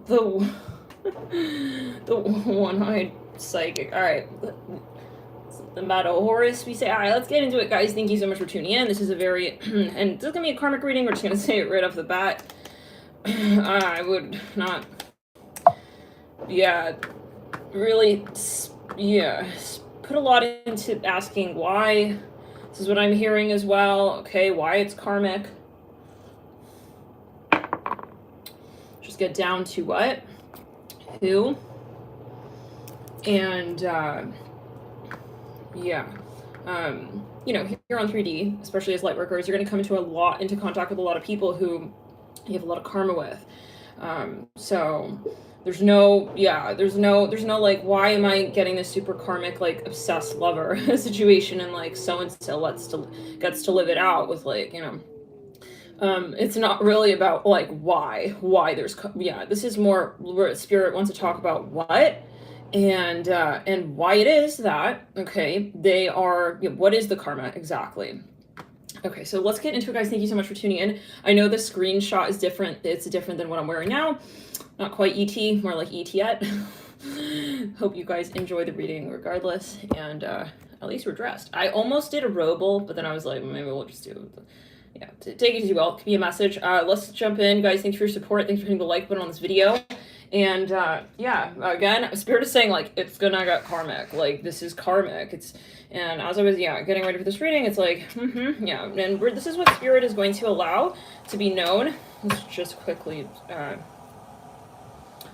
The the one-eyed psychic. All right. Something about a Horus. We say, all right, let's get into it, guys. Thank you so much for tuning in. This is a very, and this is going to be a karmic reading. We're just going to say it right off the bat. I would not, really, put a lot into asking why. This is what I'm hearing as well. Okay, why it's karmic. Just get down to what, who, and you know, here on 3D, especially as light workers, you're going to come into contact with a lot of people who you have a lot of karma with. So there's no like, why am I getting this super karmic, like, obsessed lover situation, and like so and so gets to live it out with, like, you know. It's not really about like why there's this is more where Spirit wants to talk about what and why it is that, okay, they are, what is the karma exactly. Okay, so let's get into it, guys. Thank you so much for tuning in. I know the screenshot is different. It's different than what I'm wearing now. Not quite ET, more like ET yet. Hope you guys enjoy the reading regardless, and at least we're dressed. I almost did a roble, but then I was like, maybe we'll just do take it as you will. It could be a message. Let's jump in, guys. Thanks for your support. Thanks for hitting the like button on this video. And again, Spirit is saying, like, it's gonna get karmic. Like, this is karmic. And as I was getting ready for this reading, it's like and this is what Spirit is going to allow to be known. Let's just quickly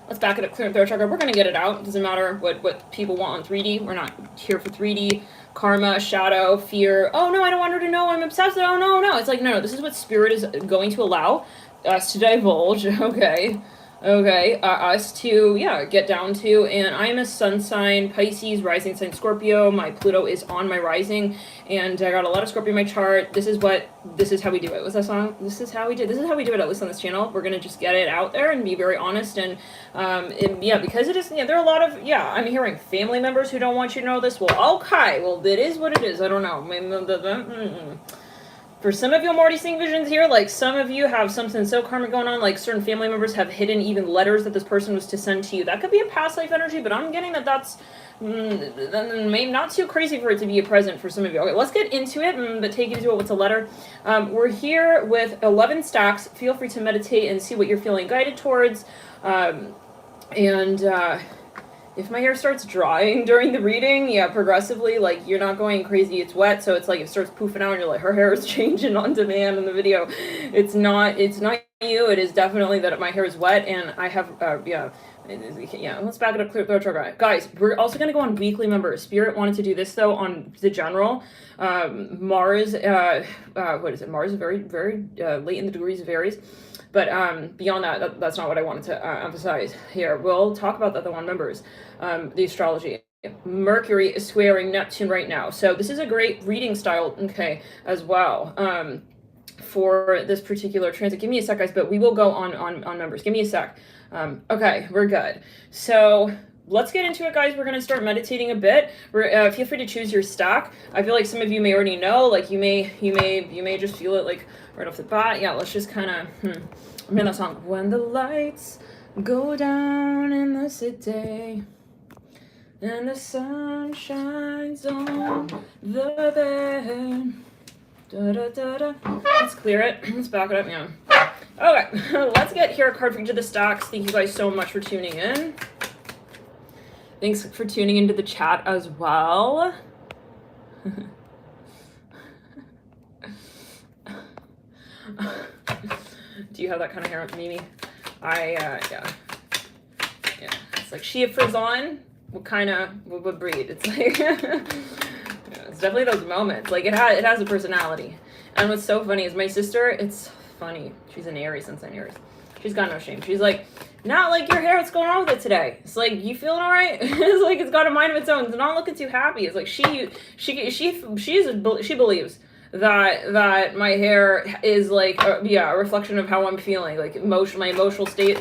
let's back it up, clear up throat chakra. We're gonna get it out. It doesn't matter what people want on 3D. We're not here for 3D. Karma, shadow, fear. Oh no, I don't want her to know I'm obsessed. Oh no. It's like, no, this is what Spirit is going to allow us to divulge. Okay, us to, get down to, and I am a sun sign, Pisces, rising sign Scorpio. My Pluto is on my rising, and I got a lot of Scorpio in my chart. This is how we do it. What's that song? This is how we do it, at least on this channel. We're gonna just get it out there and be very honest, and because it is, there are a lot of, I'm hearing family members who don't want you to know this. Well, okay, well, it is what it is. I don't know. For some of you, I'm already seeing visions here. Like, some of you have something so karmic going on, like certain family members have hidden even letters that this person was to send to you. That could be a past life energy, but I'm getting that's maybe not too crazy for it to be a present for some of you. Okay, let's get into it, but take into it what's a letter. We're here with 11 stacks. Feel free to meditate and see what you're feeling guided towards. If my hair starts drying during the reading, progressively, like, you're not going crazy, it's wet, so it's like it starts poofing out and you're like, her hair is changing on demand in the video. It's not you, it is definitely that my hair is wet, and I have, let's back it up, clear throat chakra. Guys, we're also going to go on weekly members. Spirit wanted to do this, though, on the general. Mars, what is it? Mars is very, very late in the degrees, varies. But beyond that, that's not what I wanted to emphasize here. We'll talk about the other one members, the astrology. Mercury is squaring Neptune right now. So this is a great reading style, okay, as well, for this particular transit. Give me a sec, guys, but we will go on members. Give me a sec. Okay, we're good. So let's get into it, guys. We're going to start meditating a bit. Feel free to choose your stack. I feel like some of you may already know, like, you may just feel it, like, right off the bat. Let's just kind of, I mean that song. When the lights go down in the city and the sun shines on the bed. Da, da, da, da. Let's clear it. Let's back it up. Okay, let's get here a card for each of the stacks. Thank you guys so much for tuning in. Thanks for tuning into the chat as well. Do you have that kind of hair, Mimi? It's like Shia Frizon. What breed? It's like, it's definitely those moments. Like, it has a personality. And what's so funny is my sister, it's funny. She's an Aries, since I'm Aries. She's got no shame. She's like, not like your hair, what's going on with it today? It's like, you feeling all right? It's like, it's got a mind of its own. It's not looking too happy. It's like, she believes that my hair is like, a reflection of how I'm feeling, like my emotional state.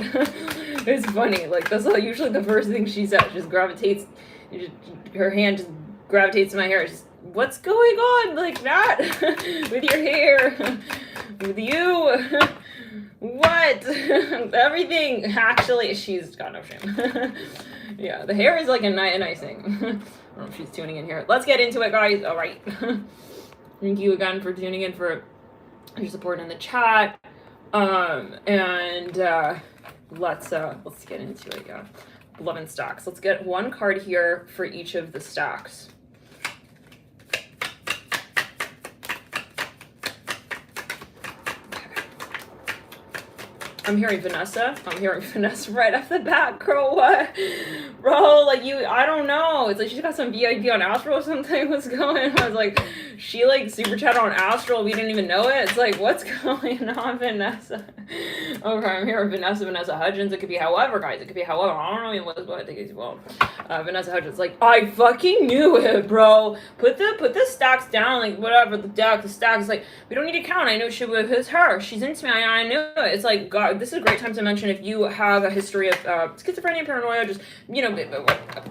It's funny. Like, that's usually the first thing she says. Just gravitates, her hand just gravitates to my hair. Just, what's going on? Like, that with your hair, with you. What? Everything, actually, she's got no shame. Yeah, the hair is like a nice thing. I don't know if she's tuning in here. Let's get into it, guys. All right. Thank you again for tuning in, for your support in the chat. Let's get into it. Yeah, 11 stacks. Let's get one card here for each of the stacks. I'm hearing Vanessa. I'm hearing Vanessa right off the bat, girl. What? Bro, like I don't know. It's like she's got some VIP on Astral or something. What's going on? I was like, she like super chatted on Astral. We didn't even know it. It's like, what's going on, Vanessa? Okay, I'm hearing Vanessa Hudgens. It could be however, guys. It could be however. I don't know even what I think it's well. Vanessa Hudgens, like, I fucking knew it, bro. Put the stacks down, like whatever, the stacks, like, we don't need to count. I know she was her. She's into me. I knew it. It's like, God, this is a great time to mention if you have a history of schizophrenia and paranoia, just, you know,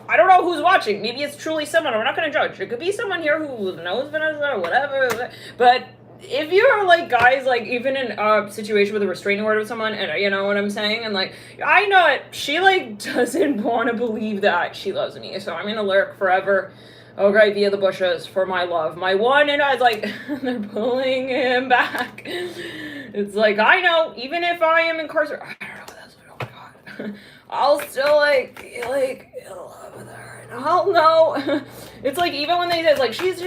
I don't know who's watching. Maybe it's truly someone. We're not going to judge. It could be someone here who knows Vanessa or whatever, but if you're like, guys, like, even in a situation with a restraining order with someone, and you know what I'm saying, and like, I know it, she like doesn't want to believe that she loves me, so I'm gonna lurk forever, okay, via the bushes for my love, my one, and I was like, they're pulling him back. It's like, I know, even if I am incarcerated, I don't know, that's what, oh my God, I'll still like be like in love with her. I'll know. It's like, even when they said, like, she's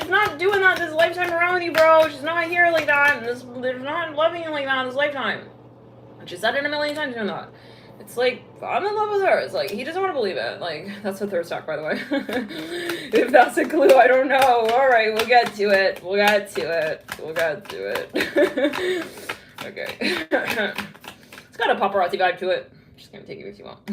not doing that this lifetime around with you, bro. She's not here like that. And they're not loving you like that in this lifetime. She said it a million times doing that. It's like, I'm in love with her. It's like, he doesn't want to believe it. Like, that's the third stock, by the way. If that's a clue, I don't know. All right, we'll get to it. Okay. It's got a paparazzi vibe to it. Just gonna take it if you want.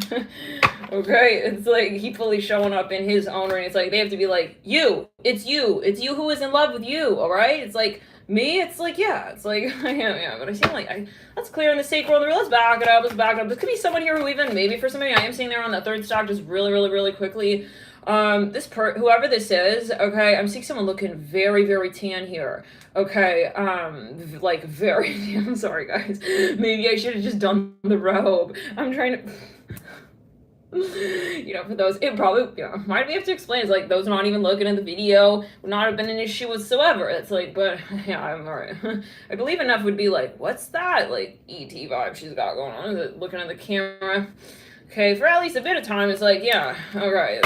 Okay, it's like he fully showing up in his own ring. It's like they have to be like, it's you who is in love with you, all right? It's like, me, it's like, yeah, it's like, yeah, but I seem like, that's clear in the sacral. Let's back it up. This could be someone here who even, maybe for somebody, I am seeing there on that third stock, just really quickly. Whoever this is, okay, I'm seeing someone looking very, very tan here. Okay, like very, I'm sorry guys, maybe I should have just done the robe. I'm trying to, you know, for those, it probably, you know, might be have to explain, it's like, those not even looking at the video would not have been an issue whatsoever. It's like, but, yeah, I'm alright. I believe enough would be like, what's that, like, ET vibe she's got going on? Is it looking at the camera? Okay, for at least a bit of time, it's like, yeah, alright,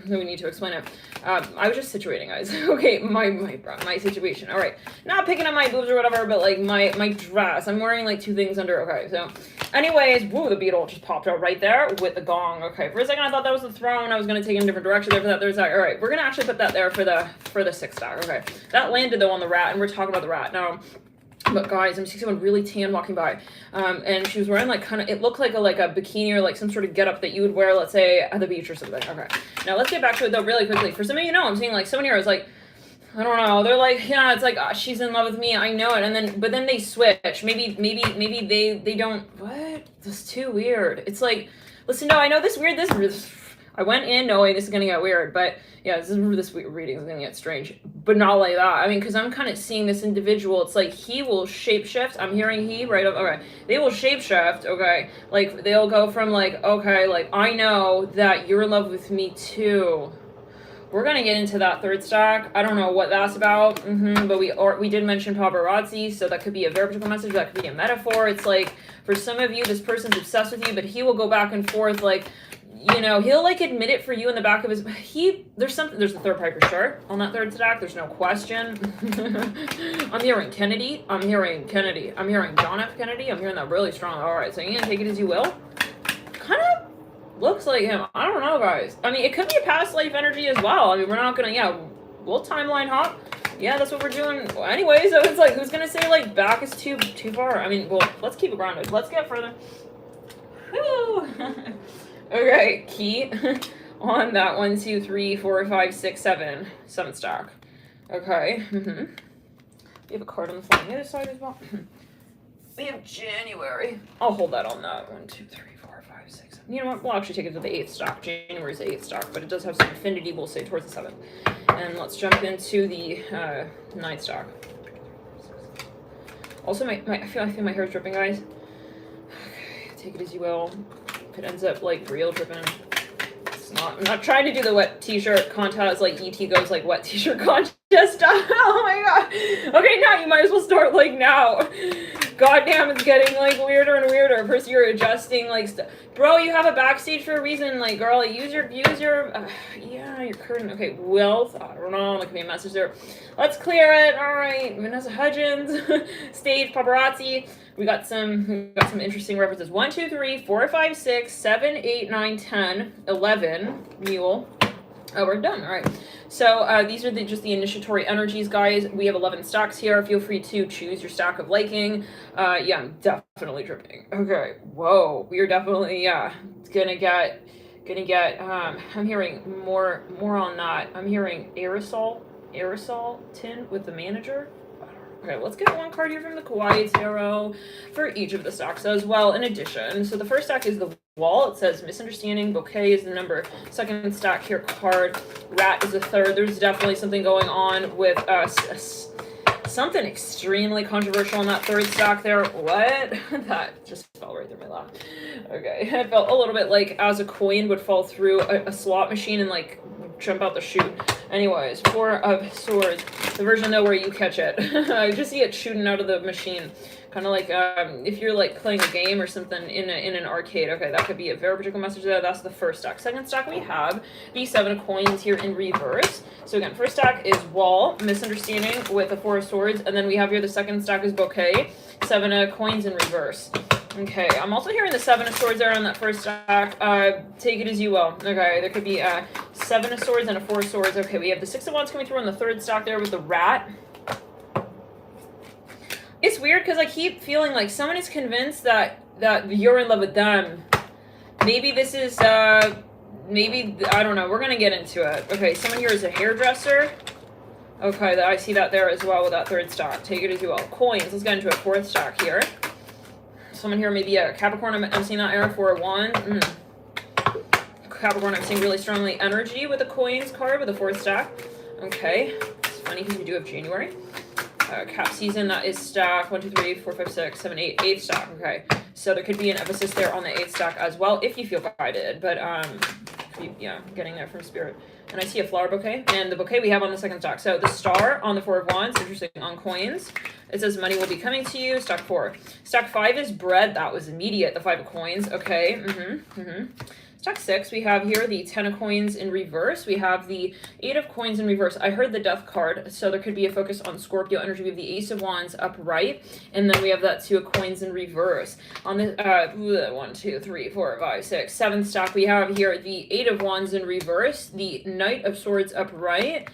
we need to explain it. I was just situating, guys. Okay, my situation, alright. Not picking up my boobs or whatever, but, like, my dress. I'm wearing, like, two things under, okay, so. Anyways, woo, the beetle just popped out right there with the gong. Okay, for a second I thought that was the throne. I was gonna take it in a different direction there for that third stack. Alright, we're gonna actually put that there for the sixth stack, okay. That landed, though, on the rat, and we're talking about the rat. Now, but guys, I'm seeing someone really tan walking by, and she was wearing like kind of, it looked like a bikini or like some sort of getup that you would wear, let's say, at the beach or something. Okay, now let's get back to it though really quickly. For some of you know, I'm seeing like someone here is like, I don't know, they're like, yeah, it's like, she's in love with me, I know it, and then they switch. Maybe they don't. What? This is too weird. It's like, listen, no, I know this I went in knowing this is gonna get weird, but yeah, this reading is gonna get strange, but not like that. I mean, because I'm kind of seeing this individual. It's like he will shapeshift. I'm hearing he right up. Okay, they will shapeshift. Okay, like they'll go from like, okay, like I know that you're in love with me too. We're gonna get into that third stack. I don't know what that's about, but we did mention paparazzi, so that could be a very particular message. That could be a metaphor. It's like for some of you, this person's obsessed with you, but he will go back and forth like. You know, he'll like admit it for you in the back of his, there's the third Piper sure on that third stack, there's no question. I'm hearing Kennedy, I'm hearing John F. Kennedy, I'm hearing that really strong. Alright, so you can take it as you will. Kind of looks like him. I don't know, guys. I mean, it could be a past life energy as well. I mean, we're not gonna, yeah, we'll timeline hop. Yeah, that's what we're doing. Well, anyway, so it's like, who's gonna say like back is too far? I mean, well, let's keep it grounded. Let's get further. Woo! Okay, key on that 1, 2, 3, 4, 5, 6, 7 stack. Okay. We have a card on the front on the other side as well. We have January. I'll hold that on that. 1, 2, 3, 4, 5, 6, 7. You know what? We'll actually take it to the 8th stock. January's the 8th stock, but it does have some affinity, we'll say, towards the 7th. And let's jump into the 9th stock. Also, I feel my hair's dripping, guys. Okay, take it as you will. If it ends up like real dripping, it's not. I'm not trying to do the wet t-shirt contest like ET goes like wet t-shirt contest. Oh my god. Okay, now you might as well start like now. Goddamn, it's getting like weirder and weirder. First you're adjusting like bro, you have a backstage for a reason. Like, girl, use your yeah, your curtain. Okay, wealth. I don't know. There could be a message there. Let's clear it. All right, Vanessa Hudgens, stage paparazzi. We got some interesting references. 1, 2, 3, 4, 5, 6, 7, 8, 9, 10, 11. Mule. Oh, we're done. All right. So these are just the initiatory energies, guys. We have 11 stacks here. Feel free to choose your stack of liking. Yeah, I'm definitely dripping. Okay. Whoa. We are definitely, yeah, gonna get, I'm hearing more on that. I'm hearing aerosol tin with the manager. Okay, let's get one card here from the Kawaii Tarot for each of the stacks as well, in addition. So the first stack is the wall. It says misunderstanding. Bouquet is the number. Second stack here, card. Rat is the third. There's definitely something going on with something extremely controversial in that third stack there. What? That just fell right through my lap. Okay, it felt a little bit like as a coin would fall through a slot machine and like jump out the chute. Anyways, 4 of Swords. The version though where you catch it. I just see it shooting out of the machine. Kind of like if you're like playing a game or something in an arcade. Okay, that could be a very particular message there. That's the first stack. Second stack we have the 7 of Coins here in reverse. So again, first stack is wall, misunderstanding with the 4 of Swords, and then we have here the second stack is bouquet, 7 of Coins in reverse. Okay, I'm also hearing the 7 of Swords there on that first stack. Take it as you will. Okay, there could be 7 of Swords and a 4 of Swords. Okay, we have the 6 of Wands coming through on the third stack there with the rat. It's weird because I keep feeling like someone is convinced that you're in love with them. Maybe this is, maybe, I don't know. We're going to get into it. Okay, someone here is a hairdresser. Okay, I see that there as well with that third stack. Take it as you will. Coins. Let's get into a fourth stack here. Someone here, maybe a Capricorn. I'm seeing that error for a 1. Capricorn, I'm seeing really strongly energy with the coins card with the fourth stack. Okay. It's funny because we do have January. Cap season, that is stack 1, 2, 3, 4, 5, 6, 7, 8, 8th stack. Okay. So there could be an emphasis there on the 8th stack as well if you feel guided. But yeah, getting there from spirit. And I see a flower bouquet. And the bouquet we have on the second stack. So the star on the 4 of Wands, interesting on coins. It says money will be coming to you. Stack 4. Stack 5 is bread. That was immediate. The 5 of coins. Okay. Stack 6, we have here the 10 of coins in reverse. We have the 8 of coins in reverse. I heard the death card, so there could be a focus on Scorpio energy. We have the Ace of Wands upright, and then we have that 2 of coins in reverse. On the 1, 2, 3, 4, 5, 6, 7th stack, we have here the 8 of Wands in reverse, the Knight of Swords upright.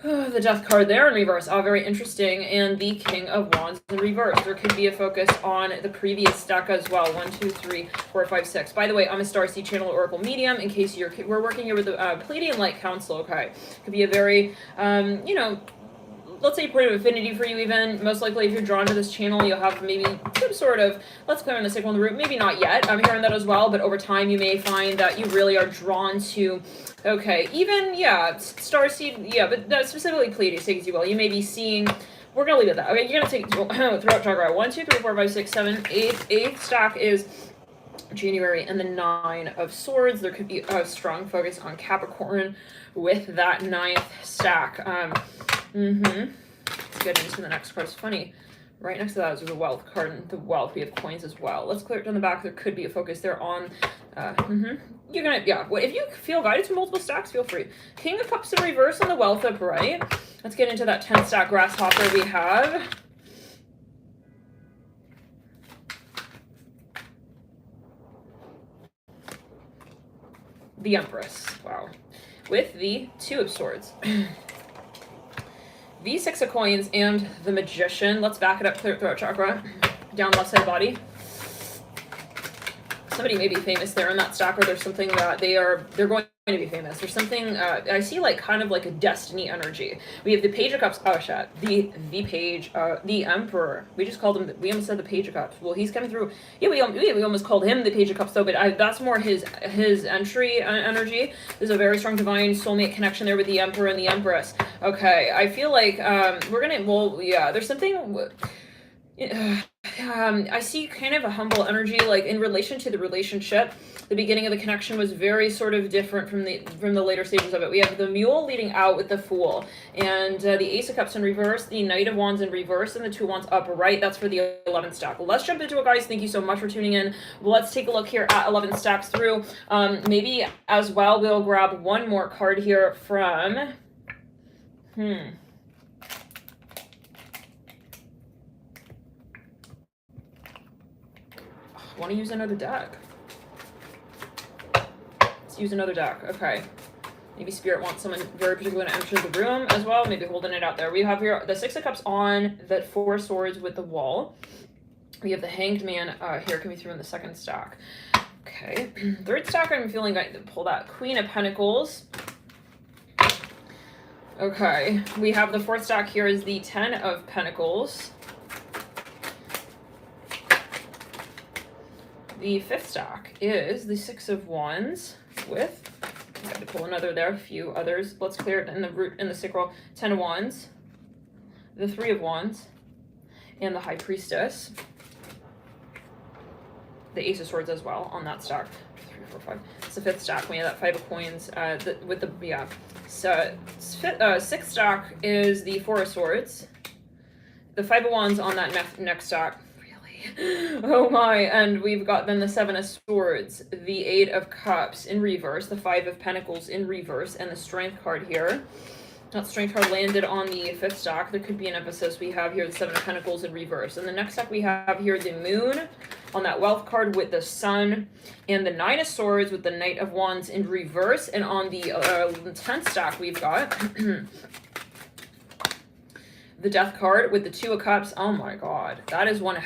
The death card there in reverse, very interesting, and the King of Wands in reverse. There could be a focus on the previous stack as well. 1, 2, 3, 4, 5, 6. By the way, I'm a Starseed Channel Oracle medium. In case we're working here with the Pleiadian Light Council. Okay, could be a very, you know, let's say point of affinity for you even. Most likely if you're drawn to this channel, you'll have maybe some sort of, let's clear on the signal in the root. Maybe not yet. I'm hearing that as well, but over time you may find that you really are drawn to, okay, even, yeah, Starseed, yeah, but specifically Pleiades, take as you will. You may be seeing, we're going to leave it at that. Okay, you're going to take throughout chakra. 1, 2, 3, 4, 5, 6, 7, 8. 8th stack is January, and the 9 of Swords. There could be a strong focus on Capricorn with that 9th stack. Let's get into the next card. It's funny. Right next to that is the wealth card, and the wealth, we have coins as well. Let's clear it down the back. There could be a focus there on, you're gonna, yeah, if you feel guided to multiple stacks, feel free. King of Cups in reverse on the wealth upright. Let's get into that 10th stack grasshopper we have. The Empress, wow. With the 2 of Swords. The 6 of coins and the Magician. Let's back it up, clear throat chakra, down left side body. Somebody may be famous there in that stack, or there's something that they're going to be famous. There's something, I see like kind of like a destiny energy. We have the Page of Cups, oh shit, the Page, the Emperor. We just called him, we almost said the Page of Cups. Well, he's coming through, yeah, we almost called him the Page of Cups though, but that's more his entry energy. There's a very strong divine soulmate connection there with the Emperor and the Empress. Okay, I feel like, we're gonna, well, yeah, there's something, I see kind of a humble energy, like in relation to the relationship. The beginning of the connection was very sort of different from the later stages of it. We have the Mule leading out with the Fool, and the Ace of Cups in reverse, the Knight of Wands in reverse, and the Two of Wands upright. That's for the 11 stack. Let's jump into it, guys. Thank you so much for tuning in. Let's take a look here at 11 stacks through. Maybe as well, we'll grab one more card here from. Want to use another deck? Let's use another deck. Okay. Maybe Spirit wants someone very particular to enter the room as well. Maybe holding it out there. We have here the Six of Cups on the Four Swords with the Wall. We have the Hanged Man here coming through in the second stack. Okay. Third stack, I'm feeling like to pull that Queen of Pentacles. Okay. We have the fourth stack here is the Ten of Pentacles. The fifth stack is the Six of Wands with, I got to pull another there, a few others. Let's clear it in the root, in the sacral. 10 of Wands, the Three of Wands, and the High Priestess. The Ace of Swords as well on that stack. 3, 4, 5. It's the fifth stack. We have that Five of Coins with the, yeah. So, sixth stack is the Four of Swords. The Five of Wands on that next stack. Oh my, and we've got then the Seven of Swords, the Eight of Cups in reverse, the Five of Pentacles in reverse, and the Strength card here. That Strength card landed on the fifth stack. There could be an emphasis. We have here the Seven of Pentacles in reverse. And the next stack we have here the Moon on that Wealth card with the Sun, and the Nine of Swords with the Knight of Wands in reverse. And on the 10th stack we've got the Death card with the Two of Cups. Oh my god. That is one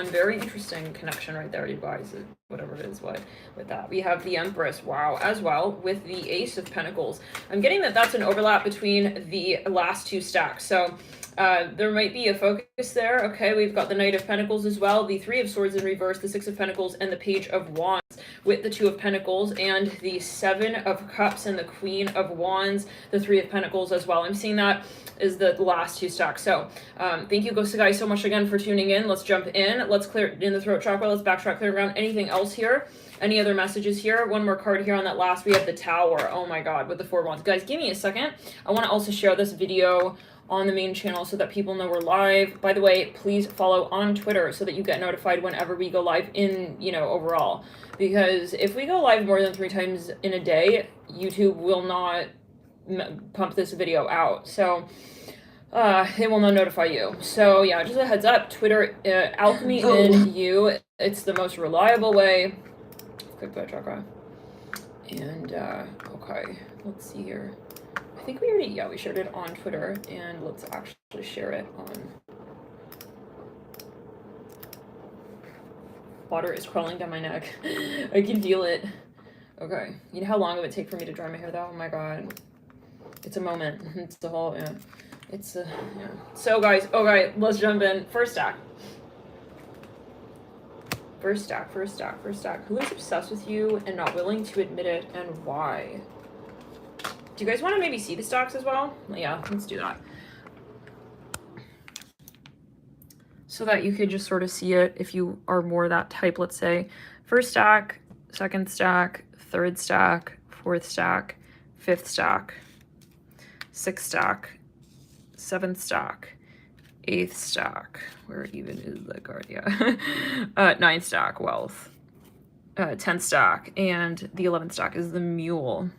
very interesting connection right there, you guys. Whatever it is, with that. We have the Empress, wow, as well, with the Ace of Pentacles. I'm getting that that's an overlap between the last two stacks. So there might be a focus there. Okay, we've got the Knight of Pentacles as well, the Three of Swords in reverse, the Six of Pentacles, and the Page of Wands with the Two of Pentacles, and the Seven of Cups and the Queen of Wands, the Three of Pentacles as well. I'm seeing that is the last two stacks. So thank you guys so much again for tuning in. Let's jump in. Let's clear in the throat chakra. Let's backtrack, clear around. Anything else here? Any other messages here? One more card here on that last. We have the Tower. Oh my god, with the Four of Wands. Guys, give me a second. I want to also share this video on the main channel so that people know we're live. By the way, please follow on Twitter so that you get notified whenever we go live in, overall. Because if we go live more than 3 times in a day, YouTube will not pump this video out. So it will not notify you. So yeah, just a heads up. Twitter, Alchemy and you. It's the most reliable way. Quick throat chakra. And okay, let's see here. I think we shared it on Twitter, and let's actually share it on. Water is crawling down my neck. I can feel it. Okay. You know how long it would take for me to dry my hair though? Oh my god. It's a moment. It's the whole, yeah. It's yeah. So guys, okay, let's jump in. First stack. Who is obsessed with you and not willing to admit it, and why? Do you guys want to maybe see the stacks as well? Yeah, let's do that. So that you could just sort of see it if you are more that type, let's say. First stack, second stack, third stack, fourth stack, fifth stack, sixth stack, seventh stack, eighth stack. Where even is the card? Yeah. Ninth stack, Wealth. 10th stack, and the 11th stack is the Mule.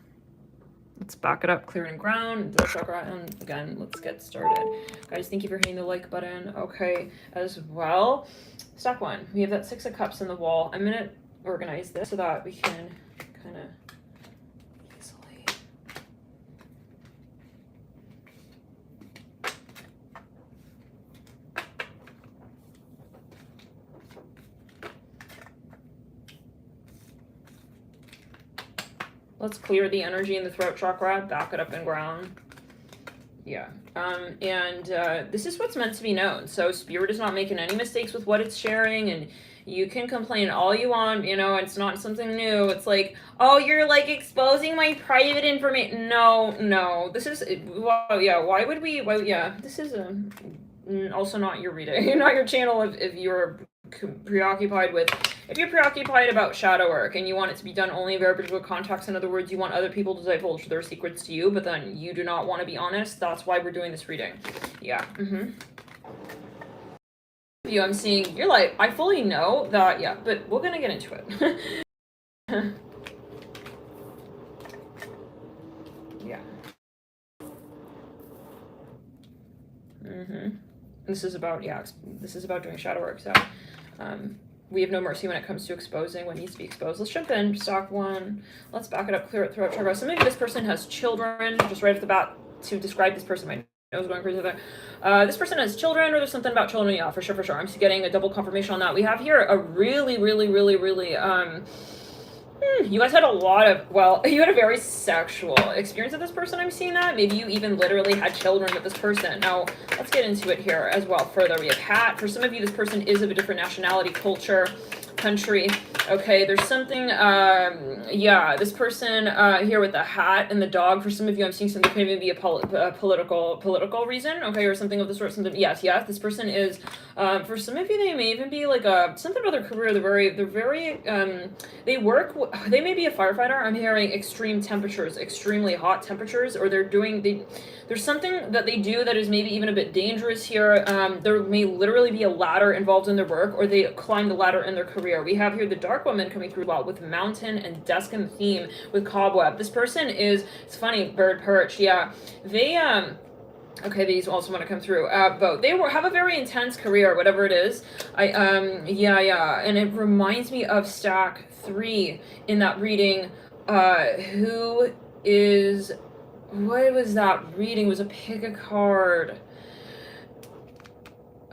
Let's back it up, clearing ground, the chakra, and again, let's get started. Guys, thank you for hitting the like button. Okay, as well. Stack 1, we have that Six of Cups in the wall. I'm gonna organize this so that we can kind of easily. Let's clear the energy in the throat chakra, back it up and ground. Yeah. This is what's meant to be known. So Spirit is not making any mistakes with what it's sharing, and you can complain all you want, it's not something new. It's like, oh, you're like exposing my private information. No, this is, well, yeah, this is Also not your reading, not your channel if you're preoccupied with, if you're preoccupied about shadow work and you want it to be done only in very particular context, in other words, you want other people to divulge their secrets to you, but then you do not want to be honest, that's why we're doing this reading. Yeah. You, I'm seeing, you're like, I fully know that, yeah, but we're gonna get into it. Yeah. This is about, yeah, this is about doing shadow work, so we have no mercy when it comes to exposing what needs to be exposed. Let's jump in, stock one. Let's back it up, clear it, throw out chakra. So maybe this person has children, just right off the bat to describe this person. My nose going crazy there. This person has children, or there's something about children. Yeah, for sure, for sure. I'm getting a double confirmation on that. We have here a really, you guys had a lot of, well, you had a very sexual experience with this person, I'm seeing that. Maybe you even literally had children with this person. Now, let's get into it here as well further. We have hat. For some of you, this person is of a different nationality, culture, country. Okay, there's something, yeah, this person here with the hat and the dog, for some of you, I'm seeing something could even be a political reason, okay, or something of the sort, something, yes, this person is, for some of you, they may even be like something about their career, they're very, they may be a firefighter. I'm hearing extreme temperatures, extremely hot temperatures, or there's something that they do that is maybe even a bit dangerous here. There may literally be a ladder involved in their work, or they climb the ladder in their career. We have here the dark woman coming through well with mountain and desk and theme with cobweb. This person is, it's funny, bird perch, yeah. They, okay, these also want to come through. But they have a very intense career, whatever it is. Yeah. And it reminds me of stack 3 in that reading. Who is, what was that reading? It was a pick a card.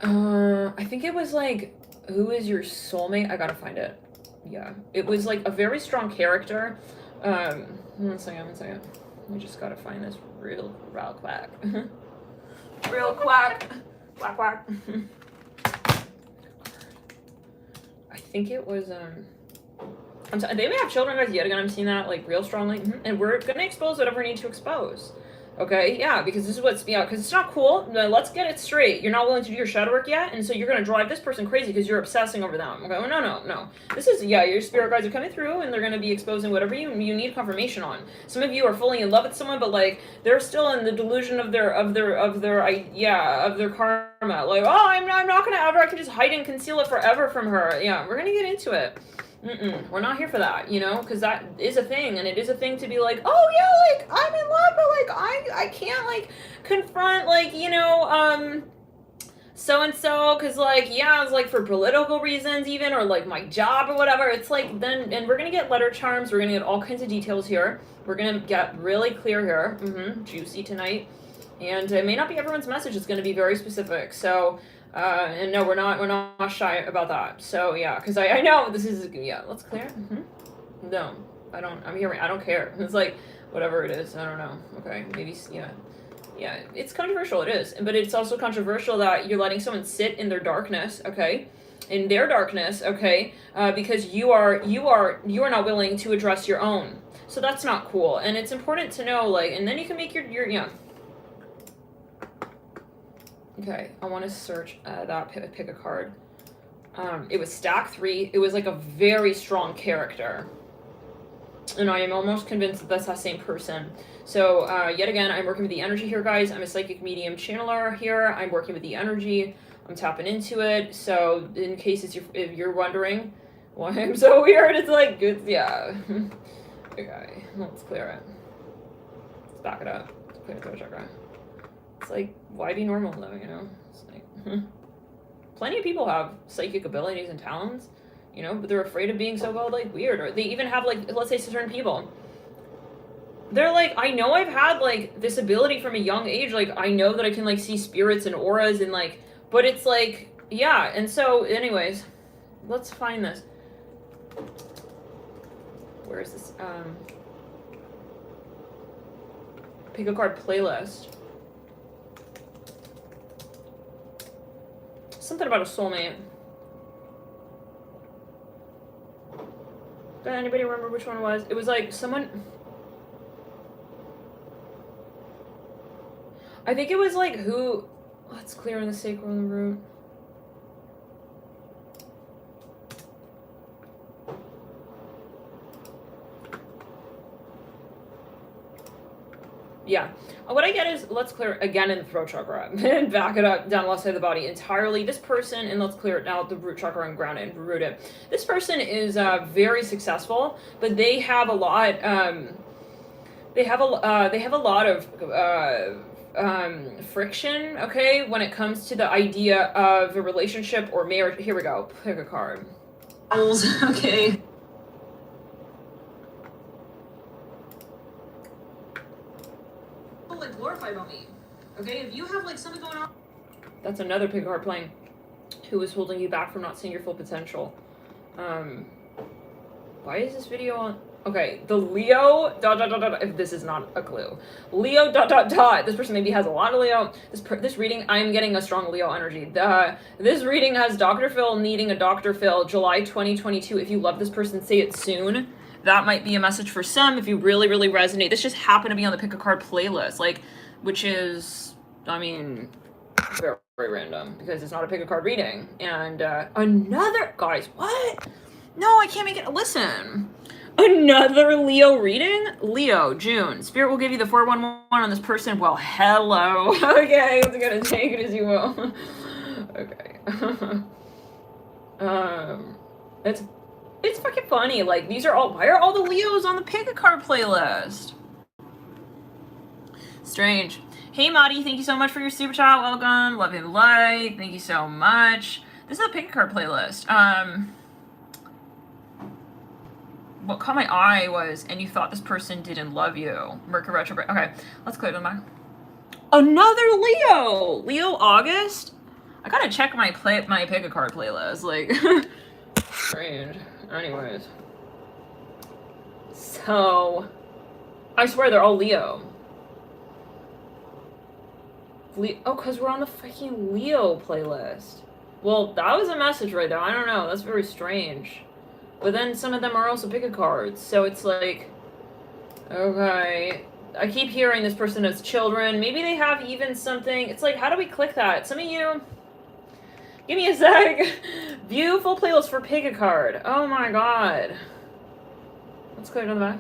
I think it was like, who is your soulmate? I gotta find it. Yeah, it was like a very strong character. One second. We just gotta find this real quick. Real quack. Quack. I think it was, they may have children, guys, yet again, I'm seeing that, like, real strongly, and we're gonna expose whatever we need to expose, okay, yeah, because this is what's, yeah, because it's not cool. No, let's get it straight. You're not willing to do your shadow work yet, and so you're gonna drive this person crazy because you're obsessing over them, okay, well, no, this is, yeah, your spirit guides are coming through, and they're gonna be exposing whatever you need confirmation on. Some of you are fully in love with someone, but, like, they're still in the delusion of their karma, like, oh, I'm not gonna ever, I can just hide and conceal it forever from her. Yeah, we're gonna get into it. We're not here for that, you know, because that is a thing, and it is a thing to be like, oh yeah, like, I'm in love, but like, I can't, like, confront, like, you know, so-and-so, because, like, yeah, it's, like, for political reasons even, or, like, my job or whatever. It's, like, then, and we're gonna get letter charms, we're gonna get all kinds of details here, we're gonna get really clear here, juicy tonight, and it may not be everyone's message, it's gonna be very specific, so, and no, we're not shy about that. So yeah, because I know this is, yeah, let's clear. No, I don't care. It's like, whatever it is, I don't know. Okay, maybe, yeah, it's controversial, it is, but it's also controversial that you're letting someone sit in their darkness, okay, in their darkness, okay, because you are not willing to address your own. So that's not cool, and it's important to know, like, and then you can make your yeah. Okay, I want to search that, pick a card. It was stack 3. It was like a very strong character. And I am almost convinced that that's that same person. So, yet again, I'm working with the energy here, guys. I'm a psychic medium channeler here. I'm working with the energy. I'm tapping into it. So, in case if you're wondering why I'm so weird, it's like, good, yeah. Okay, let's clear it. Let's back it up. Let's clear the throat chakra. It's like, why be normal though, you know? It's like, plenty of people have psychic abilities and talents, you know, but they're afraid of being so-called, like, weird. Or they even have, like, let's say certain people, they're like, I know I've had, like, this ability from a young age, like, I know that I can, like, see spirits and auras and, like, but it's like, yeah, and so, anyways, let's find this. Where is this, pick a card playlist. Something about a soulmate. Does anybody remember which one it was? It was like someone... I think it was like who... Let's clear in the sacral and the root. Yeah. What I get is, let's clear again in the throat chakra and back it up down the left side of the body entirely. This person, and let's clear it now, the root chakra and ground it and root it. This person is very successful, but they have a lot. They have a lot of friction. Okay, when it comes to the idea of a relationship or marriage. Here we go. Pick a card. Okay. Like glorified about me. Okay, if you have like something going on. That's another pick a card playing. Who is holding you back from not seeing your full potential? Why is this video on? Okay, the Leo ... If this is not a clue, Leo ... This person maybe has a lot of Leo. This reading, I'm getting a strong Leo energy. This reading has Dr. Phil needing a Dr. Phil, July 2022. If you love this person, say it soon. That might be a message for some if you really, really resonate. This just happened to be on the pick a card playlist, like, which is, I mean, very, very random because it's not a pick a card reading. And another, guys, what? No, I can't make it. Listen, another Leo reading. Leo, June. Spirit will give you the 411 on this person. Well, hello. Okay, I'm gonna take it as you will. Okay. It's fucking funny. Like, these are all. Why are all the Leos on the pick a card playlist? Strange. Hey, Madi, thank you so much for your super chat. Welcome. Love and light. Thank you so much. This is a pick a card playlist. What caught my eye was, and you thought this person didn't love you. Mercury retrograde. Okay, let's clear them back. Another Leo! Leo August? I gotta check my pick a card playlist. Like, strange. Anyways. So, I swear they're all Leo. Oh, because we're on the fucking Leo playlist. Well, that was a message right there. I don't know. That's very strange. But then some of them are also pick a cards. So it's like, okay. I keep hearing this person has children. Maybe they have even something. It's like, how do we click that? Some of you, give me a sec. Beautiful playlist for pick a card. Oh my god. Let's click it on the back.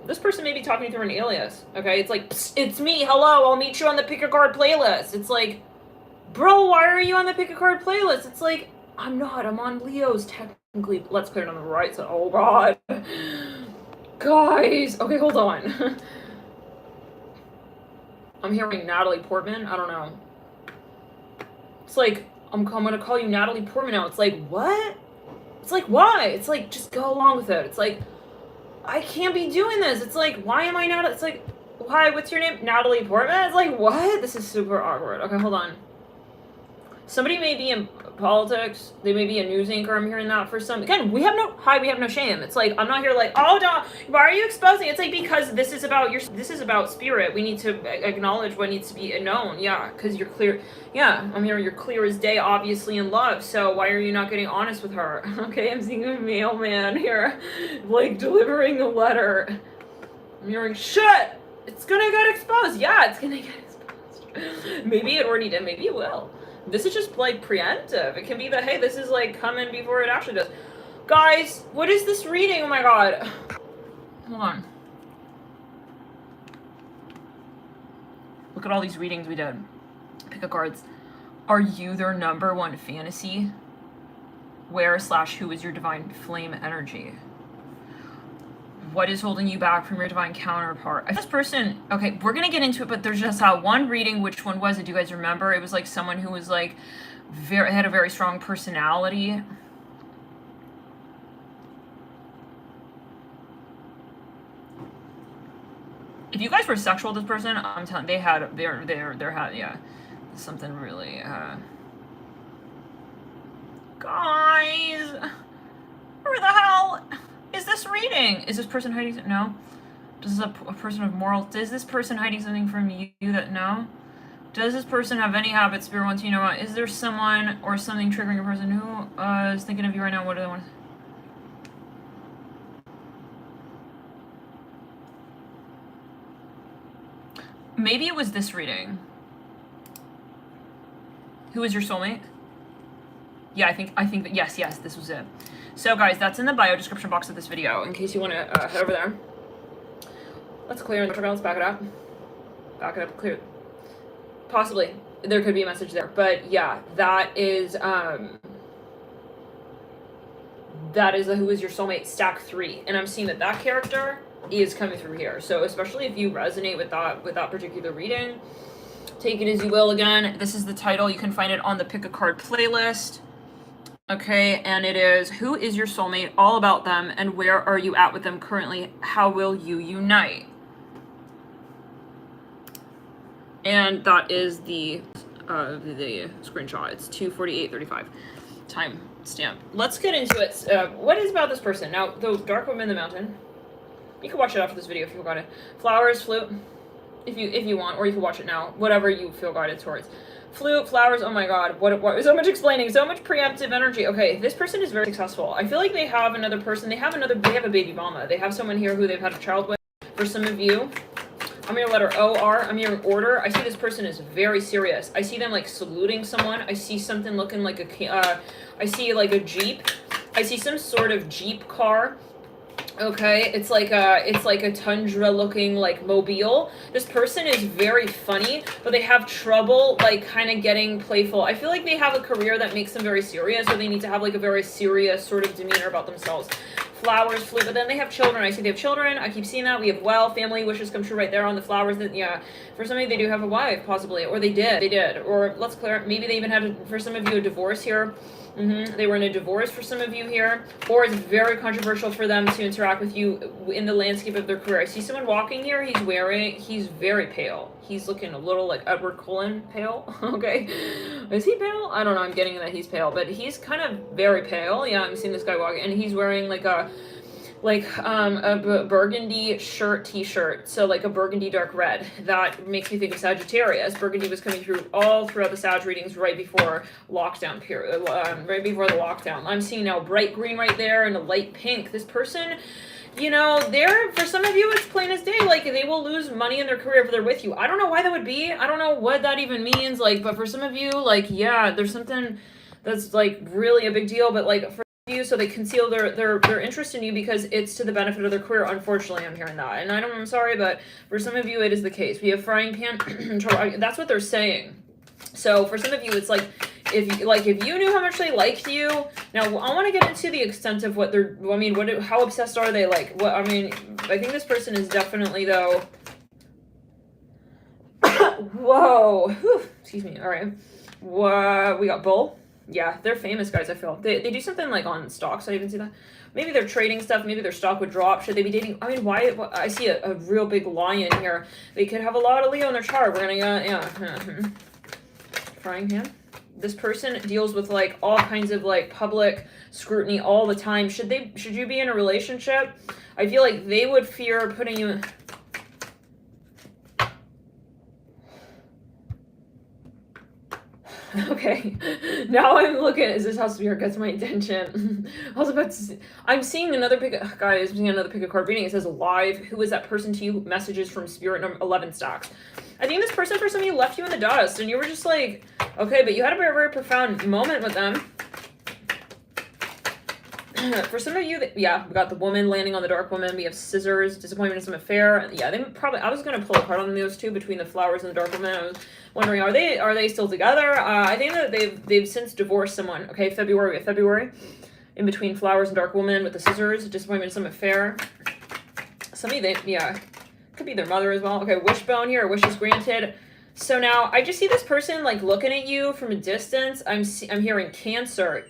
This person may be talking through an alias. Okay, it's like, it's me. Hello, I'll meet you on the pick a card playlist. It's like, bro, why are you on the pick a card playlist? It's like, I'm not. I'm on Leo's technically. Let's put it on the right side. Oh god. Guys. Okay, hold on. I'm hearing Natalie Portman. I don't know. It's like, I'm gonna call you Natalie Portman now. It's like, what? It's like, why? It's like, just go along with it. It's like, I can't be doing this. It's like, why am I not? It's like, why? What's your name? Natalie Portman? It's like, what? This is super awkward. Okay, hold on. Somebody may be in politics. They may be a news anchor. I'm hearing that for some. Again, we have no shame. It's like, I'm not here like, oh, no, why are you exposing? It's like, because this is about spirit. We need to acknowledge what needs to be known. Yeah, because you're clear. Yeah, I'm hearing you're clear as day, obviously in love. So why are you not getting honest with her? Okay, I'm seeing a mailman here, like, delivering a letter. I'm hearing, shit, it's gonna get exposed. Yeah, it's gonna get exposed. Maybe it already did. Maybe it will. This is just, like, preemptive. It can be that, hey, this is, like, coming before it actually does. Guys, what is this reading? Oh, my God. Hold on. Look at all these readings we did. Pick a cards. Are you their number one fantasy? Where/who is your divine flame energy? What is holding you back from your divine counterpart? This person, okay, we're gonna get into it, but there's just one reading. Which one was it? Do you guys remember? It was like someone who was like had a very strong personality. If you guys were sexual with this person, I'm telling they had yeah, something really guys, where the hell is this reading? Is this person hiding something? No. Does a person of moral? Is this person hiding something from you that no? Does this person have any habits spirit wants you to know about? Is there someone or something triggering a person who is thinking of you right now? What do they want? Maybe it was this reading. Who is your soulmate? Yeah, I think that, yes, this was it. So guys, that's in the bio description box of this video, in case you want to head over there. Let's clear, let's back it up. Back it up, clear. Possibly, there could be a message there, but yeah, that is a who is your soulmate stack 3, and I'm seeing that character is coming through here. So especially if you resonate with that particular reading, take it as you will. Again, this is the title. You can find it on the Pick a Card playlist. Okay, and it is Who is your soulmate? All about them, and where are you at with them currently? How will you unite? And that is the screenshot. It's 2:48:35 time stamp. Let's get into it. What is about this person? Now, the Dark Woman in the Mountain. You can watch it after this video if you got it. Flowers, flute, if you want, or you can watch it now. Whatever you feel guided towards. Flute, flowers, oh my god, what so much explaining, so much preemptive energy. Okay, this person is very successful. I feel like they have another person, they have a baby mama. They have someone here who they've had a child with. For some of you, I'm hearing letter O-R, I'm hearing order. I see this person is very serious. I see them like saluting someone. I see something looking like I see like a Jeep. I see some sort of Jeep car. Okay, it's like a tundra looking like mobile. This person is very funny, but they have trouble like kind of getting playful. I feel like they have a career that makes them very serious, or they need to have like a very serious sort of demeanor about themselves. Flowers, flute, but then they have children. I see they have children. I keep seeing that. We have family wishes come true right there on the flowers. That, yeah, for somebody they do have a wife possibly, or they did, or let's clear. Maybe they even had for some of you a divorce here. They were in a divorce for some of you here, or it's very controversial for them to interact with you in the landscape of their career. I see someone walking here. He's very pale. He's looking a little like Edward Cullen pale. Okay, is he pale? I don't know. I'm getting that he's pale, but he's kind of very pale. Yeah, I'm seeing this guy walking, and he's wearing like a burgundy t-shirt, so like a burgundy dark red. That makes me think of Sagittarius. Burgundy was coming through all throughout the Sag readings right before lockdown period, right before the lockdown. I'm seeing now bright green right there and a light pink. This person, you know, for some of you it's plain as day, like they will lose money in their career if they're with you. I don't know why that would be. I don't know what that even means, like, but for some of you, like, yeah, there's something that's like really a big deal, but like for you, so they conceal their interest in you because it's to the benefit of their career. Unfortunately, I'm hearing that, and I'm sorry, but for some of you it is the case. We have frying pan. That's what they're saying. So for some of you, it's like if you knew how much they liked you. Now I want to get into the extent of what they're. I mean, how obsessed are they? Like what? I mean, I think this person is definitely though. Whoa. Whew. Excuse me. All right. What we got? Bull. Yeah, they're famous guys, I feel. They do something like on stocks, I even see that. Maybe they're trading stuff, maybe their stock would drop. Should they be dating? I mean, why I see a real big lion here. They could have a lot of Leo in their chart. We're gonna go, yeah. Frying pan. This person deals with like all kinds of like public scrutiny all the time. Should you be in a relationship? I feel like they would fear putting you in. Okay, now I'm looking. Is this house spirit gets my attention? I was about to see, I'm seeing another pick a card reading. It says live. Who is that person to you? Messages from spirit number 11 stacks. I think this person for some of you left you in the dust, and you were just like, okay, but you had a very, very profound moment with them. For some of you, yeah, we got the woman landing on the dark woman. We have scissors, disappointment in some affair. Yeah, they probably. I was gonna pull a card on those two between the flowers and the dark woman. I was wondering, are they still together? I think that they've since divorced someone. Okay, February. We have February, in between flowers and dark woman with the scissors, disappointment in some affair. Some of you, yeah, could be their mother as well. Okay, wishbone here, wishes granted. So now I just see this person like looking at you from a distance. I'm hearing Cancer.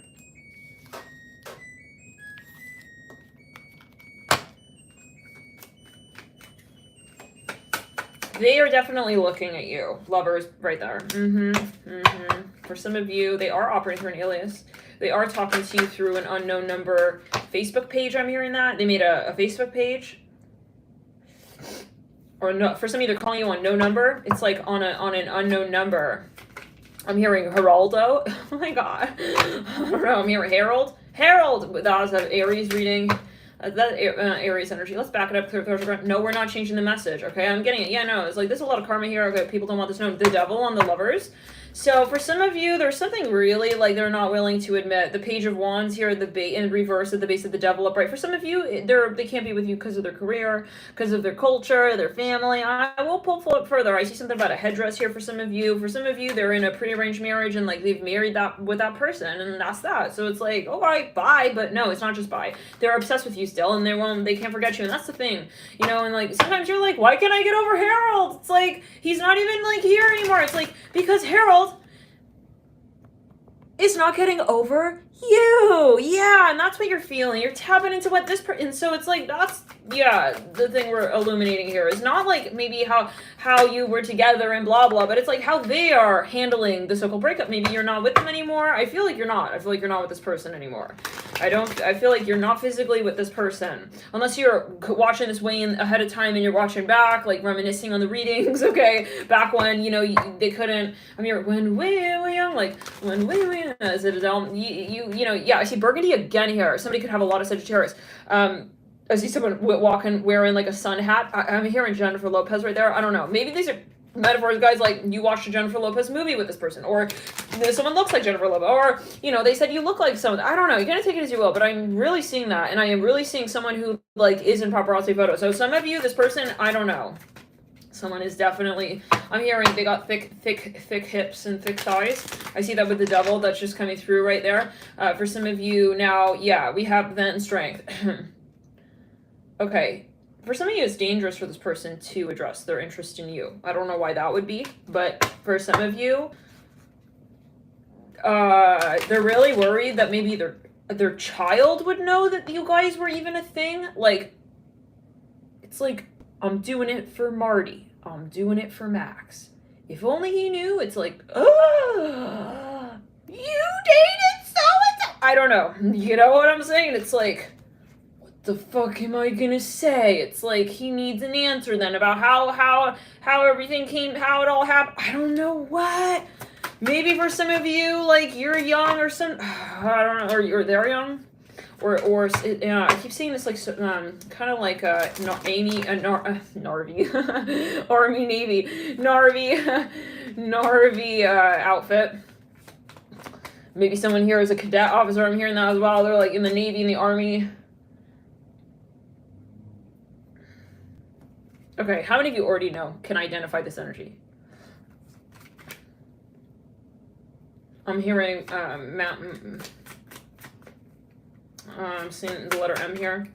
They are definitely looking at you. Lovers right there. For some of you, they are operating through an alias. They are talking to you through an unknown number Facebook page. I'm hearing that. They made a Facebook page. Or no, for some of you, they're calling you on no number. It's like on an unknown number. I'm hearing Geraldo. Oh my god. I don't know. I'm hearing Harold. Harold! That was an Aries reading. Aries energy. Let's back it up. No, we're not changing the message. Okay, I'm getting it. Yeah, no, it's like there's a lot of karma here. Okay, people don't want this known. The devil on the lovers. So for some of you, there's something really like they're not willing to admit. The Page of Wands here, in reverse at the base of the Devil upright. For some of you, they can't be with you because of their career, because of their culture, their family. I will pull further. I see something about a headdress here for some of you. For some of you, they're in a prearranged marriage and like they've married that with that person, and that's that. So it's like, all right, bye, but no, it's not just bye. They're obsessed with you still, and they can't forget you, and that's the thing, you know. And like sometimes you're like, why can't I get over Harold? It's like he's not even like here anymore. It's like because Harold is not getting over you. Yeah, and that's what you're feeling. You're tapping into what this and so it's like that's the thing we're illuminating here is not like maybe how you were together and blah blah, but it's like how they are handling the so-called breakup. Maybe you're not with them anymore. I feel like you're not. I feel like you're not with this person anymore. I feel like you're not physically with this person. Unless you're watching this way in ahead of time and you're watching back, like reminiscing on the readings, okay? Back when, you know, they couldn't, I mean, when we were young, like, when we were young, is it you know, yeah, I see Burgundy again here. Somebody could have a lot of Sagittarius. I see someone walking, wearing like a sun hat. I'm hearing Jennifer Lopez right there. I don't know. Maybe these are metaphors, guys, like you watched a Jennifer Lopez movie with this person, or someone looks like Jennifer Lopez, or, you know, they said you look like someone. I don't know. You're gonna take it as you will, but I'm really seeing that, and I am really seeing someone who, like, is in paparazzi photos. So some of you, this person, I don't know. Someone is definitely, I'm hearing they got thick hips and thick thighs. I see that with the Devil. That's just coming through right there. For some of you now, yeah, we have vent and strength. Okay. For some of you, it's dangerous for this person to address their interest in you. I don't know why that would be, but for some of you, they're really worried that maybe their child would know that you guys were even a thing. Like, it's like, I'm doing it for Marty. I'm doing it for Max. If only he knew. It's like, oh, you dated so-and-so. I don't know. You know what I'm saying? It's like, the fuck am I gonna say? It's like he needs an answer then about how everything came, how it all happened. I don't know what. Maybe for some of you, like you're young or some, I don't know, or they're young, or I keep seeing this like kind of like Narvi, Army Navy, Narvi outfit. Maybe someone here is a cadet officer. I'm hearing that as well. They're like in the Navy and the Army. Okay, how many of you already know, can identify this energy? I'm hearing I'm seeing the letter M here.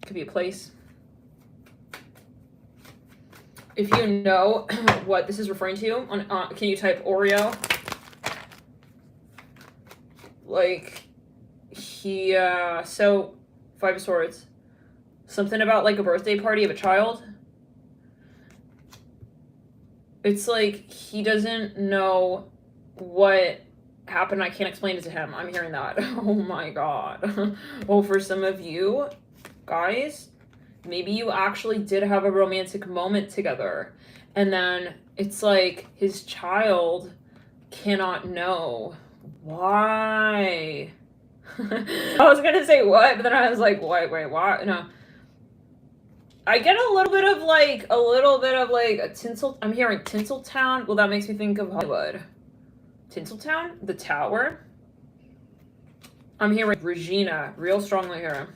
Could be a place. If you know what this is referring to, can you type Oreo? Like, so, Five of Swords. Something about like a birthday party of a child. It's like he doesn't know what happened. I can't explain it to him. I'm hearing that. Oh my god. Well, for some of you guys, maybe you actually did have a romantic moment together. And then it's like his child cannot know why. I was going to say what, but then I was like, wait, what? No. I get a little bit of like a tinsel. I'm hearing Tinseltown. Well, that makes me think of Hollywood. Tinseltown? The Tower? I'm hearing Regina real strongly here.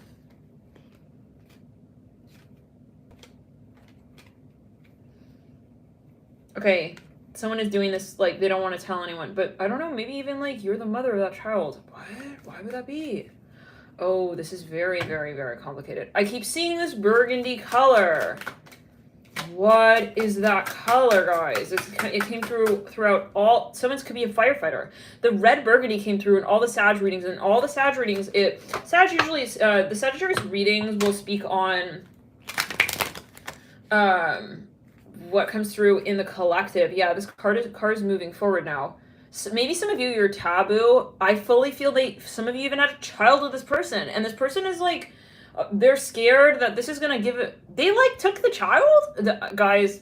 Okay, someone is doing this, like, they don't want to tell anyone, but I don't know, maybe even, like, you're the mother of that child. What? Why would that be? Oh, this is very, very, very complicated. I keep seeing this burgundy color. What is that color, guys? It came throughout all. Someone could be a firefighter. The red burgundy came through in all the Sag readings, and all the Sag readings. Sag usually the Sagittarius readings will speak on what comes through in the collective. Yeah, this card is moving forward now. So maybe some of you, you're taboo. I fully feel some of you even had a child with this person, and this person is like, they're scared that this is gonna give it. They like took the child. Guys,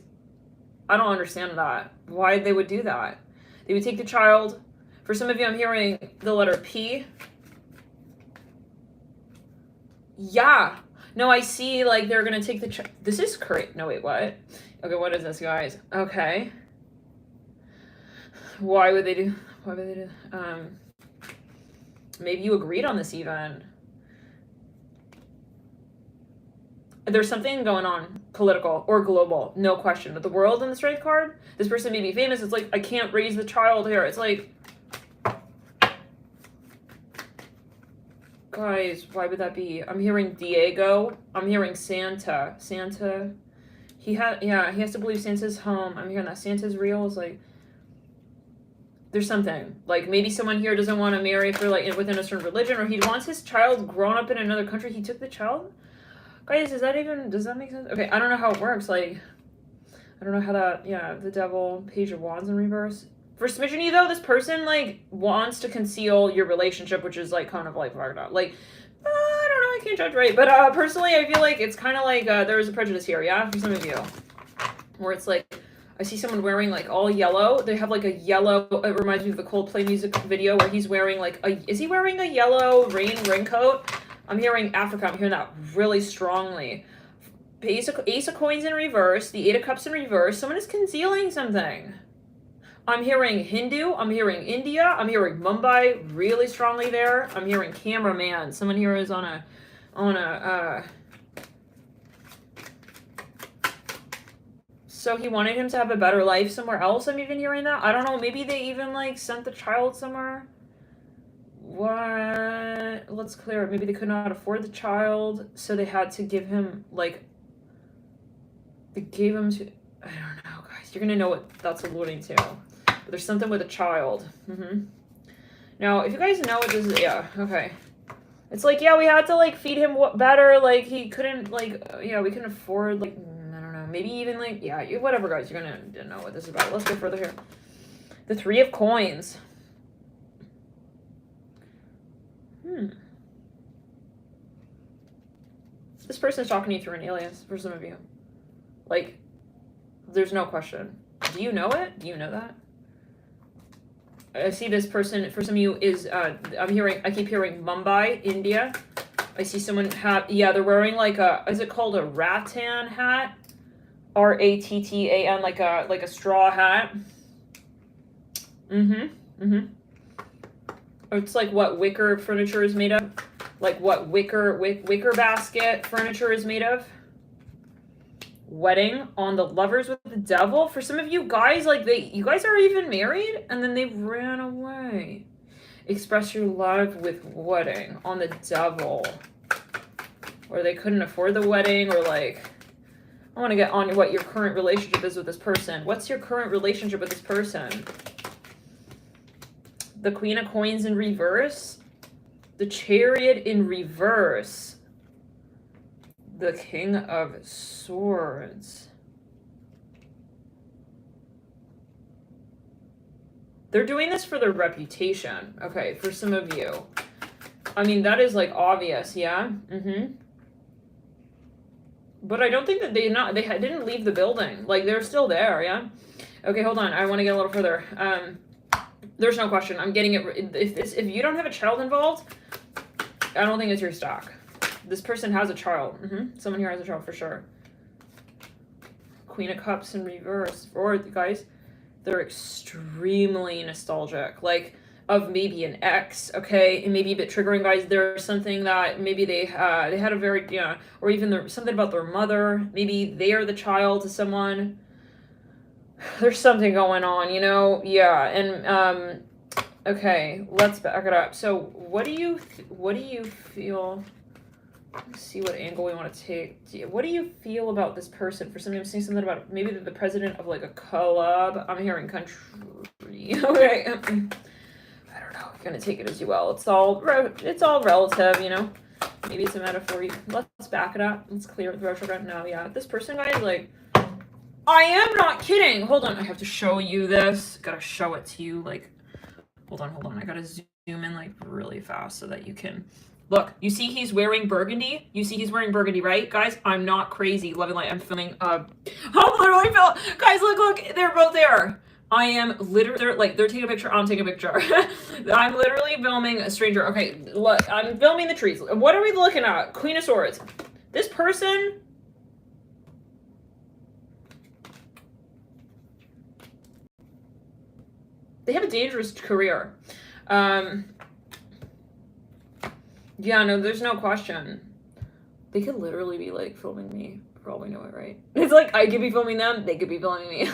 I don't understand that. Why they would do that? They would take the child. For some of you, I'm hearing the letter P. Yeah. No, I see. Like they're gonna take the child. This is correct. No, wait, what? Okay, what is this, guys? Okay. Why would they do? Why would they do? Maybe you agreed on this even. There's something going on, political or global, no question. But the world in the strength card, this person may be famous. It's like, I can't raise the child here. It's like, guys, why would that be? I'm hearing Diego. I'm hearing Santa. Santa. He has to believe Santa's home. I'm hearing that Santa's real. It's like, there's something. Like, maybe someone here doesn't want to marry for, like, within a certain religion, or he wants his child grown up in another country. He took the child? Guys, does that make sense? Okay, I don't know how it works. Like, I don't know how that, yeah, the devil, page of wands in reverse. For smidgeny, though, this person, like, wants to conceal your relationship, which is, like, kind of, like, fucked up. Like, I don't know, I can't judge, right? But, personally, I feel like it's kind of like, there is a prejudice here, yeah? For some of you. Where it's like, I see someone wearing, like, all yellow. They have, like, a yellow, it reminds me of the Coldplay music video where he's wearing, like, is he wearing a yellow raincoat? I'm hearing Africa. I'm hearing that really strongly. Ace of coins in reverse. The 8 of cups in reverse. Someone is concealing something. I'm hearing Hindu. I'm hearing India. I'm hearing Mumbai really strongly there. I'm hearing cameraman. Someone here is on a so he wanted him to have a better life somewhere else. I'm even hearing that. I don't know. Maybe they even, like, sent the child somewhere. What? Let's clear it. Maybe they could not afford the child, so they had to give him, like, they gave him to, I don't know, guys. You're going to know what that's alluding to. But there's something with a child. Now, if you guys know what this is, yeah, okay. It's like, yeah, we had to, like, feed him better. Like, he couldn't, like, yeah, we couldn't afford, like, I don't know. Maybe even, like, yeah, whatever, guys. You're going to know what this is about. Let's go further here. The 3 of coins. This person is talking to you through an alias, for some of you. Like, there's no question. Do you know it? Do you know that? I see this person, for some of you, is, I keep hearing Mumbai, India. I see someone yeah, they're wearing, like, is it called a rattan hat? rattan, like a straw hat. It's like what wicker furniture is made of. Like what wicker basket furniture is made of. Wedding on the lovers with the devil. For some of you guys, like, you guys are even married and then they ran away. Express your love with wedding on the devil. Or they couldn't afford the wedding, or, like, I want to get on what your current relationship is with this person. What's your current relationship with this person? The Queen of Coins in reverse. The Chariot in reverse. The King of Swords. They're doing this for their reputation. Okay, for some of you. I mean, that is, like, obvious, yeah? But I don't think that they didn't leave the building. Like, they're still there, yeah? Okay, hold on. I want to get a little further. There's no question. I'm getting it. If you don't have a child involved, I don't think it's your stock. This person has a child. Someone here has a child for sure. Queen of Cups in reverse. For guys, they're extremely nostalgic. Like, of maybe an ex, okay? It may be a bit triggering, guys. There's something that maybe they had a very, yeah, or even something about their mother. Maybe they are the child to someone. There's something going on, you know? Yeah, and, okay, let's back it up. So, what do you feel? Let's see what angle we want to take. What do you feel about this person? For somebody, I'm seeing something about maybe the president of, like, a club. I'm hearing country. Okay. I don't know. I'm gonna take it as you will. It's all relative, you know? Maybe it's a metaphor. Let's back it up. Let's clear it. Retrograde. No, yeah. This person, guys, like, I am not kidding. Hold on. I have to show you this. Gotta show it to you. Like, hold on. I gotta zoom in, like, really fast so that you can look. You see he's wearing burgundy? You see he's wearing burgundy, right? Guys, I'm not crazy. Love and light. I'm filming. I'm literally filming. Guys, look. They're both there. I am literally, like, they're taking a picture. I'm taking a picture. I'm literally filming a stranger. Okay, look. I'm filming the trees. What are we looking at? Queen of Swords. This person... They have a dangerous career. Yeah, no, there's no question. They could literally be like filming me. Probably know it, right? It's like I could be filming them, they could be filming me.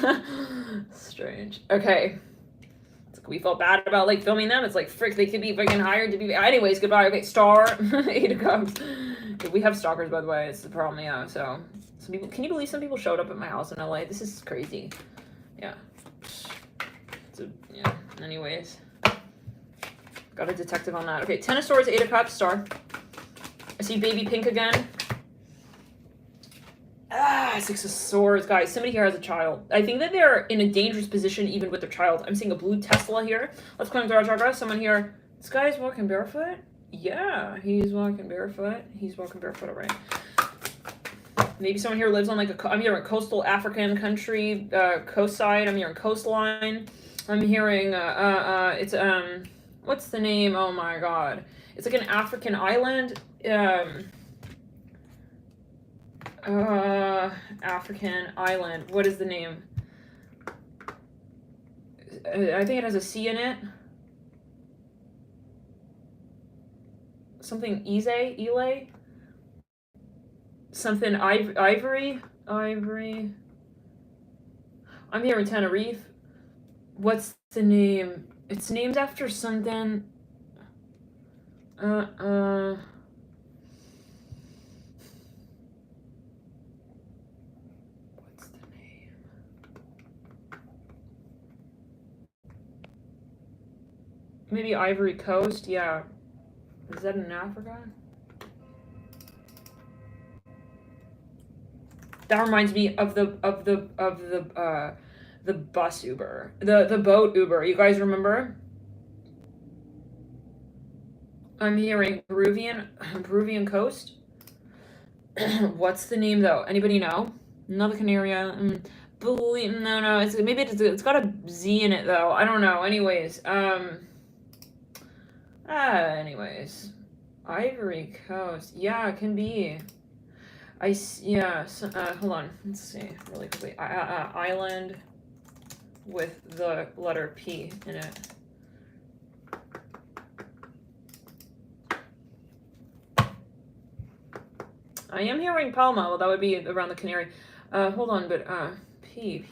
Strange. Okay. It's like we felt bad about like filming them. It's like frick, they could be freaking hired to be. Anyways, goodbye. Okay, star. 8 of Cups. We have stalkers, by the way. It's the problem, yeah. So some people. Can you believe some people showed up at my house in LA? This is crazy. Yeah. So yeah. Anyways, got a detective on that. Okay, 10 of Swords, 8 of Cups, star. I see baby pink again. 6 of Swords, guys. Somebody here has a child. I think that they're in a dangerous position even with their child. I'm seeing a blue Tesla here. Let's climb through our chakra. Someone here. This guy's walking barefoot? Yeah, he's walking barefoot. He's walking barefoot, all right. Maybe someone here lives on like I'm hearing a coastal African country, coast side. I'm hearing coastline. I'm hearing, it's, what's the name? Oh my God. It's like an African island. African island. What is the name? I think it has a C in it. Something Ile? Something Ivory? I'm hearing Tenerife. What's the name? It's named after something. Maybe Ivory Coast, yeah. Is that in Africa? That reminds me of the bus Uber, the boat Uber. You guys remember? I'm hearing Peruvian coast. What's the name though? Anybody know? Another Canary Island. No. It's got a Z in it though. I don't know. Anyways, Ivory Coast. Yeah, it can be. Hold on. Let's see really quickly. Island with the letter P in it. I am hearing Palma. Well, that would be around the Canary. Hold on, but P.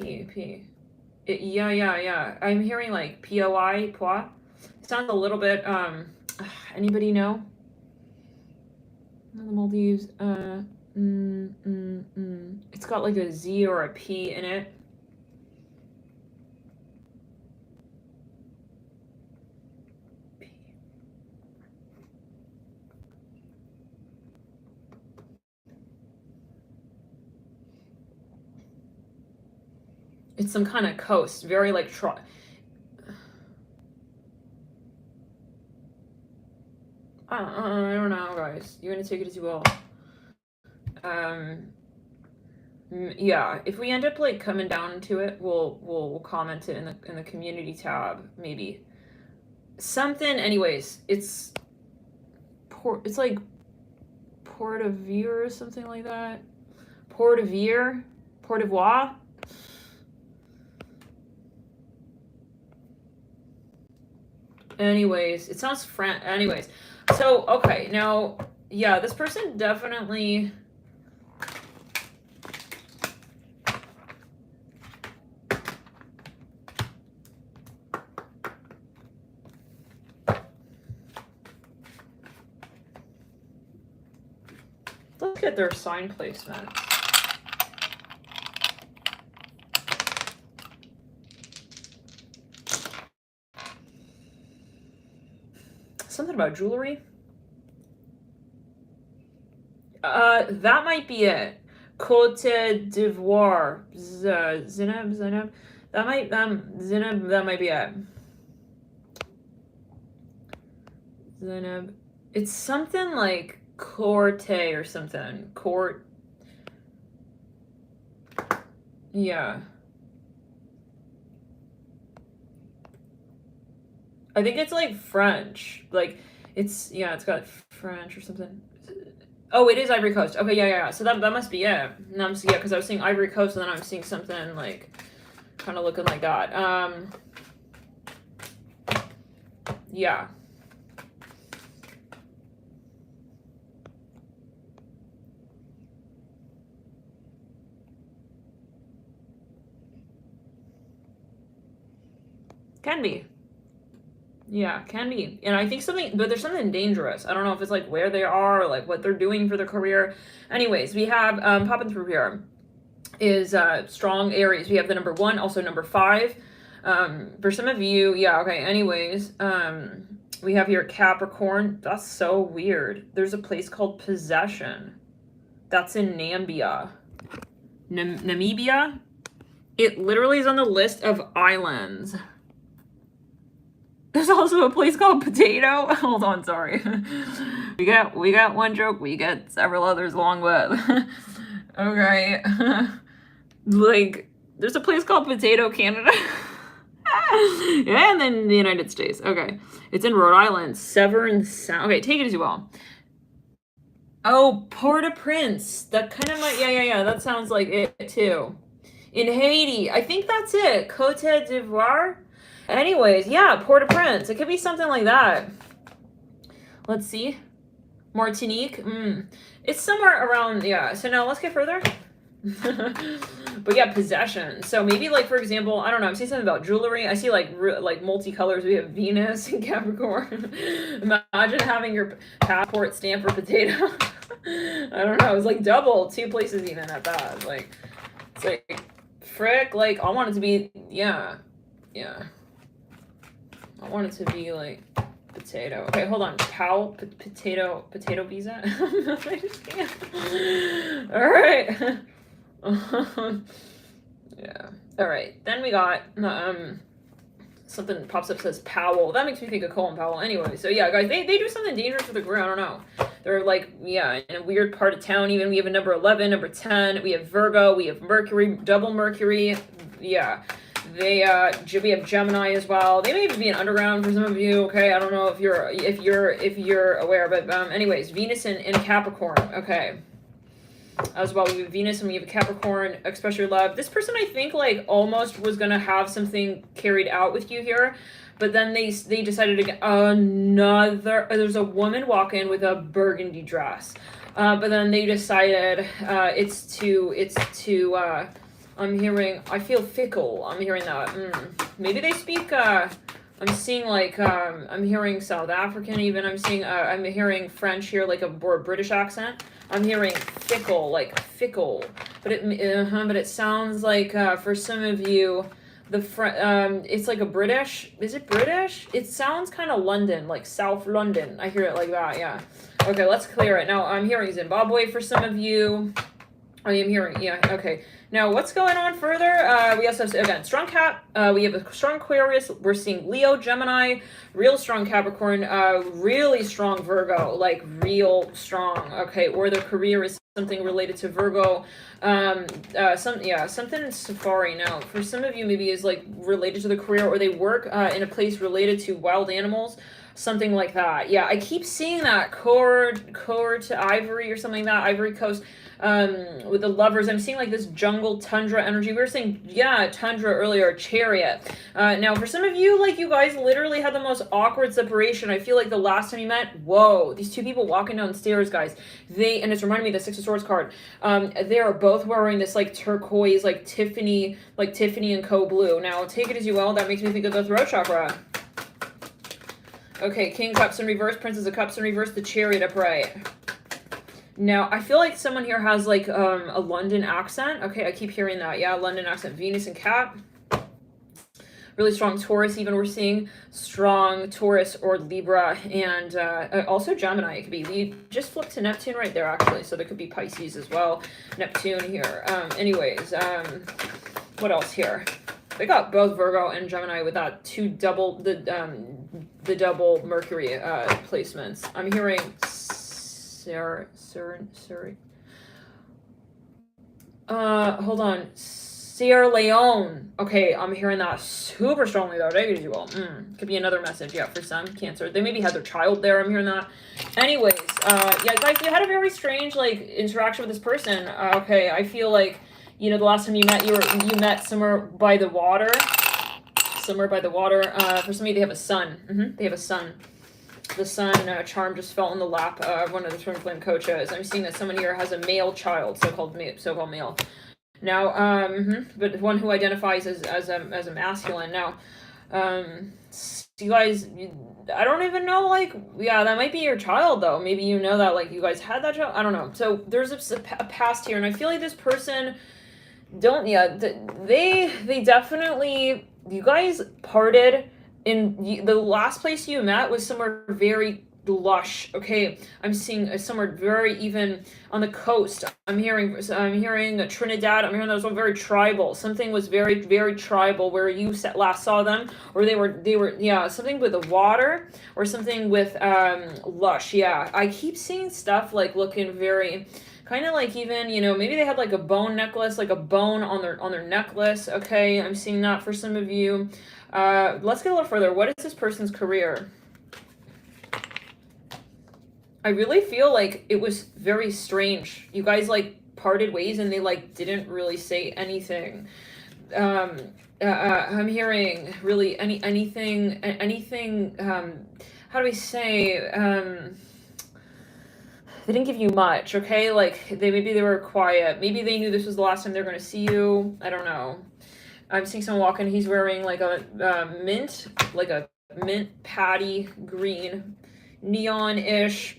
Yeah. I'm hearing like POI, Poi. It sounds a little bit, anybody know? The Maldives, It's got like a Z or a P in it. P. It's some kind of coast, very like I don't know, guys. You're gonna take it as you will. Yeah. If we end up like coming down to it, we'll comment it in the community tab, maybe. Something. Anyways, it's like Port of Vire or something like that. Port of Vire, Port d'Ivoire. Anyways, it sounds anyways. So, okay, now, yeah, this person definitely... Let's get their sign placement. Something about jewelry. That might be it. Côte d'Ivoire. Zineb. That might Zineb. That might be it. Zineb. It's something like Corte or something. Court. Yeah. I think it's like French. Like it's got French or something. Oh, it is Ivory Coast. Okay, yeah. So that must be it. No, because I was seeing Ivory Coast and then I'm seeing something like kind of looking like that. Yeah. Can be. Yeah, can be. And I think something, but there's something dangerous. I don't know if it's like where they are, or like what they're doing for their career. Anyways, we have, popping through here is strong Aries. We have the number 1, also number 5. For some of you, yeah, okay, anyways, we have here Capricorn. That's so weird. There's a place called Possession. That's in Namibia. Namibia? It literally is on the list of islands. There's also a place called Potato. Hold on, sorry. We got one joke, we got several others along with. Okay. Like, there's a place called Potato, Canada. Yeah, and then the United States. Okay. It's in Rhode Island. Severn Sound. Okay, take it as you will. Oh, Port-au-Prince. That kind of might, yeah. That sounds like it too. In Haiti. I think that's it. Cote d'Ivoire. Anyways, yeah, Port-au-Prince. It could be something like that. Let's see. Martinique. It's somewhere around, yeah. So now let's get further. But yeah, Possession. So maybe like, for example, I don't know, I'm seeing something about jewelry. I see like multicolors. We have Venus and Capricorn. Imagine having your passport stamped for Potato. I don't know. It's like double, 2 places even at that. Like, it's like, frick, like I want it to be, yeah. I want it to be like Potato. Okay, hold on. Potato visa. I just can't. All right. Yeah. All right. Then we got something pops up, says Powell. That makes me think of Colin Powell. Anyway, so yeah, guys, they do something dangerous with the career. I don't know. They're like, yeah, in a weird part of town. Even we have a number 11, number 10. We have Virgo. We have Mercury, double Mercury. Yeah. We have Gemini as well. They may even be an underground for some of you. Okay, I don't know if you're aware, but anyways, Venus in Capricorn. Okay, as well, we have Venus and we have a Capricorn. Express your love. This person, I think, like almost was gonna have something carried out with you here, but then they decided to get another. There's a woman walk in with a burgundy dress, but then they decided it's too. I'm hearing, I feel fickle. I'm hearing that. Maybe they speak, I'm seeing like, I'm hearing South African even. I'm hearing French here, like a more British accent. I'm hearing fickle, like fickle. But it sounds like, for some of you, it's like a British, is it British? It sounds kind of London, like South London. I hear it like that, yeah. Okay, let's clear it. Now, I'm hearing Zimbabwe for some of you. I am hearing, yeah, okay. Now, what's going on further? We also have, again, strong Cap. We have a strong Aquarius. We're seeing Leo, Gemini, real strong Capricorn, really strong Virgo, like real strong, okay, or their career is something related to Virgo. Something in Safari now. For some of you, maybe is like related to the career, or they work in a place related to wild animals. Something like that. Yeah, I keep seeing that. Core to Ivory or something like that. Ivory Coast. With the lovers, I'm seeing like this jungle tundra energy. We were saying, yeah, tundra earlier, Chariot. Now, for some of you, like you guys literally had the most awkward separation. I feel like the last time you met, whoa, these two people walking downstairs, guys. And it's reminding me of the Six of Swords card. They are both wearing this like turquoise, like Tiffany and Co. blue. Now, take it as you will. That makes me think of the throat chakra. Okay, King Cups in reverse, Princess of Cups in reverse, the Chariot upright. Now, I feel like someone here has like a London accent. Okay, I keep hearing that. Yeah, London accent. Venus and Cap. Really strong Taurus, even we're seeing strong Taurus or Libra, and also Gemini. It could be. We just flipped to Neptune right there, actually, so there could be Pisces as well. Neptune here. Anyways, what else here? They got both Virgo and Gemini with that the double Mercury placements. I'm hearing hold on. Sierra Leone. Okay, I'm hearing that super strongly though. Take it as you will. Could be another message, yeah, for some Cancer. They maybe had their child there. I'm hearing that. Anyways, yeah, guys, you had a very strange like interaction with this person. Okay, I feel like, you know, the last time you met, you met somewhere by the water. somewhere by the water. For some of you, they have a son. They have a son. The sun charm just fell in the lap of one of the twin flame coaches. I'm seeing that someone here has a male child, so-called male. Now, but one who identifies as a masculine. Now, you guys, I don't even know, like, yeah, that might be your child, though. Maybe you know that, like, you guys had that child. I don't know. So there's a past here, and I feel like this person they definitely, you guys parted. In the last place you met was somewhere very lush. Okay, I'm seeing somewhere very even on the coast. I'm hearing Trinidad. I'm hearing that was all very tribal. Something was very, very tribal where you last saw them, or they were yeah, something with the water or something with lush. Yeah, I keep seeing stuff like looking very kind of like, even, you know, maybe they had like a bone necklace, like a bone on their necklace. Okay, I'm seeing that for some of you. Let's get a little further. What is this person's career? I really feel like it was very strange. You guys like parted ways and they like didn't really say anything. I'm hearing really anything. How do we say? They didn't give you much. Okay, like maybe they were quiet. Maybe they knew this was the last time they're going to see you. I don't know. I'm seeing someone walking. He's wearing like a mint patty green, neon-ish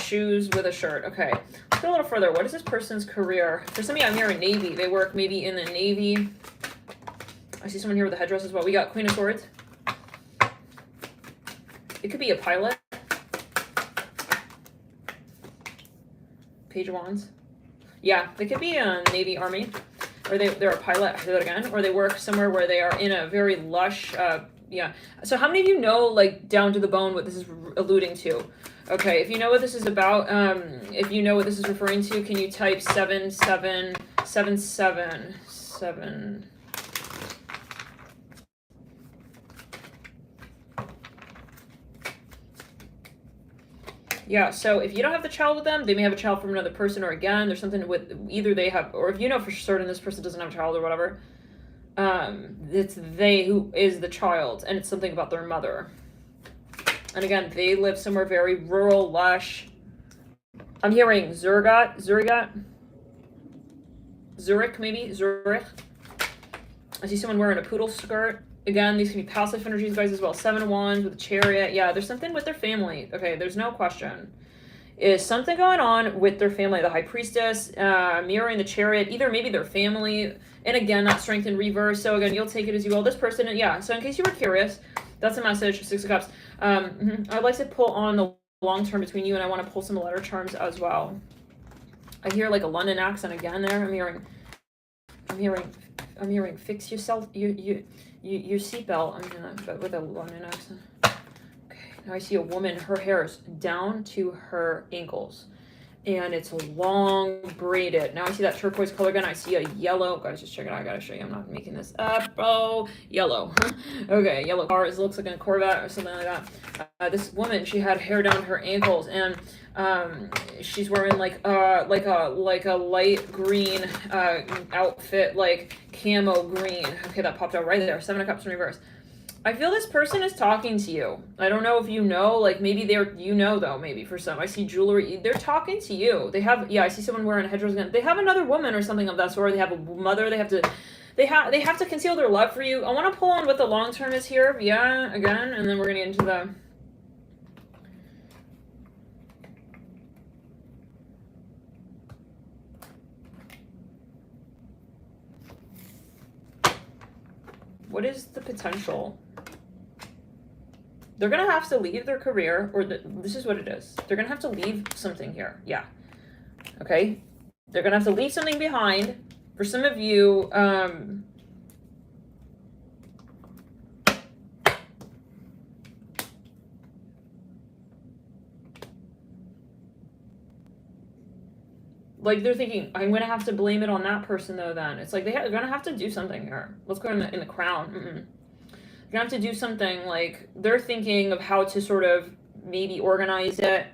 shoes with a shirt. Okay, let's go a little further. What is this person's career? For some of you, I'm hearing Navy. They work maybe in the Navy. I see someone here with a headdress as well. We got Queen of Swords. It could be a pilot. Page of Wands. Yeah, they could be a Navy, Army. Or they're a pilot, do that again, or they work somewhere where they are in a very lush, yeah. So how many of you know, like, down to the bone what this is alluding to? Okay, if you know what this is about, if you know what this is referring to, can you type 7777? Yeah, so if you don't have the child with them, they may have a child from another person, or again, there's something with either they have, or if you know for certain this person doesn't have a child or whatever, it's they who is the child, and it's something about their mother. And again, they live somewhere very rural, lush. I'm hearing Zurich, maybe, Zurich. I see someone wearing a poodle skirt. Again, these can be passive energies, guys, as well. 7 of Wands with a Chariot. Yeah, there's something with their family. Okay, there's no question. Is something going on with their family. The High Priestess, mirroring the Chariot, either maybe their family, and again, that Strength in reverse. So again, you'll take it as you will. This person, yeah, so in case you were curious, that's a message, 6 of Cups. I'd like to pull on the long term between you, and I want to pull some letter charms as well. I hear like a London accent again there. I'm hearing fix yourself, your seatbelt. But with a London accent. Okay, now I see a woman. Her hair is down to her ankles, and it's long braided. Now I see that turquoise color again. I see a yellow. Guys, just check it out. I gotta show you. I'm not making this up. Oh, yellow. Okay, yellow car. It looks like a Corvette or something like that. This woman, she had hair down her ankles, and she's wearing like a light green outfit, like camo green. Okay, that popped out right there. 7 of Cups in reverse. I feel this person is talking to you. I don't know if you know, like maybe though, maybe for some. I see jewelry. They're talking to you. They have, yeah, I see someone wearing a headdress again. They have another woman or something of that sort. They have a mother. They have to conceal their love for you. I want to pull on what the long term is here. Yeah, again, and then we're going to get into the... What is the potential? They're going to have to leave their career, or this is what it is. They're going to have to leave something here. Yeah. Okay? They're going to have to leave something behind. For some of you, like they're thinking, I'm going to have to blame it on that person though then. It's like they're going to have to do something here. Let's go in the crown. You're going to have to do something, like they're thinking of how to sort of maybe organize it.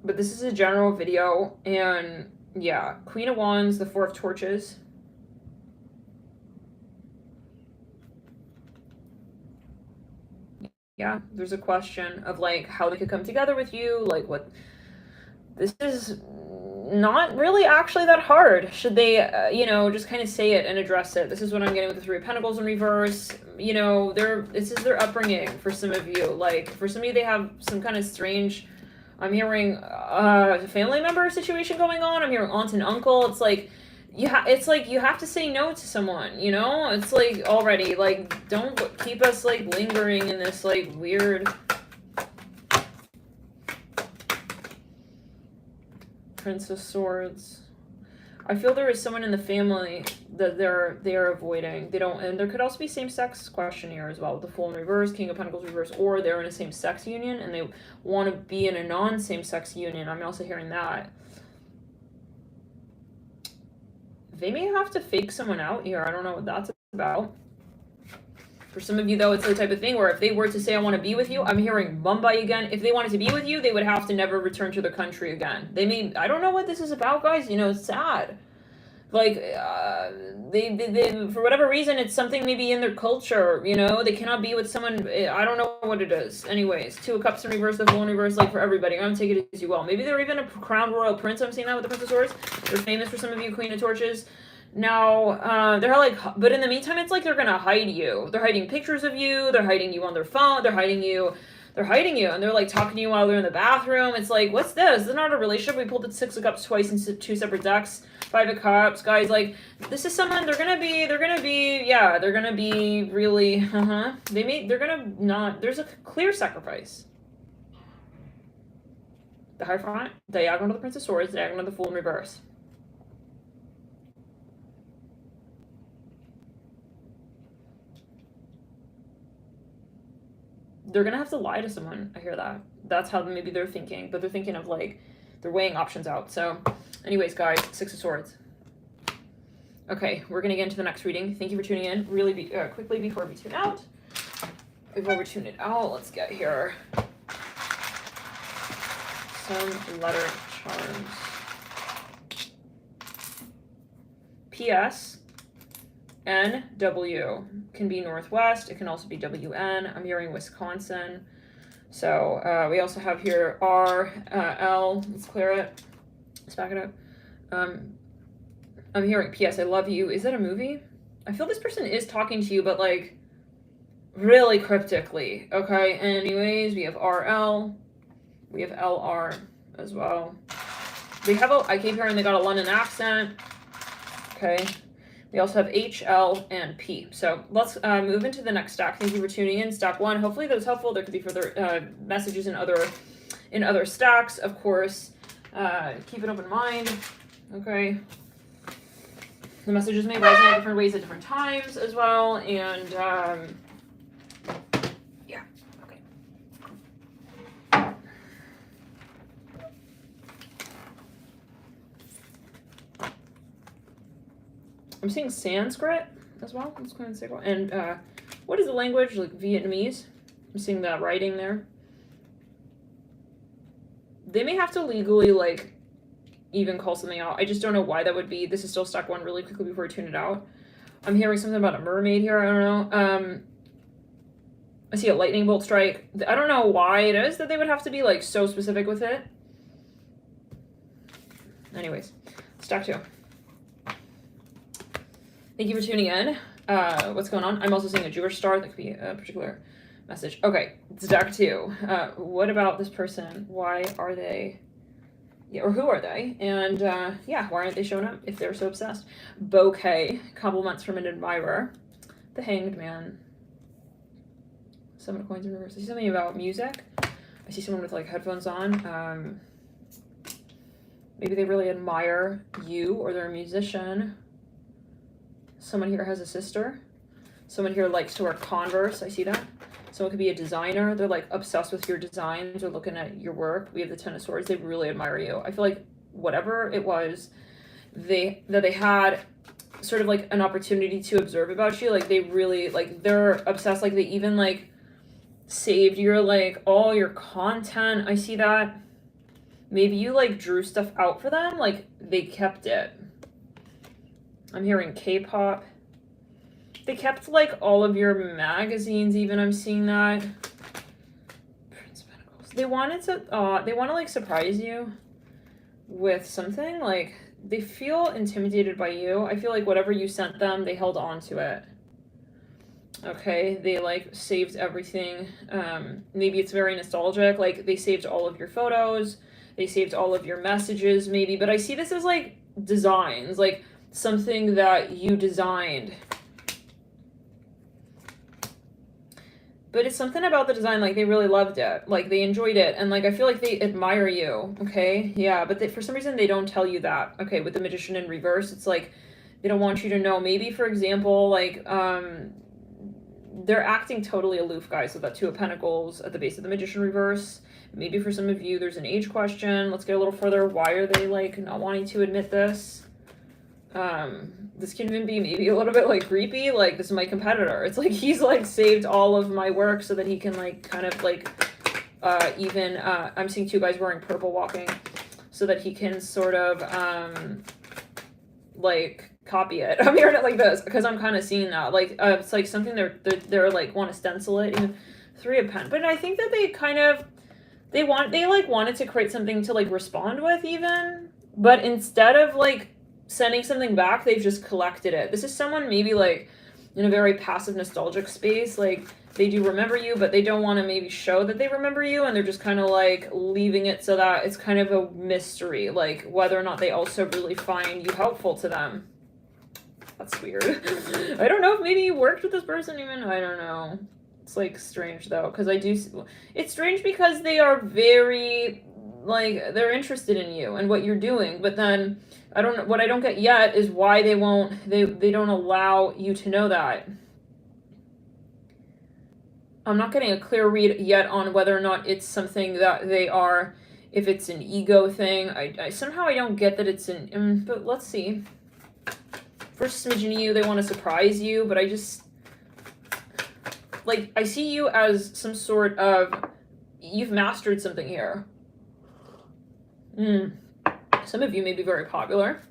But this is a general video, and yeah, Queen of Wands, the 4 of Torches. Yeah, there's a question of like how they could come together with you, like what this is not really actually that hard. Should they, you know, just kind of say it and address it? This is what I'm getting with the Three of Pentacles in reverse. You know, this is their upbringing for some of you. Like, for some of you, they have some kind of strange, I'm hearing family member situation going on. I'm hearing aunt and uncle. It's like, it's like you have to say no to someone, you know? It's like already, like, don't keep us, like, lingering in this, like, weird... Prince of Swords. I feel there is someone in the family that they are avoiding. They don't, and there could also be same-sex question here as well, with the Fool in reverse, King of Pentacles reverse, or they're in a same-sex union and they want to be in a non-same-sex union. I'm also hearing that. They may have to fake someone out here. I don't know what that's about. For some of you, though, it's the type of thing where if they were to say, I want to be with you, I'm hearing Mumbai again. If they wanted to be with you, they would have to never return to their country again. They may, I don't know what this is about, guys. You know, it's sad. Like, they for whatever reason, it's something maybe in their culture, you know? They cannot be with someone, I don't know what it is. Anyways, Two of Cups in reverse, the Fool in reverse, like, for everybody. I'm going to take it as you will. Maybe they're even a crowned royal prince. I'm seeing that with the Prince of Swords. They're famous for some of you, Queen of Torches. Now, they're like, but in the meantime, it's like they're gonna hide you. They're hiding pictures of you. They're hiding you on their phone. They're hiding you, and they're like talking to you while they're in the bathroom. It's like, what's this? This is not a relationship. We pulled the Six of Cups twice in two separate decks. Five of Cups, guys. Like, this is someone. They're gonna be really. They're gonna not. There's a clear sacrifice. The Hierophant, diagonal to the Prince of Swords, diagonal to the Fool in reverse. They're gonna have to lie to someone. I hear that. That's how maybe they're thinking, but they're thinking of like, they're weighing options out. So anyways, guys, Six of Swords. Okay, we're gonna get into the next reading. Thank you for tuning in. Really quickly before we tune out. Before we tune it out, let's get here some letter charms. P.S. NW can be Northwest. It can also be WN. I'm hearing Wisconsin. So we also have here RL. Let's clear it. Let's back it up. I'm hearing PS. I love you. Is that a movie? I feel this person is talking to you, but like really cryptically. Okay. Anyways, we have RL. We have LR as well. They have I keep hearing they got a London accent. Okay. We also have H, L, and P. So let's move into the next stack. Thank you for tuning in. Stack 1. Hopefully that was helpful. There could be further messages in other stacks, of course. Keep an open mind. Okay. The messages may resonate different ways at different times as well. And yeah. Okay. I'm seeing Sanskrit as well. I'm just going to say, and what is the language? Like Vietnamese. I'm seeing that writing there. They may have to legally, like, even call something out. I just don't know why that would be. This is still stack 1 really quickly before I tune it out. I'm hearing something about a mermaid here. I don't know. I see a lightning bolt strike. I don't know why it is that they would have to be, like, so specific with it. Anyways, stack 2. Thank you for tuning in. What's going on? I'm also seeing a Jewish star. That could be a particular message. Okay, stack 2. What about this person? Why are they... Yeah, or who are they? And yeah, why aren't they showing up if they're so obsessed? Bouquet. Compliments from an admirer. The Hanged Man. Seven of Coins in reverse. I see something about music. I see someone with like headphones on. Maybe they really admire you or they're a musician. Someone here has a sister. Someone here likes to wear Converse. I see that. Someone could be a designer. They're like obsessed with your designs or looking at your work. We have the Ten of Swords. They really admire you. I feel like whatever it was that they had sort of like an opportunity to observe about you, like they really like they're obsessed. Like they even like saved your like all your content. I see that. Maybe you like drew stuff out for them. Like they kept it. I'm hearing K-pop. They kept like all of your magazines even. I'm seeing that. They wanted to, they want to like surprise you with something. Like, they feel intimidated by you. I feel like whatever you sent them, they held on to it. Okay, they like saved everything. Maybe it's very nostalgic. Like, they saved all of your photos, they saved all of your messages, maybe. But I see this as like designs, like something that you designed. But it's something about the design, like, they really loved it. Like, they enjoyed it. And, like, I feel like they admire you, okay? Yeah, but for some reason, they don't tell you that. Okay, with the Magician in reverse, it's like, they don't want you to know. Maybe, for example, like, they're acting totally aloof, guys. So that Two of Pentacles at the base of the Magician reverse. Maybe for some of you, there's an age question. Let's get a little further. Why are they, like, not wanting to admit this? This can even be maybe a little bit like creepy. Like, this is my competitor. It's like he's like saved all of my work so that he can like kind of like even I'm seeing two guys wearing purple walking so that he can sort of like copy it. I'm hearing it like this because I'm kind of seeing that. Like it's like something they're like want to stencil it. Even Three of Pentacles. But I think that they kind of they wanted to create something to like respond with even, but instead of like sending something back, they've just collected it. This is someone maybe like in a very passive nostalgic space. Like, they do remember you, but they don't want to maybe show that they remember you, and they're just kind of like leaving it so that it's kind of a mystery, like whether or not they also really find you helpful to them. That's weird. I don't know if maybe you worked with this person even. I don't know. It's like strange though, because it's strange because they are very like they're interested in you and what you're doing, but then what I don't get yet is why they don't allow you to know that. I'm not getting a clear read yet on whether or not it's something that they are, if it's an ego thing. I somehow I don't get that it's but let's see. First smidgen of you, they want to surprise you, but I just, like, I see you as some sort of, you've mastered something here. Some of you may be very popular.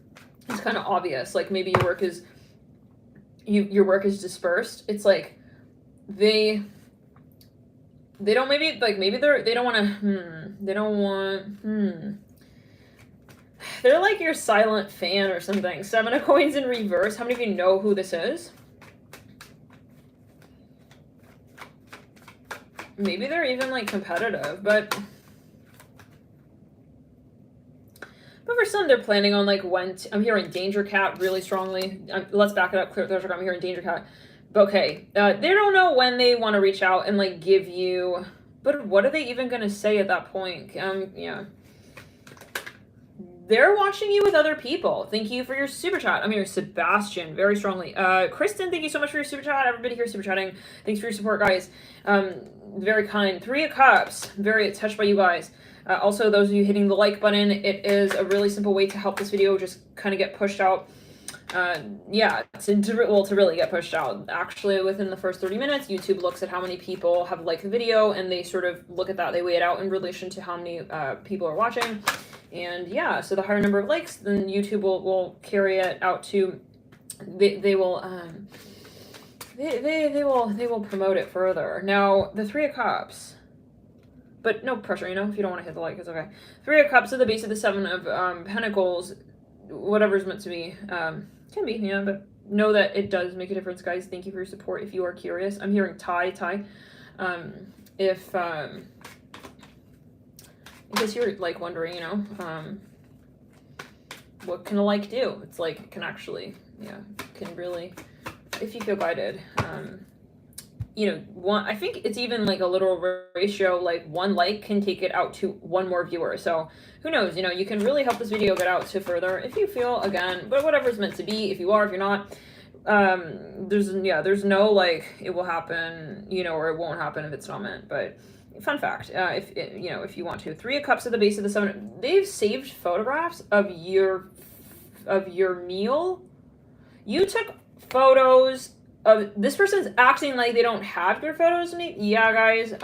It's kind of obvious. Like, maybe your work is dispersed. It's like they don't maybe like maybe they don't want to they're like your silent fan or something. Seven of Coins in reverse. How many of you know who this is? Maybe they're even like competitive, but for some, they're planning on like I'm hearing Danger Cat really strongly. Let's back it up. Clear Third. I'm hearing Danger Cat. But okay, they don't know when they want to reach out and like give you. But what are they even going to say at that point? Yeah. They're watching you with other people. Thank you for your super chat. I'm hearing Sebastian very strongly. Kristen, thank you so much for your super chat. Everybody here super chatting. Thanks for your support, guys. Very kind. Three of Cups. Very touched by you guys. Also, those of you hitting the like button, it is a really simple way to help this video just kind of get pushed out. Yeah, to really get pushed out. Actually, within the first 30 minutes, YouTube looks at how many people have liked the video, and they sort of look at that. They weigh it out in relation to how many people are watching. And yeah, so the higher number of likes, then YouTube will carry it out to, they will promote it further. Now, the Three of Cups. But no pressure, you know, if you don't want to hit the like, it's okay. Three of Cups at the base of the Seven of Pentacles, whatever's meant to be, can be, yeah, but know that it does make a difference, guys. Thank you for your support if you are curious. I'm hearing Ty. In case you're, like, wondering, you know, what can a like do? It's like, it can actually, yeah, can really, if you feel guided, you know, I think it's even like a literal ratio, like one like can take it out to one more viewer. So who knows, you know, you can really help this video get out to further if you feel, again, but whatever's meant to be, if you are, if you're not, there's no like it will happen, you know, or it won't happen if it's not meant. But fun fact, if you want to. Three of Cups at the base of the Seven, they've saved photographs of your meal. You took photos of this person's acting like they don't have your photos. Yeah, guys.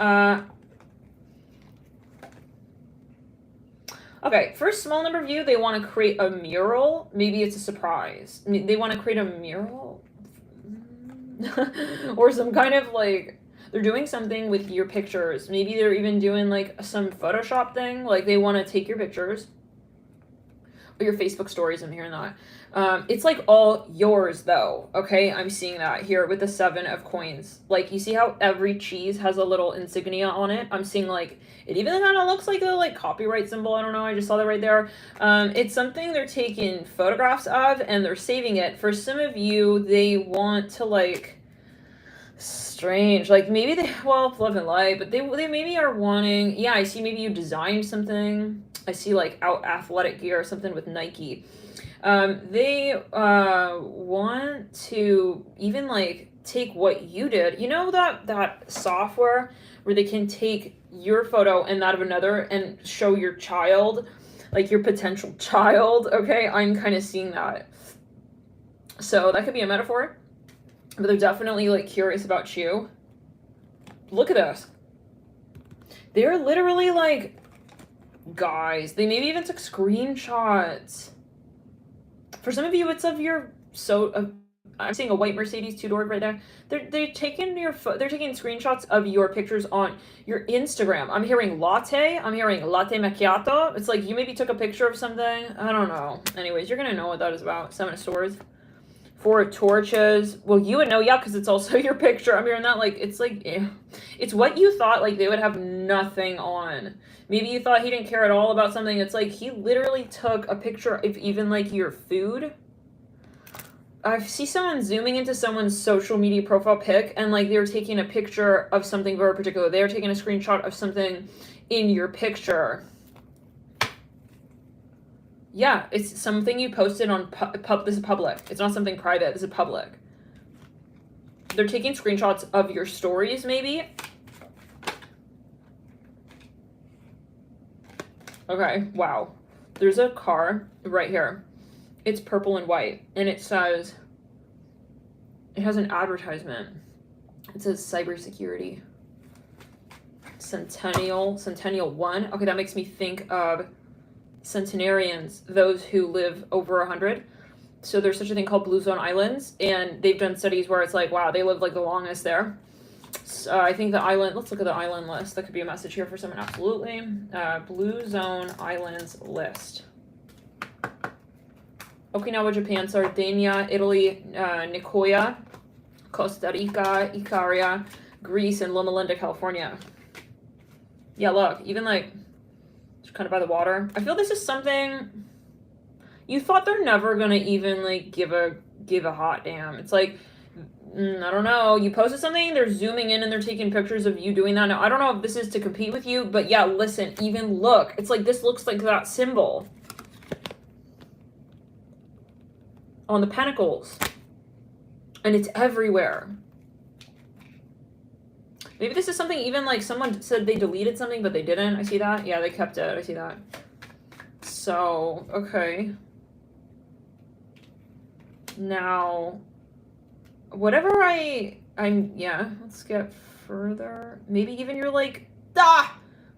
Okay, first small number of you, they want to create a mural. Maybe it's a surprise. They want to create a mural or some kind of like, They're doing something with your pictures. Maybe they're even doing like some Photoshop thing. Like they want to take your pictures or your Facebook stories. I'm hearing that. It's like all yours though. Okay, I'm seeing that here with the 7 of coins. Like you see how every cheese has a little insignia on it. I'm seeing like it even kind of looks like a like copyright symbol. I don't know. I just saw that right there. It's something they're taking photographs of and they're saving it. For some of you, they want to like strange. Like maybe they love and light, but they maybe are wanting. Yeah, I see. Maybe you designed something. I see like out athletic gear or something with Nike. They want to even like take what you did. You know that software where they can take your photo and that of another and show your child, like your potential child. Okay, I'm kind of seeing that. So that could be a metaphor, but they're definitely like curious about you. Look at this. They're literally like, guys, they maybe even took screenshots. For some of you, it's of your I'm seeing a white Mercedes 2-door right there. They're taking they're taking screenshots of your pictures on your Instagram. I'm hearing latte. I'm hearing latte macchiato. It's like you maybe took a picture of something. I don't know. Anyways, you're gonna know what that is about. 7 of Swords. 4 of Torches. Well, you would know, yeah, because it's also your picture. I'm hearing that like it's like it's what you thought like they would have nothing on. Maybe you thought he didn't care at all about something. It's like he literally took a picture of even like your food. I see someone zooming into someone's social media profile pic and like they were taking a picture of something very particular. They were taking a screenshot of something in your picture. Yeah, it's something you posted on this is public. It's not something private. This is public. They're taking screenshots of your stories, maybe. Okay, wow. There's a car right here. It's purple and white, and it says, it has an advertisement. It says cybersecurity. Centennial 1. Okay, that makes me think of centenarians, those who live over 100. So there's such a thing called Blue Zone Islands, and they've done studies where it's like, wow, they live like the longest there. So I think the island, let's look at the island list. That could be a message here for someone, absolutely. Blue Zone Islands list. Okinawa, Japan, Sardinia, Italy, Nicoya, Costa Rica, Icaria, Greece, and Loma Linda, California. Yeah, look, even like, it's kind of by the water. I feel this is something you thought they're never gonna even like give a hot damn. It's like, I don't know. You posted something, they're zooming in and they're taking pictures of you doing that. Now, I don't know if this is to compete with you, but yeah, listen, even look. It's like, this looks like that symbol on the pentacles. And it's everywhere. Maybe this is something even like someone said they deleted something, but they didn't. I see that. Yeah, they kept it. I see that. So, okay. Now, whatever yeah, let's get further. Maybe even you're like,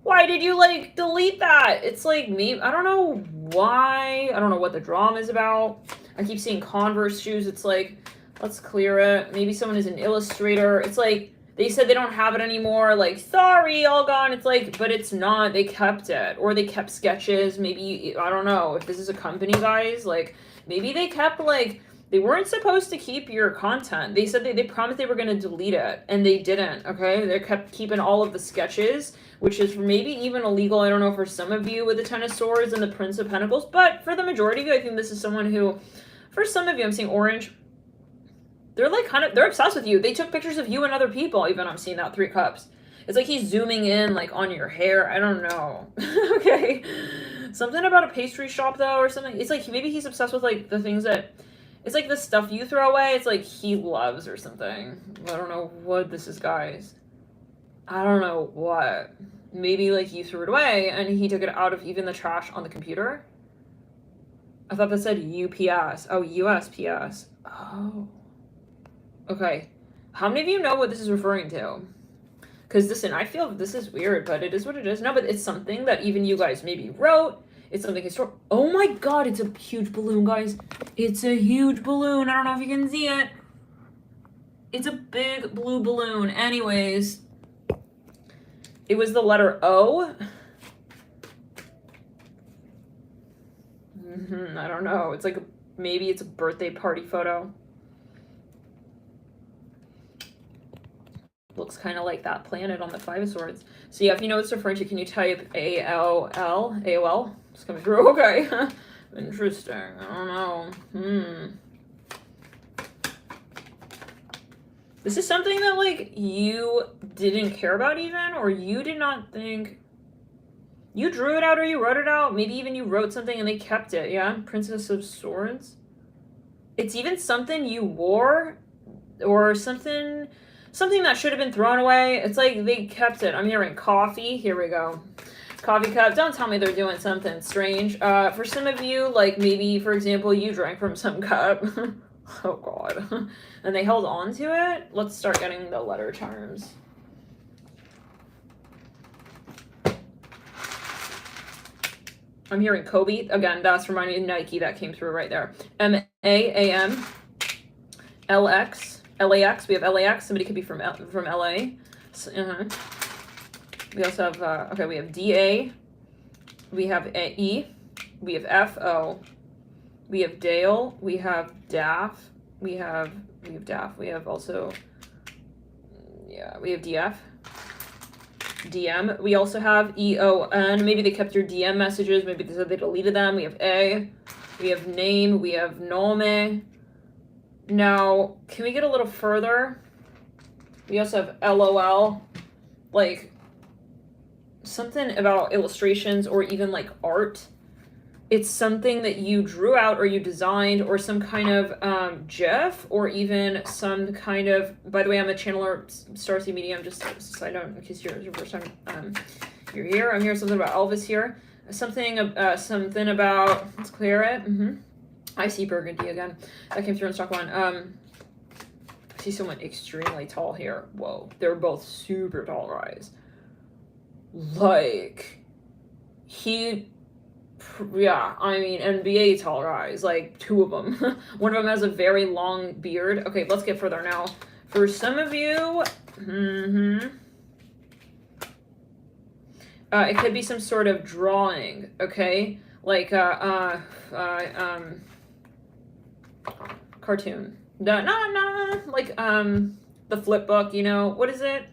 why did you like delete that? It's like, maybe, I don't know why. I don't know what the drama is about. I keep seeing Converse shoes. It's like, let's clear it. Maybe someone is an illustrator. It's like, they said they don't have it anymore. Like, sorry, all gone. It's like, but it's not. They kept it. Or they kept sketches. Maybe, I don't know. If this is a company, guys, like, maybe they kept, like, they weren't supposed to keep your content. They said they promised they were going to delete it, and they didn't, okay? They kept keeping all of the sketches, which is maybe even illegal. I don't know for some of you with the Ten of Swords and the Prince of Pentacles, but for the majority of you, I think this is someone who, for some of you, I'm seeing orange. They're like they're obsessed with you. They took pictures of you and other people, even I'm seeing that 3 cups. It's like he's zooming in like on your hair. I don't know. Okay. Something about a pastry shop though, or something. It's like maybe he's obsessed with like the things that, it's like the stuff you throw away. It's like he loves or something. I don't know what this is, guys. I don't know what. Maybe like you threw it away and he took it out of even the trash on the computer. I thought that said UPS. Oh, USPS. Oh. Okay. How many of you know what this is referring to? Because listen, I feel this is weird, but it is what it is. No, but it's something that even you guys maybe wrote. It's something historic. Oh my god, it's a huge balloon, guys. It's a huge balloon. I don't know if you can see it. It's a big blue balloon. Anyways, it was the letter O. I don't know. It's like maybe it's a birthday party photo. Looks kind of like that planet on the Five of Swords. So yeah, if you know it's referring to, can you type AOL? AOL? It's coming through. Okay. Interesting. I don't know. This is something that, like, you didn't care about even, or you did not think... You drew it out or you wrote it out. Maybe even you wrote something and they kept it, yeah? Princess of Swords. It's even something you wore, or something that should have been thrown away. It's like they kept it. I'm hearing coffee. Here we go. Coffee cup. Don't tell me they're doing something strange. For some of you, like maybe, for example, you drank from some cup. Oh, God. And they held on to it. Let's start getting the letter charms. I'm hearing Kobe. Again, that's reminding me of Nike. That came through right there. M-A-A-M. L-X. L-A-X. We have L-A-X. Somebody could be from L-A. We also have, okay, we have D-A. We have E. We have F-O. We have Dale. We have Daff. We have Daff. We have also, yeah, we have DF. DM. We also have EON. Maybe they kept your DM messages. Maybe they said they deleted them. We have A. We have name. We have nome. Now, can we get a little further? We also have LOL. Like, something about illustrations or even like art. It's something that you drew out or you designed, or some kind of GIF, or even some kind of, by the way, I'm a channeler, Starseed Medium, just so I don't, in case you're your first time you're here. I'm hearing something about Elvis here. Something about, let's clear it. I see burgundy again. That came through in stock one. I see someone extremely tall here. Whoa, they're both super tall guys. Like, yeah, I mean, NBA tall guys, like two of them. One of them has a very long beard. Okay, let's get further now. For some of you, it could be some sort of drawing, okay? Like, cartoon. No, like, the flip book, you know, what is it?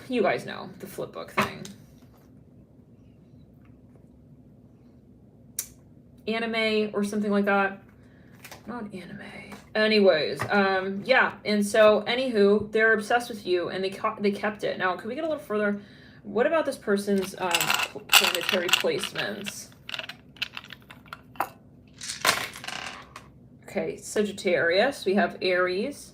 You guys know, the flip book thing. Anime or something like that. Not anime. Anyways, yeah, and so, anywho, they're obsessed with you, and they kept it. Now, can we get a little further? What about this person's planetary placements? Okay, Sagittarius. We have Aries.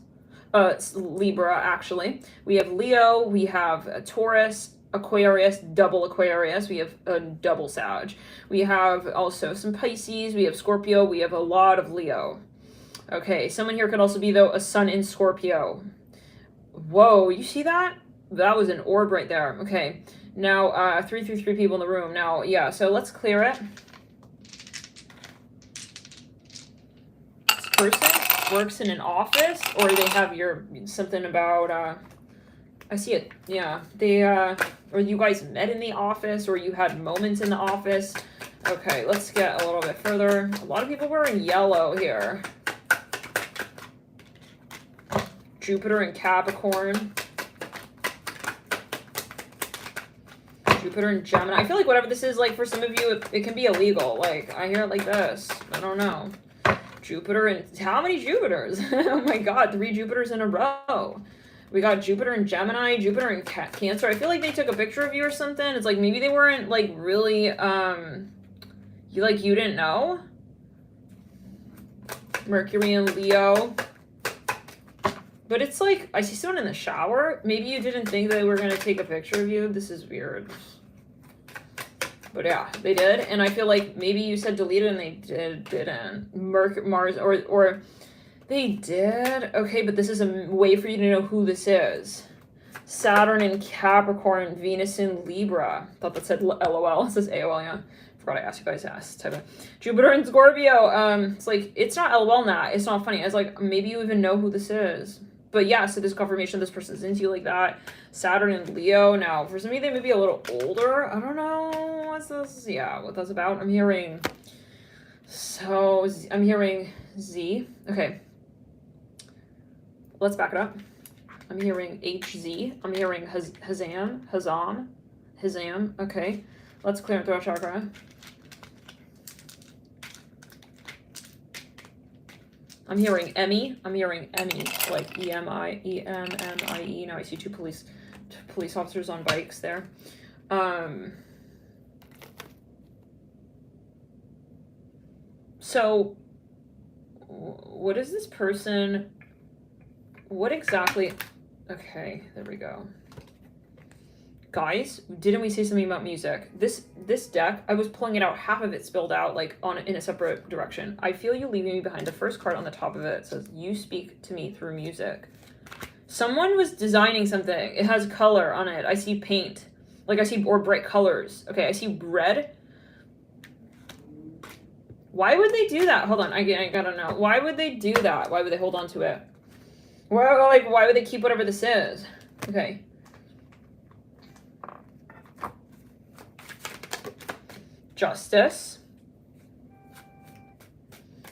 Libra, actually. We have Leo. We have Taurus, Aquarius, double Aquarius. We have a double Sag. We have also some Pisces. We have Scorpio. We have a lot of Leo. Okay, someone here could also be, though, a sun in Scorpio. Whoa, you see that? That was an orb right there. Okay, now 3 people in the room. Now, yeah, so let's clear it. This person works in an office, or they have something about, I see it, yeah, they, or you guys met in the office, or you had moments in the office. Okay, let's get a little bit further. A lot of people wearing yellow here. Jupiter and Capricorn. Jupiter and Gemini. I feel like whatever this is, like, for some of you, it can be illegal. Like, I hear it like this. I don't know. Jupiter and... How many Jupiters? Oh my god, 3 Jupiters in a row. We got Jupiter and Gemini, Jupiter and Cancer. I feel like they took a picture of you or something. It's like maybe they weren't, like, really, you didn't know? Mercury and Leo. But it's like, I see someone in the shower. Maybe you didn't think they were going to take a picture of you. This is weird. But yeah, they did. And I feel like maybe you said deleted and they didn't. Mars, or they did. Okay, but this is a way for you to know who this is. Saturn in Capricorn, Venus in Libra. Thought that said LOL. It says AOL, yeah. Forgot I asked you guys to ask. Type it. Jupiter in Scorpio. It's like, it's not LOL now. It's not funny. It's like, maybe you even know who this is. But yeah, so this confirmation this person's into you like that. Saturn and Leo. Now, for some of you, they may be a little older. I don't know what's this. Yeah, what that's about. I'm hearing Z. Okay. Let's back it up. I'm hearing HZ. I'm hearing Hazam. Okay. Let's clear and throat chakra. I'm hearing Emmy, like EMMIE. Now I see two police officers on bikes there. So what is this person? What exactly? Okay, there we go. Guys, didn't we say something about music? This deck, I was pulling it out, half of it spilled out, like in a separate direction. I feel you leaving me behind. The first card on the top of it says, you speak to me through music. Someone was designing something. It has color on it. I see paint. Like I see, or bright colors. Okay, I see red. Why would they do that? Hold on, I gotta know. Why would they do that? Why would they hold on to it? Well, like, why would they keep whatever this is? Okay. Justice.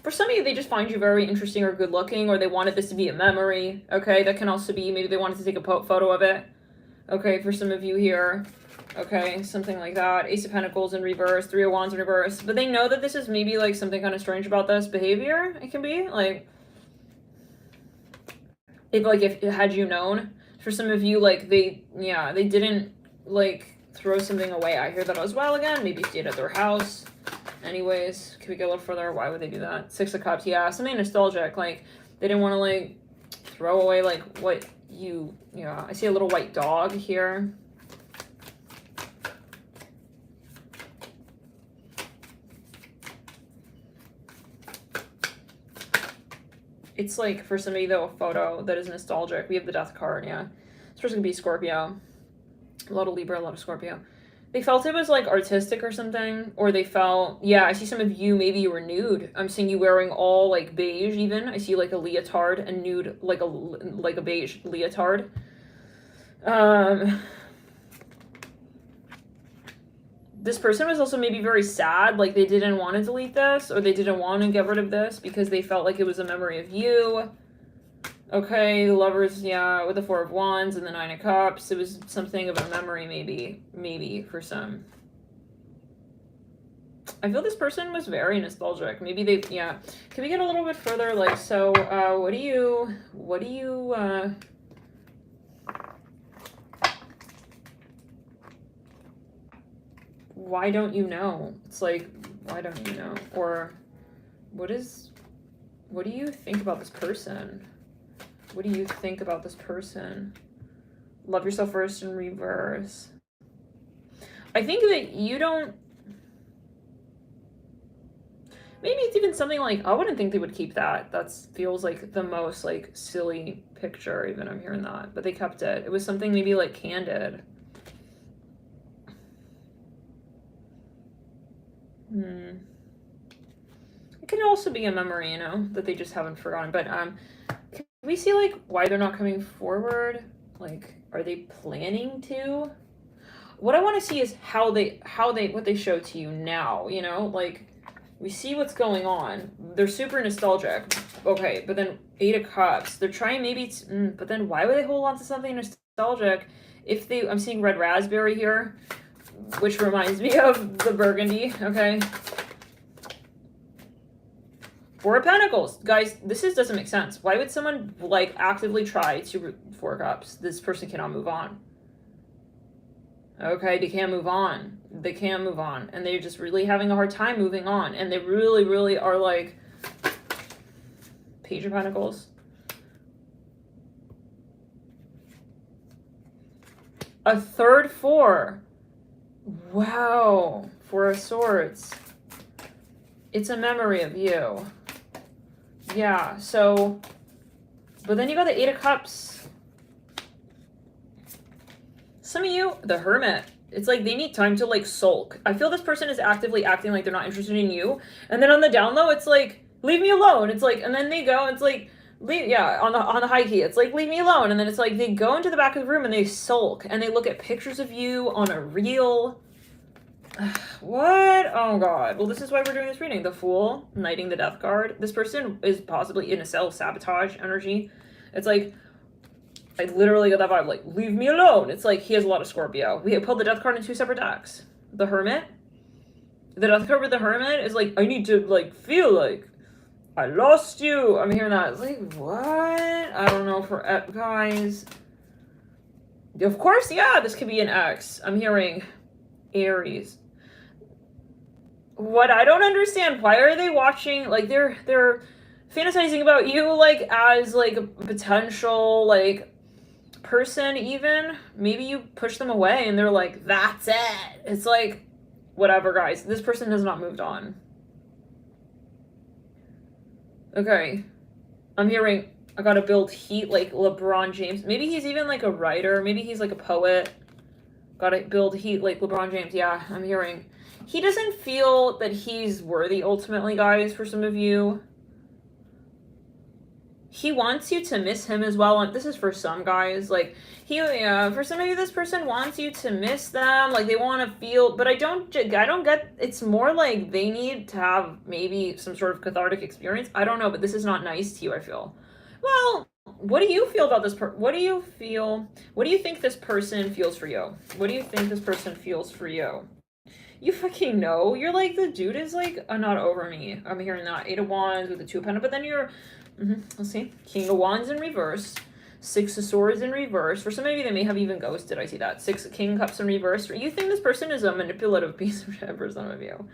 For some of you, they just find you very interesting or good looking, or they wanted this to be a memory. Okay, that can also be, maybe they wanted to take a photo of it. Okay, for some of you here. Okay, something like that. Ace of Pentacles in reverse, Three of Wands in reverse. But they know that this is maybe like something kind of strange about this behavior. It can be like, if had you known. For some of you, like they didn't like throw something away. I hear that as well again. Maybe stayed at their house. Anyways, can we get a little further? Why would they do that? Six of Cups, yeah, something nostalgic. Like they didn't want to like throw away like what you, yeah. I see a little white dog here. It's like, for somebody though, a photo that is nostalgic. We have the Death card, yeah. This person could be Scorpio. A lot of Libra, a lot of Scorpio. They felt it was like artistic or something, or they felt, yeah, I see some of you, maybe you were nude. I'm seeing you wearing all like beige even. I see like a leotard, a nude, like a beige leotard. This person was also maybe very sad, like they didn't want to delete this, or they didn't want to get rid of this because they felt like it was a memory of you. Okay, the Lovers, yeah, with the Four of Wands and the Nine of Cups. It was something of a memory, maybe for some. I feel this person was very nostalgic. Maybe they, yeah. Can we get a little bit further? Like, so, what do you, why don't you know? It's like, why don't you know? Or what do you think about this person? What do you think about this person? Love yourself first in reverse. I think that you don't, maybe it's even something like, I wouldn't think they would keep that. That feels like the most like silly picture, even I'm hearing that, but they kept it. It was something maybe like candid. It can also be a memory, you know, that they just haven't forgotten. But can we see like why they're not coming forward? Like, are they planning to? What I want to see is what they show to you now, you know, like we see what's going on. They're super nostalgic. Okay, but then Eight of Cups. They're trying maybe, but then why would they hold on to something nostalgic if they, I'm seeing red raspberry here, which reminds me of the burgundy, okay? Four of Pentacles. Guys, this doesn't make sense. Why would someone, like, actively try to, Four of Cups? This person cannot move on. Okay, they can't move on. They can't move on. And they're just really having a hard time moving on. And they really, really are, like, Page of Pentacles. A third four. Wow. Four of Swords. It's a memory of you. Yeah, so, but then you got the Eight of Cups. Some of you, the Hermit. It's like they need time to like sulk. I feel this person is actively acting like they're not interested in you. And then on the down low, it's like, leave me alone. It's like, and then they go, it's like, on the high key, it's like, leave me alone. And then it's like they go into the back of the room and they sulk and they look at pictures of you on a reel. What? Oh god. Well, this is why we're doing this reading. The Fool, knighting the Death card. This person is possibly in a self-sabotage energy. It's like, I literally got that vibe, like, leave me alone. It's like he has a lot of Scorpio. We have pulled the Death card in 2 separate decks. The Hermit. The Death card with the Hermit is like, I need to, like, feel like I lost you. I'm hearing that. It's like, what? I don't know for guys. Of course, yeah, this could be an X. I'm hearing Aries. What I don't understand, why are they watching, like, they're fantasizing about you, like, as, like, a potential, like, person even. Maybe you push them away and they're like, that's it. It's like, whatever, guys. This person has not moved on. Okay. I'm hearing, I gotta build heat like LeBron James. Maybe he's even like a writer. Maybe he's like a poet. Gotta build heat like LeBron James. Yeah, I'm hearing. He doesn't feel that he's worthy ultimately, guys, for some of you. He wants you to miss him as well. And this is for some guys. Like, for some of you, this person wants you to miss them. Like, they want to feel, but I don't get, it's more like they need to have maybe some sort of cathartic experience. I don't know, but this is not nice to you, I feel. Well, what do you feel about this what do you think this person feels for you? What do you think this person feels for you? You fucking know. You're like, the dude is like, not over me. I'm hearing that. 8 of Wands with the 2 of Pentacles, but then you're, let's see. King of Wands in reverse. 6 of Swords in reverse. For some of you, they may have even ghosted. I see that. 6 of King Cups in reverse. You think this person is a manipulative piece of shit for some of you.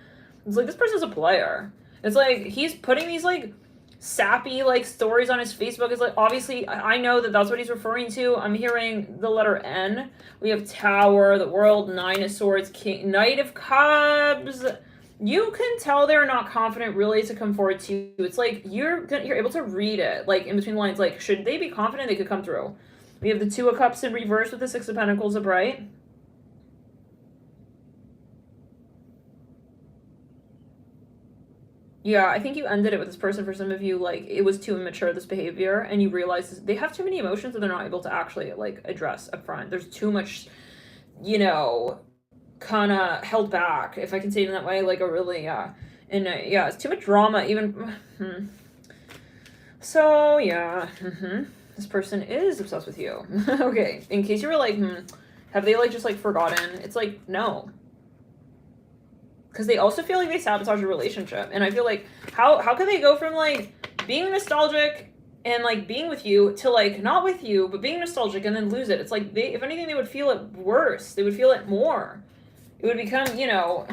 It's like, this person's a player. It's like, he's putting these, like, sappy, like, stories on his Facebook. It's like, obviously, I know that that's what he's referring to. I'm hearing the letter N. We have Tower, the World, 9 of Swords, King, Knight of Cups. You can tell they're not confident really to come forward to you. It's like you're able to read it, like, in between the lines. Like, should they be confident they could come through? We have the 2 of Cups in reverse with the 6 of Pentacles upright. Yeah, I think you ended it with this person for some of you, like, it was too immature, this behavior, and you realize they have too many emotions that they're not able to actually, like, address up front. There's too much, you know, kind of held back, if I can say it in that way, like, a really, yeah, it's too much drama, even, So, yeah, this person is obsessed with you. Okay, in case you were like, have they, like, just, like, forgotten? It's like, no. Because they also feel like they sabotage a relationship. And I feel like, how can they go from, like, being nostalgic and, like, being with you to, like, not with you, but being nostalgic and then lose it? It's like, if anything, they would feel it worse. They would feel it more. It would become, you know,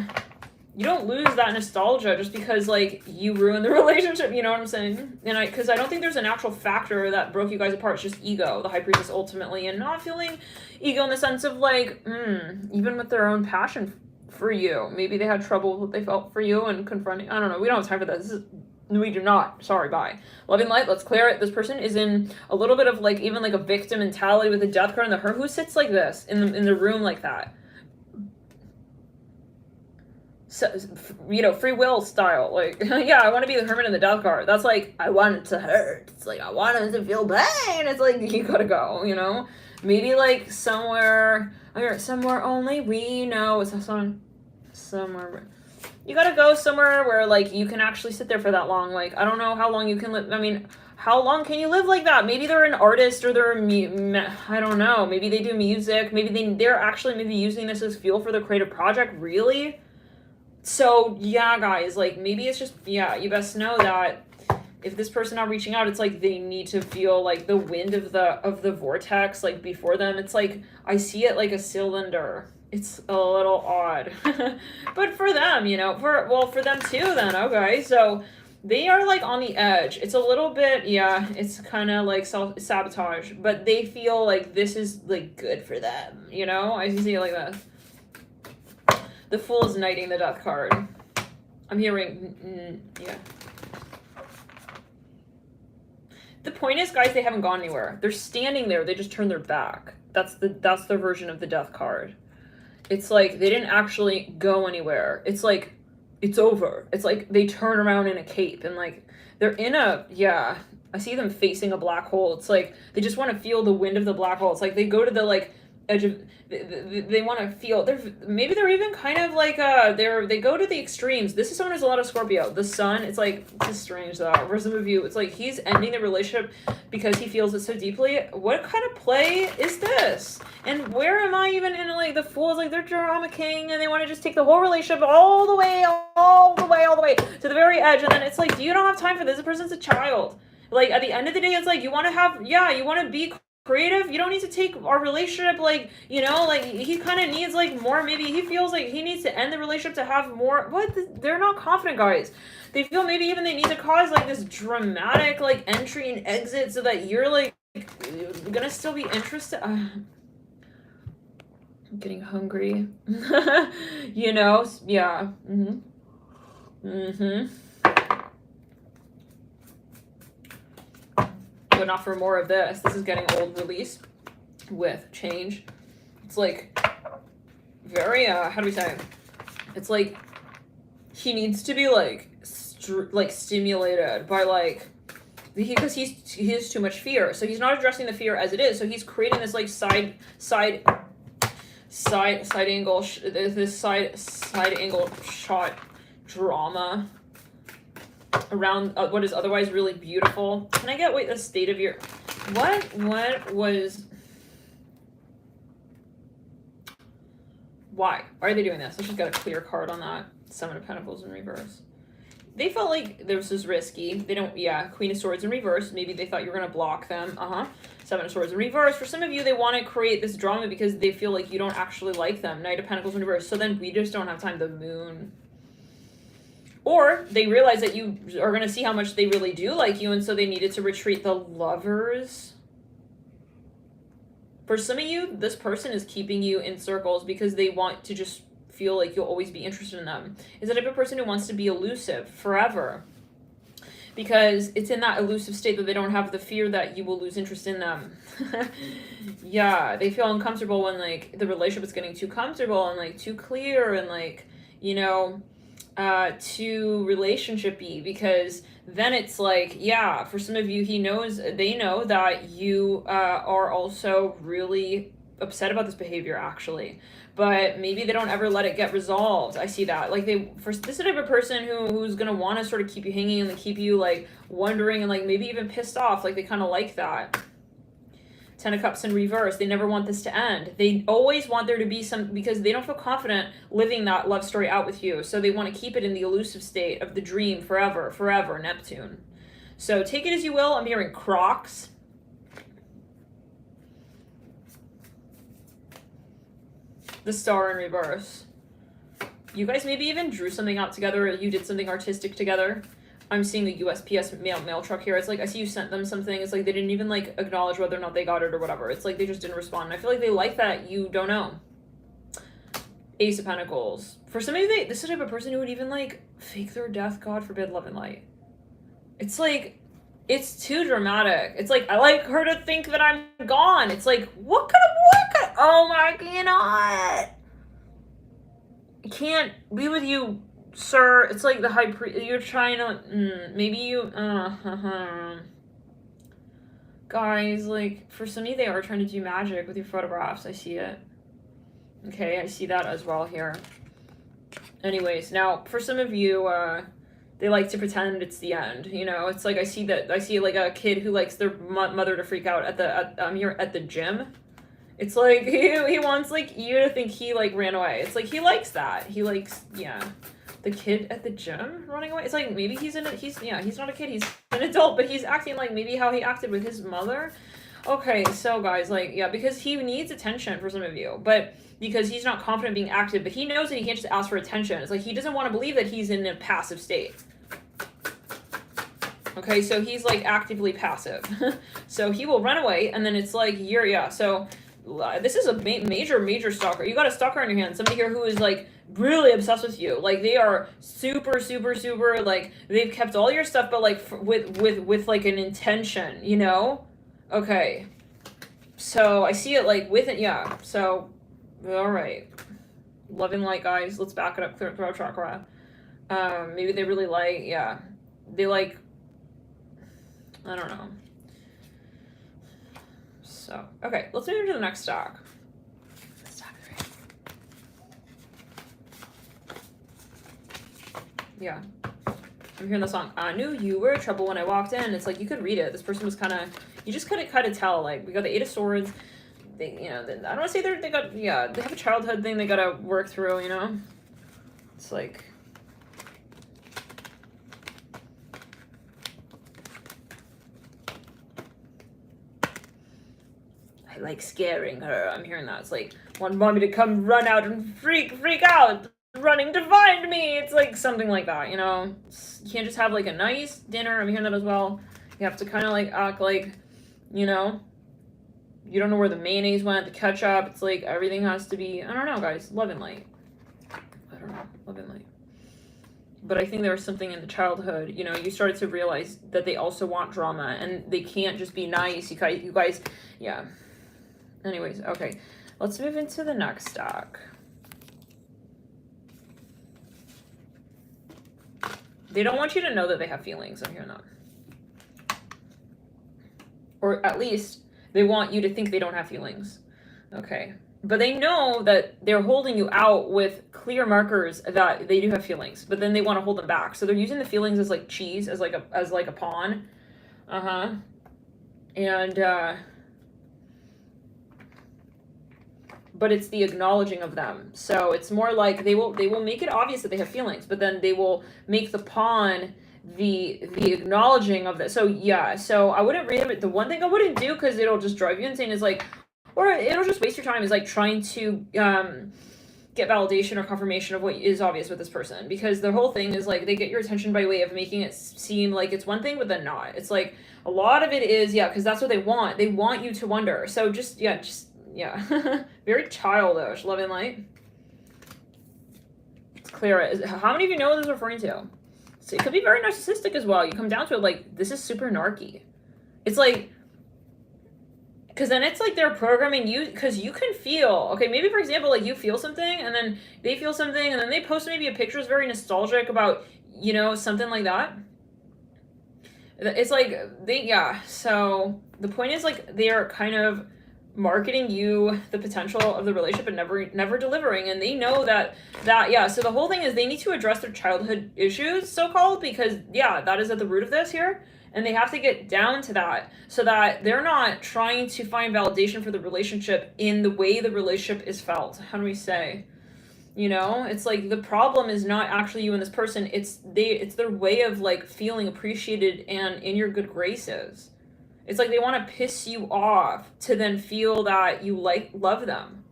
you don't lose that nostalgia just because, like, you ruined the relationship, you know what I'm saying? And because I don't think there's an actual factor that broke you guys apart. It's just ego, the High Priestess ultimately, and not feeling ego in the sense of, like, even with their own passion for you. Maybe they had trouble with what they felt for you and confronting. I don't know. We don't have time for this. We do not. Sorry, bye. Loving light, let's clear it. This person is in a little bit of, like, even like a victim mentality with the Death card and the Hermit. Who sits like this in the room like that? So, you know, free will style. Like, yeah, I want to be the Hermit and the Death card. That's like, I want it to hurt. It's like, I want it to feel pain. It's like, you gotta go, you know? Maybe, like, somewhere only we know. Is that song? Somewhere. You gotta go somewhere where, like, you can actually sit there for that long. Like, I don't know how long you can live. I mean, how long can you live like that? Maybe they're an artist or they're I don't know. Maybe they do music. Maybe they're actually maybe using this as fuel for their creative project. Really? So, yeah, guys, like, maybe it's just, yeah, you best know that if this person not reaching out, it's like they need to feel, like, the wind of the vortex, like, before them. It's like, I see it like a cylinder. It's a little odd. But for them, you know, for them too then, okay. So they are, like, on the edge. It's a little bit, yeah, it's kind of like self-sabotage, but they feel like this is, like, good for them, you know? I see it like that. The Fool is knighting the Death card. I'm hearing, yeah. The point is, guys, they haven't gone anywhere. They're standing there. They just turn their back. That's their version of the Death card. It's like they didn't actually go anywhere. It's like it's over. It's like they turn around in a cape and like they're in a, yeah, I see them facing a black hole. It's like they just want to feel the wind of the black hole. It's like they go to the like edge of, they want to feel, maybe they're even kind of like they go to the extremes. This is someone who's a lot of Scorpio. The sun, it's like, it's strange though. For some of you, it's like he's ending the relationship because he feels it so deeply. What kind of play is this? And where am I even in, like, the Fools, like, they're drama king, and they want to just take the whole relationship all the way to the very edge, and then it's like, you don't have time for this. This person's a child. Like, at the end of the day, it's like, you want to have, yeah, you want to be creative. You don't need to take our relationship, like, you know, like, he kind of needs, like, more, maybe he feels like he needs to end the relationship to have more, they're not confident, guys. They feel maybe even they need to cause, like, this dramatic, like, entry and exit so that you're, like, gonna still be interested. I'm getting hungry. You know? Yeah. But not for more of this. This is getting old release with change. It's like very, how do we say? It's like he needs to be like stimulated by like, because he has too much fear. So he's not addressing the fear as it is. So he's creating this like side angle, this side angle shot drama around what is otherwise really beautiful. Can I get, wait, the state of your, what was, why are they doing this? Let's just get a clear card on that. Seven of Pentacles in reverse. They felt like this was risky. They don't, yeah, Queen of Swords in reverse. Maybe they thought you were going to block them. Seven of Swords in reverse. For some of you, they want to create this drama because they feel like you don't actually like them. Knight of Pentacles in reverse. So then we just don't have time. The Moon. Or they realize that you are going to see how much they really do like you, and so they needed to retreat. The Lovers. For some of you, this person is keeping you in circles because they want to just feel like you'll always be interested in them. Is the type of person who wants to be elusive forever. Because it's in that elusive state that they don't have the fear that you will lose interest in them. Yeah, they feel uncomfortable when, like, the relationship is getting too comfortable and, like, too clear and, like, you know, too relationship-y, because then it's like, yeah, for some of you, they know that you are also really upset about this behavior, actually, but maybe they don't ever let it get resolved. I see that, like, for this type of person who's gonna want to sort of keep you hanging and keep you like wondering and like maybe even pissed off, like they kind of like that. Ten of Cups in reverse. They never want this to end. They always want there to be some, because they don't feel confident living that love story out with you. So they want to keep it in the elusive state of the dream forever, Neptune. So take it as you will. I'm hearing Crocs. The Star in reverse. You guys maybe even drew something out together, or you did something artistic together. I'm seeing the USPS mail truck here. It's like, I see you sent them something. It's like they didn't even like acknowledge whether or not they got it or whatever. It's like they just didn't respond. And I feel like they like that you don't know. Ace of Pentacles. For some of you, this is the type of person who would even like fake their death, God forbid, love and light. It's like, it's too dramatic. It's like, I like her to think that I'm gone. It's like, what kind of, oh my God. I can't be with you, sir. It's like the high priest. You're trying to, maybe you, guys, like, for some of you, they are trying to do magic with your photographs. I see it. Okay, I see that as well here. Anyways, now, for some of you, they like to pretend it's the end, you know? It's like, I see like a kid who likes their mother to freak out at the gym. It's like, he wants, like, you to think he, like, ran away. It's like, he likes that. He likes, yeah. The kid at the gym running away? It's like, maybe he's not a kid. He's an adult, but he's acting like maybe how he acted with his mother. Okay, so, guys, like, yeah, because he needs attention for some of you. But because he's not confident being active, but he knows that he can't just ask for attention. It's like, he doesn't want to believe that he's in a passive state. Okay, so he's, like, actively passive. So he will run away, and then it's like, so this is a major stalker. You got a stalker on your hand. Somebody here who is, like, really obsessed with you. Like, they are super, like, they've kept all your stuff, but, like, with like, an intention, you know? Okay. So, I see it, like, with it, yeah. So, all right. Love and light, guys. Let's back it up. Clear throat chakra. Maybe they really like, yeah, they like, I don't know. So, okay, let's move into the next stock. Yeah. I'm hearing the song, I knew you were trouble when I walked in. It's like, you could read it. This person was kind of, you just couldn't kind of tell. Like, we got the Eight of Swords. They, you know, I don't want to say they got, yeah, they have a childhood thing they got to work through, you know? It's like, I like scaring her. I'm hearing that. It's like, want mommy to come run out and freak out, running to find me. It's like something like that, you know? You can't just have like a nice dinner. I'm hearing that as well. You have to kind of like act like, you know, you don't know where the mayonnaise went, the ketchup. It's like everything has to be, I don't know, guys, love and light. I don't know, love and light. But I think there was something in the childhood, you know, you started to realize that they also want drama and they can't just be nice. You guys, yeah. Anyways, okay, let's move into the next stack. They don't want you to know that they have feelings. I'm hearing that. Or at least they want you to think they don't have feelings. Okay. But they know that they're holding you out with clear markers that they do have feelings, but then they want to hold them back. So they're using the feelings as like cheese, as like a pawn. And but it's the acknowledging of them. So it's more like they will make it obvious that they have feelings, but then they will make the pawn the acknowledging of that. So yeah, so I wouldn't read it. The one thing I wouldn't do, because it'll just drive you insane, is like, or it'll just waste your time, is like trying to get validation or confirmation of what is obvious with this person, because the whole thing is like they get your attention by way of making it seem like it's one thing but then not. It's like a lot of it is, yeah, because that's what they want you to wonder. So just very childish. Love and light. It's Clara. How many of you know what this is referring to? So it could be very narcissistic as well. You come down to it, like, this is super narky. It's like, because then it's like they're programming you, because you can feel, okay, maybe for example, like you feel something and then they feel something and then they post maybe a picture that's very nostalgic about, you know, something like that. It's like so the point is like they are kind of marketing you the potential of the relationship and never delivering, and they know that so the whole thing is they need to address their childhood issues, so-called, because that is at the root of this here, and they have to get down to that so that they're not trying to find validation for the relationship in the way the relationship is felt. How do we say, you know, it's like the problem is not actually you and this person, it's their way of like feeling appreciated and in your good graces. It's like they want to piss you off to then feel that you love them.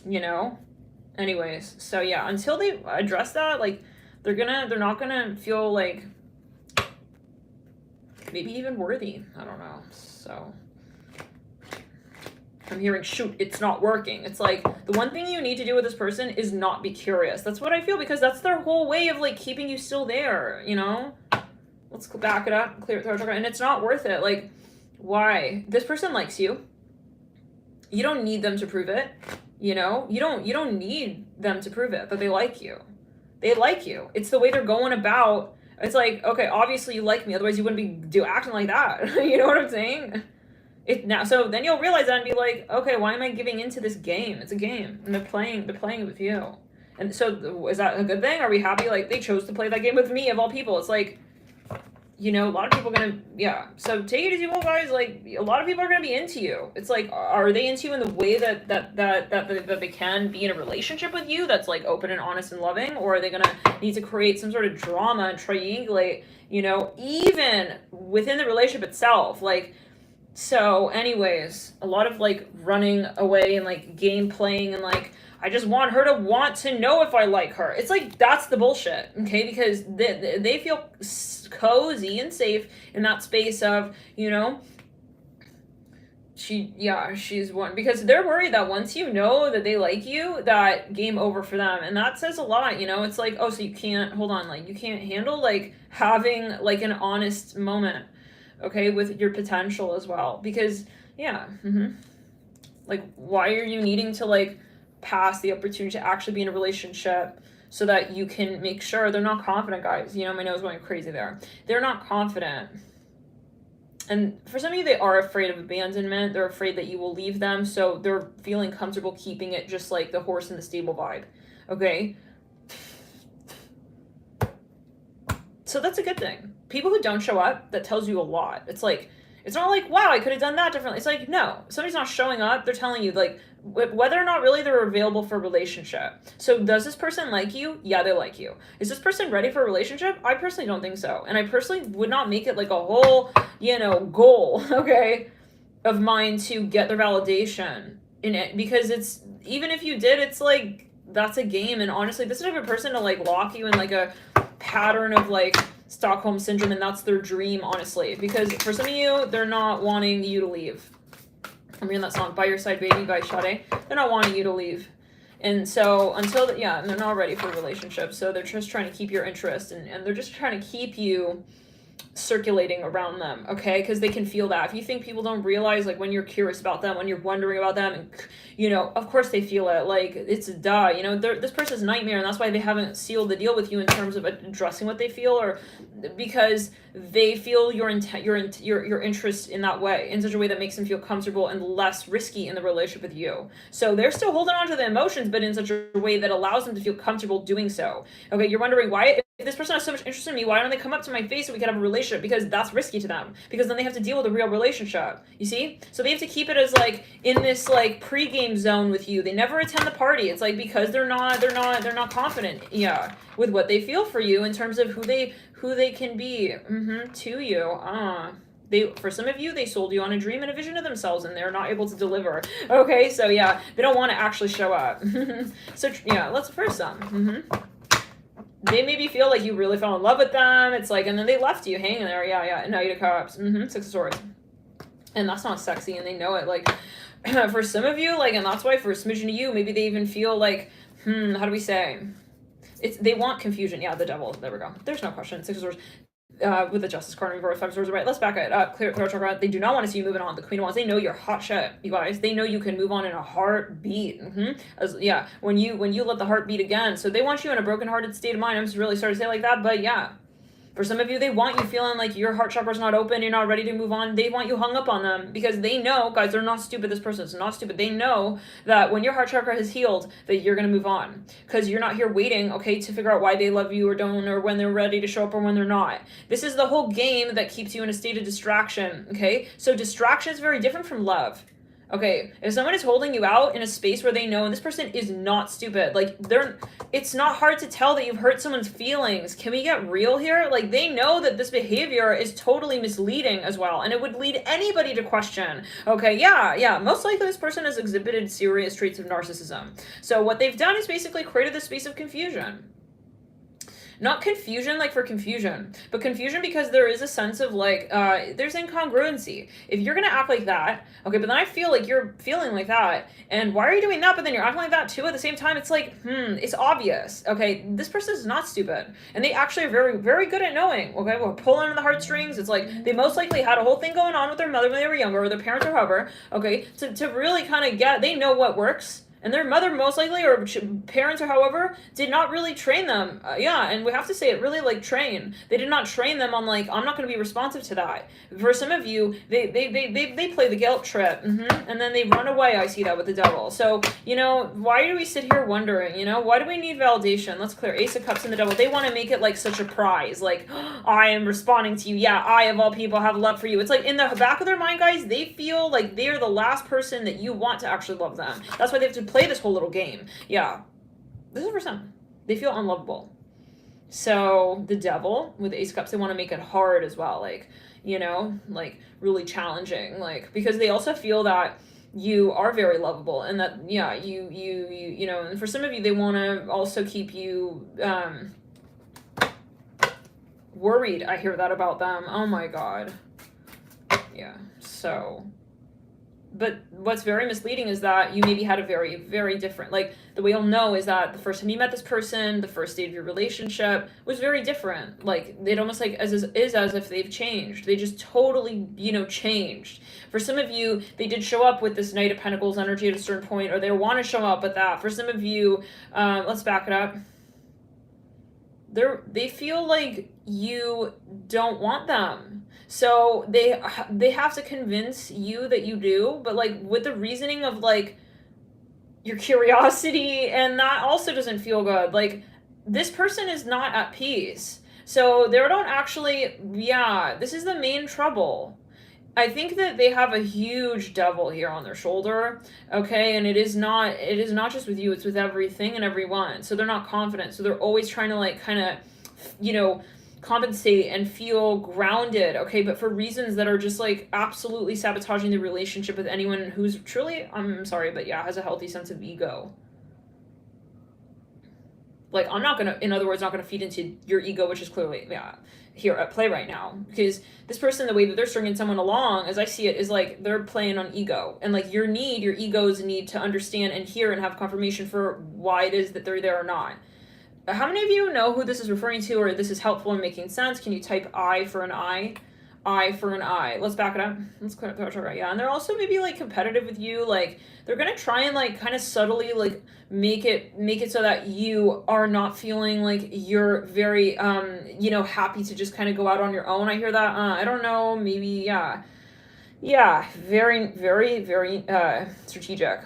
You know? Anyways, so yeah, until they address that, like they're not gonna feel like maybe even worthy. I don't know. So I'm hearing, shoot, it's not working. It's like the one thing you need to do with this person is not be curious. That's what I feel, because that's their whole way of like keeping you still there, you know? Let's back it up, clear throat chakra, and it's not worth it. Like, why? This person likes you. You don't need them to prove it. You know, you don't need them to prove it that they like you. They like you. It's the way they're going about. It's like, okay, obviously you like me, otherwise you wouldn't be acting like that. You know what I'm saying? So then you'll realize that and be like, okay, why am I giving into this game? It's a game, and they're playing it with you. And so is that a good thing? Are we happy like they chose to play that game with me of all people? It's like, you know, a lot of people are gonna, so take it as you will, guys. Like, a lot of people are gonna be into you. It's like, are they into you in the way that they can be in a relationship with you that's like open and honest and loving, or are they gonna need to create some sort of drama and triangulate, you know, even within the relationship itself? Like, so anyways, a lot of like running away and like game playing and like, I just want her to want to know if I like her. It's like, that's the bullshit, okay? Because they feel cozy and safe in that space of, you know, she's one, because they're worried that once you know that they like you, that game over for them. And that says a lot, you know? It's like, oh, so you can't, hold on, like you can't handle like having like an honest moment, okay, with your potential as well. Because like, why are you needing to like pass the opportunity to actually be in a relationship so that you can make sure they're not confident, guys. You know, my nose going crazy there. They're not confident. And for some of you, they are afraid of abandonment. They're afraid that you will leave them. So they're feeling comfortable keeping it just like the horse in the stable vibe. Okay? So that's a good thing. People who don't show up, that tells you a lot. It's like, it's not like, wow, I could have done that differently. It's like, no, somebody's not showing up. They're telling you, like, whether or not really they're available for a relationship. So does this person like you? Yeah, they like you. Is this person ready for a relationship? I personally don't think so. And I personally would not make it like a whole, you know, goal, okay, of mine to get their validation in it. Because it's, even if you did, it's like, that's a game. And honestly, this is the type of person to like lock you in like a pattern of like Stockholm syndrome, and that's their dream, honestly. Because for some of you, they're not wanting you to leave. I'm hearing that song, By Your Side Baby by Sade. They're not wanting you to leave. And so until, and they're not ready for a relationship. So they're just trying to keep your interest, and they're just trying to keep you circulating around them, okay? Because they can feel that. If you think people don't realize, like, when you're curious about them, when you're wondering about them, and, you know, of course they feel it. Like, it's duh, you know, this person's nightmare, and that's why they haven't sealed the deal with you in terms of addressing what they feel, or because they feel your interest in that way, in such a way that makes them feel comfortable and less risky in the relationship with you. So they're still holding on to the emotions, but in such a way that allows them to feel comfortable doing so. Okay, you're wondering why, if this person has so much interest in me, why don't they come up to my face so we can have a relationship? Because that's risky to them. Because then they have to deal with a real relationship. You see? So they have to keep it as like in this like pre-game zone with you. They never attend the party. It's like because they're not confident, with what they feel for you in terms of who they can be to you. For some of you, they sold you on a dream and a vision of themselves, and they're not able to deliver. Okay, so yeah, they don't want to actually show up. So yeah, let's first some. They maybe feel like you really fell in love with them. It's like, and then they left you hanging there. Yeah. Knight of Cups. Six of Swords. And that's not sexy, and they know it. Like, for some of you, like, and that's why for a smidgen of you, maybe they even feel like, how do we say? They want confusion. Yeah, the Devil. There we go. There's no question. Six of Swords. With the Justice card and Five of Swords, right? Let's back it up. Clear chakra. They do not want to see you moving on. The Queen of Wands. They know you're hot shit, you guys. They know you can move on in a heartbeat. When you let the heart beat again. So they want you in a broken-hearted state of mind. I'm just really sorry to say it like that, but yeah. For some of you, they want you feeling like your heart chakra's not open, you're not ready to move on. They want you hung up on them because they know, guys, they're not stupid. This person is not stupid. They know that when your heart chakra has healed, that you're going to move on because you're not here waiting, okay, to figure out why they love you or don't, or when they're ready to show up or when they're not. This is the whole game that keeps you in a state of distraction, okay? So distraction is very different from love. Okay, if someone is holding you out in a space where they know, and this person is not stupid, like, it's not hard to tell that you've hurt someone's feelings. Can we get real here? Like, they know that this behavior is totally misleading as well, and it would lead anybody to question. Okay, yeah, most likely this person has exhibited serious traits of narcissism. So what they've done is basically created this space of confusion. Not confusion like for confusion, but confusion because there is a sense of like, there's incongruency. If you're going to act like that, okay, but then I feel like you're feeling like that, and why are you doing that, but then you're acting like that too at the same time? It's like, it's obvious, okay? This person is not stupid, and they actually are very, very good at knowing, okay? We're pulling on the heartstrings. It's like, they most likely had a whole thing going on with their mother when they were younger, or their parents or whoever, okay? To really kind of they know what works. And their mother most likely, or parents or however, did not really train them. And we have to say it, really like train. They did not train them on like, I'm not going to be responsive to that. For some of you, they play the guilt trip, and then they run away. I see that with the Devil. So, why do we sit here wondering, why do we need validation? Let's clear Ace of Cups and the Devil. They want to make it like such a prize. Like, I am responding to you. Yeah, I of all people have love for you. It's like in the back of their mind, guys, they feel like they're the last person that you want to actually love them. That's why they have to play this whole little game. Yeah. This is for some. They feel unlovable. So the Devil with the Ace of Cups, they want to make it hard as well. Like, like really challenging. Like, because they also feel that you are very lovable and that, and for some of you, they want to also keep you, worried. I hear that about them. Oh my God. Yeah. So but what's very misleading is that you maybe had a very, very different, like, the way you'll know is that the first time you met this person, the first stage of your relationship was very different. Like, it almost like is as if they've changed. They just totally, changed. For some of you, they did show up with this Knight of Pentacles energy at a certain point, or they want to show up with that. For some of you, let's back it up. They feel like you don't want them. So they have to convince you that you do, but like with the reasoning of like your curiosity, and that also doesn't feel good. Like, this person is not at peace. So they don't actually, this is the main trouble. I think that they have a huge devil here on their shoulder, okay? And it is not just with you, it's with everything and everyone. So they're not confident. So they're always trying to like kind of, compensate and feel grounded, okay? But for reasons that are just like absolutely sabotaging the relationship with anyone who's truly, I'm sorry, but has a healthy sense of ego. Like, I'm not gonna, in other words, not gonna feed into your ego, which is clearly, here at play right now. Because this person, the way that they're stringing someone along, as I see it, is like they're playing on ego. And like your ego's need to understand and hear and have confirmation for why it is that they're there or not. How many of you know who this is referring to, or this is helpful and making sense? Can you type I for an I? I for an I. Let's back it up. Let's clear it right. Yeah, and they're also maybe like competitive with you. Like, they're gonna try and like kind of subtly like make it so that you are not feeling like you're very happy to just kind of go out on your own. I hear that. I don't know. Maybe very, very, very strategic.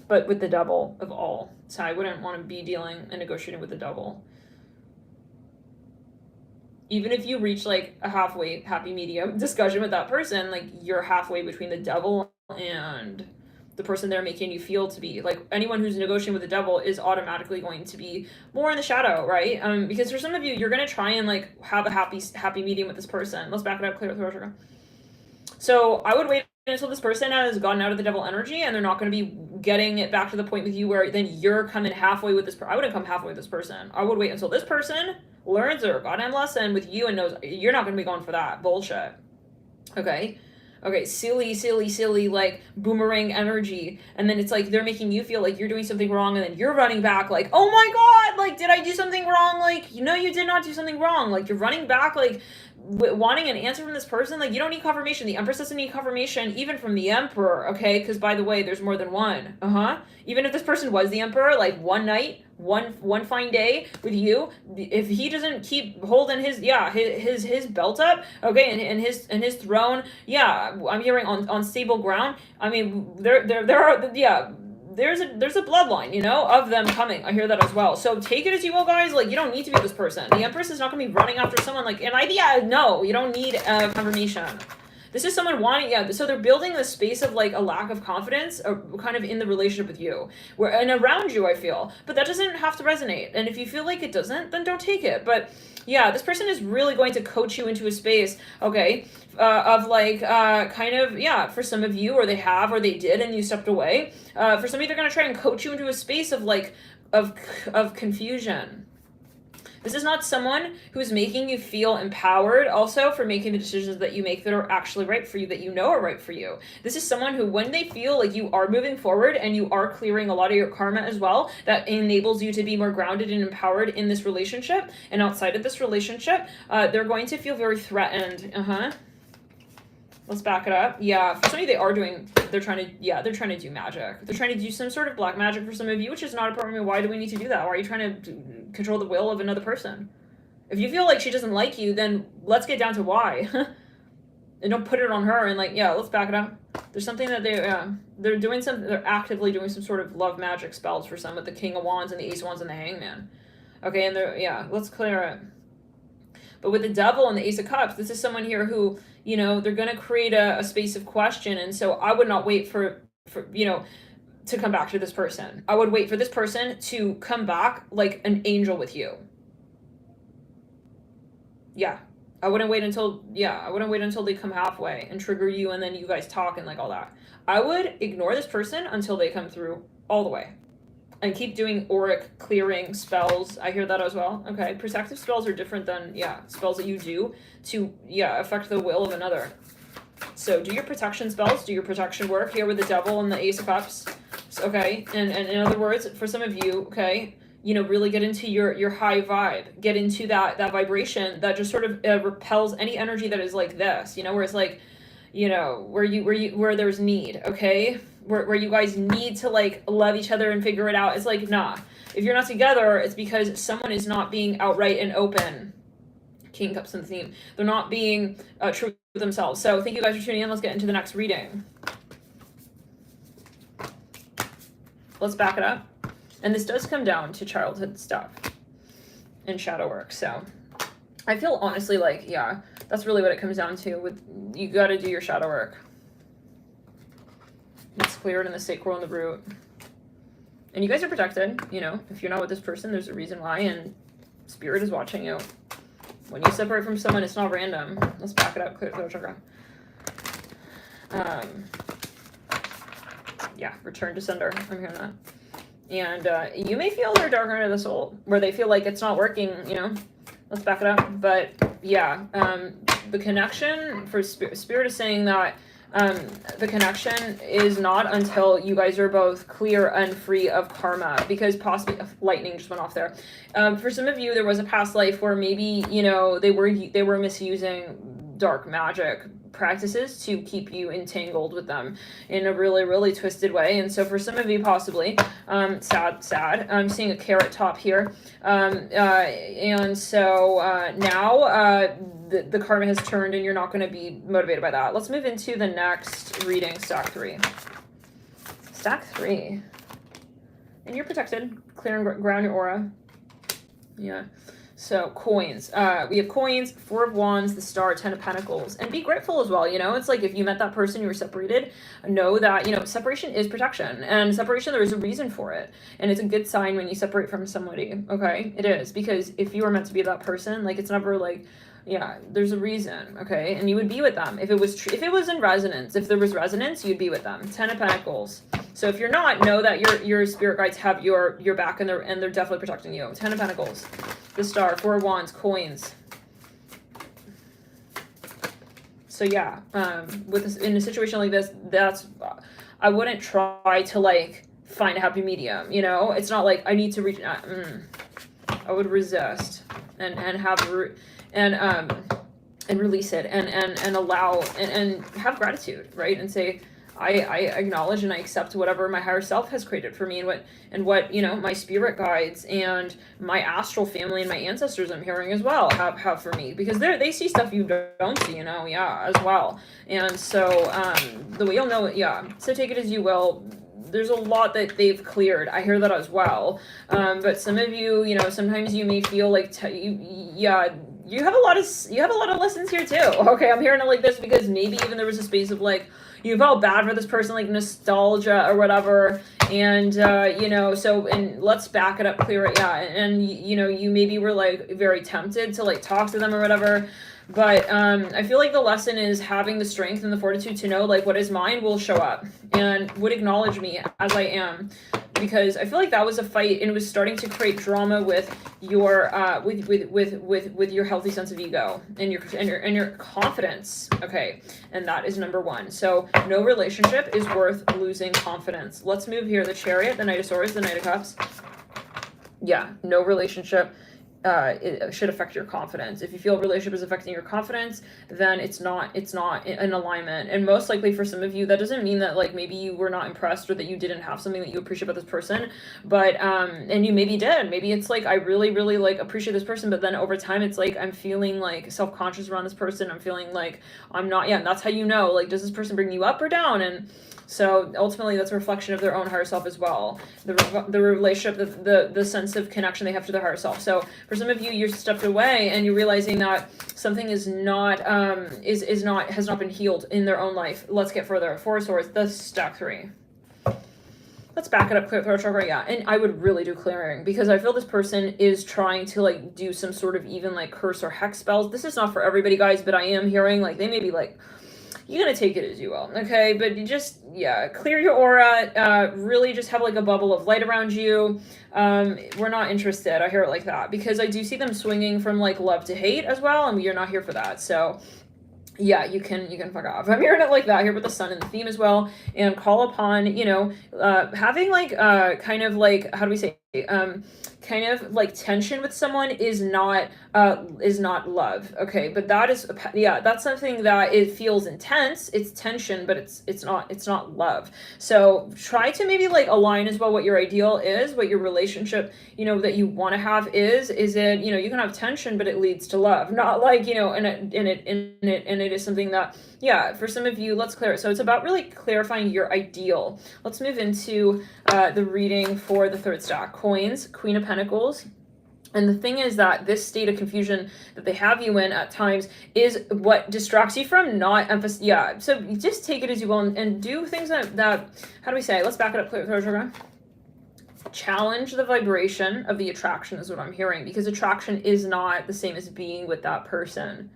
But with the devil of all. So I wouldn't want to be dealing and negotiating with the devil. Even if you reach like a halfway happy medium discussion with that person, like you're halfway between the devil and the person they're making you feel to be. Like, anyone who's negotiating with the devil is automatically going to be more in the shadow, right? Because for some of you, you're going to try and like have a happy medium with this person. Let's back it up, clear the throat. So I would wait until this person has gotten out of the devil energy, and they're not going to be getting it back to the point with you where then you're coming halfway with this person. I wouldn't come halfway with this person. I would wait until this person learns their goddamn lesson with you and knows you're not going to be going for that bullshit. Okay, silly, like, boomerang energy. And then it's like they're making you feel like you're doing something wrong, and then you're running back like, oh my god, like, did I do something wrong? Like, no, you did not do something wrong. Like, you're running back, like, wanting an answer from this person. Like, you don't need confirmation. The Empress doesn't need confirmation, even from the Emperor, okay? Because, by the way, there's more than one. Even if this person was the Emperor, like, one night, one fine day with you, if he doesn't keep holding his belt up, okay, and his throne, I'm hearing on stable ground. I mean, there are there's a bloodline, of them coming. I hear that as well. So take it as you will, guys. Like, you don't need to be this person. The Empress is not going to be running after someone like, no, you don't need confirmation. This is someone wanting, so they're building this space of like a lack of confidence kind of in the relationship with you, and around you, I feel. But that doesn't have to resonate. And if you feel like it doesn't, then don't take it. But this person is really going to coach you into a space, okay, of like kind of, for some of you, or they have, or they did, and you stepped away. For some of you, they're going to try and coach you into a space of like, of confusion. This is not someone who's making you feel empowered also for making the decisions that you make that are actually right for you, that you know are right for you. This is someone who, when they feel like you are moving forward and you are clearing a lot of your karma as well, that enables you to be more grounded and empowered in this relationship and outside of this relationship, they're going to feel very threatened. Let's back it up. For some of you, they're trying to do magic. They're trying to do some sort of black magic for some of you, which is not a problem. Why do we need to do that? Why are you trying to control the will of another person? If you feel like she doesn't like you, then let's get down to why. And don't put it on her, and like, let's back it up. There's something that they're actively doing some sort of love magic spells for some, with the King of Wands and the Ace of Wands and the Hangman. Okay, and let's clear it. But with the Devil and the Ace of Cups, this is someone here who, they're going to create a space of question. And so I would not wait for to come back to this person. I would wait for this person to come back like an angel with you. I wouldn't wait until they come halfway and trigger you, and then you guys talk and like all that. I would ignore this person until they come through all the way. And keep doing auric clearing spells. I hear that as well. Okay, protective spells are different than, spells that you do to, affect the will of another. So do your protection spells, do your protection work here with the Devil and the Ace of Cups. Okay, and in other words, for some of you, okay, you know, really get into your high vibe, get into that vibration that just sort of repels any energy that is like this, you know, where it's like, you know, where there's need, okay, where you guys need to like love each other and figure it out. It's like, nah, if you're not together, it's because someone is not being outright and open. King Cups in the theme. They're not being true with themselves. So thank you guys for tuning in. Let's get into the next reading. Let's back it up. And this does come down to childhood stuff and shadow work. So I feel honestly like, yeah, that's really what it comes down to. With you got to do your shadow work. It's cleared in the sacral and the root. And you guys are protected. You know, if you're not with this person, there's a reason why. And Spirit is watching you. When you separate from someone, it's not random. Let's back it up. Clear chakra. Yeah, return to sender. I'm hearing that. And you may feel their dark night of the soul, where they feel like it's not working, you know. Let's back it up. But yeah, the connection for Spirit is saying that the connection is not until you guys are both clear and free of karma, because possibly lightning just went off there. For some of you, there was a past life where maybe, you know, they were misusing dark magic practices to keep you entangled with them in a really, really twisted way. And so for some of you, possibly, sad, I'm seeing a carrot top here. And so now the karma has turned and you're not going to be motivated by that. Let's move into the next reading, stack 3. Stack 3. And you're protected. Clear and ground your aura. Yeah. So coins, we have coins, 4 of Wands, the Star, 10 of Pentacles, and be grateful as well. You know, it's like if you met that person, you were separated, know that, you know, separation is protection, and separation, there is a reason for it. And it's a good sign when you separate from somebody. Okay. It is, because if you were meant to be that person, like, it's never like, yeah, there's a reason. Okay. And you would be with them. If it was if it was in resonance, if there was resonance, you'd be with them. 10 of Pentacles. So if you're not, know that your spirit guides have your back, and they're definitely protecting you. 10 of Pentacles. The Star, 4 of Wands, coins. So yeah, with this, in a situation like this, that's, I wouldn't try to like find a happy medium. You know, it's not like I need to reach. I would resist and have and release it and allow and have gratitude, right? And say, I acknowledge and I accept whatever my higher self has created for me, and what you know, my spirit guides and my astral family and my ancestors, I'm hearing as well, have for me, because they see stuff you don't see, you know, yeah, as well. And so the way you'll know it, yeah, so take it as you will. There's a lot that they've cleared. I hear that as well. But some of you, you know, sometimes you may feel like you have a lot of lessons here too. Okay, I'm hearing it like this because maybe even there was a space of like, you felt bad for this person, like nostalgia or whatever. And, you know, so, and let's back it up, clear it. Yeah. And you know, you maybe were like very tempted to like talk to them or whatever. But I feel like the lesson is having the strength and the fortitude to know like what is mine will show up and would acknowledge me as I am, because I feel like that was a fight and it was starting to create drama with your with your healthy sense of ego and your confidence. Okay, and that is number 1. So no relationship is worth losing confidence. Let's move here. The Chariot, the Knight of Swords, the Knight of Cups. Yeah, no relationship it should affect your confidence. If you feel a relationship is affecting your confidence, then it's not in alignment. And most likely for some of you, that doesn't mean that like maybe you were not impressed or that you didn't have something that you appreciate about this person, but and you maybe did. Maybe it's like I really like appreciate this person, but then over time it's like I'm feeling like self-conscious around this person. I'm feeling like I'm not. Yeah, and that's how you know, like, does this person bring you up or down? And so ultimately that's a reflection of their own higher self as well. The relationship, the sense of connection they have to their higher self. So for some of you, you're stepped away and you're realizing that something is not has not been healed in their own life. Let's get further. 4 of Swords, the stack 3. Let's back it up, clear throat chakra, yeah. And I would really do clearing, because I feel this person is trying to like do some sort of even like curse or hex spells. This is not for everybody, guys, but I am hearing like they may be like, you're gonna take it as you will, okay? But you just, yeah, clear your aura, really just have like a bubble of light around you. We're not interested. I hear it like that, because I do see them swinging from like love to hate as well, and you're not here for that. So yeah, you can fuck off. I'm hearing it like that here with the sun and the theme as well, and call upon, you know, having like kind of like, how do we say, kind of like tension with someone is not love, okay? But that is, yeah, that's something that it feels intense. It's tension, but it's not love. So try to maybe like align as well what your ideal is, what your relationship, you know, that you want to have is it, you know, you can have tension but it leads to love, not like, you know, and it is something that, yeah, for some of you, let's clear it. So it's about really clarifying your ideal. Let's move into the reading for the third stack. Coins, Queen of Pentacles. And the thing is that this state of confusion that they have you in at times is what distracts you from not emphasis. Yeah, so just take it as you will, and do things that, how do we say, let's back it up, clear, challenge the vibration of the attraction is what I'm hearing, because attraction is not the same as being with that person,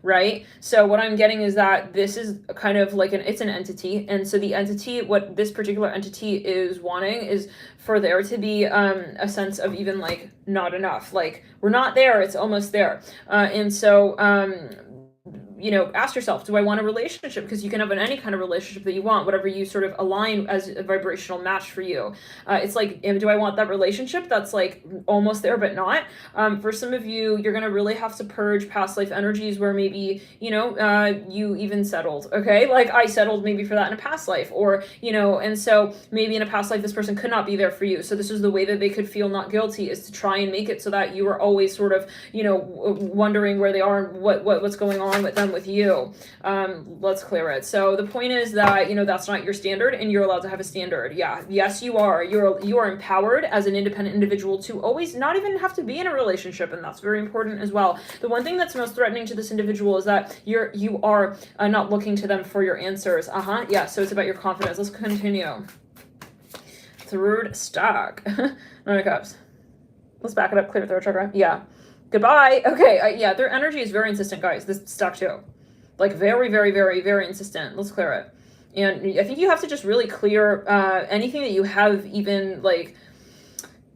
right? So what I'm getting is that this is kind of like it's an entity, and so the entity, what this particular entity is wanting is for there to be a sense of even like not enough, like we're not there, it's almost there, and so you know, ask yourself, do I want a relationship? Because you can have any kind of relationship that you want, whatever you sort of align as a vibrational match for you. It's like, do I want that relationship that's like almost there but not? For some of you, you're gonna really have to purge past life energies where maybe, you know, you even settled, okay? Like I settled maybe for that in a past life, or, you know, and so maybe in a past life this person could not be there for you. So this is the way that they could feel not guilty, is to try and make it so that you are always sort of, you know, wondering where they are and what's going on with them, with you. Let's clear it. So the point is that, you know, that's not your standard, and you're allowed to have a standard. Yeah, yes, you are. You are empowered as an independent individual to always not even have to be in a relationship, and that's very important as well. The one thing that's most threatening to this individual is that you are not looking to them for your answers. Yeah, so it's about your confidence. Let's continue. Third stack. Nine of Cups. Let's back it up, clear the throat chakra. Yeah. Goodbye. Okay, yeah, their energy is very insistent, guys. This stuck too. Like very, very, very, very insistent. Let's clear it. And I think you have to just really clear anything that you have even like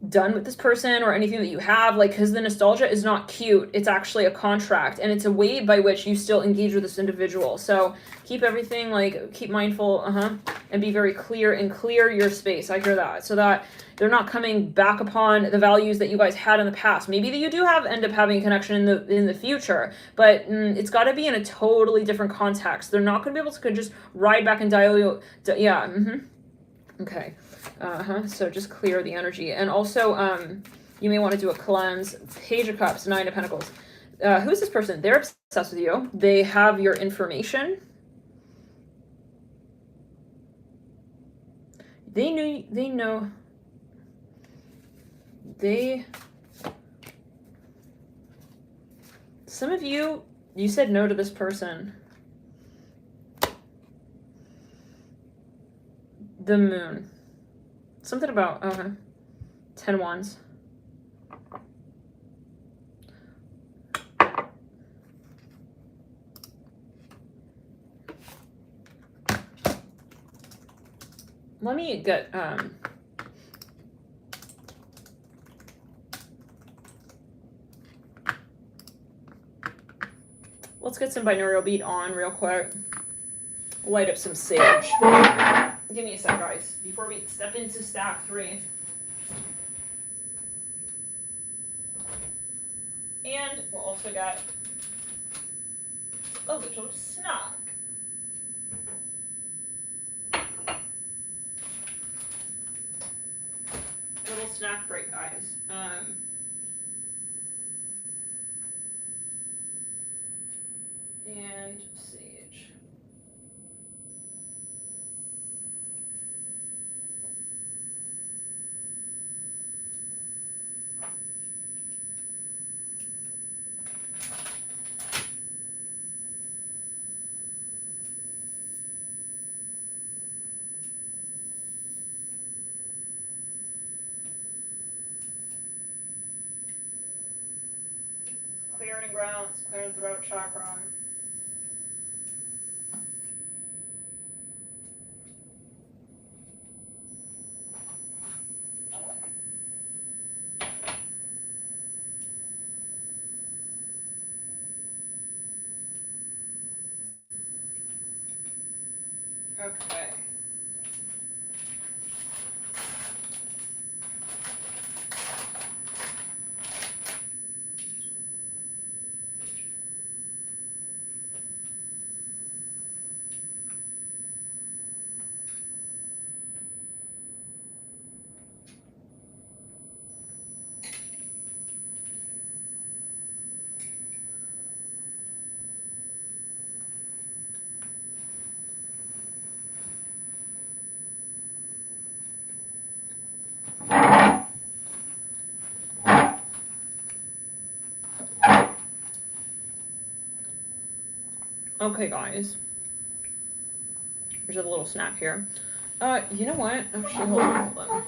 done with this person, or anything that you have, like, because the nostalgia is not cute. It's actually a contract, and it's a way by which you still engage with this individual. So keep everything, like, keep mindful, and be very clear, and clear your space. I hear that, so that they're not coming back upon the values that you guys had in the past. Maybe that you do end up having a connection in the future, but it's got to be in a totally different context. They're not going to be able to just ride back and dial. Yeah. Okay. So just clear the energy. And also, you may want to do a cleanse. Page of Cups, Nine of Pentacles. Who's this person? They're obsessed with you. They have your information. Some of you said no to this person. The Moon. Something about 10 wands. Let me get let's get some binaural beat on real quick. Light up some sage. Give me a sec, guys, before we step into stack 3. And we'll also get a little snack. Little snack break, guys. And sage. Clearing grounds, clearing throat chakra. Okay. Okay, guys. Here's a little snack here. You know what? Actually, hold on.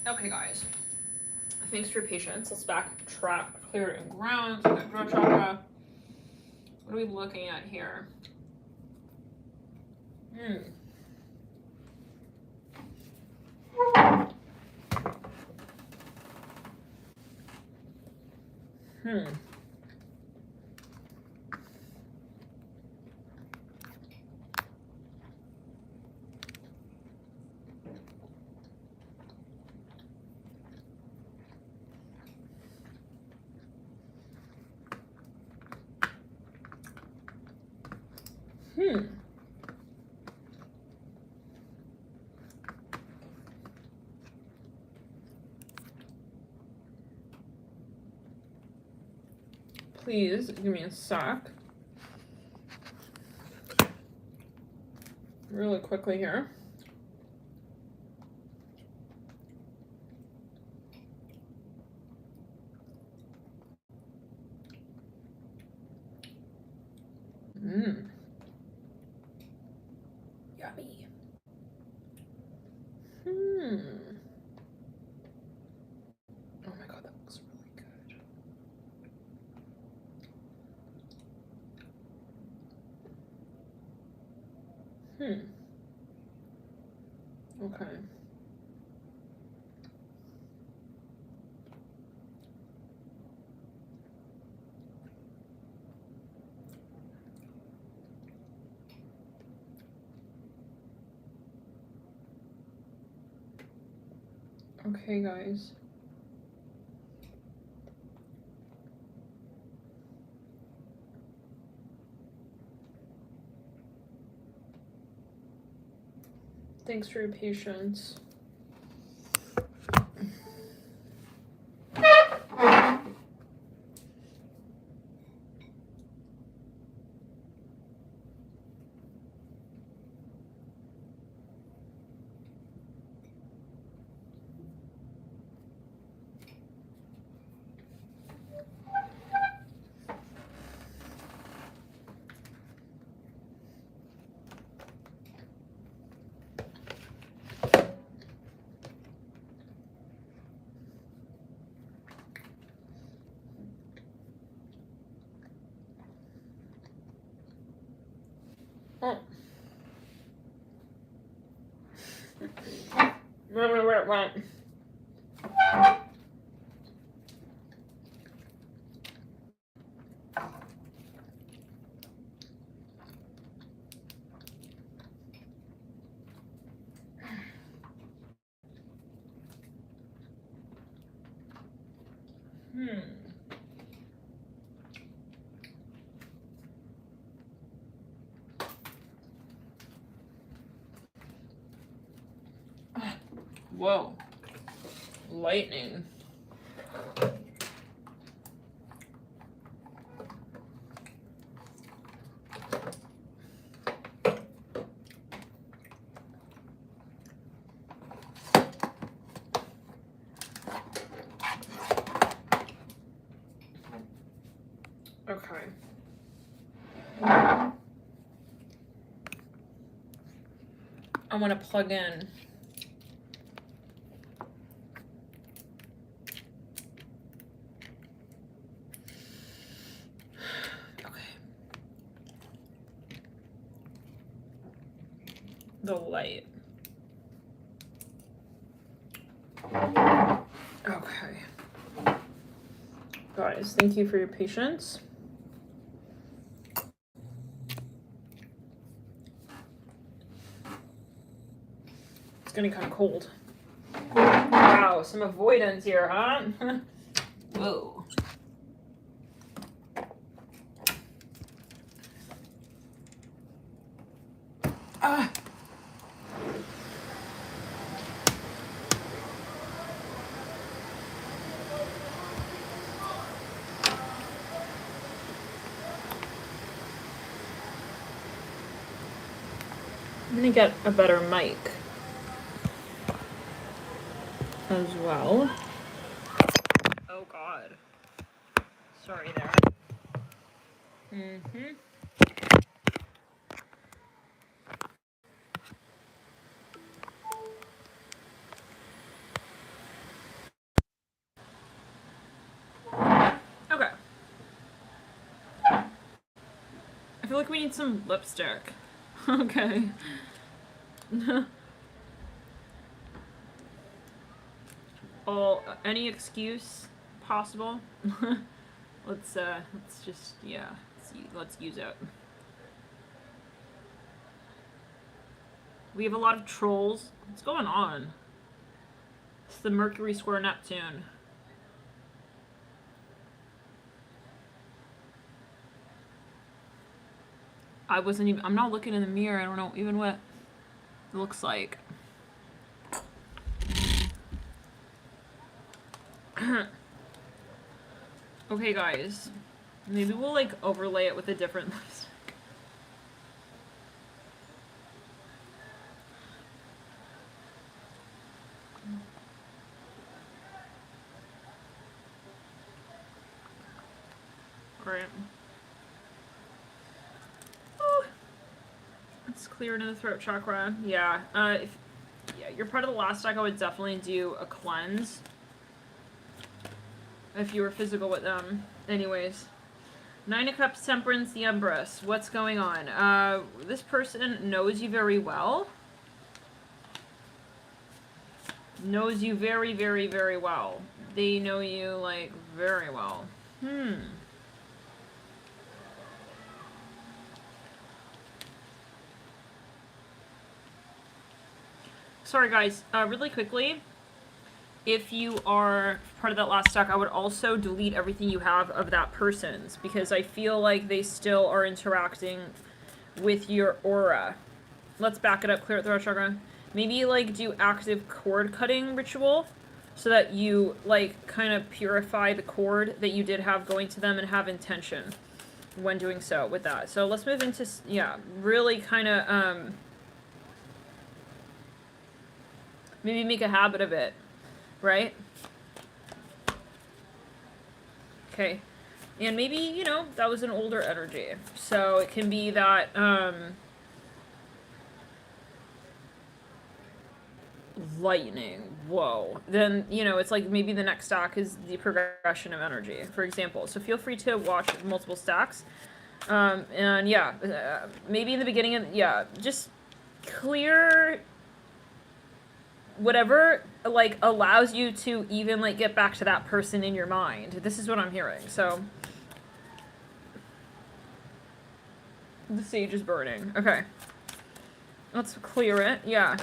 Okay, guys. Thanks for your patience. Let's backtrack, clear and ground. Throat chakra. What are we looking at here? Please give me a sec. Really quickly here. Yummy. Oh my god, that looks really good. Okay. Okay, guys. Thanks for your patience. Remember where it went. Whoa. Lightning. Okay. I want to plug in. The light. Okay. Guys, thank you for your patience. It's getting kind of cold. Wow, some avoidance here, huh? Whoa. Ah. I'm gonna get a better mic as well. Oh God. Sorry there. Okay. I feel like we need some lipstick. Okay. Any excuse possible. let's just, yeah, let's use it. We have a lot of trolls. What's going on? It's the Mercury square Neptune. I'm not looking in the mirror. I don't know even what it looks like. Okay, guys. Maybe we'll, like, overlay it with a different lipstick. Alright. Oh. Let's clear into the throat chakra. Yeah. Yeah, you're part of the last deck. I would definitely do a cleanse. If you were physical with them. Anyways. Nine of Cups, Temperance, the Empress. What's going on? This person knows you very well. Knows you very, very, very well. They know you, like, very well. Sorry, guys. Really quickly. If you are part of that last deck, I would also delete everything you have of that person's, because I feel like they still are interacting with your aura. Let's back it up, clear out the throat chakra. Maybe, like, do active cord cutting ritual, so that you, like, kind of purify the cord that you did have going to them and have intention when doing so with that. So let's move into, yeah, really kind of, maybe make a habit of it. Right? Okay. And maybe, you know, that was an older energy. So it can be that, lightning. Whoa. Then, you know, it's like maybe the next stack is the progression of energy, for example. So feel free to watch multiple stacks. And yeah, maybe in the beginning of, yeah, just clear whatever, like, allows you to even, like, get back to that person in your mind. This is what I'm hearing. So the sage is burning. Okay. Let's clear it. Yeah.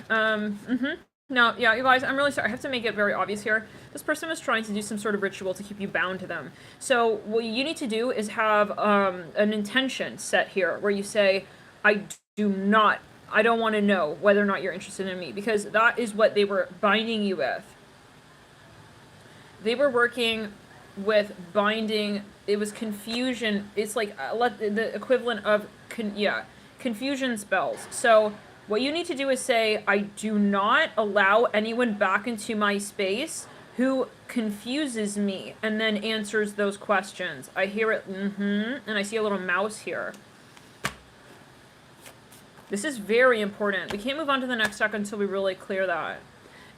No, yeah, you guys, I'm really sorry. I have to make it very obvious here. This person was trying to do some sort of ritual to keep you bound to them. So what you need to do is have an intention set here where you say, I don't want to know whether or not you're interested in me, because that is what they were binding you with. They were working with binding. It was confusion. It's like the equivalent of confusion spells. So what you need to do is say, I do not allow anyone back into my space who confuses me, and then answers those questions. I hear it, and I see a little mouse here. This is very important. We can't move on to the next deck until we really clear that.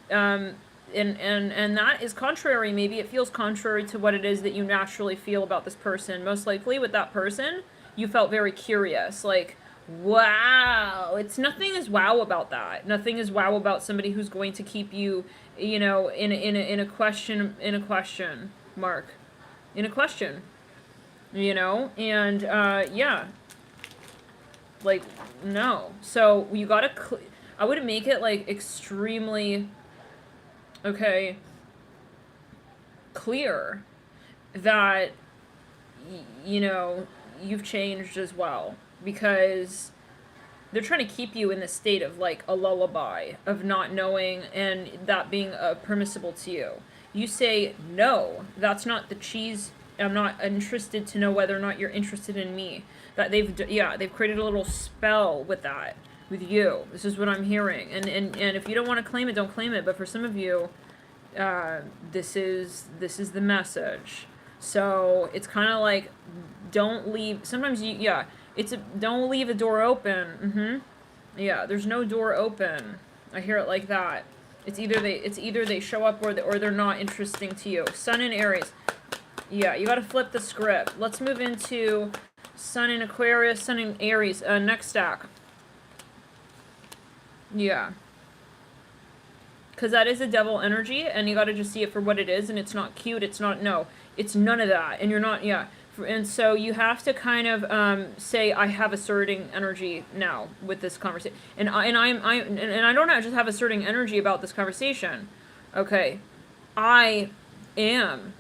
And that is contrary. Maybe it feels contrary to what it is that you naturally feel about this person. Most likely with that person, you felt very curious. Like, wow. It's nothing is wow about that. Nothing is wow about somebody who's going to keep you, you know, in a question mark. In a question. You know? And, yeah. Like, no. So, you gotta... I would make it, like, extremely... Okay, clear that, you know, you've changed as well, because they're trying to keep you in the state of, like, a lullaby of not knowing, and that being permissible to you. You say, no, that's not the cheese. I'm not interested to know whether or not you're interested in me. That they've created a little spell with that. With you. This is what I'm hearing. And if you don't want to claim it, don't claim it. But for some of you, this is the message. So it's kind of like, don't leave. Sometimes don't leave a door open. Yeah, there's no door open. I hear it like that. It's either they show up or they're not interesting to you. Sun in Aries. Yeah, you got to flip the script. Let's move into Sun in Aquarius, Sun in Aries. Next stack. Yeah. Because that is a devil energy, and you gotta just see it for what it is, and it's not cute, it's not, no. It's none of that, and you're not, yeah. And so you have to kind of say, I have asserting energy now with this conversation. And I don't know, just have asserting energy about this conversation. Okay. I am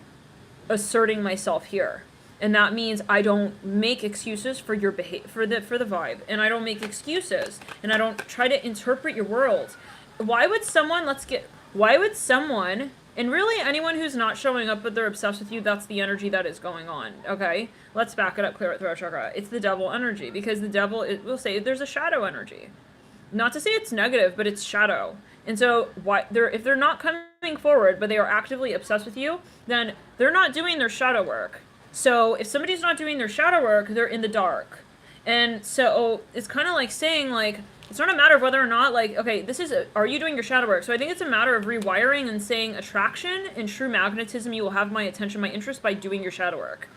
asserting myself here. And that means I don't make excuses for your for the vibe, and I don't make excuses, and I don't try to interpret your world. Why would someone, and really anyone who's not showing up but they're obsessed with you, that's the energy that is going on, okay? Let's back it up, clear it, throat chakra. It's the devil energy, because the devil, we'll say there's a shadow energy. Not to say it's negative, but it's shadow. And so if they're not coming forward, but they are actively obsessed with you, then they're not doing their shadow work. So if somebody's not doing their shadow work, they're in the dark. And so it's kind of like saying, like, it's not a matter of whether or not, like, okay, are you doing your shadow work? So I think it's a matter of rewiring and saying attraction and true magnetism, you will have my attention, my interest by doing your shadow work.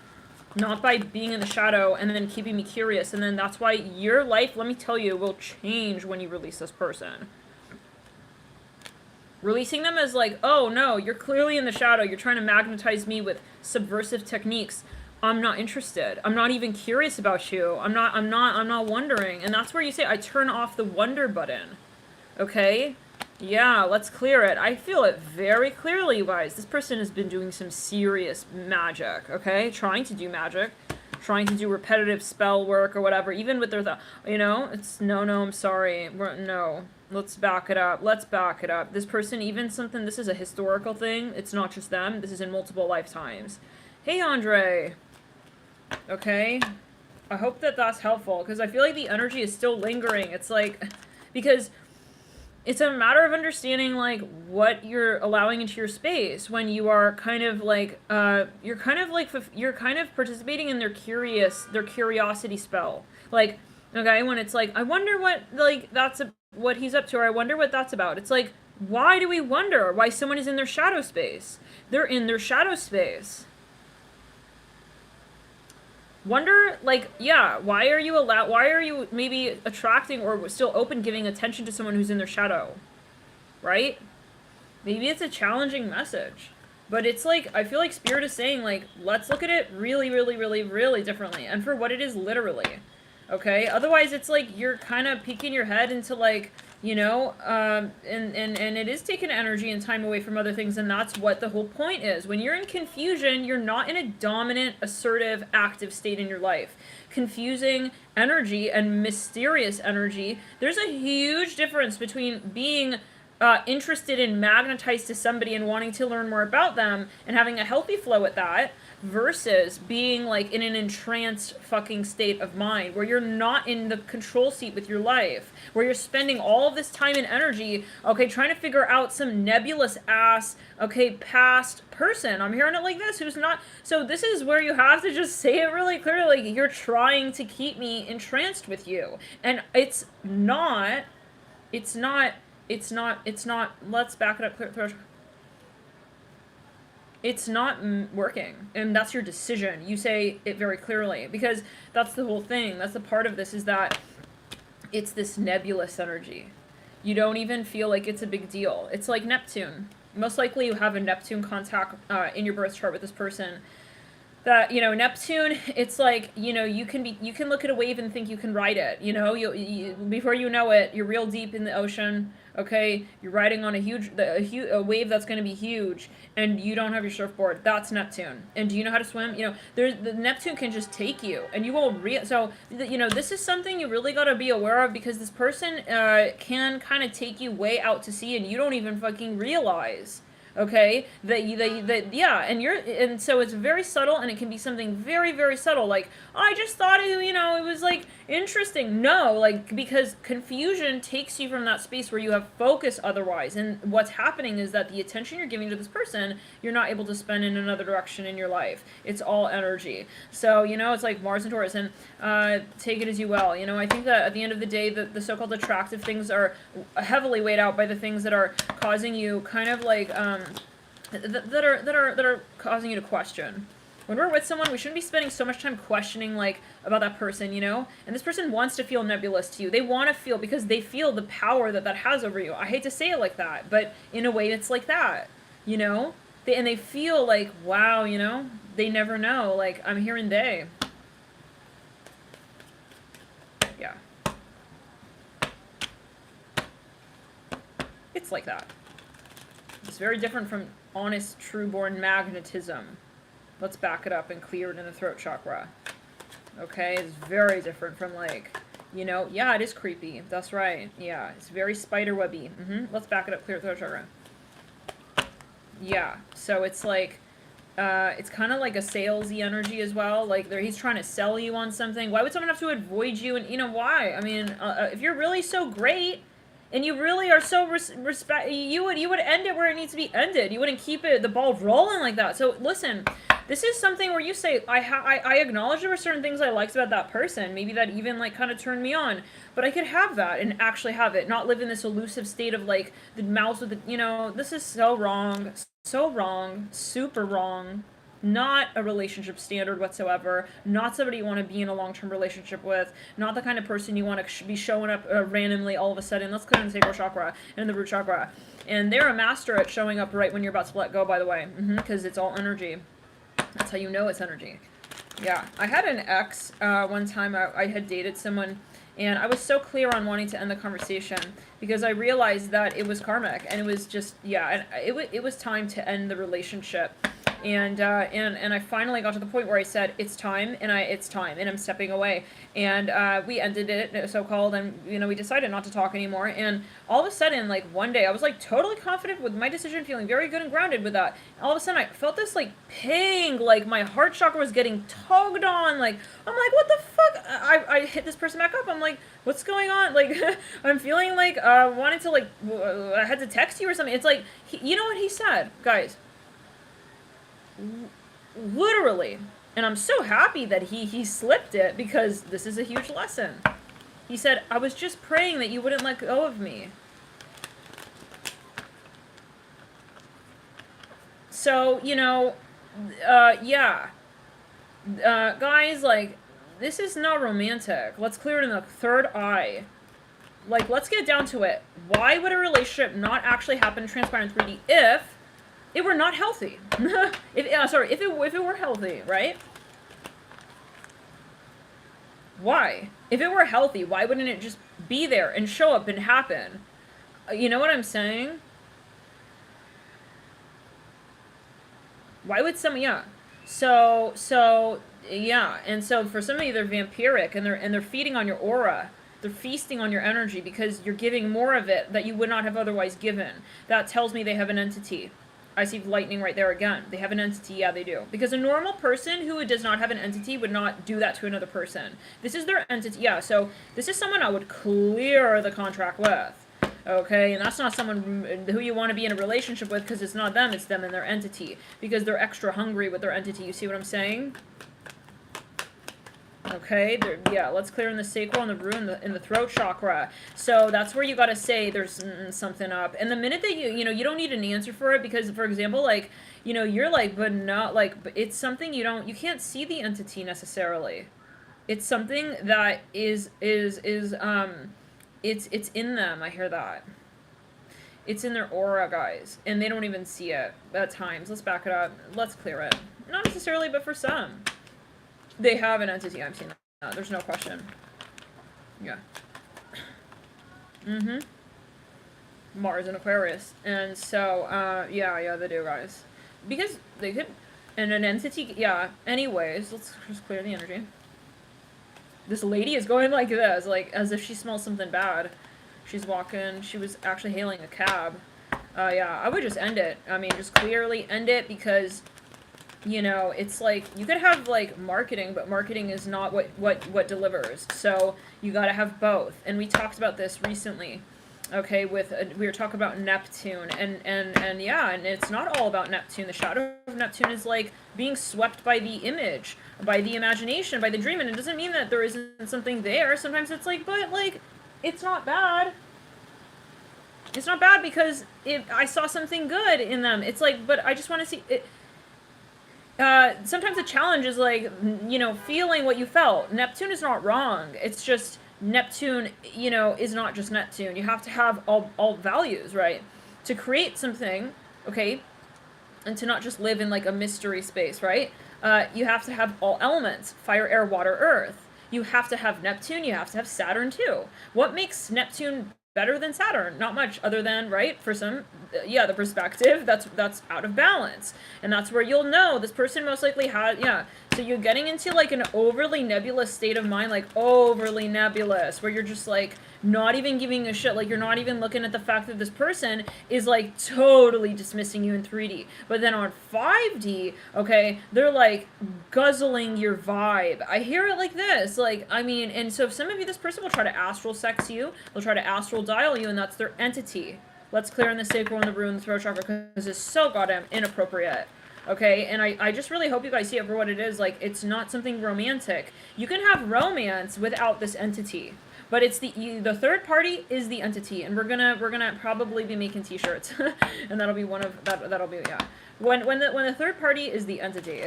Not by being in the shadow and then keeping me curious. And then that's why your life, let me tell you, will change when you release this person. Releasing them as like, oh no, you're clearly in the shadow. You're trying to magnetize me with subversive techniques. I'm not interested. I'm not even curious about you. I'm not wondering. And that's where you say, I turn off the wonder button. Okay? Yeah, let's clear it. I feel it very clearly, you guys. This person has been doing some serious magic, okay? Trying to do magic. Trying to do repetitive spell work or whatever. Even with their, it's, no, I'm sorry. No. Let's back it up. Let's back it up. This person, this is a historical thing. It's not just them. This is in multiple lifetimes. Hey, Andre. Okay. I hope that that's helpful, because I feel like the energy is still lingering. It's like, because it's a matter of understanding, like, what you're allowing into your space when you are kind of like, you're kind of participating in their curiosity spell. Like, okay, when it's like, I wonder what, like, what he's up to, or I wonder what that's about. It's like, why do we wonder why someone is in their shadow space? They're in their shadow space. Wonder, like, yeah, why are you maybe attracting or still open giving attention to someone who's in their shadow? Right? Maybe it's a challenging message. But it's like, I feel like Spirit is saying, like, let's look at it really, really, really, really differently. And for what it is literally. Okay? Otherwise, it's like you're kind of peeking your head into, like, you know, and it is taking energy and time away from other things, and that's what the whole point is. When you're in confusion, you're not in a dominant, assertive, active state in your life. Confusing energy and mysterious energy, there's a huge difference between being interested and magnetized to somebody and wanting to learn more about them and having a healthy flow at that versus being like in an entranced fucking state of mind where you're not in the control seat with your life, where you're spending all of this time and energy, okay, trying to figure out some nebulous ass, okay, past person. I'm hearing it like this, who's not. So this is where you have to just say it really clearly. Like, you're trying to keep me entranced with you. And it's not, let's back it up, clear. It's not working, and that's your decision. You say it very clearly, because that's the whole thing. That's the part of this, is that it's this nebulous energy. You don't even feel like it's a big deal. It's like Neptune. Most likely you have a Neptune contact in your birth chart with this person. That, you know, Neptune, it's like, you know, you can look at a wave and think you can ride it, you know, before you know it, you're real deep in the ocean, okay, you're riding on a wave that's going to be huge, and you don't have your surfboard. That's Neptune. And do you know how to swim? You know, the Neptune can just take you, and you won't so, you know, this is something you really got to be aware of, because this person can kind of take you way out to sea, and you don't even fucking realize. Okay, and so it's very subtle, and it can be something very, very subtle, like, oh, I just thought it, you know, it was like interesting. No, like, because confusion takes you from that space where you have focus otherwise, and what's happening is that the attention you're giving to this person, you're not able to spend in another direction in your life. It's all energy. So, you know, it's like Mars and Taurus, and take it as you will. You know, I think that at the end of the day, the so-called attractive things are heavily weighed out by the things that are causing you kind of like that are causing you to question. When we're with someone, we shouldn't be spending so much time questioning, like, about that person, you know? And this person wants to feel nebulous to you. They want to feel, because they feel the power that has over you. I hate to say it like that, but in a way it's like that, you know? They feel like, wow, you know? They never know. Like, I'm hearing they. Yeah. It's like that. It's very different from honest, true-born magnetism. Let's back it up and clear it in the throat chakra. Okay, it's very different from, like, you know, yeah, it is creepy. That's right. Yeah, it's very spiderwebby. Let's back it up, clear the throat chakra. Yeah, so it's like, it's kind of like a salesy energy as well. Like, he's trying to sell you on something. Why would someone have to avoid you? And, you know, why? I mean, if you're really so great, and you really are so you would end it where it needs to be ended. You wouldn't keep the ball rolling like that. So listen, this is something where you say, I acknowledge there were certain things I liked about that person. Maybe that even, like, kind of turned me on. But I could have that and actually have it. Not live in this elusive state of, like, the mouse with the, you know, this is so wrong. So wrong. Super wrong. Not a relationship standard whatsoever. Not somebody you want to be in a long-term relationship with. Not the kind of person you want to be showing up randomly all of a sudden. Let's clear in the sacral chakra and the root chakra. And they're a master at showing up right when you're about to let go, by the way. Because it's all energy. That's how you know it's energy. Yeah. I had an ex one time. I had dated someone, and I was so clear on wanting to end the conversation because I realized that it was karmic, and it was just, yeah, and it was time to end the relationship. And I finally got to the point where I said, it's time, and I'm stepping away. And we ended it, so-called, and, you know, we decided not to talk anymore. And all of a sudden, like, one day, I was, like, totally confident with my decision, feeling very good and grounded with that. And all of a sudden, I felt this, like, ping, like, my heart chakra was getting tugged on, like, I'm like, what the fuck? I hit this person back up. I'm like, what's going on? Like, I'm feeling like, wanted to, like, I had to text you or something. It's like, you know what he said, guys? Literally, and I'm so happy that he slipped it, because this is a huge lesson. He said, I was just praying that you wouldn't let go of me. So, you know, yeah. Guys, like, this is not romantic. Let's clear it in the third eye. Like, let's get down to it. Why would a relationship not actually happen, transpire in 3D if it were not healthy? if it were healthy, right? Why? If it were healthy, why wouldn't it just be there and show up and happen? You know what I'm saying? Why would some, yeah. So yeah, and so for some of you they're vampiric and they're feeding on your aura. They're feasting on your energy because you're giving more of it that you would not have otherwise given. That tells me they have an entity. I see lightning right there again. They have an entity, yeah, they do. Because a normal person who does not have an entity would not do that to another person. This is their entity, yeah, so this is someone I would clear the contract with. Okay, and that's not someone who you want to be in a relationship with because it's not them, it's them and their entity. Because they're extra hungry with their entity, you see what I'm saying? Okay, yeah, let's clear in the sacral and the root in the throat chakra. So that's where you gotta say there's something up. And the minute that you don't need an answer for it because, for example, like, you're like, but not like, but it's something you can't see the entity necessarily. It's something that it's in them, I hear that. It's in their aura, guys, and they don't even see it at times. Let's back it up. Let's clear it. Not necessarily, but for some. They have an entity, I'm seeing that. There's no question. Yeah. Mars and Aquarius. And so, yeah, they do, guys. Because they could... And an entity... Yeah. Anyways, let's just clear the energy. This lady is going like this, like, as if she smells something bad. She's walking... She was actually hailing a cab. Yeah, I would just end it. I mean, just clearly end it because... it's like, you could have, like, marketing, but marketing is not what delivers. So, you gotta have both. And we talked about this recently, okay, we were talking about Neptune, and yeah, and it's not all about Neptune. The shadow of Neptune is, like, being swept by the image, by the imagination, by the dream, and it doesn't mean that there isn't something there. Sometimes it's like, but, like, it's not bad. It's not bad because I saw something good in them. It's like, but I just want to see it. Sometimes the challenge is like, feeling what you felt. Neptune is not wrong. It's just Neptune, is not just Neptune. You have to have all values, right? To create something, okay, and to not just live in like a mystery space, right? You have to have all elements, fire, air, water, earth. You have to have Neptune, you have to have Saturn too. What makes Neptune better than Saturn? Not much, other than, right, for some, yeah, the perspective, that's out of balance. And that's where you'll know this person most likely had, yeah. So you're getting into, like, an overly nebulous state of mind, like, overly nebulous, where you're just, like, not even giving a shit, like, you're not even looking at the fact that this person is, like, totally dismissing you in 3D. But then on 5D, okay, they're, like, guzzling your vibe. I hear it like this, like, I mean, and so if some of you, this person will try to astral sex you, they'll try to astral dial you, and that's their entity. Let's clear in the sacral and the root and the throat chakra, because it's so goddamn inappropriate. Okay, and I just really hope you guys see it for what it is. Like, it's not something romantic. You can have romance without this entity, but it's the third party is the entity, and we're gonna probably be making t-shirts, and that'll be one of that'll be, yeah, when the third party is the entity,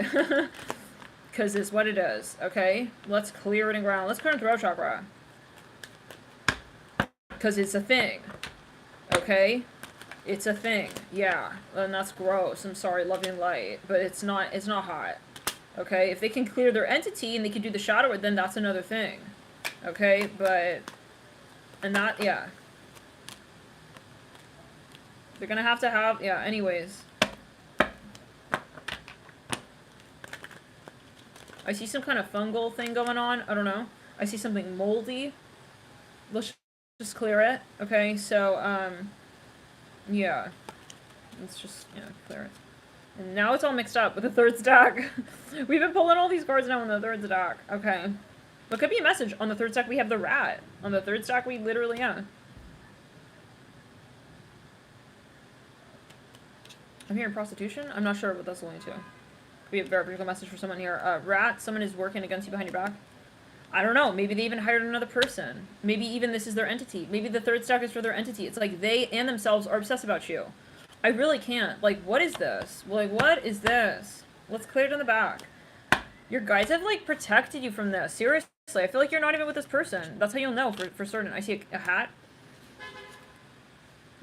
because it's what it is. Okay, let's clear it in ground. Let's clear in throat chakra, because it's a thing. Okay. It's a thing, yeah, and that's gross. I'm sorry, loving light, but it's not hot. Okay, if they can clear their entity and they can do the shadow, then that's another thing. Okay, but, and that, yeah. They're gonna have to have, yeah, anyways. I see some kind of fungal thing going on, I don't know. I see something moldy. Let's just clear it, okay, so, yeah. Let's just, clear it. And now it's all mixed up with the third stack. We've been pulling all these cards now in the third stack. Okay. What could be a message? On the third stack, we have the rat. On the third stack, we literally, yeah. I'm hearing prostitution? I'm not sure what that's going to. Could be a very particular message for someone here. Rat, someone is working against you behind your back. I don't know. Maybe they even hired another person. Maybe even this is their entity. Maybe the third stack is for their entity. It's like they and themselves are obsessed about you. I really can't. Like, what is this? Like, what is this? Let's clear it in the back. Your guides have, like, protected you from this. Seriously, I feel like you're not even with this person. That's how you'll know for certain. I see a hat.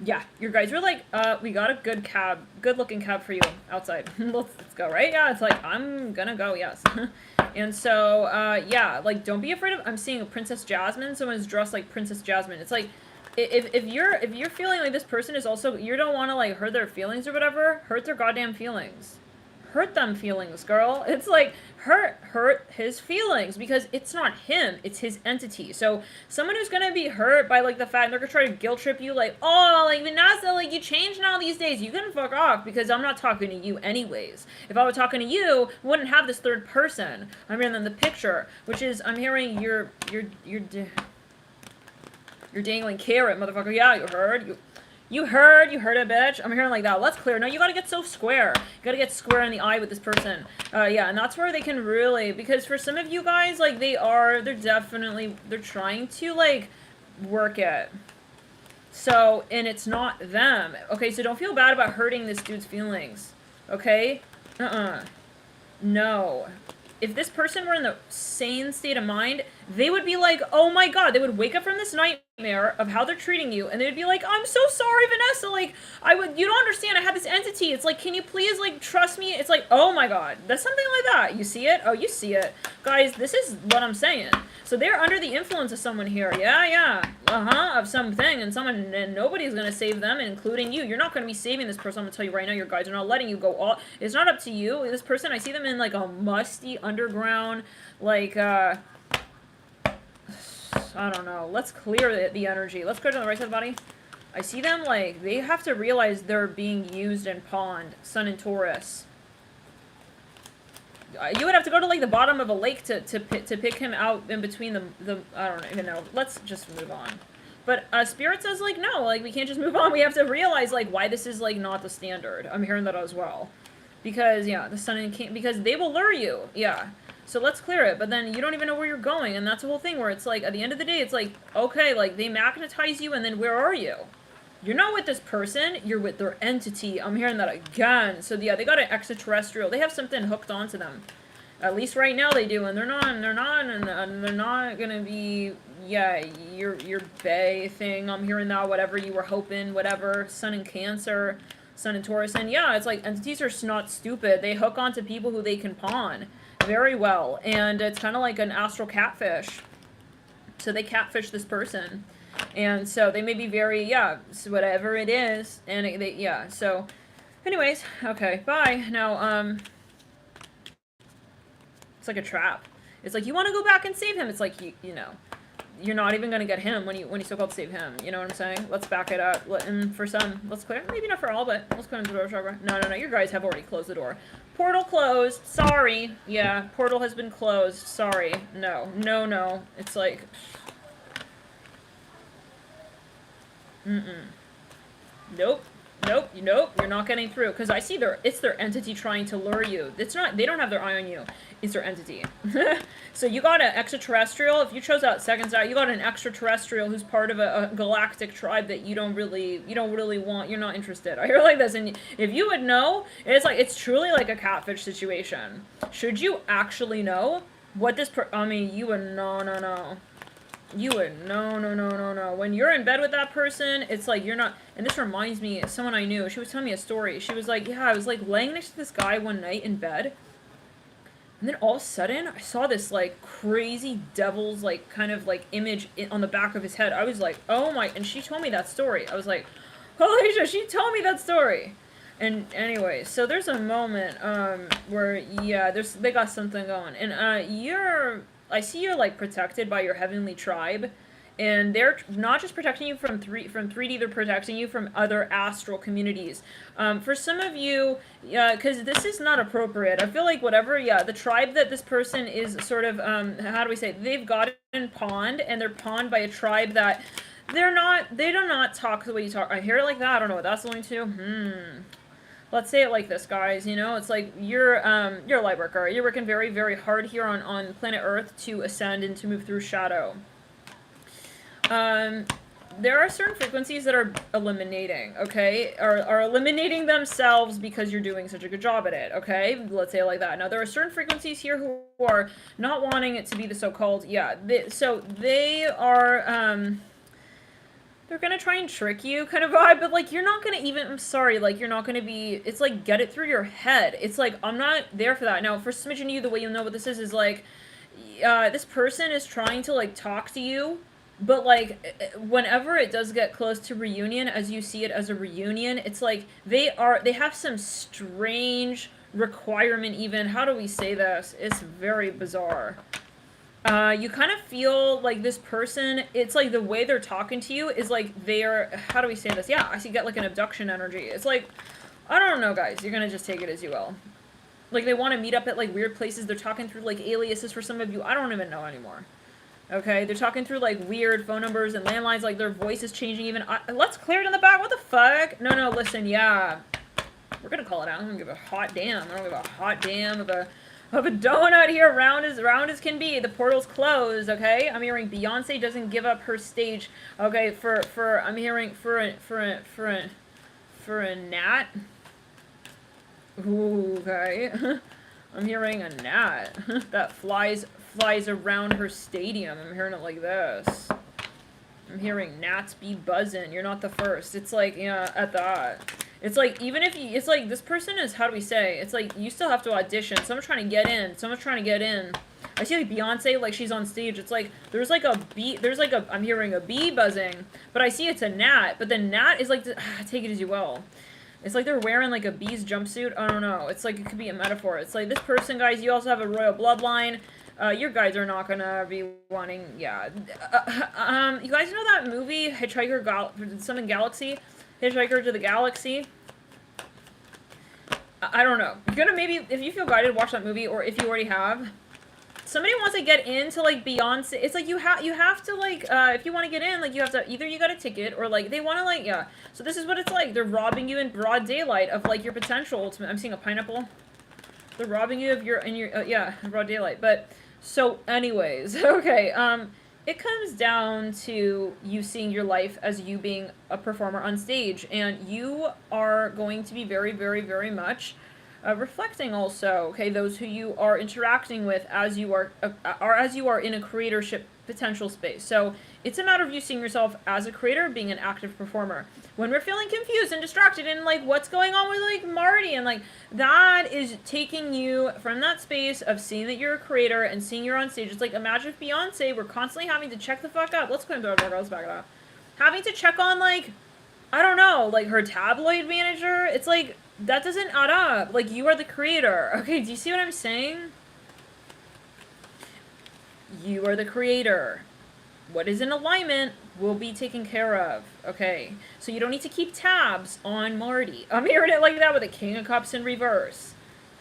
Yeah, your guys were like, we got a good looking cab for you outside. Let's go, right? Yeah, it's like, I'm gonna go, yes. And so, yeah, like, don't be afraid of, I'm seeing a Princess Jasmine, someone's dressed like Princess Jasmine. It's like, if you're feeling like this person is also, you don't want to, like, hurt their feelings or whatever, hurt their goddamn feelings. Hurt them feelings, girl. It's like, hurt his feelings, because it's not him, it's his entity. So someone who's gonna be hurt by, like, the fact they're gonna try to guilt trip you, like, oh, like, Vanessa, like, you changed now these days, you can fuck off, because I'm not talking to you anyways. If I were talking to you, we wouldn't have this third person. I'm hearing the picture, which is, I'm hearing you're dangling carrot, motherfucker. Yeah, you heard it, bitch. I'm hearing like that. Let's clear. No, you gotta get so square. You gotta get square in the eye with this person. Yeah, and that's where they can really, because for some of you guys, like, they're trying to, like, work it. So, and it's not them. Okay, so don't feel bad about hurting this dude's feelings. Okay? No. If this person were in the sane state of mind, they would be like, oh my god, they would wake up from this nightmare of how they're treating you, and they would be like, I'm so sorry, Vanessa, like, you don't understand, I have this entity, it's like, can you please, like, trust me? It's like, oh my god, that's something like that. You see it? Oh, you see it. Guys, this is what I'm saying. So they're under the influence of someone here. Yeah. Of something, and nobody's gonna save them, including you. You're not gonna be saving this person. I'm gonna tell you right now, your guides are not letting you go all. It's not up to you. This person, I see them in, like, a musty underground, like, I don't know. Let's clear the energy. Let's go to the right side of the body. I see them, like, they have to realize they're being used and pawned. Sun and Taurus. You would have to go to, like, the bottom of a lake to pick him out in between the I don't even know. Let's just move on. But Spirit says, like, no, like, we can't just move on. We have to realize, like, why this is, like, not the standard. I'm hearing that as well. Because, yeah, the Sun and King, because they will lure you. Yeah. So let's clear it. But then you don't even know where you're going. And that's the whole thing where it's like, at the end of the day, it's like, okay, like, they magnetize you, and then where are you? You're not with this person, you're with their entity. I'm hearing that again. So yeah, they got an extraterrestrial. They have something hooked onto them. At least right now they do, and they're not gonna be, yeah, your bae thing. I'm hearing that, whatever you were hoping, whatever. Sun and Cancer, Sun and Taurus, and yeah, it's like entities are not stupid. They hook onto people who they can pawn very well, and it's kind of like an astral catfish. So they catfish this person. And so they may be very, yeah, so whatever it is, and yeah, so, anyways, okay, bye. Now, it's like a trap. It's like, you want to go back and save him. It's like, you know, you're not even going to get him when you so-called save him. You know what I'm saying? Let's back it up. And for some, let's clear, maybe not for all, but let's clear the door chakra. No, your guys have already closed the door. Portal closed. Sorry. Yeah, portal has been closed. Sorry. No. It's like... Nope, you're not getting through. Because I see it's their entity trying to lure you. It's not, they don't have their eye on you. It's their entity. So you got an extraterrestrial. If you chose that second side, you got an extraterrestrial who's part of a galactic tribe that you don't really want. You're not interested. I hear like this, and if you would know, it's truly like a catfish situation. Should you actually know what this I mean, you would no. You would, no. When you're in bed with that person, it's like you're not, and this reminds me of someone I knew. She was telling me a story. She was like, yeah, I was like laying next to this guy one night in bed, and then all of a sudden, I saw this like crazy devil's like kind of like image on the back of his head. I was like, oh my, and she told me that story. I was like, holy shit, she told me that story. And anyway, so there's a moment where, yeah, they got something going, and I see you're like protected by your heavenly tribe, and they're not just protecting you from 3D, they're protecting you from other astral communities. For some of you, yeah, because this is not appropriate. I feel like whatever, yeah, the tribe that this person is sort of, how do we say, they've gotten pawned, and they're pawned by a tribe that they do not talk the way you talk. I hear it like that. I don't know what that's going to. Let's say it like this, guys. You know, it's like you're a light worker. You're working very, very hard here on planet Earth to ascend and to move through shadow. There are certain frequencies that are eliminating, okay? Are eliminating themselves because you're doing such a good job at it, okay? Let's say it like that. Now, there are certain frequencies here who are not wanting it to be the so-called, yeah. So they are, They're gonna try and trick you kind of vibe, but like you're not gonna even, I'm sorry, like you're not gonna be, it's like get it through your head. It's like I'm not there for that. Now for smidgen of you, the way you'll know what this is like this person is trying to like talk to you, but like whenever it does get close to reunion, as you see it as a reunion, it's like they have some strange requirement. Even, how do we say this, it's very bizarre. You kind of feel like this person, it's like the way they're talking to you is like they're, how do we say this? Yeah, I see, get like an abduction energy. It's like, I don't know, guys. You're gonna just take it as you will. Like, they want to meet up at like weird places. They're talking through like aliases for some of you. I don't even know anymore. Okay, they're talking through like weird phone numbers and landlines. Like their voice is changing even. Let's clear it in the back. What the fuck? No, listen, yeah. We're gonna call it out. I don't give a hot damn. I don't give a hot damn of a donut here, round as can be. The portal's closed, okay? I'm hearing Beyonce doesn't give up her stage. Okay, I'm hearing for a gnat. Ooh, okay. I'm hearing a gnat that flies around her stadium. I'm hearing it like this. I'm hearing gnats be buzzing. You're not the first. It's like, yeah, at that. It's like, even if you, it's like, this person is, how do we say? It's like, you still have to audition. Someone's trying to get in. Someone's trying to get in. I see like Beyonce, like she's on stage. It's like, there's like a bee, I'm hearing a bee buzzing, but I see it's a gnat, but the gnat is like, take it as you will. It's like they're wearing like a bee's jumpsuit. I don't know. It's like, it could be a metaphor. It's like this person, guys, you also have a royal bloodline. Your guys are not gonna be wanting, yeah. You guys know that movie, something Galaxy? Hitchhiker to the Galaxy? I don't know. You're gonna maybe, if you feel guided, watch that movie, or if you already have. Somebody wants to get into, like, Beyonce. It's like, you have to, like, if you want to get in, like, you have to, either you got a ticket, or, like, they want to, like, yeah. So this is what it's like. They're robbing you in broad daylight of, like, your potential ultimate. I'm seeing a pineapple. They're robbing you of your, yeah, broad daylight. But, so, anyways, okay, it comes down to you seeing your life as you being a performer on stage, and you are going to be very, very, very much reflecting also, okay, those who you are interacting with as you are in a creatorship potential space. So it's a matter of you seeing yourself as a creator, being an active performer. When we're feeling confused and distracted and like what's going on with like Marty, and like that is taking you from that space of seeing that you're a creator and seeing you're on stage. It's like, imagine if Beyonce were constantly having to check the fuck up. Let's put him to let's back it up. Having to check on, like, I don't know, like her tabloid manager. It's like, that doesn't add up. Like, you are the creator. Okay, do you see what I'm saying? You are the creator. What is in alignment will be taken care of. Okay, so you don't need to keep tabs on Marty. I'm hearing it like that with a King of Cups in reverse.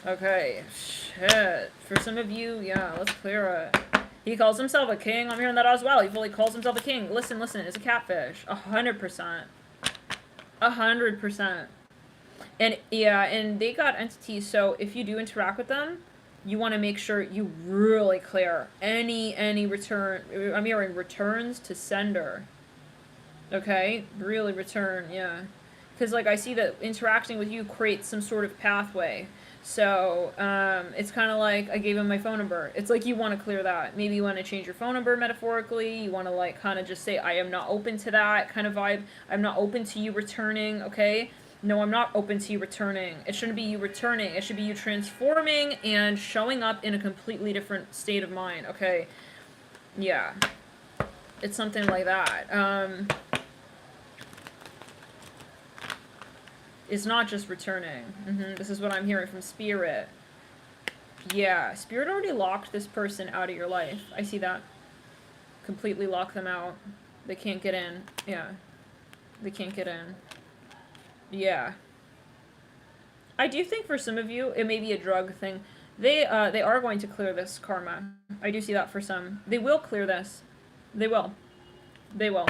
Okay, shit. For some of you, yeah, let's clear it. He calls himself a king. I'm hearing that as well. He fully calls himself a king. Listen, it's a catfish. 100%. 100%. And yeah, and they got entities, so if you do interact with them, you want to make sure you really clear any return. I'm hearing returns to sender. Okay? Really return, yeah. Because, like, I see that interacting with you creates some sort of pathway. So, it's kind of like I gave him my phone number. It's like you want to clear that. Maybe you want to change your phone number metaphorically. You want to, like, kind of just say, I am not open to that kind of vibe. I'm not open to you returning, okay? No, I'm not open to you returning. It shouldn't be you returning. It should be you transforming and showing up in a completely different state of mind, okay? Yeah. It's something like that. It's not just returning. This is what I'm hearing from Spirit. Yeah, Spirit already locked this person out of your life. I see that. Completely lock them out. They can't get in. Yeah. They can't get in. Yeah. I do think for some of you, it may be a drug thing. They are going to clear this karma. I do see that for some. They will clear this. They will. They will.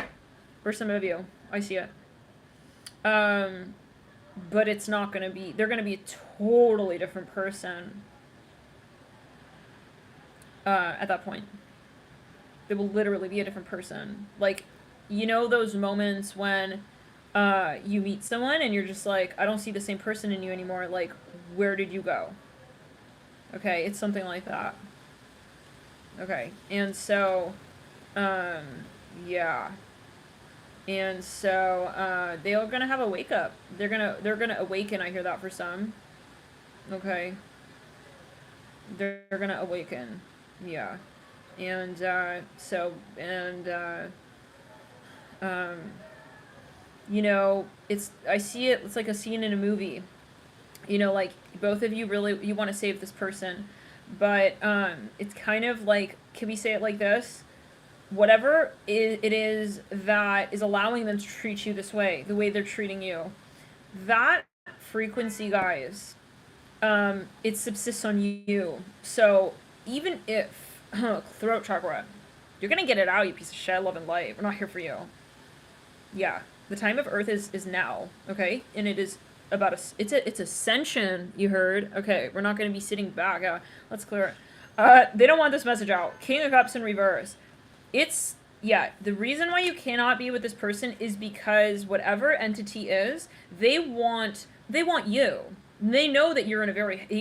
For some of you. I see it. But it's not going to be... They're going to be a totally different person. At that point. They will literally be a different person. Like, you know those moments when... you meet someone and you're just like, I don't see the same person in you anymore. Like, where did you go? Okay, it's something like that. Okay, and so, yeah. And so they are gonna have a wake up. They're gonna awaken. I hear that for some. Okay, they're gonna awaken. Yeah, and um, you know, it's I see it. It's like a scene in a movie. You know, like both of you really you want to save this person, but it's kind of like, can we say it like this? Whatever it is that is allowing them to treat you this way, the way they're treating you, that frequency, guys, it subsists on you. So even if throat chakra, you're gonna get it out, you piece of shit. Love and light. We're not here for you. Yeah, the time of Earth is now. Okay, and it is about it's ascension. You heard? Okay, we're not gonna be sitting back. Let's clear it. They don't want this message out. King of Cups in reverse. It's yeah, the reason why you cannot be with this person is because whatever entity is, they want you. They know that you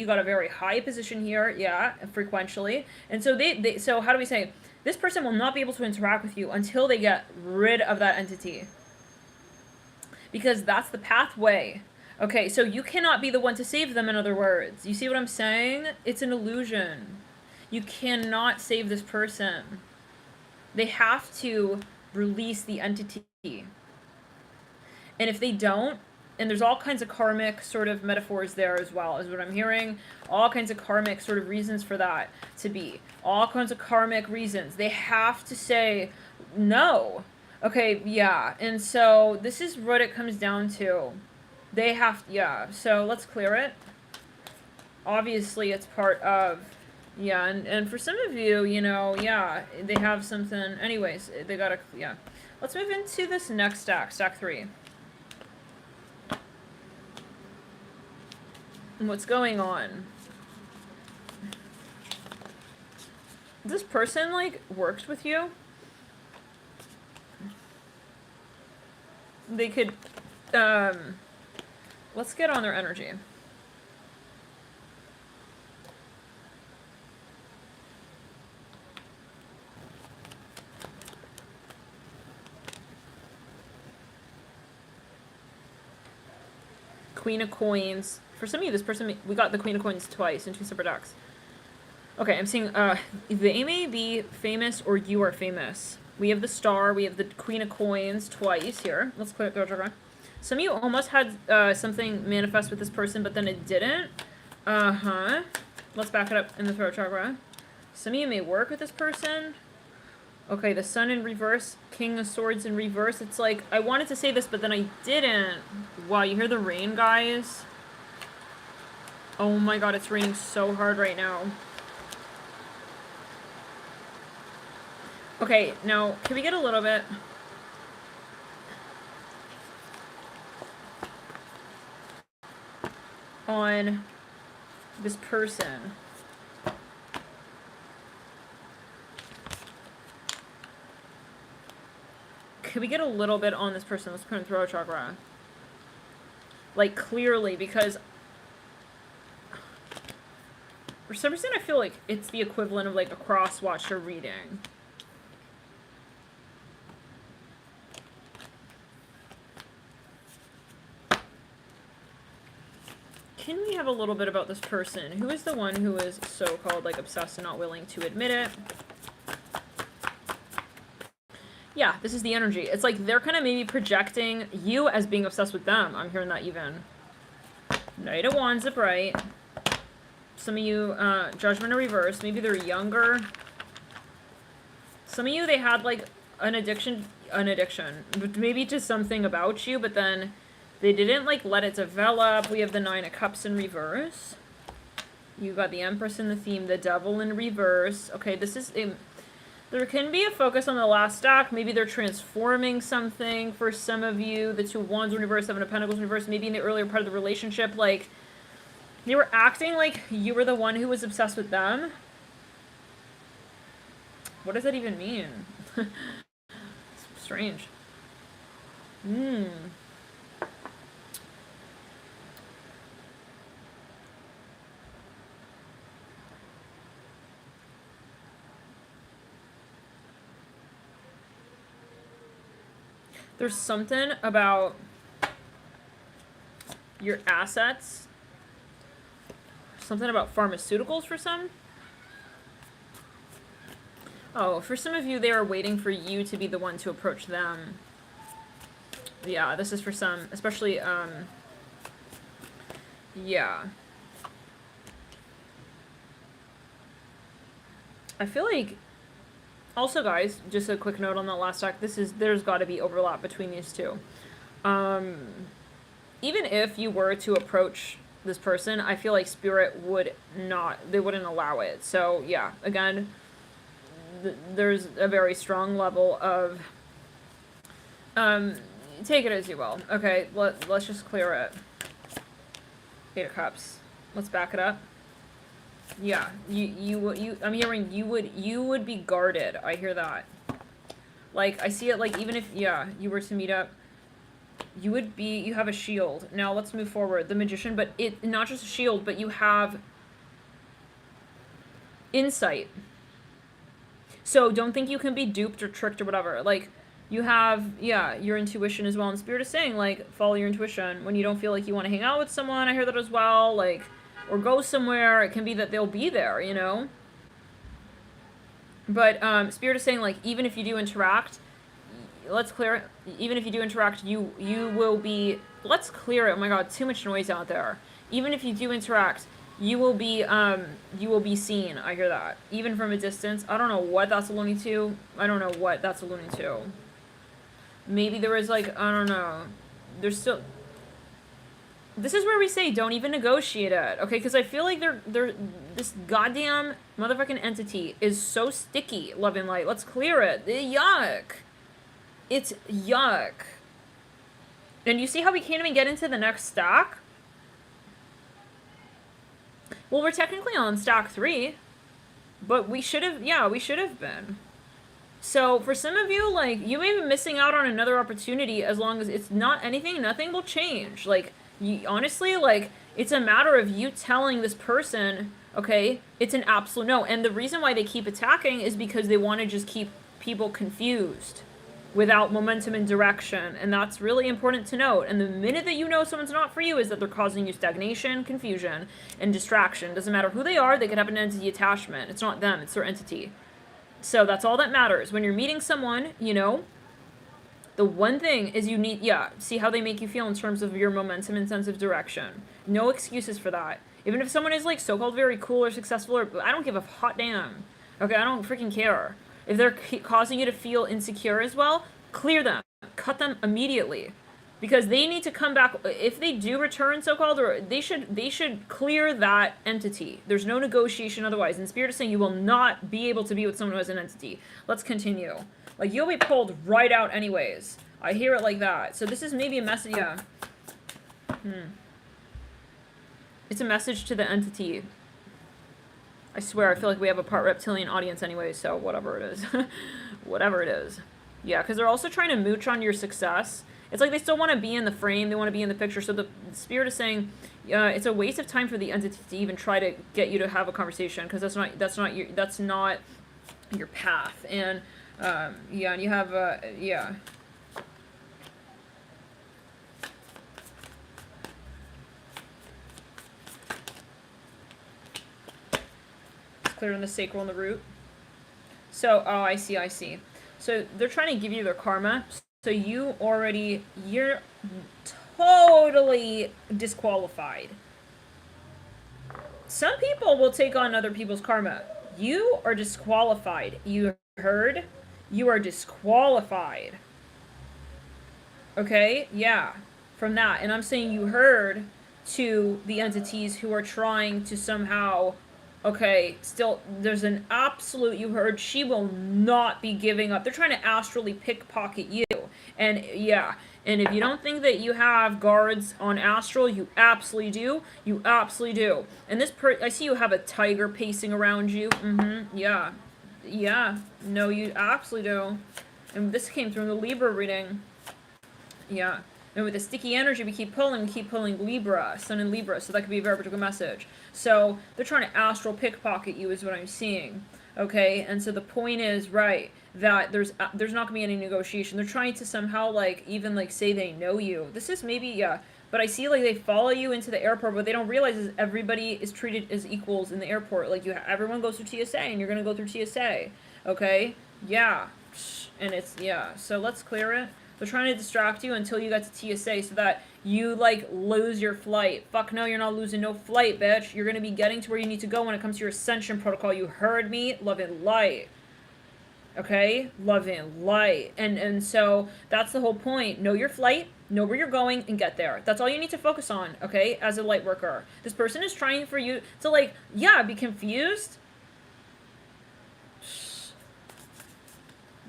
got a very high position here, yeah, frequentially. And so they so how do we say, this person will not be able to interact with you until they get rid of that entity. Because that's the pathway. Okay, so you cannot be the one to save them, in other words. You see what I'm saying? It's an illusion. You cannot save this person. They have to release the entity. And if they don't, and there's all kinds of karmic sort of metaphors there as well, is what I'm hearing. All kinds of karmic sort of reasons for that to be. All kinds of karmic reasons. They have to say no. Okay, yeah. And so this is what it comes down to. They have, yeah. So let's clear it. Obviously, it's part of, yeah. And for some of you, you know, yeah, they have something. Anyways, they gotta, yeah. Let's move into this next stack, stack 3. And what's going on? This person, like, works with you. They could, let's get on their energy. Queen of Coins. For some of you, this person, we got the Queen of Coins twice in 2 separate decks. Okay, I'm seeing, they may be famous or you are famous. We have the Star, we have the Queen of Coins twice here. Let's clear the chakra. Some of you almost had something manifest with this person, but then it didn't. Let's back it up in the throat chakra. Some of you may work with this person. Okay, the Sun in reverse, King of Swords in reverse. It's like, I wanted to say this, but then I didn't. Wow, you hear the rain, guys? Oh my god, it's raining so hard right now. Okay, now, can we get a little bit... on this person? Can we get a little bit on this person? Let's put in throat chakra. Like, clearly, because... for some reason, I feel like it's the equivalent of, like, a cross-watcher reading. Can we have a little bit about this person? Who is the one who is so-called, like, obsessed and not willing to admit it? Yeah, this is the energy. It's like they're kind of maybe projecting you as being obsessed with them. I'm hearing that even. Knight of Wands upright. Some of you, Judgment in reverse. Maybe they're younger. Some of you, they had, like, an addiction, but maybe to something about you, but then they didn't, like, let it develop. We have the 9 of Cups in reverse. You got the Empress in the theme, the Devil in reverse. Okay, this is a... there can be a focus on the last stack. Maybe they're transforming something for some of you. The 2 of Wands in reverse, 7 of Pentacles in reverse. Maybe in the earlier part of the relationship, like, they were acting like you were the one who was obsessed with them. What does that even mean? It's strange. There's something about your assets. Something about pharmaceuticals for some. Oh, for some of you, they are waiting for you to be the one to approach them. Yeah, this is for some, especially, yeah. I feel like, also guys, just a quick note on that last talk, there's gotta be overlap between these two. Even if you were to approach this person, I feel like Spirit they wouldn't allow it. So, yeah, again, there's a very strong level of, take it as you will. Okay, let's just clear it. Eight of Cups. Let's back it up. Yeah, I'm hearing you would be guarded. I hear that. Like, I see it, like, even if, yeah, you were to meet up, you have a shield. Now, let's move forward. The Magician, but not just a shield, but you have insight. So, don't think you can be duped or tricked or whatever. Like, you have, yeah, your intuition as well. And Spirit is saying, like, follow your intuition. When you don't feel like you want to hang out with someone, I hear that as well. Like, or go somewhere, it can be that they'll be there, you know? But, Spirit is saying, like, even if you do interact, let's clear it. Even if you do interact, you will be, let's clear it. Oh my god, too much noise out there. Even if you do interact, you will be seen. I hear that. Even from a distance. I don't know what that's alluding to. I don't know what that's alluding to. Maybe there was, like, I don't know. There's still... This is where we say don't even negotiate it, okay? Because I feel like this goddamn motherfucking entity is so sticky, Love and Light. Let's clear it. Yuck. It's yuck. And you see how we can't even get into the next stack? Well, we're technically on stack 3. But we should have, yeah, we should have been. So, for some of you, like, you may be missing out on another opportunity as long as it's not anything, nothing will change. Like, honestly, like, it's a matter of you telling this person, okay, it's an absolute no. And the reason why they keep attacking is because they want to just keep people confused without momentum and direction. And that's really important to note. And the minute that you know someone's not for you is that they're causing you stagnation, confusion, and distraction. Doesn't matter who they are, they could have an entity attachment. It's not them, it's their entity. So that's all that matters. When you're meeting someone, you know, the one thing is you need, yeah, see how they make you feel in terms of your momentum and sense of direction. No excuses for that. Even if someone is, like, so-called very cool or successful, or I don't give a hot damn. Okay, I don't freaking care. If they're causing you to feel insecure as well, clear them. Cut them immediately. Because they need to come back. If they do return, so-called, or they should clear that entity. There's no negotiation otherwise. And Spirit is saying you will not be able to be with someone who has an entity. Let's continue. Like, you'll be pulled right out anyways. I hear it like that. So this is maybe a message, yeah. It's a message to the entity. I swear, I feel like we have a part reptilian audience anyway, so whatever it is. Whatever it is. Yeah, because they're also trying to mooch on your success. It's like they still want to be in the frame, they want to be in the picture, so the Spirit is saying it's a waste of time for the entity to even try to get you to have a conversation, because that's not your path. And yeah, and you have yeah. Clearing the sacral and the root. So, oh, I see. So they're trying to give you their karma. So you're totally disqualified. Some people will take on other people's karma. You are disqualified. You heard? You are disqualified. Okay? Yeah. From that. And I'm saying you heard to the entities who are trying to somehow... Okay, still, there's an absolute, you heard, she will not be giving up. They're trying to astrally pickpocket you. And, yeah, and if you don't think that you have guards on astral, you absolutely do. You absolutely do. And this, I see you have a tiger pacing around you. Yeah. Yeah. No, you absolutely do. And this came through the Libra reading. Yeah. And with the sticky energy, we keep pulling Libra, Sun in Libra, so that could be a very particular message. So, they're trying to astral pickpocket you is what I'm seeing. Okay, and so the point is, right, that there's not gonna be any negotiation. They're trying to somehow like even like say they know you. This is maybe, yeah, but I see like they follow you into the airport. What they don't realize is everybody is treated as equals in the airport. Like everyone goes through TSA, and you're gonna go through TSA. Okay, yeah, and it's, yeah. So let's clear it. They're trying to distract you until you get to TSA so that you like lose your flight. Fuck no, you're not losing no flight, bitch. You're gonna be getting to where you need to go when it comes to your ascension protocol. You heard me? Love and light. Okay? Love and light. And so that's the whole point. Know your flight, know where you're going, and get there. That's all you need to focus on, okay, as a light worker. This person is trying for you to like, yeah, be confused.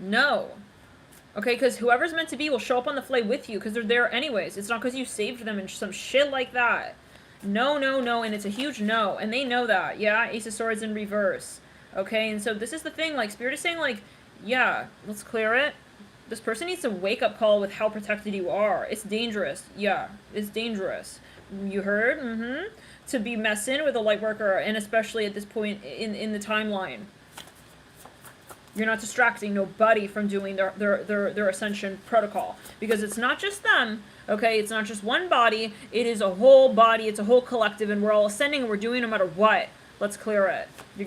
No. Okay, because whoever's meant to be will show up on the flight with you because they're there anyways. It's not because you saved them and some shit like that. No, no, no, and it's a huge no. And they know that, yeah? Ace of Swords in reverse. Okay, and so this is the thing, like, Spirit is saying, like, yeah, let's clear it. This person needs a wake-up call with how protected you are. It's dangerous. Yeah, it's dangerous. You heard? Mm-hmm. To be messing with a light worker, and especially at this point in the timeline. You're not distracting nobody from doing their ascension protocol. Because it's not just them, okay? It's not just one body. It is a whole body. It's a whole collective, and we're all ascending, and we're doing no matter what. Let's clear it. You're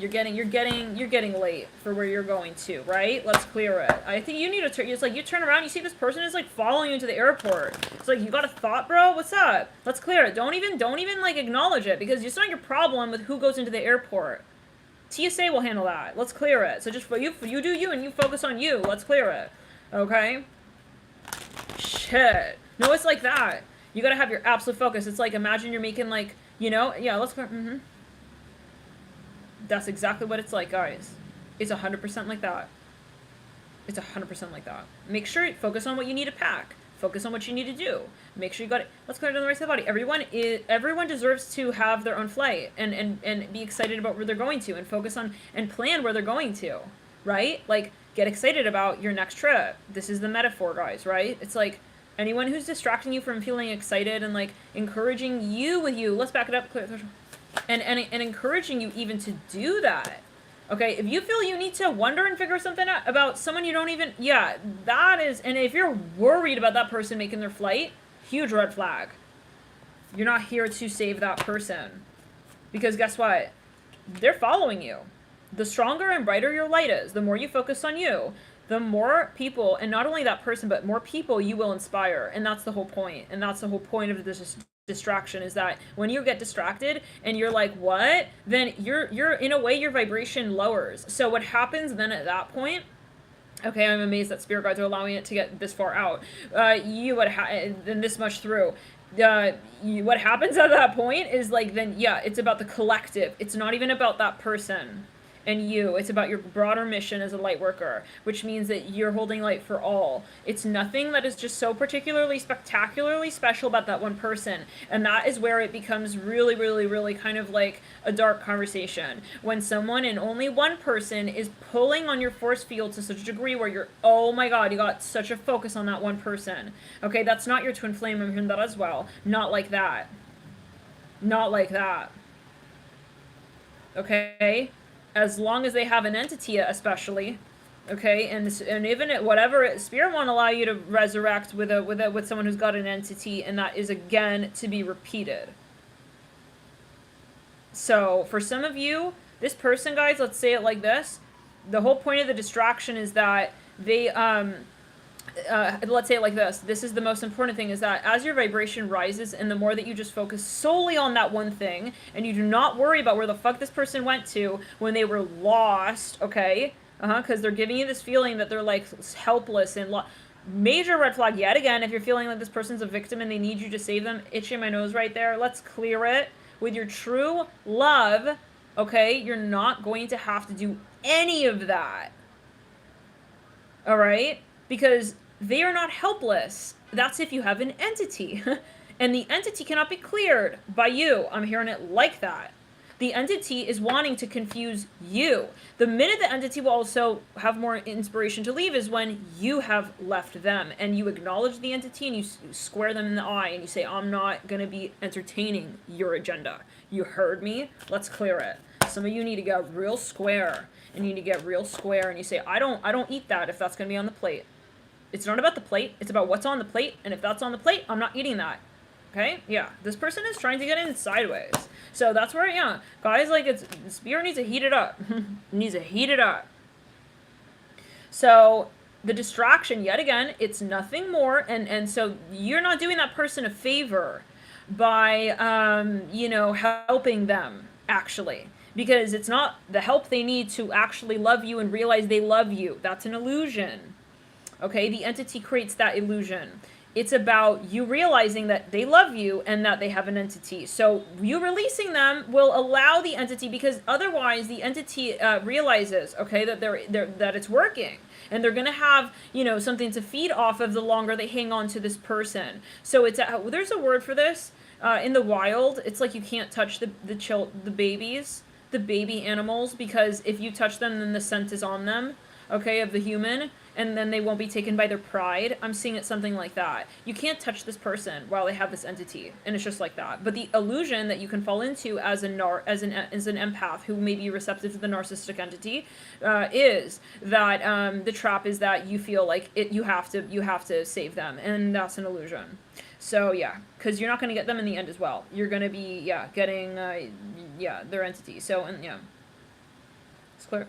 getting late for where you're going to, right? Let's clear it. I think you need to turn. It's like you turn around, you see this person is like following you to the airport. It's like, you got a thought, bro? What's up? Let's clear it. Don't even like acknowledge it, because it's not your problem with who goes into the airport. TSA will handle that. Let's clear it. So just you do you, and you focus on you. Let's clear it. Okay? Shit. No, it's like that. You gotta have your absolute focus. It's like, imagine you're making like, you know, yeah, let's clear. Mm-hmm. That's exactly what it's like, guys. It's 100% like that. It's 100% like that. Make sure you focus on what you need to pack. Focus on what you need to do. Make sure you got it. Let's go to the right side of the body. Everyone deserves to have their own flight and be excited about where they're going to, and focus on and plan where they're going to, right? Like, get excited about your next trip. This is the metaphor, guys, right? It's like anyone who's distracting you from feeling excited and like encouraging you with you. Let's back it up. And encouraging you even to do that. Okay, if you feel you need to wonder and figure something out about someone you don't even, yeah, that is, and if you're worried about that person making their flight, huge red flag. You're not here to save that person. Because guess what? They're following you. The stronger and brighter your light is, the more you focus on you, the more people, and not only that person, but more people you will inspire. And that's the whole point. And that's the whole point of this distraction, is that when you get distracted and you're like, what? Then you're in a way, your vibration lowers. So what happens then at that point, okay, I'm amazed that spirit guides are allowing it to get this far out. Then this much through. What happens at that point is like, then yeah, it's about the collective. It's not even about that person and you. It's about your broader mission as a light worker, which means that you're holding light for all. It's nothing that is just so particularly spectacularly special about that one person. And that is where it becomes really, really, really kind of like a dark conversation. When someone and only one person is pulling on your force field to such a degree where you're, oh my god, you got such a focus on that one person. Okay, that's not your twin flame. I'm hearing that as well. Not like that. Not like that. Okay? As long as they have an entity, especially, okay, and even at whatever spirit won't allow you to resurrect with someone who's got an entity, and that is again to be repeated. So for some of you, this person, guys, let's say it like this: the whole point of the distraction is that they let's say it like this. This is the most important thing, is that as your vibration rises, and the more that you just focus solely on that one thing, and you do not worry about where the fuck this person went to when they were lost, okay? Because they're giving you this feeling that they're like helpless and major red flag yet again. If you're feeling like this person's a victim and they need you to save them, itching my nose right there. Let's clear it with your true love, okay? You're not going to have to do any of that. All right? Because they are not helpless. That's if you have an entity. And the entity cannot be cleared by you. I'm hearing it like that. The entity is wanting to confuse you. The minute the entity will also have more inspiration to leave is when you have left them. And you acknowledge the entity and you square them in the eye and you say, I'm not going to be entertaining your agenda. You heard me? Let's clear it. Some of you need to get real square, and you need to get real square, and you say, I don't eat that if that's going to be on the plate. It's not about the plate, it's about what's on the plate, and if that's on the plate, I'm not eating that. Okay? Yeah. This person is trying to get in sideways. So that's where, yeah, guys, like, spirit needs to heat it up. Needs to heat it up. So the distraction, yet again, it's nothing more, and so you're not doing that person a favor by, you know, helping them, actually. Because it's not the help they need to actually love you and realize they love you. That's an illusion. Okay? The entity creates that illusion. It's about you realizing that they love you and that they have an entity. So you releasing them will allow the entity, because otherwise the entity realizes, okay, that that it's working, and they're gonna have, you know, something to feed off of the longer they hang on to this person. So it's there's a word for this in the wild. It's like you can't touch the babies, the baby animals, because if you touch them, then the scent is on them, okay, of the human. And then they won't be taken by their pride. I'm seeing it something like that. You can't touch this person while they have this entity, and it's just like that. But the illusion that you can fall into as an empath who may be receptive to the narcissistic entity is that the trap is that you feel like you have to save them, and that's an illusion. So yeah, because you're not going to get them in the end as well. You're going to be getting their entity. So and yeah, it's clear.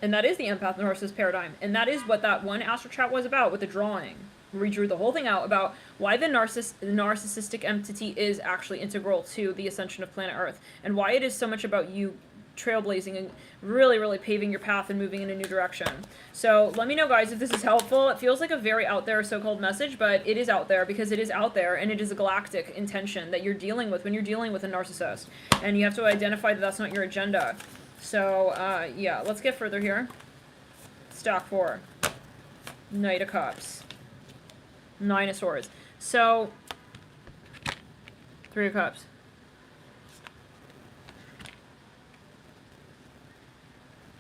And that is the empath narcissist paradigm. And that is what that one astral chat was about with the drawing. We drew the whole thing out about why the narcissistic entity is actually integral to the ascension of planet Earth. And why it is so much about you trailblazing and really, really paving your path and moving in a new direction. So let me know, guys, if this is helpful. It feels like a very out there so-called message, but it is out there because it is out there, and it is a galactic intention that you're dealing with when you're dealing with a narcissist. And you have to identify that that's not your agenda. So, yeah, let's get further here. Stack 4. Knight of Cups. 9 of Swords. So, 3 of Cups.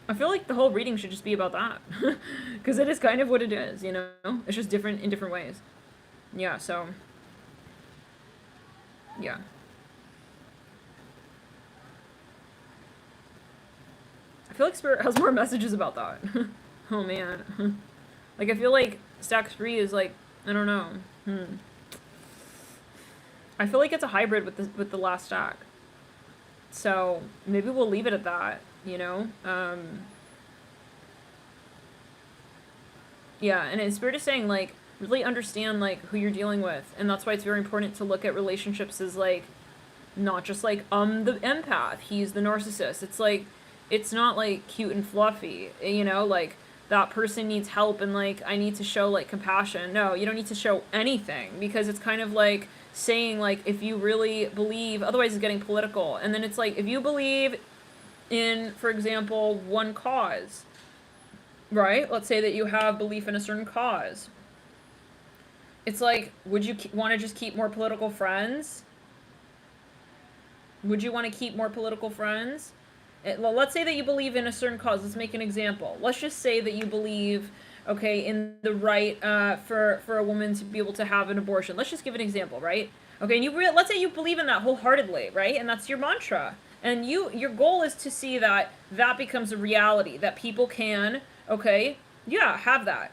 I feel like the whole reading should just be about that. Because it is kind of what it is, you know? It's just different in different ways. Yeah, so. Yeah. I feel like Spirit has more messages about that. Oh man. Like, I feel like stack 3 is like, I don't know. I feel like it's a hybrid with the last stack. So maybe we'll leave it at that, you know? Yeah, and Spirit is saying, like, really understand, like, who you're dealing with. And that's why it's very important to look at relationships as, like, not just like, the empath, he's the narcissist. It's like, it's not like cute and fluffy, you know, like that person needs help and like I need to show like compassion. No, you don't need to show anything, because it's kind of like saying like if you really believe, otherwise it's getting political. And then it's like if you believe in, for example, one cause, right? Let's say that you have belief in a certain cause. It's like, would you want to just keep more political friends? Would you want to keep more political friends? Well, let's say that you believe in a certain cause. Let's make an example. Let's just say that you believe, okay, in the right for a woman to be able to have an abortion. Let's just give an example, right? Okay, and let's say you believe in that wholeheartedly, right? And that's your mantra. And your goal is to see that that becomes a reality, that people can, okay, yeah, have that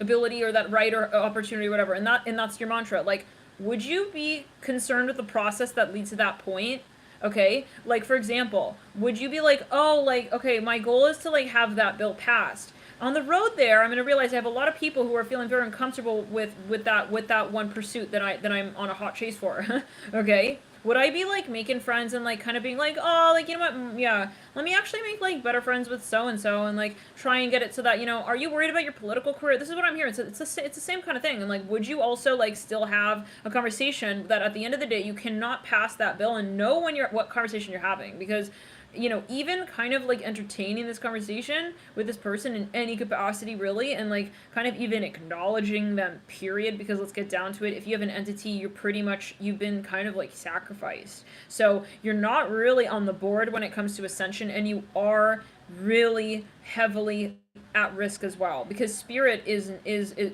ability or that right or opportunity or whatever. And that's your mantra. Like, would you be concerned with the process that leads to that point? Okay, like, for example, would you be like, oh, like, okay, my goal is to, like, have that bill passed. On the road there, I'm going to realize I have a lot of people who are feeling very uncomfortable with that one pursuit that I'm on a hot chase for. Okay? Would I be, like, making friends and, like, kind of being like, oh, like, you know what, yeah, let me actually make, like, better friends with so-and-so and, like, try and get it so that, you know, are you worried about your political career? This is what I'm hearing. It's the same kind of thing. And, like, would you also, like, still have a conversation that at the end of the day you cannot pass that bill and know what conversation you're having? Because, you know, even kind of like entertaining this conversation with this person in any capacity, really, and like kind of even acknowledging them, period, because let's get down to it. If you have an entity, you've been kind of like sacrificed. So you're not really on the board when it comes to ascension, and you are really heavily at risk as well, because spirit is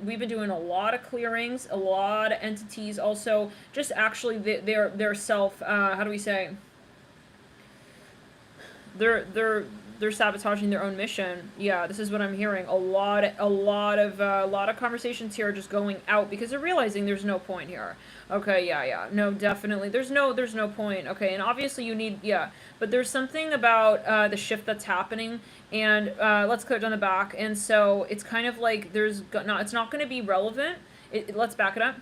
we've been doing a lot of clearings, a lot of entities also just actually their self, how do we say, they're sabotaging their own mission. Yeah, this is what I'm hearing. A lot of conversations here are just going out because they're realizing there's no point here. Okay, yeah. No, definitely. There's no point. Okay, and obviously you need, yeah. But there's something about the shift that's happening, and let's clear it down the back. And so it's kind of like it's not going to be relevant. Let's back it up.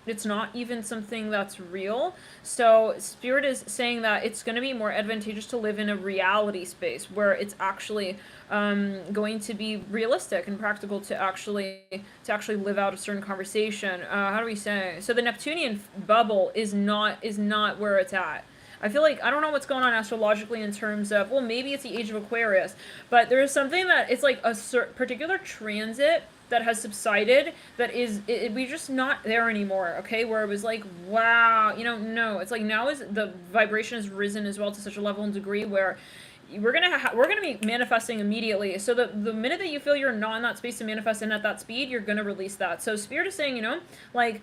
It's not even something that's real. So Spirit is saying that it's going to be more advantageous to live in a reality space where it's actually going to be realistic and practical to actually live out a certain conversation. How do we say? So the Neptunian bubble is not where it's at. I feel like I don't know what's going on astrologically in terms of, well, maybe it's the age of Aquarius, but there is something that it's like a particular transit that has subsided that is we just not there anymore. Okay, where it was like, wow, no, it's like now is the vibration has risen as well to such a level and degree where we're gonna be manifesting immediately. So the minute that you feel you're not in that space to manifest and at that speed, you're gonna release that. So Spirit is saying, like,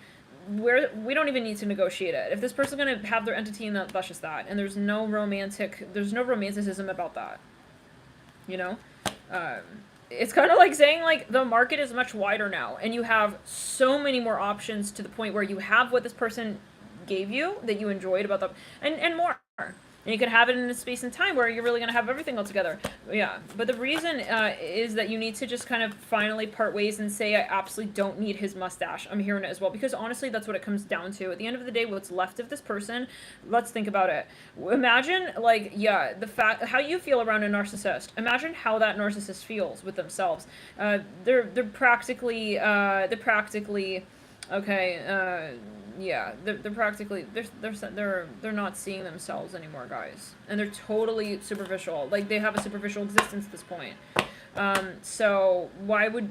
we don't even need to negotiate it. If this person's gonna have their entity in that's just that, and there's no romanticism about that. It's kind of like saying, like, the market is much wider now, and you have so many more options to the point where you have what this person gave you that you enjoyed about them, and more. And you can have it in a space and time where you're really going to have everything all together. Yeah, but the reason is that you need to just kind of finally part ways and say, I absolutely don't need his mustache. I'm hearing it as well, because honestly, that's what it comes down to. At the end of the day, what's left of this person, let's think about it. Imagine, like, yeah, how you feel around a narcissist. Imagine how that narcissist feels with themselves. They're practically, okay, yeah, they're practically they're not seeing themselves anymore, guys, and they're totally superficial. Like, they have a superficial existence at this point. So why would,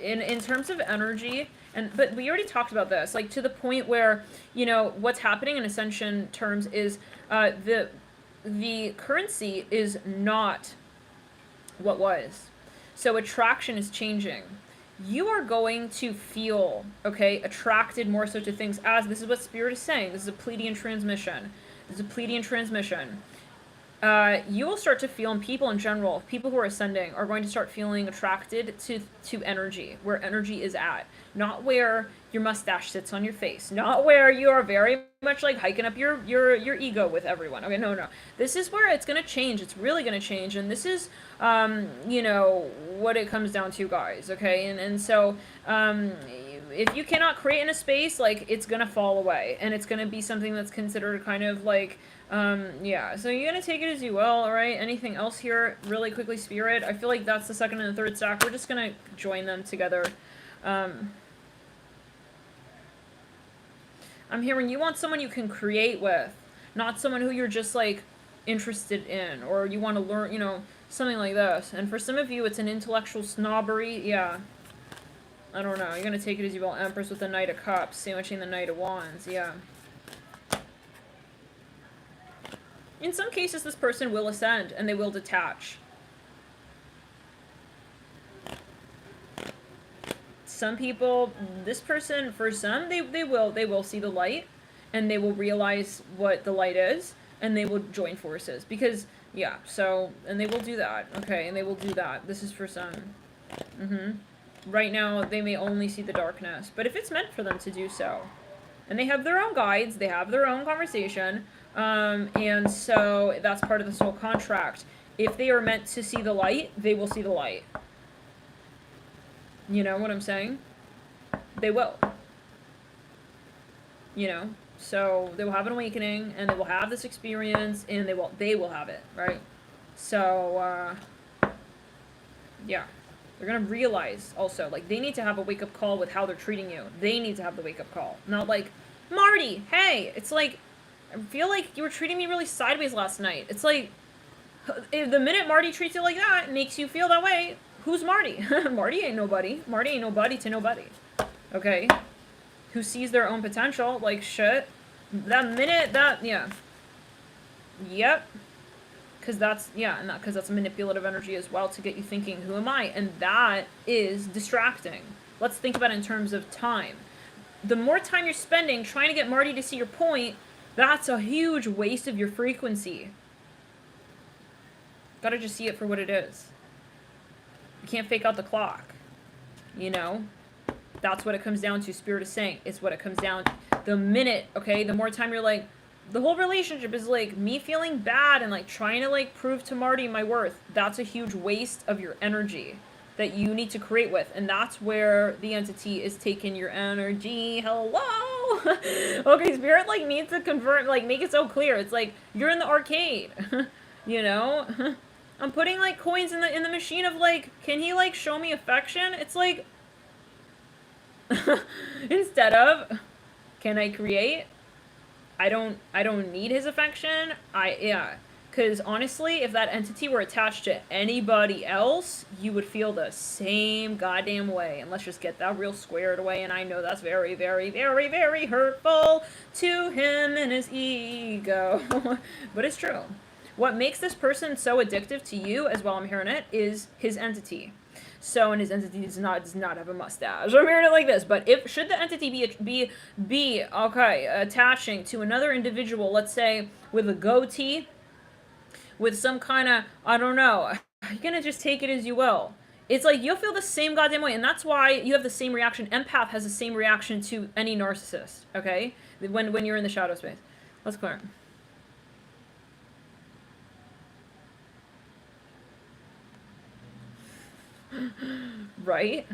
in terms of energy, but we already talked about this, like, to the point where what's happening in ascension terms is the currency is not what was. So attraction is changing. You are going to feel, okay, attracted more so to things as, this is what Spirit is saying, this is a Pleiadian transmission. You will start to feel, and people in general, people who are ascending, are going to start feeling attracted to energy, where energy is at. Not where your mustache sits on your face. Not where you are very much like hiking up your ego with everyone. Okay, no. This is where it's going to change. It's really going to change. And this is, what it comes down to, guys. Okay, and so, if you cannot create in a space, like, it's going to fall away. And it's going to be something that's considered kind of like, yeah, so you're going to take it as you will, alright? Anything else here, really quickly, Spirit? I feel like that's the second and the third stack. We're just going to join them together. I'm hearing you want someone you can create with, not someone who you're just, like, interested in, or you want to learn, something like this. And for some of you, it's an intellectual snobbery, yeah. I don't know, you're going to take it as you will. Empress with the Knight of Cups, sandwiching the Knight of Wands, yeah. In some cases, this person will ascend, and they will detach. Some people, this person, for some, they will see the light, and they will realize what the light is, and they will join forces. Because, yeah, so, and they will do that, okay, and they will do that. This is for some. Right now, they may only see the darkness, but if it's meant for them to do so, and they have their own guides, they have their own conversation, and so that's part of the soul contract. If they are meant to see the light, they will see the light. You know what I'm saying? They will. So they will have an awakening, and they will have this experience, and they will have it, right? So, yeah. They're gonna realize also, like, they need to have a wake-up call with how they're treating you. They need to have the wake-up call. Not like, Marty, hey! It's like, I feel like you were treating me really sideways last night. It's like, if the minute Marty treats you like that, makes you feel that way, who's Marty? Marty ain't nobody. Marty ain't nobody to nobody. Okay? Who sees their own potential, like, shit. That minute, yeah. Yep. Because that's, yeah, and because that's manipulative energy as well to get you thinking, who am I? And that is distracting. Let's think about it in terms of time. The more time you're spending trying to get Marty to see your point, that's a huge waste of your frequency. Gotta just see it for what it is. You can't fake out the clock. You know? That's what it comes down to. Spirit is saying. It's what it comes down to. The minute, okay, the more time you're like, the whole relationship is like me feeling bad and like trying to like prove to Marty my worth. That's a huge waste of your energy that you need to create with. And that's where the entity is taking your energy. Hello? Okay, Spirit like needs to convert, like make it so clear. It's like you're in the arcade. You know? I'm putting like coins in the machine of like, can he like show me affection? It's like instead of, can I create? I don't need his affection. Because honestly, if that entity were attached to anybody else, you would feel the same goddamn way. And let's just get that real squared away. And I know that's very, very, very, very hurtful to him and his ego. But it's true. What makes this person so addictive to you, as well I'm hearing it, is his entity. So, and his entity does not have a mustache. I'm hearing it like this. But should the entity be attaching to another individual, let's say with a goatee, with some kind of, I don't know, you're gonna just take it as you will. It's like you'll feel the same goddamn way, and that's why you have the same reaction. Empath has the same reaction to any narcissist. Okay, when you're in the shadow space. Let's clear. Right?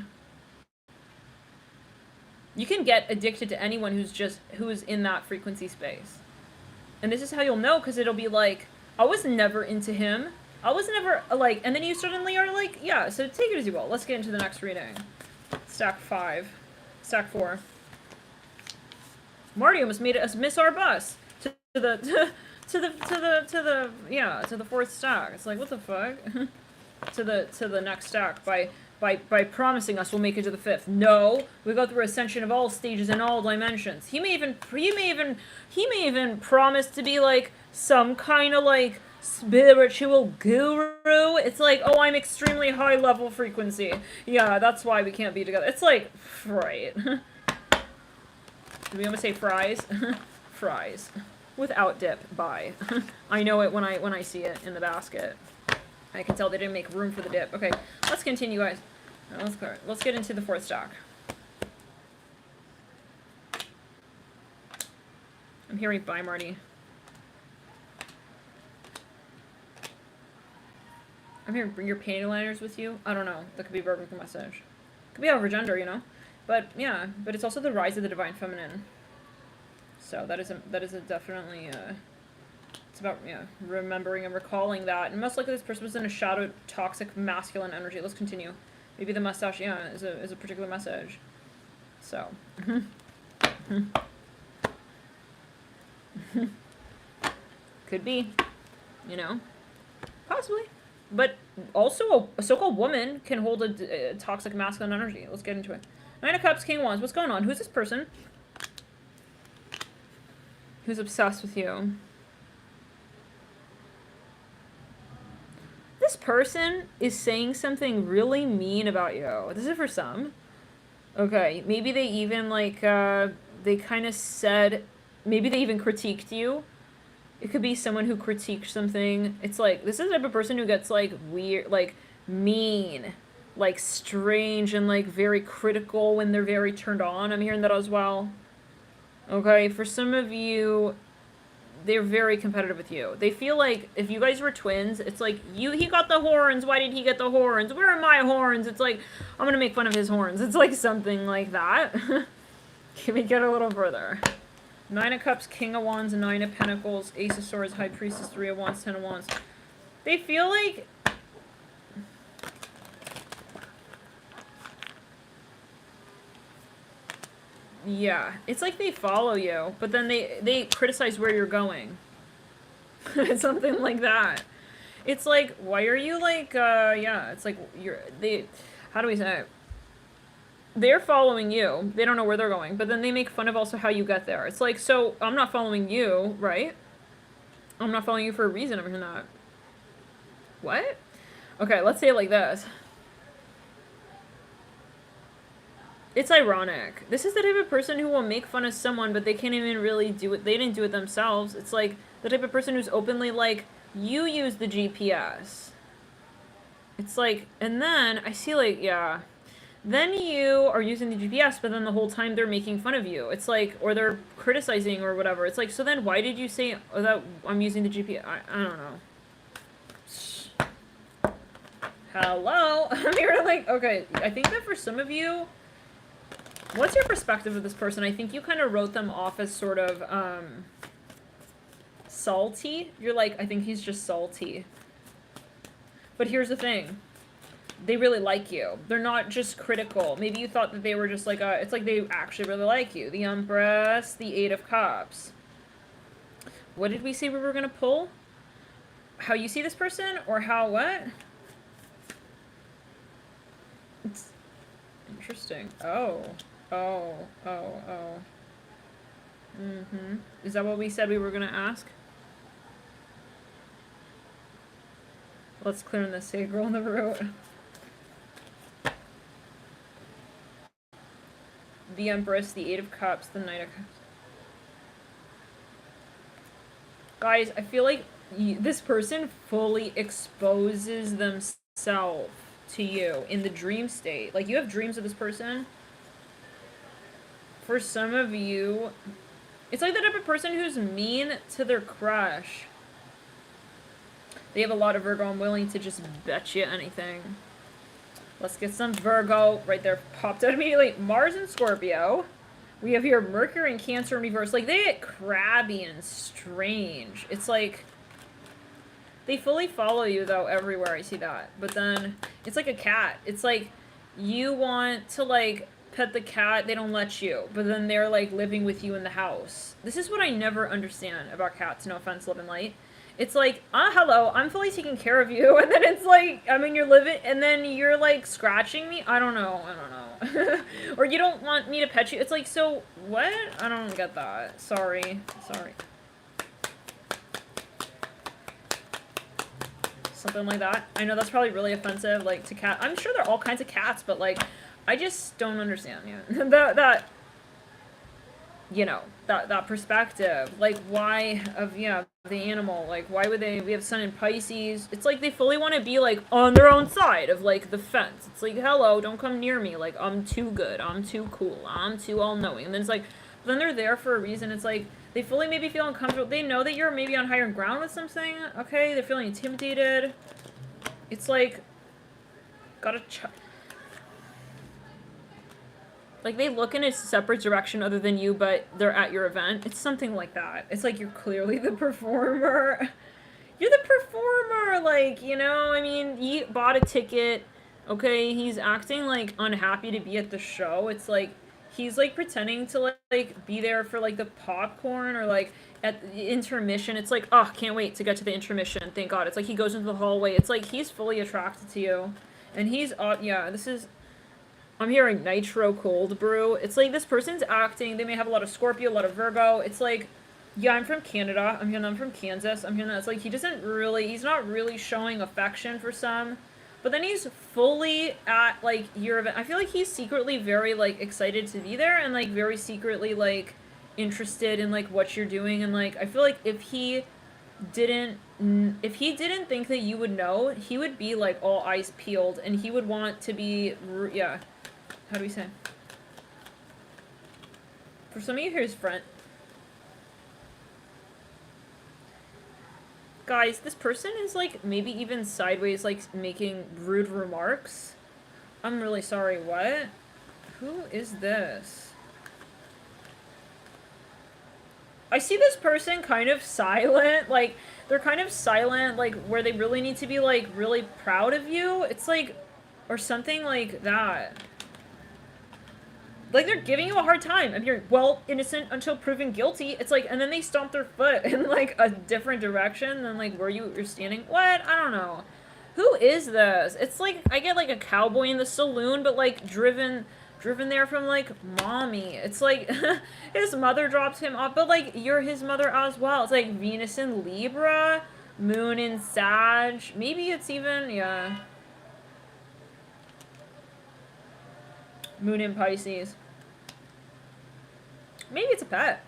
You can get addicted to anyone who's in that frequency space. And this is how you'll know, because it'll be like, I was never into him. I was never, like, and then you suddenly are like, yeah, so take it as you will. Let's get into the next reading. Stack 4. Marty almost made us miss our bus to the fourth stack. It's like, what the fuck? to the next stack by promising us we'll make it to the fifth. No, we go through ascension of all stages and all dimensions. He may even promise to be like some kind of like spiritual guru. It's like, oh, I'm extremely high level frequency. Yeah, that's why we can't be together. It's like, right. Did we almost say fries? Fries. Without dip. Bye. I know it when I see it in the basket. I can tell they didn't make room for the dip. Okay, let's continue, guys. Let's get into the fourth stack. I'm hearing bye, Marty. I'm hearing bring your panty liners with you. I don't know. That could be a biblical message. Could be over gender, you know. But yeah, but it's also the rise of the divine feminine. So that is a definitely. It's about, remembering and recalling that. And most likely this person was in a shadowed, toxic, masculine energy. Let's continue. Maybe the mustache, is a particular message. So. Could be. Possibly. But also a so-called woman can hold a toxic, masculine energy. Let's get into it. Nine of Cups, King of Wands. What's going on? Who's this person who's obsessed with you? This person is saying something really mean about you. This is for some. Okay, maybe they even, they kind of said, maybe they even critiqued you. It could be someone who critiqued something. It's like, this is the type of person who gets, weird, mean, strange, and, very critical when they're very turned on. I'm hearing that as well. Okay, for some of you, they're very competitive with you. They feel like if you guys were twins, it's like, he got the horns, why did he get the horns? Where are my horns? It's like, I'm gonna make fun of his horns. It's like something like that. Can we get a little further? Nine of Cups, King of Wands, Nine of Pentacles, Ace of Swords, High Priestess, Three of Wands, Ten of Wands. They feel like... Yeah, it's like they follow you, but then they criticize where you're going. Something like that. It's like, why are you it's like, how do we say it? They're following you. They don't know where they're going, but then they make fun of also how you get there. It's like, so, I'm not following you, right? I'm not following you for a reason. I'm not. What? Okay, let's say it like this. It's ironic. This is the type of person who will make fun of someone, but they can't even really do it. They didn't do it themselves. It's like the type of person who's openly like, you use the GPS. It's like, and then I see like, yeah. Then you are using the GPS, but then the whole time they're making fun of you. It's like, or they're criticizing or whatever. It's like, so then why did you say that I'm using the GPS? I don't know. Hello? I'm here to like, okay, I think that for some of you, what's your perspective of this person? I think you kind of wrote them off as sort of, salty. You're like, I think he's just salty. But here's the thing. They really like you. They're not just critical. Maybe you thought that they were just like it's like they actually really like you. The Empress, the Eight of Cups. What did we say we were gonna pull? How you see this person, or how what? It's interesting. Oh. Mm-hmm. Is that what we said we were gonna ask? Let's clear in the sacral on the road. The Empress, the Eight of Cups, the Knight of Cups. Guys, I feel like this person fully exposes themselves to you in the dream state. Like, you have dreams of this person. For some of you, it's like the type of person who's mean to their crush. They have a lot of Virgo. I'm willing to just bet you anything. Let's get some Virgo. Right there, popped out immediately. Mars and Scorpio. We have here Mercury and Cancer in reverse. Like, they get crabby and strange. It's like, they fully follow you, though, everywhere. I see that. But then, it's like a cat. It's like, you want to, like, pet the cat. They don't let you. But then they're, like, living with you in the house. This is what I never understand about cats. No offense, love and light. It's like, hello, I'm fully taking care of you, and then it's like, I mean, you're living, and then you're, like, scratching me? I don't know. Or you don't want me to pet you? It's like, so, what? I don't get that. Sorry. Something like that. I know that's probably really offensive, like, to cat. I'm sure there are all kinds of cats, but, like, I just don't understand, that you know, that perspective. Like, why of, yeah, the animal, like, why would they, we have Sun in Pisces. It's like they fully want to be, like, on their own side of, like, the fence. It's like, hello, don't come near me. Like, I'm too good. I'm too cool. I'm too all-knowing. And then it's like, then they're there for a reason. It's like, they fully maybe feel uncomfortable. They know that you're maybe on higher ground with something. Okay, they're feeling intimidated. It's like, gotta like, they look in a separate direction other than you, but they're at your event. It's something like that. It's like, you're clearly the performer. You're the performer, like, you know? I mean, he bought a ticket, okay? He's acting, like, unhappy to be at the show. It's like, he's, like, pretending to, like, be there for, like, the popcorn, or, like, at the intermission. It's like, oh, can't wait to get to the intermission. Thank God. It's like he goes into the hallway. It's like he's fully attracted to you. And he's, yeah, this is... I'm hearing Nitro Cold Brew. It's like this person's acting. They may have a lot of Scorpio, a lot of Virgo. It's like, yeah, I'm from Canada. I'm hearing I'm from Kansas. I'm hearing that. It's like he's not really showing affection for some. But then he's fully at, like, your event. I feel like he's secretly very, like, excited to be there, and, like, very secretly, like, interested in, like, what you're doing. And, like, I feel like if he didn't think that you would know, he would be, like, all eyes peeled, and he would want to be, yeah. How do we say? For some of you, here's front. Guys, this person is, like, maybe even sideways, like, making rude remarks. I'm really sorry, what? Who is this? I see this person kind of silent, like, they're kind of silent, like, where they really need to be, like, really proud of you. It's like, or something like that. Like, they're giving you a hard time. I'm hearing, well, innocent until proven guilty. It's like, and then they stomp their foot in, like, a different direction than, like, where you're standing. What? I don't know. Who is this? It's like, I get, like, a cowboy in the saloon, but, like, driven there from, like, mommy. It's like, his mother dropped him off, but, like, you're his mother as well. It's like Venus in Libra, Moon in Sag. Maybe it's even, yeah. Moon in Pisces. Maybe it's a pet.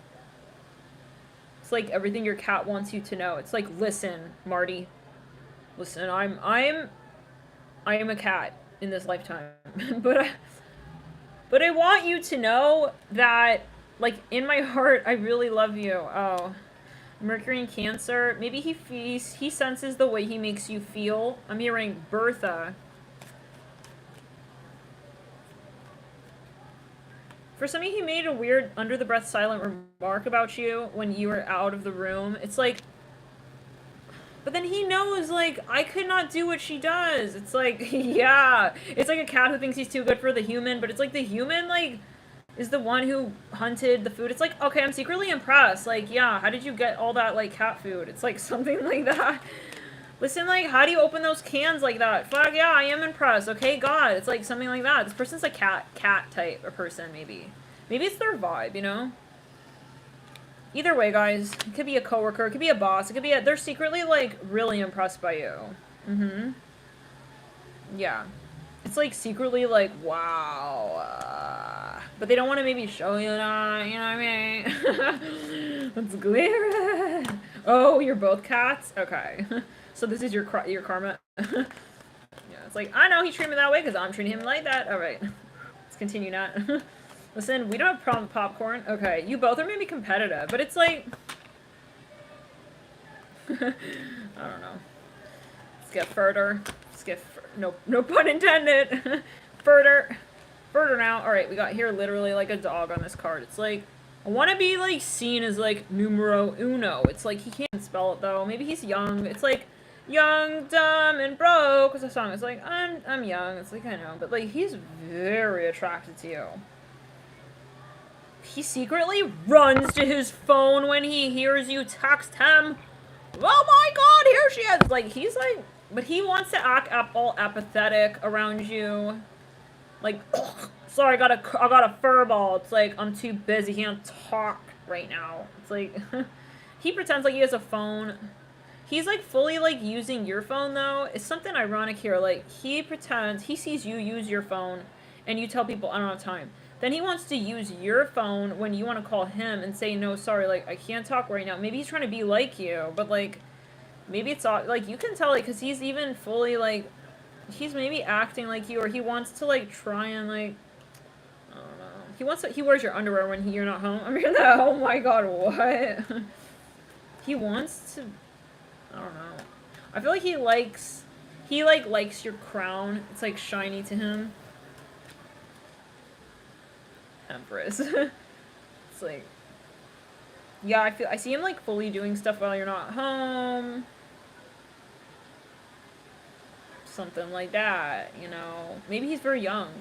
It's like everything your cat wants you to know. It's like, listen, Marty. Listen, I'm I am a cat in this lifetime. but I want you to know that, like, in my heart, I really love you. Oh. Mercury in Cancer. Maybe he senses the way he makes you feel. I'm hearing Bertha. For some of you, he made a weird, under-the-breath silent remark about you when you were out of the room. It's like... But then he knows, like, I could not do what she does. It's like, yeah. It's like a cat who thinks he's too good for the human, but it's like the human, like, is the one who hunted the food. It's like, okay, I'm secretly impressed. Like, yeah, how did you get all that, like, cat food? It's like something like that. Listen, like, how do you open those cans like that? Fuck, yeah, I am impressed. Okay, God. It's like something like that. This person's a cat type of person, maybe. Maybe it's their vibe, you know? Either way, guys, it could be a coworker, it could be a boss, it could be a... They're secretly, like, really impressed by you. Mm-hmm. Yeah. It's, like, secretly, like, wow. But they don't want to maybe show you that, you know what I mean? Let's clear it. Oh, you're both cats? Okay. So this is your karma? Yeah, it's like, I know he treated me that way because I'm treating him like that. Alright. Let's continue that. Listen, we don't have a problem with popcorn. Okay, you both are maybe competitive, but it's like... I don't know. Let's get further. Let's get... No pun intended. Further now. Alright, we got here literally like a dog on this card. It's like... I want to be, like, seen as, like, numero uno. It's like, he can't spell it, though. Maybe he's young. It's like... Young, dumb, and broke. What's the song? It's like, I'm young. It's like, I know. But, like, he's very attracted to you. He secretly runs to his phone when he hears you text him. Oh my god, here she is! Like, he's like... But he wants to act all apathetic around you. Like, ugh, sorry, I got a fur ball. It's like, I'm too busy. He can't talk right now. It's like... He pretends like he has a phone. He's, like, fully, like, using your phone, though. It's something ironic here. Like, he pretends... He sees you use your phone, and you tell people, I don't have time. Then he wants to use your phone when you want to call him and say, no, sorry, like, I can't talk right now. Maybe he's trying to be like you, but, like, maybe it's, like, you can tell, like, because he's even fully, like, he's maybe acting like you, or he wants to, like, try and, like, I don't know. He wears your underwear when you're not home. I mean, oh my god, what? He wants to, I don't know. I feel like he likes your crown. It's, like, shiny to him. Empress. It's like, yeah, I see him, like, fully doing stuff while you're not home. Something like that, you know. Maybe he's very young.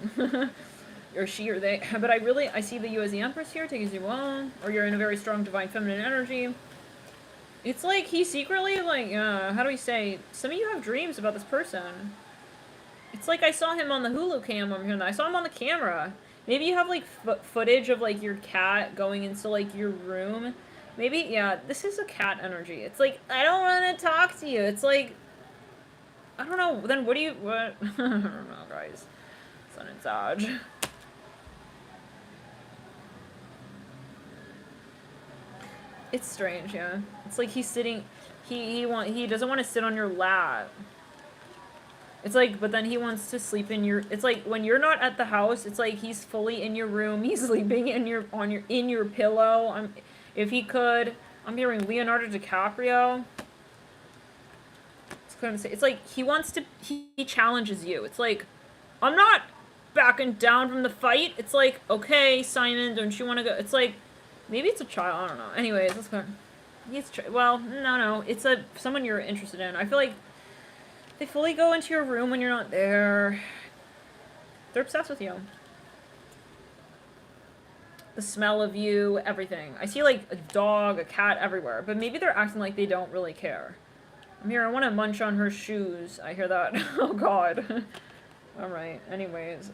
Or she or they. But I see you as the Empress here, take it as you want. Or you're in a very strong divine feminine energy. It's like he secretly, like, how do we say? Some of you have dreams about this person. It's like I saw him on the Hulu cam over here. I saw him on the camera. Maybe you have, like, footage of, like, your cat going into, like, your room. Maybe, yeah, this is a cat energy. It's like, I don't want to talk to you. It's like, I don't know. Then what? I don't know, guys. Sun and Sag. It's strange, yeah. It's like he's sitting... He doesn't want to sit on your lap. It's like, but then he wants to sleep in your... It's like, when you're not at the house, it's like he's fully in your room. He's sleeping in your pillow. If he could... I'm hearing Leonardo DiCaprio. It's like, he wants to... He challenges you. It's like, I'm not backing down from the fight. It's like, okay, Simon, don't you want to go... It's like, maybe it's a child. I don't know. Anyways, let's go. Well, no. It's someone you're interested in. I feel like they fully go into your room when you're not there. They're obsessed with you. The smell of you, everything. I see, like, a dog, a cat everywhere. But maybe they're acting like they don't really care. I'm here, I want to munch on her shoes. I hear that. Oh, God. Alright, anyways.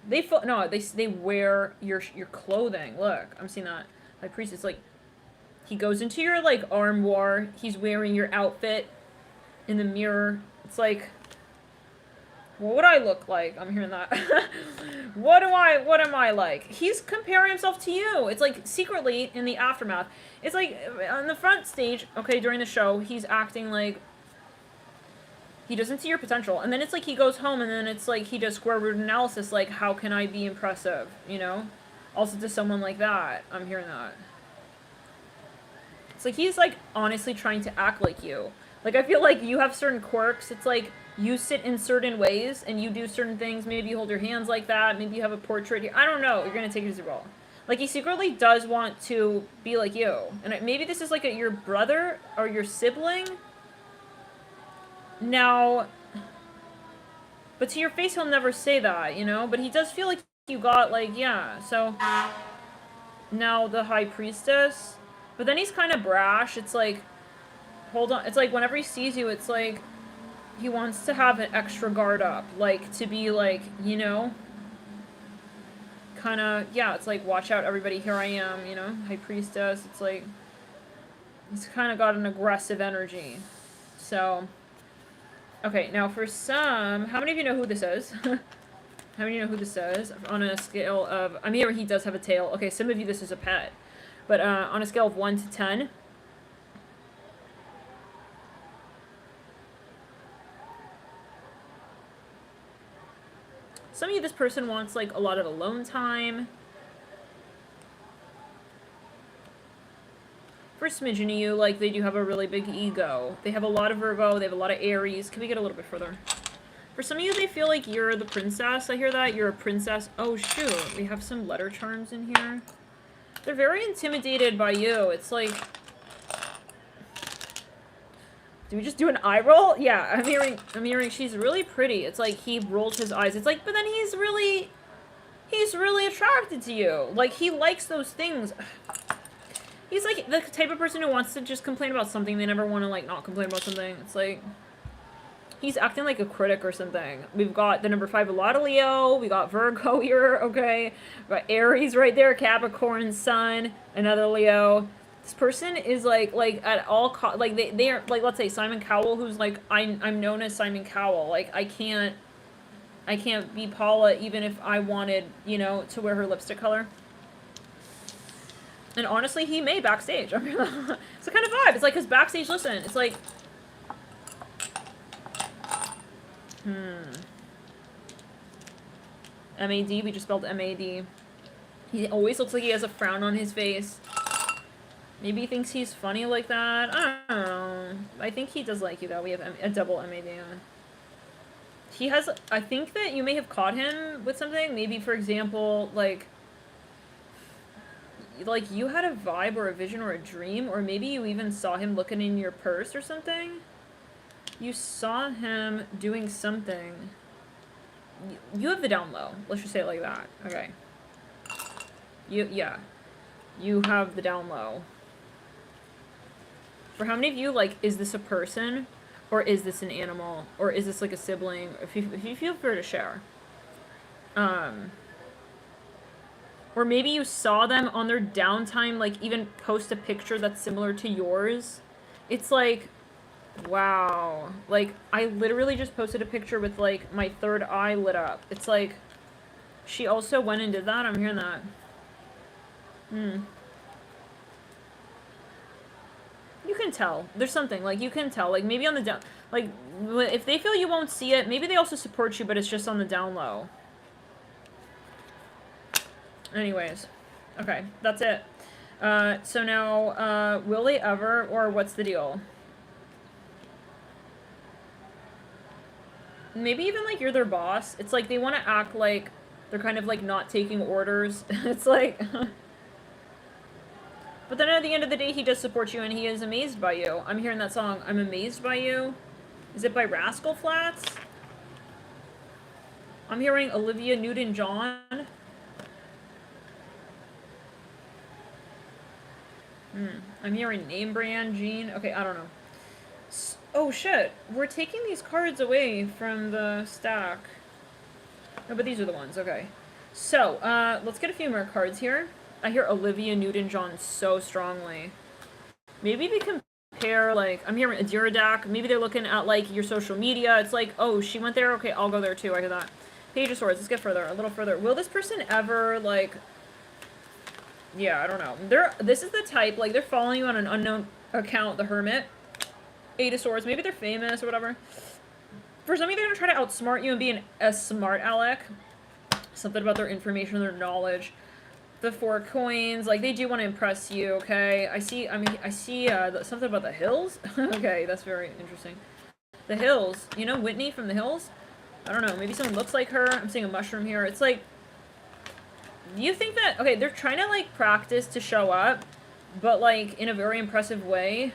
They wear your clothing. Look, I'm seeing that. My priest, it's like, he goes into your, like, armoire. He's wearing your outfit in the mirror. It's like, what would I look like? I'm hearing that. What am I like? He's comparing himself to you. It's like, secretly, in the aftermath. It's like, on the front stage, okay, during the show, he's acting like, He doesn't see your potential. And then it's like he goes home and then it's like he does square root analysis, like, how can I be impressive, you know? Also to someone like that. I'm hearing that. It's like he's like honestly trying to act like you. Like I feel like you have certain quirks. It's like you sit in certain ways and you do certain things. Maybe you hold your hands like that. Maybe you have a portrait here. I don't know. You're gonna take it as a role. Like he secretly does want to be like you. And maybe this is like your brother or your sibling. Now, but to your face he'll never say that, you know? But he does feel like you got like, yeah. So now the High Priestess. But then he's kind of brash. It's like, hold on. It's like whenever he sees you, it's like he wants to have an extra guard up. Like, to be like, you know, kind of, yeah, it's like, watch out, everybody, here I am, you know, High Priestess. It's like, he's kind of got an aggressive energy. So, okay, now for some, how many of you know who this is? How many of you know who this is? On a scale of, I mean, he does have a tail. Okay, some of you, this is a pet. But on a scale of 1 to 10, some of you, this person wants, like, a lot of alone time. For a smidgen of you, like, they do have a really big ego. They have a lot of Virgo, they have a lot of Aries. Can we get a little bit further? For some of you, they feel like you're the princess. I hear that. You're a princess. Oh, shoot. We have some letter charms in here. They're very intimidated by you. It's like... Do we just do an eye roll? Yeah, I'm hearing she's really pretty. It's like he rolls his eyes. It's like, but then he's really attracted to you. Like, he likes those things. He's like the type of person who wants to just complain about something. They never want to, like, not complain about something. It's like, he's acting like a critic or something. We've got the number 5, a lot of Leo. We got Virgo here, okay. We got Aries right there, Capricorn, Sun, another Leo. This person is like at all like they are like, let's say Simon Cowell, who's like, I'm known as Simon Cowell. Like I can't be Paula even if I wanted, you know, to wear her lipstick color. And honestly, he may backstage. I mean, it's the kind of vibe. It's like his backstage. Listen, it's like, M-A-D. We just spelled M-A-D. He always looks like he has a frown on his face. Maybe he thinks he's funny like that. I don't know. I think he does like you, though. We have a double M-A-D on. He has... I think that you may have caught him with something. Maybe, for example, like you had a vibe or a vision or a dream. Or maybe you even saw him looking in your purse or something. You saw him doing something. You have the down low. Let's just say it like that. Okay. Yeah. You have the down low. For how many of you, like, is this a person? Or is this an animal? Or is this, like, a sibling? If you feel free to share. Or maybe you saw them on their downtime, like, even post a picture that's similar to yours. It's like, wow. Like, I literally just posted a picture with, like, my third eye lit up. It's like, she also went and did that? I'm hearing that. You can tell. There's something. Like, you can tell. Like, maybe on the down... Like, if they feel you won't see it, maybe they also support you, but it's just on the down low. Anyways. Okay. That's it. So now, will they ever, or what's the deal? Maybe even, like, you're their boss. It's like they want to act like they're kind of, like, not taking orders. It's like... But then at the end of the day, he does support you and he is amazed by you. I'm hearing that song, I'm Amazed by You. Is it by Rascal Flatts? I'm hearing Olivia Newton-John. I'm hearing Name Brand, Jean. Okay, I don't know. Oh, shit. We're taking these cards away from the stack. No, but these are the ones. Okay. So, let's get a few more cards here. I hear Olivia Newton-John so strongly. Maybe we compare, like, I'm hearing Adirondack. Maybe they're looking at, like, your social media. It's like, oh, she went there? Okay, I'll go there too. I hear that. Page of Swords. Let's get further. A little further. Will this person ever, like... Yeah, I don't know. This is the type, like, they're following you on an unknown account, the Hermit. Eight of Swords. Maybe they're famous or whatever. For some of you, they're gonna try to outsmart you and be a smart aleck. Something about their information, their knowledge. The 4 coins, like, they do want to impress you, okay? I see something about the hills? Okay, that's very interesting. The hills. You know Whitney from the hills? I don't know, maybe someone looks like her. I'm seeing a mushroom here. It's like, do you think that, okay, they're trying to, like, practice to show up, but, like, in a very impressive way.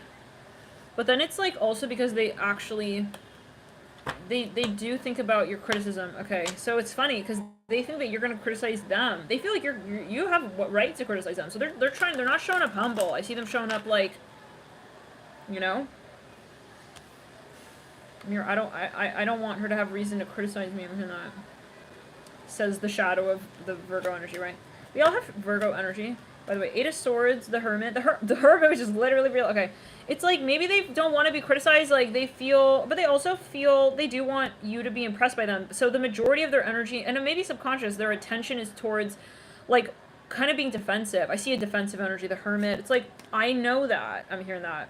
But then it's, like, also because they actually, they do think about your criticism. Okay, so it's funny, because they think that you're going to criticize them. They feel like you have what right to criticize them. So they're not showing up humble. I see them showing up, like, you know? Here, I don't want her to have reason to criticize me. I'm not. Says the shadow of the Virgo energy, right? We all have Virgo energy. By the way, 8 of Swords, the Hermit. The Hermit, which is literally real. Okay. It's like, maybe they don't want to be criticized, like, they feel, but they also feel they do want you to be impressed by them. So the majority of their energy, and it may be subconscious, their attention is towards, like, kind of being defensive. I see a defensive energy, the Hermit. It's like, I know that. I'm hearing that.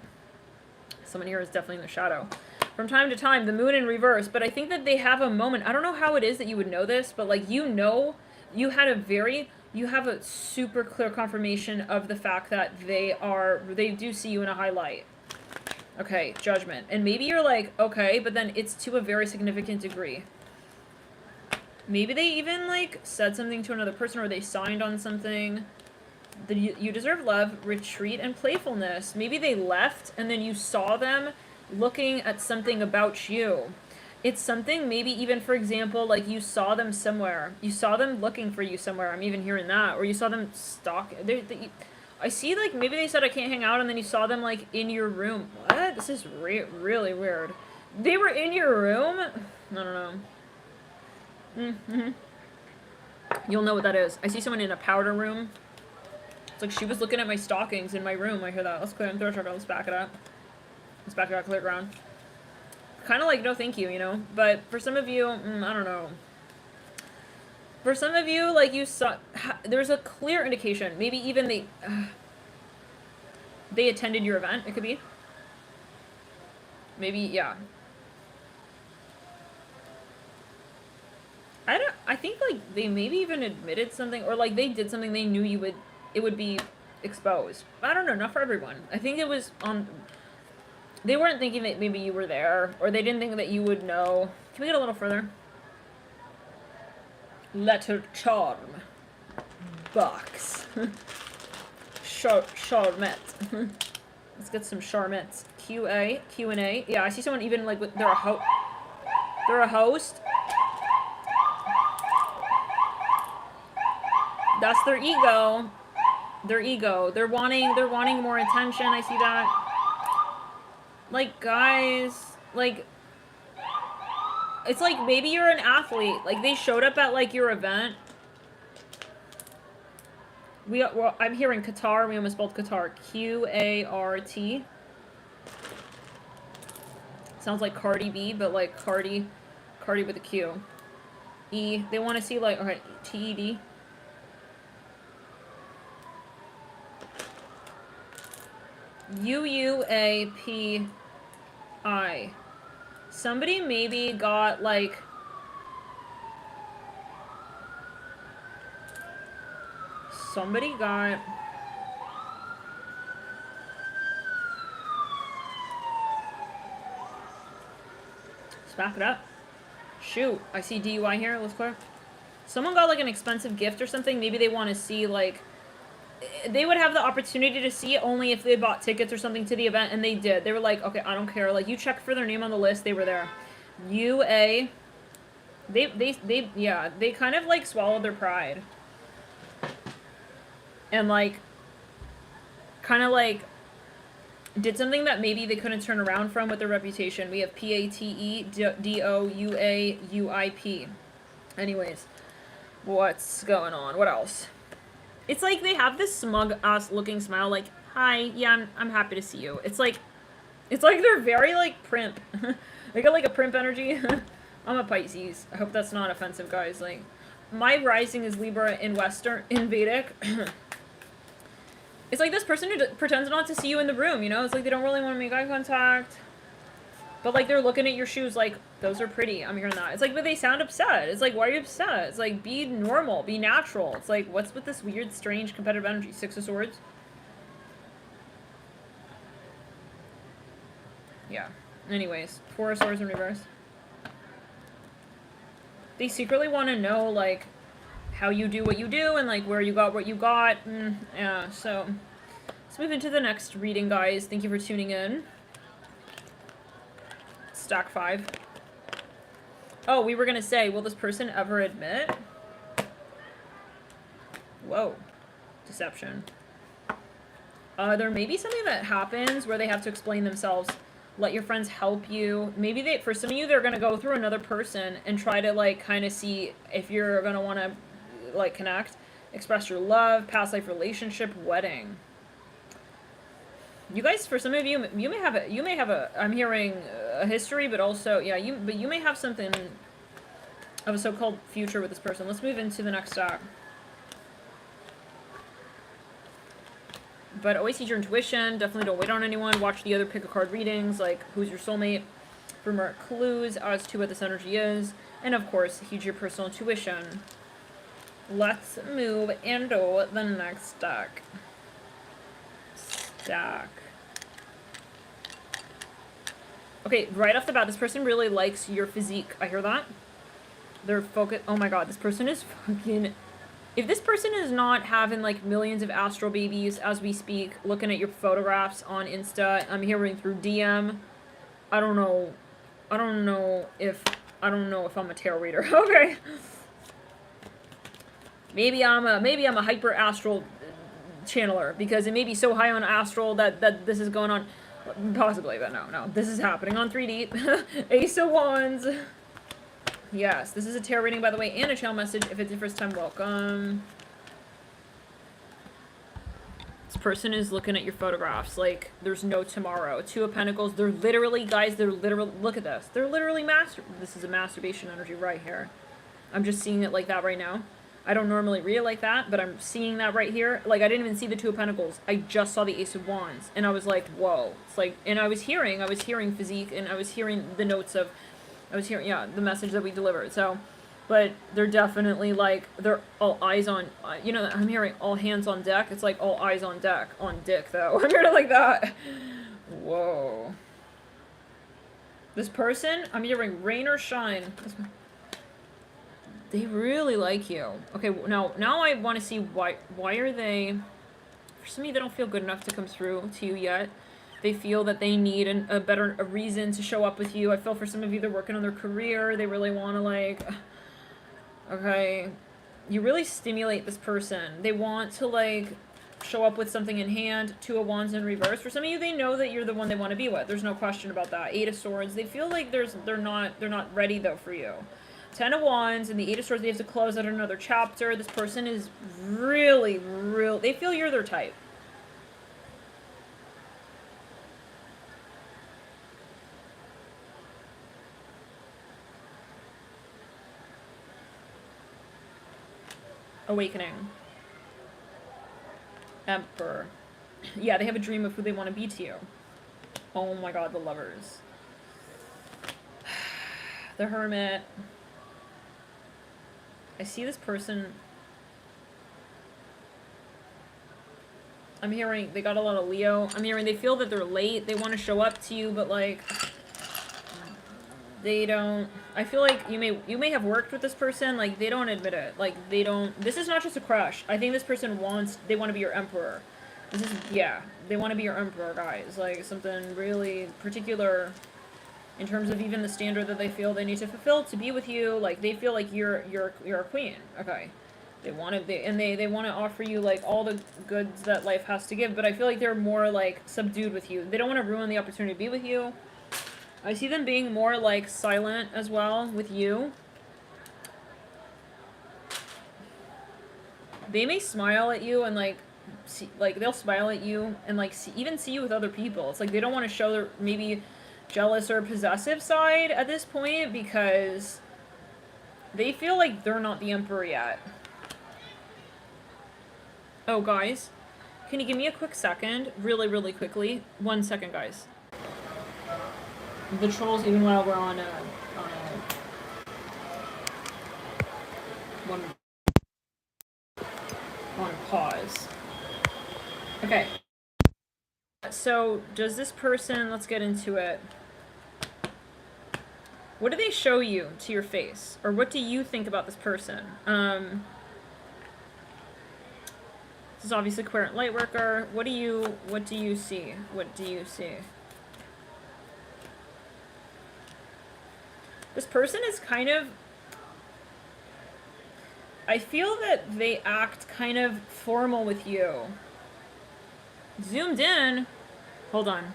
Someone here is definitely in the shadow. From time to time, the moon in reverse, but I think that they have a moment. I don't know how it is that you would know this, but, like, you know, you have a super clear confirmation of the fact that they do see you in a high light. Okay, Judgment. And maybe you're like, okay, but then it's to a very significant degree. Maybe they even, like, said something to another person, or they signed on something. You deserve love, retreat, and playfulness. Maybe they left, and then you saw them looking at something about you. It's something, maybe even, for example, like, you saw them somewhere. You saw them looking for you somewhere. I'm even hearing that. Or you saw them stalking. I see, like, maybe they said I can't hang out, and then you saw them, like, in your room. What? This is really weird. They were in your room? I don't know. You'll know what that is. I see someone in a powder room. It's like she was looking at my stockings in my room. I hear that. Let's clear and throw a Let's back it up. Let's back it up, clear ground. Kind of like, no thank you, you know? But for some of you, I don't know. For some of you, like, you saw, there's a clear indication. Maybe even they attended your event, it could be. Maybe, yeah. I think, like, they maybe even admitted something, or, like, they did something they knew it would be exposed. I don't know, not for everyone. I think it was on, they weren't thinking that maybe you were there, or they didn't think that you would know. Can we get a little further? Letter charm. Box. Charmette. Let's get some charmettes. Q&A. Yeah, I see someone even, like, they're a host. That's their ego. Their ego. They're wanting more attention. I see that. Like, guys, like, it's like maybe you're an athlete. Like, they showed up at, like, your event. Well, I'm hearing Qatar. We almost spelled Qatar. Q-A-R-T. Sounds like Cardi B, but, like, Cardi with a Q. E. They want to see, like, okay, T-E-D. U-U-A-P-I. Somebody maybe got, like, let's back it up. Shoot, I see DUI here. Let's clear. Someone got, like, an expensive gift or something. Maybe they want to see, like, they would have the opportunity to see it only if they bought tickets or something to the event, and they did. They were like, okay, I don't care. Like, you checked for their name on the list, they were there. UA. Yeah, they kind of, like, swallowed their pride. And, like, kind of, like, did something that maybe they couldn't turn around from with their reputation. We have P-A-T-E-D-O-U-A-U-I-P. Anyways, what's going on? What else? It's like they have this smug-ass looking smile, like, hi, yeah, I'm happy to see you. It's like they're very, like, primp. They got, like, a primp energy. I'm a Pisces. I hope that's not offensive, guys. Like, my rising is Libra in Vedic. It's like this person who pretends not to see you in the room, you know? It's like they don't really want to make eye contact. But, like, they're looking at your shoes like, those are pretty. I'm hearing that. It's like, but they sound upset. It's like, why are you upset? It's like, be normal. Be natural. It's like, what's with this weird, strange, competitive energy? Six of Swords. Yeah. Anyways, Four of Swords in reverse. They secretly want to know, like, how you do what you do and, like, where you got what you got. Yeah, so let's move into the next reading, guys. Thank you for tuning in. Stack 5. Oh, we were going to say, will this person ever admit? Whoa. Deception. There may be something that happens where they have to explain themselves. Let your friends help you. Maybe they, for some of you, they're going to go through another person and try to, like, kind of see if you're going to want to, like, connect. Express your love, past life relationship, wedding. You guys, for some of you, you may have a, I'm hearing a history, but also, yeah, you may have something of a so-called future with this person. Let's move into the next stack. But always use your intuition. Definitely don't wait on anyone. Watch the other pick a card readings, like who's your soulmate, for more clues as to what this energy is. And of course, use your personal intuition. Let's move into the next stack. Okay, right off the bat, this person really likes your physique. I hear that. They're focused. Oh my god, this person is fucking... If this person is not having, like, millions of astral babies as we speak, looking at your photographs on Insta, I'm hearing through DM, I don't know if I'm a tarot reader. Okay. Maybe I'm a hyper astral channeler, because it may be so high on astral that this is going on. Possibly, but no. This is happening on 3D. Ace of Wands. Yes, this is a tarot reading, by the way, and a channel message. If it's your first time, welcome. This person is looking at your photographs like there's no tomorrow. Two of Pentacles. They're literally, guys, look at this. They're literally this is a masturbation energy right here. I'm just seeing it like that right now. I don't normally read it like that, but I'm seeing that right here. Like, I didn't even see the Two of Pentacles. I just saw the Ace of Wands. And I was like, whoa. It's like, and I was hearing physique, and I was hearing the notes of, yeah, the message that we delivered. So, but they're definitely, like, they're all eyes on, you know, I'm hearing all hands on deck. It's like all eyes on deck. On dick, though. I'm hearing it like that. Whoa. This person, I'm hearing rain or shine. They really like you. Okay, now I want to see why are they... For some of you, they don't feel good enough to come through to you yet. They feel that they need a reason to show up with you. I feel for some of you, they're working on their career. They really want to, like... Okay. You really stimulate this person. They want to, like, show up with something in hand. Two of Wands in reverse. For some of you, they know that you're the one they want to be with. There's no question about that. Eight of Swords. They feel like they're not ready, though, for you. Ten of Wands and the Eight of Swords, they have to close out another chapter. This person is really, they feel you're their type. Awakening. Emperor. Yeah, they have a dream of who they want to be to you. Oh my god, the Lovers. The Hermit. I see this person. I'm hearing they got a lot of Leo. I'm hearing they feel that they're late. They want to show up to you, but, like, they don't. I feel like you may have worked with this person. Like, they don't admit it. Like, they don't. This is not just a crush. I think this person they want to be your emperor. This is, yeah, they want to be your emperor, guys. Like, something really particular in terms of even the standard that they feel they need to fulfill to be with you. Like, they feel like you're a queen. Okay. They want to offer you, like, all the goods that life has to give, but I feel like they're more, like, subdued with you. They don't want to ruin the opportunity to be with you. I see them being more, like, silent as well with you. They may smile at you and, like, they'll smile at you and, like, even see you with other people. It's like they don't want to show their maybe jealous or possessive side at this point because they feel like they're not the emperor yet. Oh, guys, can you give me a quick second? Really, really quickly. 1 second, guys. the trolls even while we're on pause. Okay. So, does this person, let's get into it. What do they show you to your face? Or what do you think about this person? This is obviously Querent Lightworker. What do you see? What do you see? This person is kind of... I feel that they act kind of formal with you. Zoomed in. Hold on.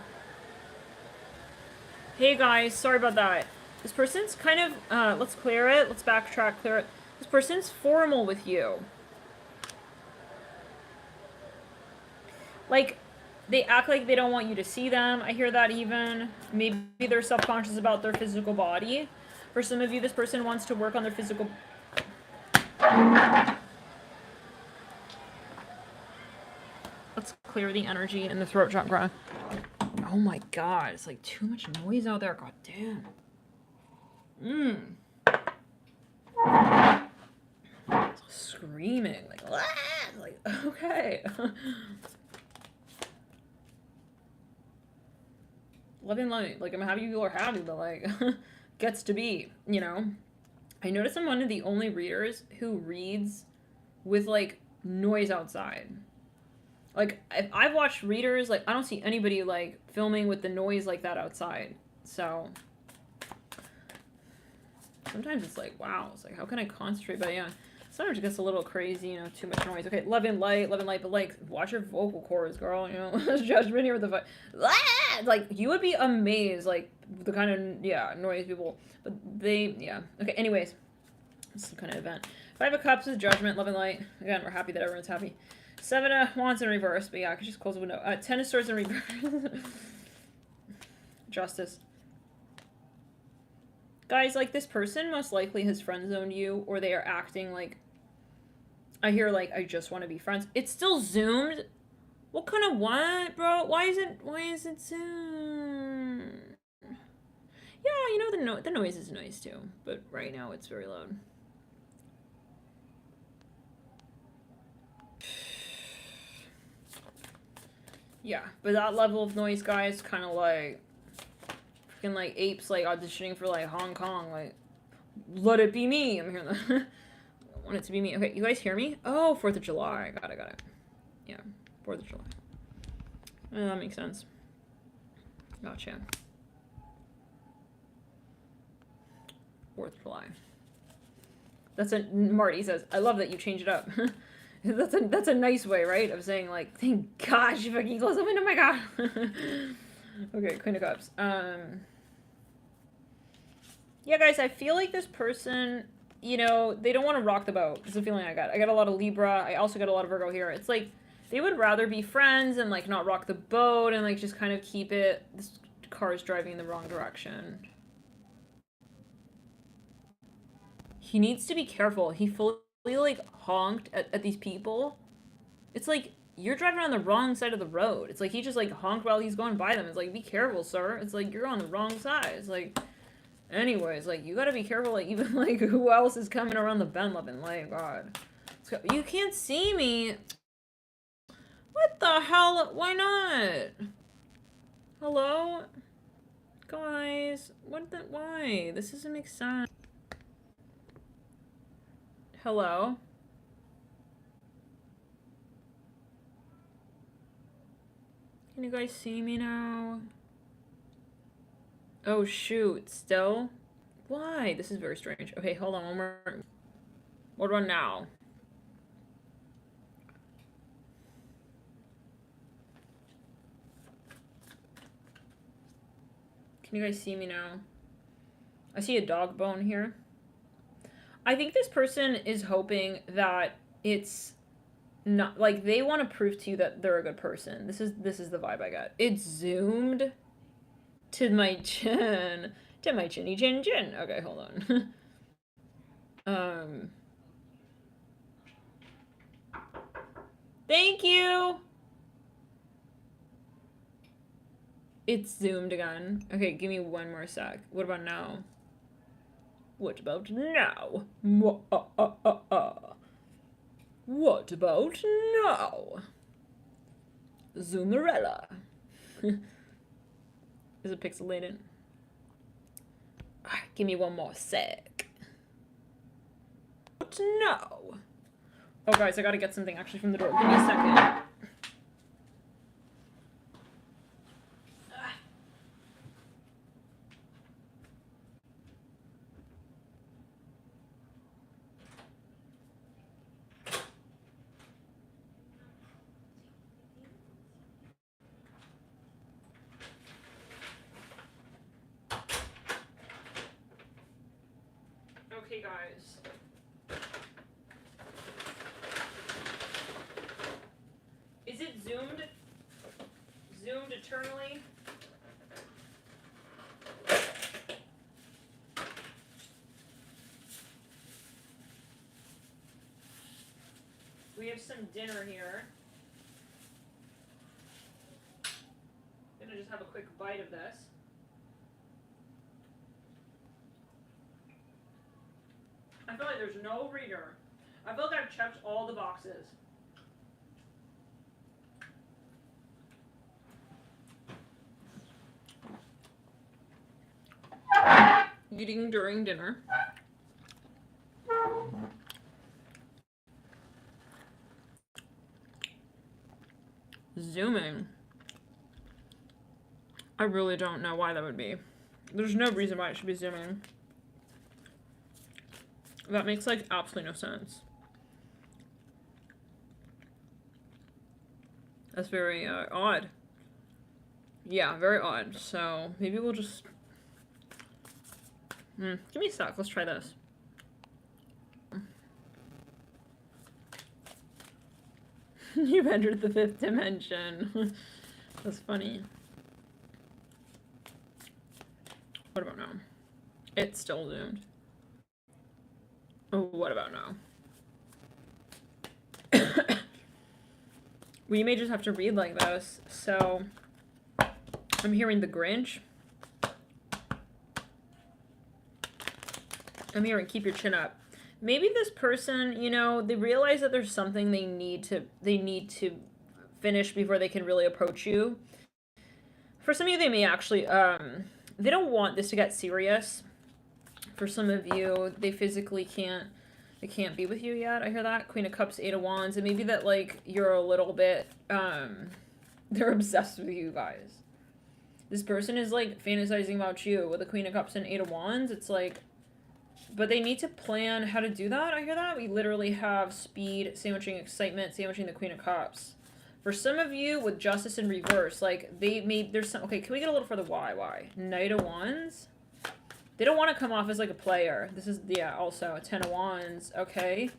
Hey guys, sorry about that. This person's kind of, let's clear it. Let's backtrack, clear it. This person's formal with you. Like, they act like they don't want you to see them. I hear that even. Maybe they're self-conscious about their physical body. For some of you, this person wants to work on their physical... Let's clear the energy in the throat chakra. Oh my god, it's like too much noise out there. God damn. Screaming. Like, ah! Like, okay. Loving light. Like, I'm happy people are happy, but like, gets to be, you know? I notice I'm one of the only readers who reads with like noise outside. Like, if I've watched readers, like, I don't see anybody, like, filming with the noise like that outside. So, sometimes it's like, wow, it's like, how can I concentrate? But yeah, sometimes it gets a little crazy, you know, too much noise. Okay, love and light, but like, watch your vocal cords, girl, you know, judgment here with the like, you would be amazed, like, the kind of, yeah, noise people, but they, yeah. Okay, anyways, this is kind of event. Five of Cups is judgment, love and light. Again, we're happy that everyone's happy. Seven of Wands in reverse, but yeah, I could just close the window. Ten of Swords in reverse. Justice. Guys, like, this person most likely has friend-zoned you, or they are acting like... I hear, like, I just want to be friends. It's still zoomed? What kind of what, bro? Why is it zoomed? Yeah, you know, the noise is nice, too. But right now, it's very loud. Yeah, but that level of noise, guys, kind of like freaking like apes like auditioning for like Hong Kong. Like, let it be me. I'm hearing that. I want it to be me. Okay, you guys hear me? Oh, 4th of July. Got it. Yeah, 4th of July. That makes sense. Gotcha. 4th of July. That's a Marty says. I love that you change it up. That's a nice way, right? Of saying like, thank gosh, you fucking close the window, my god. Okay, Queen of Cups. Yeah, guys, I feel like this person, you know, they don't want to rock the boat. It's a feeling I got. I got a lot of Libra. I also got a lot of Virgo here. It's like they would rather be friends and like not rock the boat and like just kind of keep it. This car is driving in the wrong direction. He needs to be careful. He fully like honked at these people. It's like you're driving on the wrong side of the road. It's like he just like honked while he's going by them. It's like, be careful, sir. It's like you're on the wrong side. It's like, anyways, like you gotta be careful. Like even like who else is coming around the bend, loving? Like God, you can't see me. What the hell? Why not? Hello, guys. What the? Why? This doesn't make sense. Hello. Can you guys see me now? Oh shoot, still? Why? This is very strange. Okay, hold on, one more. What about now? Can you guys see me now? I see a dog bone here. I think this person is hoping that it's not like they want to prove to you that they're a good person. This is the vibe I got. It's zoomed to my chin. To my chinny chin chin. Okay, hold on. Thank you. It's zoomed again. Okay, give me one more sec. What about now? What about now? What about now? Zoomerella. Is it pixelated? Give me one more sec. What now? Oh, guys, I gotta get something actually from the door. Give me a second. Okay, guys. Is it zoomed? Zoomed eternally? We have some dinner here. I'm gonna just have a quick bite of this. I feel like there's no reader. I feel like I've checked all the boxes. Eating during dinner. Zooming. I really don't know why that would be. There's no reason why it should be zooming. That makes, like, absolutely no sense. That's very, odd. Yeah, very odd. So, maybe we'll just... give me a sec. Let's try this. You've entered the 5th dimension. That's funny. What about now? It's still zoomed. Oh, what about now? We may just have to read like this. So, I'm hearing the Grinch. I'm hearing keep your chin up. Maybe this person, you know, they realize that there's something they need to finish before they can really approach you. For some of you, they may actually, they don't want this to get serious. For some of you, they physically can't be with you yet. I hear that. Queen of Cups, 8 of Wands. And maybe that, like, you're a little bit, they're obsessed with you guys. This person is, like, fantasizing about you with the Queen of Cups and 8 of Wands. It's like, but they need to plan how to do that. I hear that. We literally have speed, sandwiching excitement, sandwiching the Queen of Cups. For some of you, with Justice in reverse, like, there's some, okay, can we get a little further? Why? Knight of Wands? They don't want to come off as, like, a player. This is, yeah, also a 10 of Wands. Okay.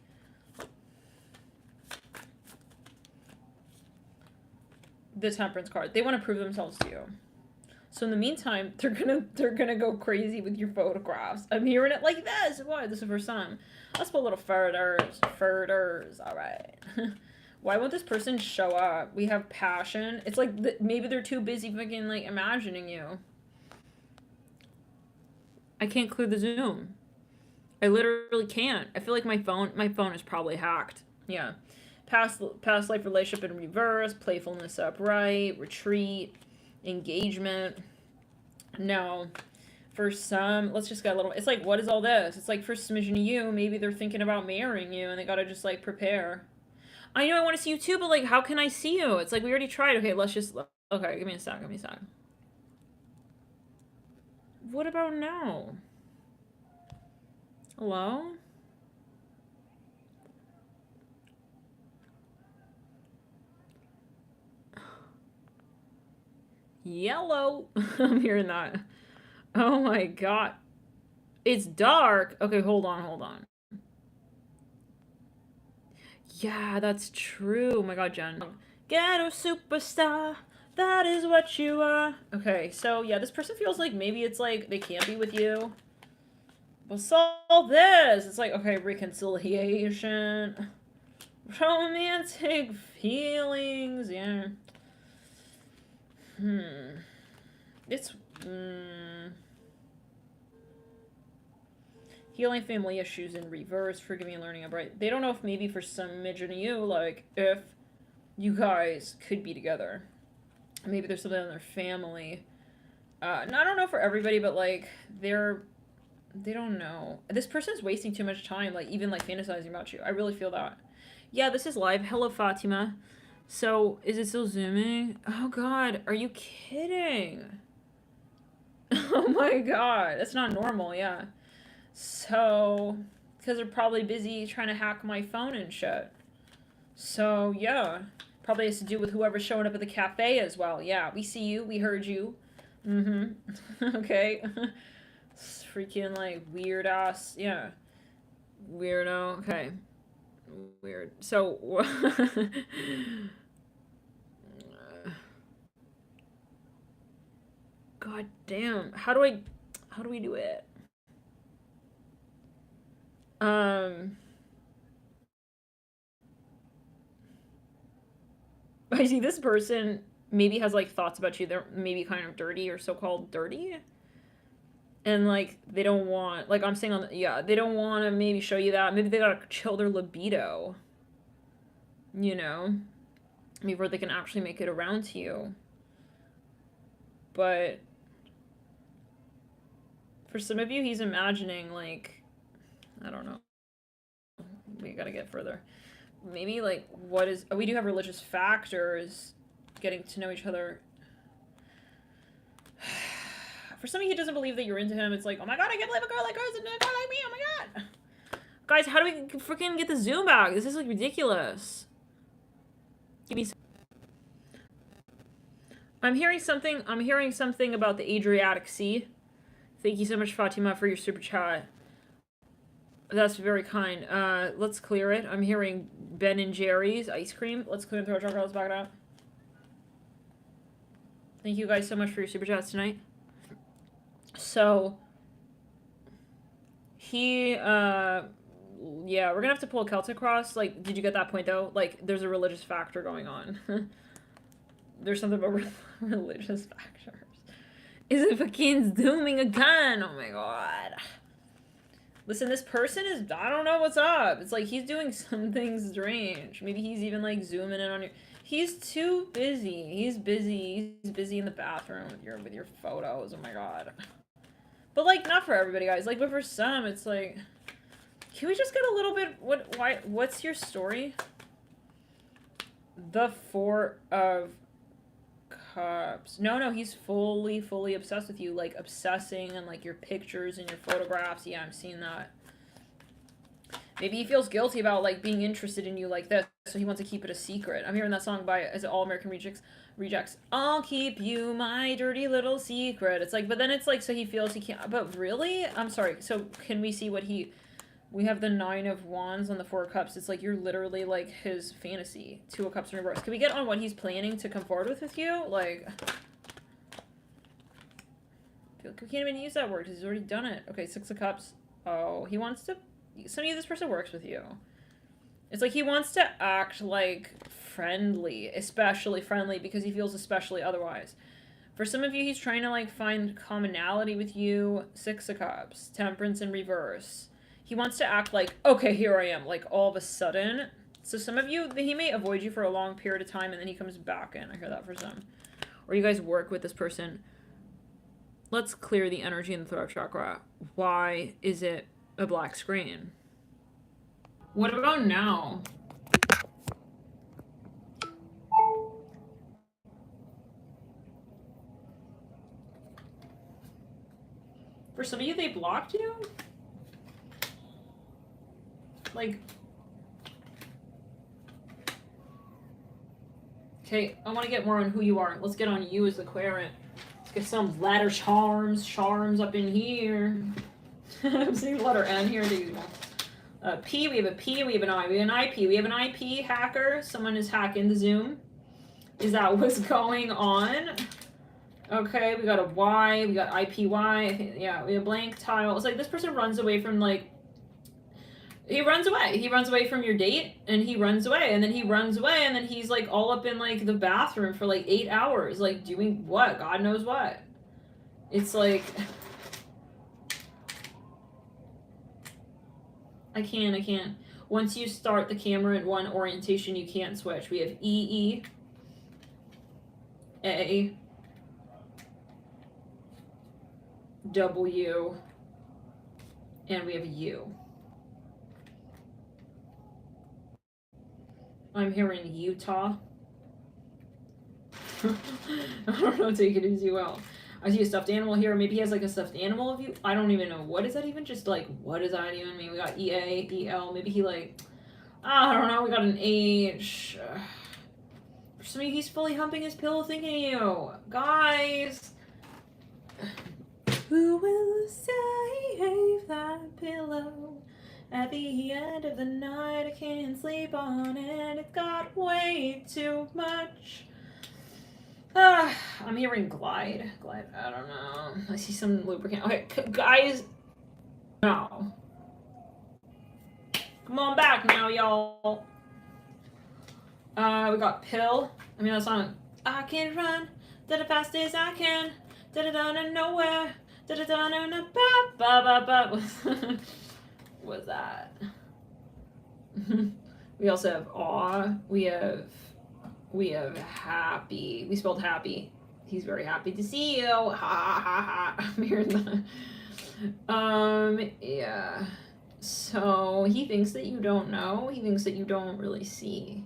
The Temperance card. They want to prove themselves to you. So in the meantime, they're gonna go crazy with your photographs. I'm hearing it like this. Why? This is the first time. Let's put a little furters. All right. Why won't this person show up? We have passion. It's like maybe they're too busy fucking, like, imagining you. I can't clear the Zoom. I literally can't. I feel like my phone is probably hacked. Yeah. Past life relationship in reverse, playfulness upright, retreat, engagement. No. For some, let's just get a little, it's like, what is all this? It's like, for smidgen of you, maybe they're thinking about marrying you and they gotta just, like, prepare. I know I want to see you too, but, like, how can I see you? It's like, we already tried. Okay, let's just, okay, give me a sec. What about now? Hello? Yellow. I'm hearing that. Oh my god. It's dark. Okay, hold on. Yeah, that's true. Oh my god, Jen. Ghetto superstar. That is what you are. Okay, so yeah, this person feels like maybe it's like they can't be with you. But solve this. It's like, okay, reconciliation. Romantic feelings. Yeah. It's, healing family issues in reverse, forgiving and learning upright. They don't know if maybe for some midget and you, like, if you guys could be together. Maybe there's something in their family. And I don't know for everybody, but, like, they don't know. This person's wasting too much time, like, even, like, fantasizing about you. I really feel that. Yeah, this is live. Hello, Fatima. So, is it still zooming? Oh, God. Are you kidding? Oh, my God. That's not normal, yeah. So, because they're probably busy trying to hack my phone and shit. So, yeah. Probably has to do with whoever's showing up at the cafe as well. Yeah, we see you. We heard you. Mm-hmm. Okay. It's freaking, like, weird ass. Yeah. Weirdo. Okay. Weird. So, God damn. How do we do it? I see this person maybe has, like, thoughts about you. They're maybe kind of dirty or so-called dirty. And, like, they don't want, like I'm saying on the, yeah, they don't want to maybe show you that. Maybe they gotta chill their libido. You know? Before they can actually make it around to you. But for some of you, he's imagining, like, I don't know. We gotta get further. Maybe, like, what is... Oh, we do have religious factors. Getting to know each other. For some of you, he doesn't believe that you're into him. It's like, oh my god, I can't believe a girl like her is into a guy like me. Oh my god. Guys, how do we freaking get the zoom back? This is, like, ridiculous. Give me some... I'm hearing something about the Adriatic Sea. Thank you so much, Fatima, for your super chat. That's very kind. Let's clear it. I'm hearing Ben and Jerry's ice cream. Let's clear the throat chakra. Let's back it up. Thank you guys so much for your super chats tonight. So, he, yeah, we're gonna have to pull a Celtic cross. Like, did you get that point, though? Like, there's a religious factor going on. There's something about religious factors. Is it fucking zooming again? Oh my god. Listen, this person is... I don't know what's up. It's like he's doing something strange. Maybe he's even, like, zooming in on your... He's too busy. He's busy. He's busy in the bathroom with your photos. Oh my god. But, like, not for everybody, guys. Like, but for some, it's like... Can we just get a little bit... What's your story? The Four of Cups. No, he's fully obsessed with you. Like, obsessing on, like, your pictures and your photographs. Yeah, I'm seeing that. Maybe he feels guilty about, like, being interested in you like this, so he wants to keep it a secret. I'm hearing that song by, is it All American Rejects? I'll keep you my dirty little secret. It's like, but then it's like, so he feels he can't, but really? I'm sorry, so can we see what we have the 9 of Wands on the 4 of Cups. It's like, you're literally, like, his fantasy. 2 of Cups in reverse. Can we get on what he's planning to come forward with you? Like, we can't even use that word because he's already done it. Okay, 6 of Cups. Oh, he wants to... Some of you, this person works with you. It's like he wants to act, like, friendly. Especially friendly because he feels especially otherwise. For some of you, he's trying to, like, find commonality with you. 6 of Cups. Temperance in reverse. He wants to act like, okay, here I am, like, all of a sudden. So some of you, he may avoid you for a long period of time, and then he comes back in. I hear that for some. Or you guys work with this person. Let's clear the energy in the throat chakra. Why is it a black screen? What about now? For some of you, they blocked you? Like, okay, I want to get more on who you are. Let's get on you as the querent. Let's get some ladder charms up in here. I'm seeing the letter N here. P, we have a P, we have an I. We have an IP. We have an IP hacker. Someone is hacking the Zoom. Is that what's going on? Okay, we got a Y. We got IPY. I think, yeah, we have a blank tile. It's like this person runs away from, like, he runs away. He runs away from your date, and he runs away, and then he runs away, and then he's, like, all up in, like, the bathroom for, like, 8 hours, like, doing what? God knows what. It's like, I can't. Once you start the camera in one orientation, you can't switch. We have E, A, W, and we have U. I'm hearing Utah. I don't know, take it as you will. I see a stuffed animal here. Maybe he has like a stuffed animal of you. I don't even know. What is that even? Just like, what does that even mean? We got EA, EL. Maybe he like, I don't know. We got an H. For some of you, he's fully humping his pillow thinking of you. Guys. Who will save that pillow? At the end of the night, I can't sleep on it. It got way too much. I'm hearing glide. Glide, I don't know. I see some lubricant. Okay, guys. No. Come on back now, y'all. We got pill. I mean, that song. I can run the fastest I can. Da-da-da to nowhere. Da-da-da to ba-ba-ba. What's that? We also have awe. We have happy. We spelled happy. He's very happy to see you. Ha ha ha ha. I'm hearing that. Yeah. So he thinks that you don't know. He thinks that you don't really see.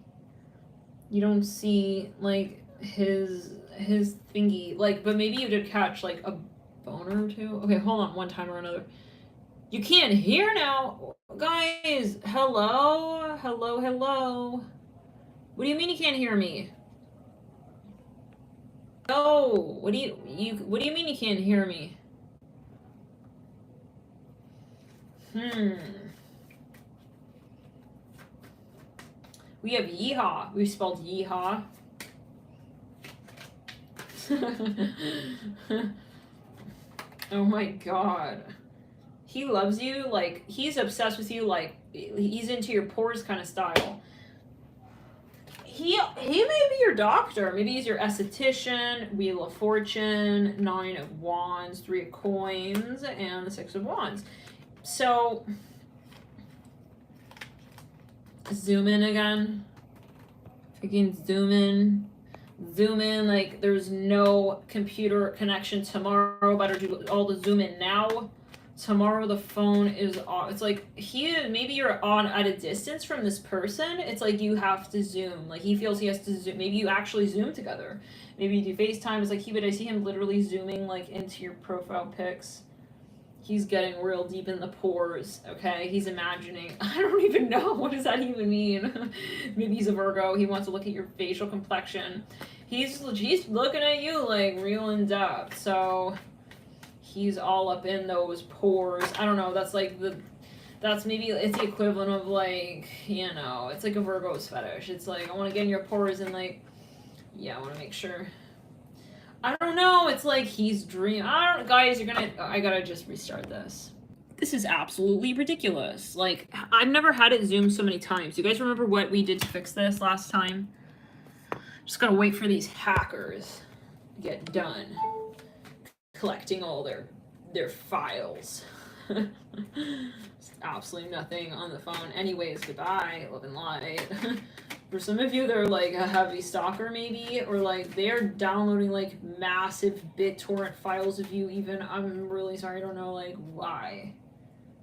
You don't see like his thingy. Like, but maybe you did catch like a boner or two. Okay, hold on. One time or another. You can't hear now, guys. Hello. What do you mean you can't hear me? No. What do you mean you can't hear me? We have yeehaw. We spelled yeehaw. Oh my god. He loves you, like, he's obsessed with you, like, he's into your pores kind of style. He may be your doctor. Maybe he's your esthetician. Wheel of Fortune, 9 of Wands, 3 of Coins, and the 6 of Wands. So, zoom in again. If you can zoom in, like, there's no computer connection tomorrow. Better do all the zoom in now. Tomorrow the phone is off. It's like maybe you're on at a distance from this person. It's like you have to zoom. Like he feels he has to zoom. Maybe you actually zoom together. Maybe you do FaceTime. It's like I see him literally zooming like into your profile pics. He's getting real deep in the pores, okay? He's imagining. I don't even know. What does that even mean? Maybe he's a Virgo. He wants to look at your facial complexion. He's looking at you like real in depth. So he's all up in those pores. I don't know. That's like that's maybe it's the equivalent of like, you know, it's like a Virgo's fetish. It's like I want to get in your pores and like, yeah, I want to make sure. I don't know. It's like he's dreaming. Guys, I gotta just restart this. This is absolutely ridiculous. Like I've never had it zoom so many times. You guys remember what we did to fix this last time? Just gotta wait for these hackers to get done collecting all their files. Absolutely nothing on the phone. Anyways, goodbye, love and light. For some of you, they're like a heavy stalker maybe, or like they're downloading like massive BitTorrent files of you even. I'm really sorry, I don't know like why.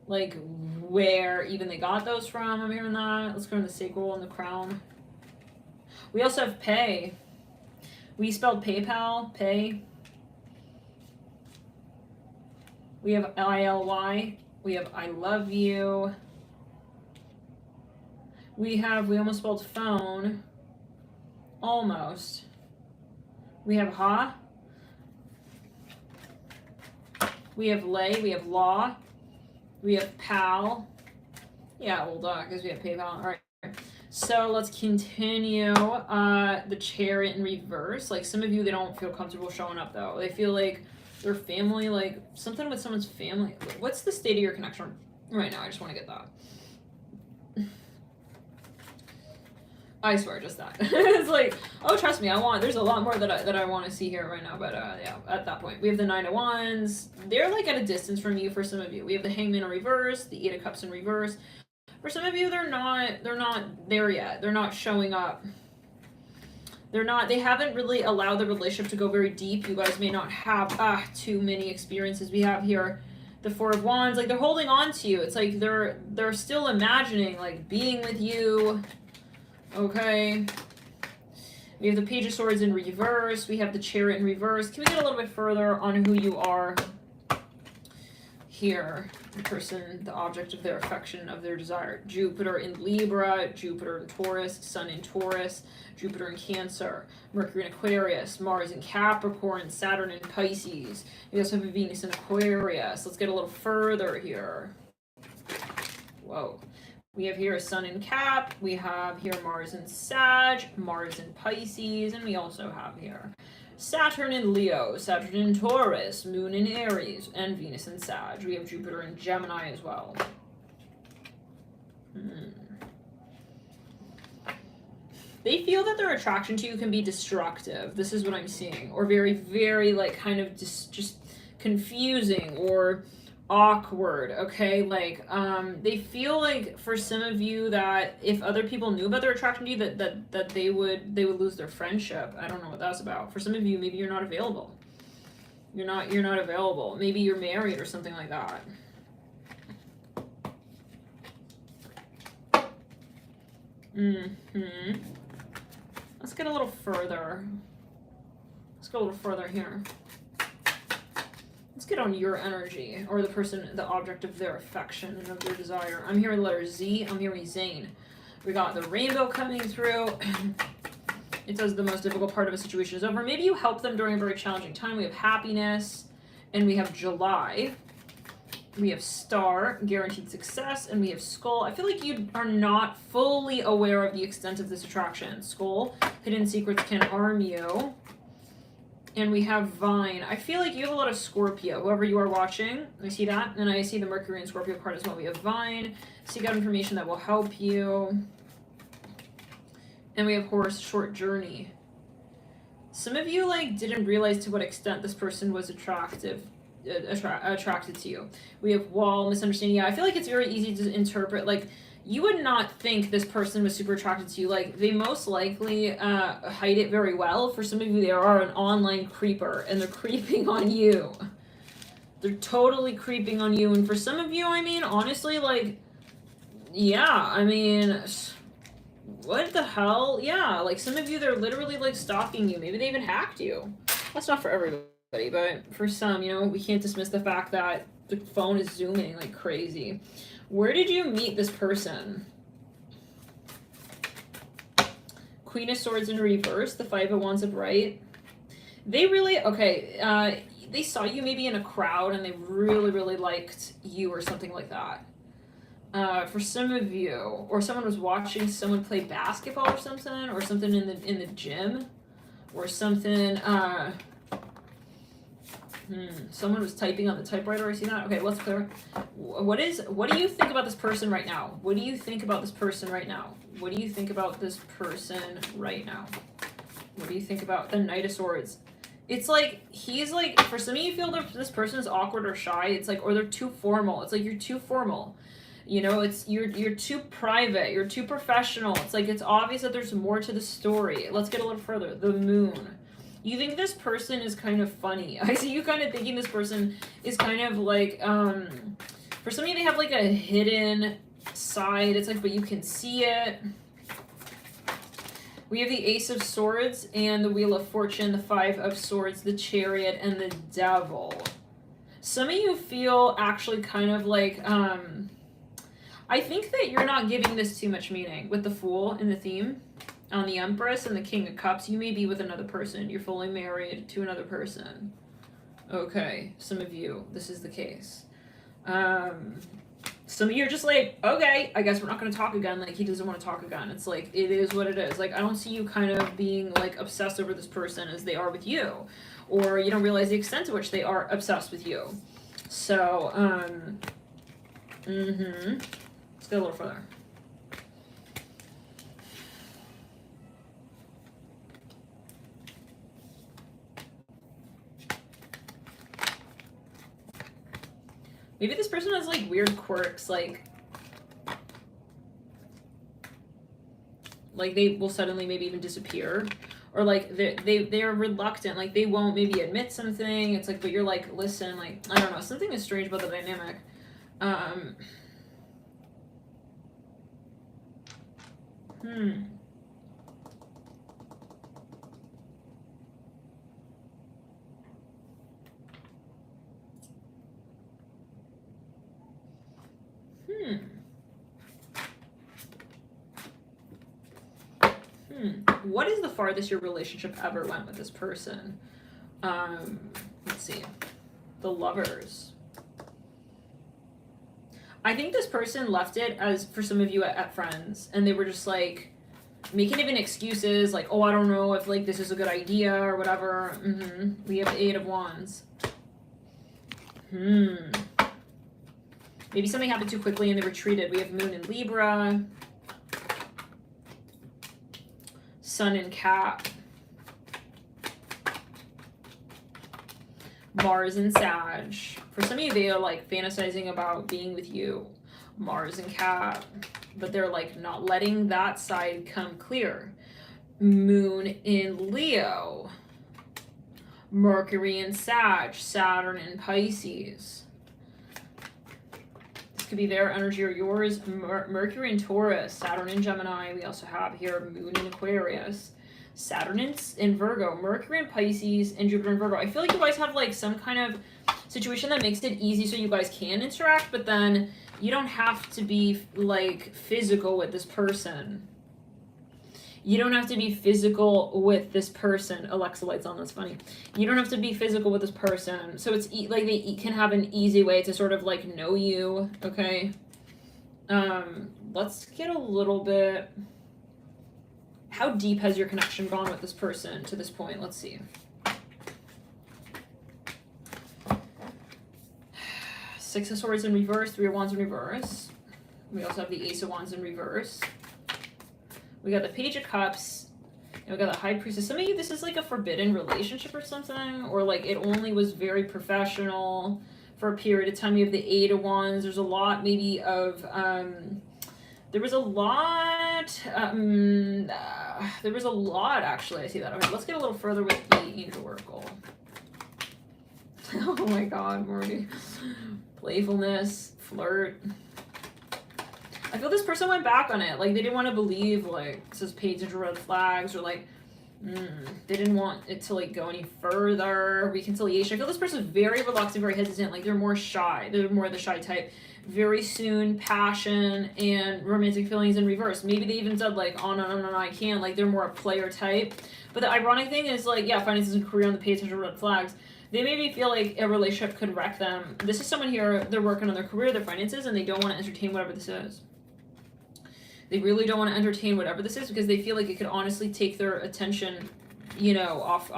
Like where even they got those from. I'm hearing that. Let's go to the sacral and the crown. We also have pay. We spelled PayPal, pay. We have ILY. We have I love you. We almost spelled phone. Almost. We have ha. We have lay. We have law. We have pal. Yeah, well, because we have PayPal. All right. So let's continue. The chariot in reverse. Like some of you, they don't feel comfortable showing up though. They feel like their family, like something with someone's family. What's the state of your connection right now? I just want to get that. I swear, just that. It's like, oh, trust me, there's a lot more that I want to see here right now, but yeah, at that point. We have the Nine of Wands. They're like at a distance from you for some of you. We have the Hangman in reverse, the Eight of Cups in reverse. For some of you, they're not there yet. They're not showing up. They haven't really allowed the relationship to go very deep. You guys may not have too many experiences. We have here the Four of Wands. Like, they're holding on to you. It's like they're still imagining, like, being with you. Okay. We have the Page of Swords in reverse. We have the Chariot in reverse. Can we get a little bit further on who you are here? The person, the object of their affection, of their desire. Jupiter in Libra, Jupiter in Taurus, Sun in Taurus, Jupiter in Cancer, Mercury in Aquarius, Mars in Capricorn, Saturn in Pisces. We also have a Venus in Aquarius. Let's get a little further here. Whoa. We have here a Sun in Cap, we have here Mars in Sag, Mars in Pisces, and we also have here Saturn in Leo, Saturn in Taurus, Moon in Aries, and Venus in Sag. We have Jupiter in Gemini as well. They feel that their attraction to you can be destructive. This is what I'm seeing. Or very, very, like, kind of just confusing or awkward, okay? Like, they feel like for some of you that if other people knew about their attraction to you, that they would lose their friendship. I don't know what that's about. For some of you, maybe you're not available. You're not available. Maybe you're married or something like that. Let's get a little further. Let's go a little further here. Let's get on your energy, or the person, the object of their affection and of their desire. I'm hearing the letter Z. I'm hearing Zane. We got the rainbow coming through. It says the most difficult part of a situation is over. Maybe you help them during a very challenging time. We have happiness, and we have July. We have star, guaranteed success, and we have skull. I feel like you are not fully aware of the extent of this attraction. Skull, hidden secrets can harm you. And we have Vine. I feel like you have a lot of Scorpio, whoever you are watching. I see that. And I see the Mercury and Scorpio card as well. We have Vine. Seek out information that will help you. And we have Horse, short journey. Some of you, like, didn't realize to what extent this person was attracted to you. We have Wall, misunderstanding. Yeah, I feel like it's very easy to interpret. Like, you would not think this person was super attracted to you. Like, they most likely hide it very well. For some of you, they are an online creeper, and they're creeping on you. They're totally creeping on you. And for some of you, I mean, honestly, like, yeah, I mean, what the hell? Yeah, like, some of you, they're literally, like, stalking you. Maybe they even hacked you. That's not for everybody, but for some, you know, we can't dismiss the fact that the phone is zooming like crazy. Where did you meet this person? Queen of Swords in reverse, the Five of Wands upright. They really, okay, they saw you maybe in a crowd and they really, really liked you or something like that. For some of you, or someone was watching someone play basketball or something in the gym, or something, someone was typing on the typewriter. I see that. Okay, let's clear. What do you think about this person right now? What do you think about this person right now? What do you think about this person right now? What do you think about the Knight of Swords? It's like, he's like, for some of you feel that this person is awkward or shy. It's like, or they're too formal. It's like, you're too formal. You know, it's, you're too private. You're too professional. It's like, it's obvious that there's more to the story. Let's get a little further. The Moon. You think this person is kind of funny. I see you kind of thinking this person is kind of like, for some of you, they have like a hidden side. It's like, but you can see it. We have the Ace of Swords and the Wheel of Fortune, the Five of Swords, the Chariot, and the Devil. Some of you feel actually kind of like, I think that you're not giving this too much meaning with the Fool in the theme. On the Empress and the King of Cups, you may be with another person. You're fully married to another person. Okay, some of you, this is the case. Some of you are just like, okay, I guess we're not going to talk again. Like, he doesn't want to talk again. It's like, it is what it is. Like, I don't see you kind of being, like, obsessed over this person as they are with you. Or you don't realize the extent to which they are obsessed with you. So, let's go a little further. Maybe this person has like weird quirks, like they will suddenly maybe even disappear, or like they're reluctant, like they won't maybe admit something. It's like, but you're like, listen, like, I don't know, something is strange about the dynamic. What is the farthest your relationship ever went with this person? Let's see. The Lovers. I think this person left it as, for some of you, at friends, and they were just like making even excuses, like, oh, I don't know if like this is a good idea or whatever. We have the 8 of Wands. Maybe something happened too quickly and they retreated. We have Moon in Libra. Sun in Cap. Mars in Sag. For some of you, they are like fantasizing about being with you. Mars in Cap. But they're like not letting that side come clear. Moon in Leo. Mercury in Sag. Saturn in Pisces. This could be their energy or yours. Mercury in Taurus. Saturn in Gemini. We also have here Moon in Aquarius. Saturn in Virgo. Mercury in Pisces. And Jupiter in Virgo. I feel like you guys have like some kind of situation that makes it easy so you guys can interact, but then you don't have to be like physical with this person. You don't have to be physical with this person. Alexa lights on, that's funny. You don't have to be physical with this person. So it's like they can have an easy way to sort of like know you, okay? Let's get a little bit... How deep has your connection gone with this person to this point? Let's see. Six of Swords in reverse, 3 of Wands in reverse. We also have the Ace of Wands in reverse. We got the Page of Cups, and we got the High Priestess. Some of you, this is like a forbidden relationship or something, or like it only was very professional for a period of time. You have the 8 of Wands. There's a lot maybe of, there was a lot actually, I see that. Okay, let's get a little further with the Angel Oracle. Oh my God, Morty. Playfulness, flirt. I feel this person went back on it. Like, they didn't want to believe, like, this is Page of Red Flags, or, like, they didn't want it to, like, go any further. Reconciliation. I feel this person is very reluctant, very hesitant. Like, they're more shy. They're more the shy type. Very soon, passion and romantic feelings in reverse. Maybe they even said, like, oh, no, I can't. Like, they're more a player type. But the ironic thing is, like, yeah, finances and career on the Page of Red Flags. They maybe feel like a relationship could wreck them. This is someone here, they're working on their career, their finances, and they don't want to entertain whatever this is. They really don't want to entertain whatever this is because they feel like it could honestly take their attention, you know, off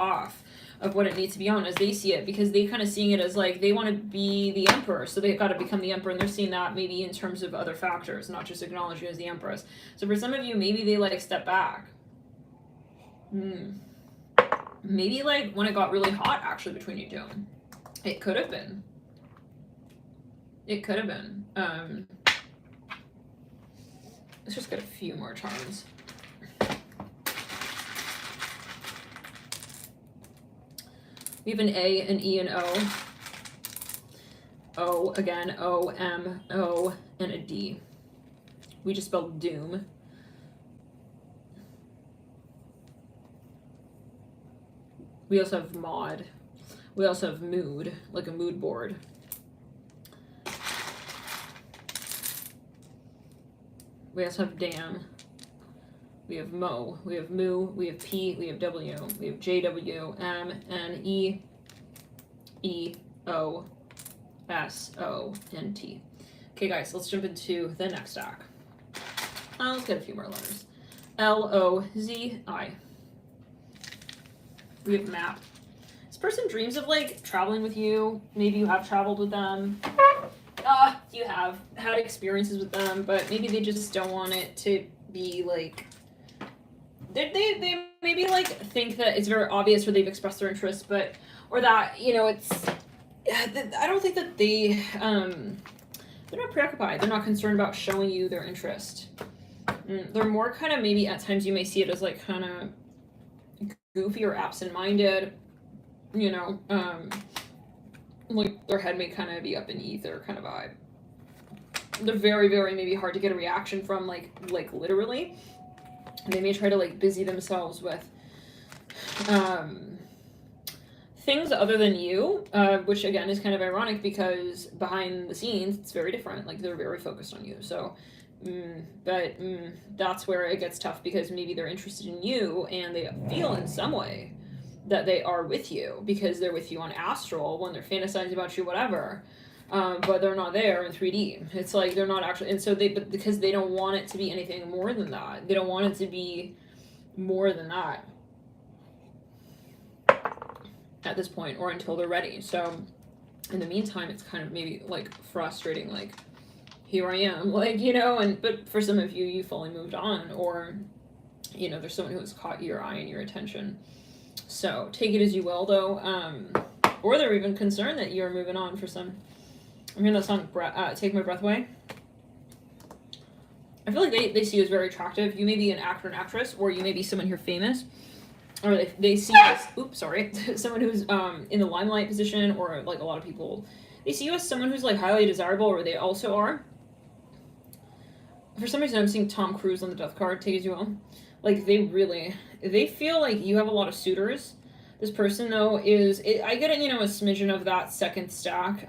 of what it needs to be on as they see it, because they kind of seeing it as like they want to be the emperor, so they've got to become the emperor, and they're seeing that maybe in terms of other factors, not just acknowledge you as the empress. So for some of you, maybe they like step back. Maybe like when it got really hot actually between you two. It could have been. It could have been. Let's just get a few more charms. We have an A, an E, and O. O again, O, M, O, and a D. We just spelled doom. We also have mod. We also have mood, like a mood board. We also have damn. We have mo. We have moo. We have P. We have W. We have J, W, M, N, E, E, O, S, O, and T. Okay, guys, let's jump into the next stack. Let's get a few more letters. L, O, Z, I. We have map. This person dreams of like traveling with you. Maybe you have traveled with them. You have had experiences with them, but maybe they just don't want it to be like they maybe like think that it's very obvious where they've expressed their interest, but or that, you know, it's I don't think that they're not preoccupied. They're not concerned about showing you their interest. They're more kind of, maybe at times you may see it as like kind of goofy or absent-minded, you know, like their head may kind of be up in ether kind of vibe. They're very, very maybe hard to get a reaction from, like literally. They may try to like busy themselves with things other than you, which again is kind of ironic because behind the scenes it's very different. Like they're very focused on you. So, but that's where it gets tough, because maybe they're interested in you and they feel in some way that they are with you because they're with you on astral when they're fantasizing about you, whatever. But they're not there in 3D. It's like they're not actually, and so but because they don't want it to be anything more than that. They don't want it to be more than that at this point, or until they're ready. So in the meantime, it's kind of maybe like frustrating, like here I am, like, you know, but for some of you, you fully moved on, or, you know, there's someone who has caught your eye and your attention. So take it as you will, though. Or they're even concerned that you're moving on for some. I'm hearing that song, Take My Breath Away. I feel like they see you as very attractive. You may be an actor and actress, or you may be someone here famous, or they see you as, oops, sorry, someone who's in the limelight position, or like a lot of people, they see you as someone who's like highly desirable, or they also are. For some reason, I'm seeing Tom Cruise on the death card, take it as you will. Like, they feel like you have a lot of suitors. This person, though, I get it, you know, a smidgen of that second stack.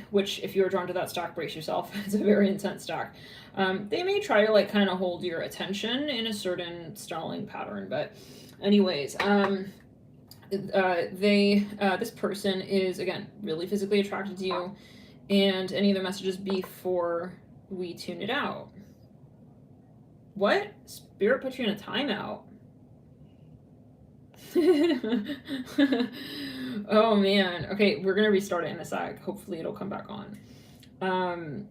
Which if you're drawn to that stack, brace yourself. It's a very intense stack. They may try to, like, kind of hold your attention in a certain stalling pattern. But anyways, this person is, again, really physically attracted to you. And any of their messages before we tune it out. What? Spirit put you in a timeout. Oh man. Okay, we're gonna restart it in a sec. Hopefully it'll come back on.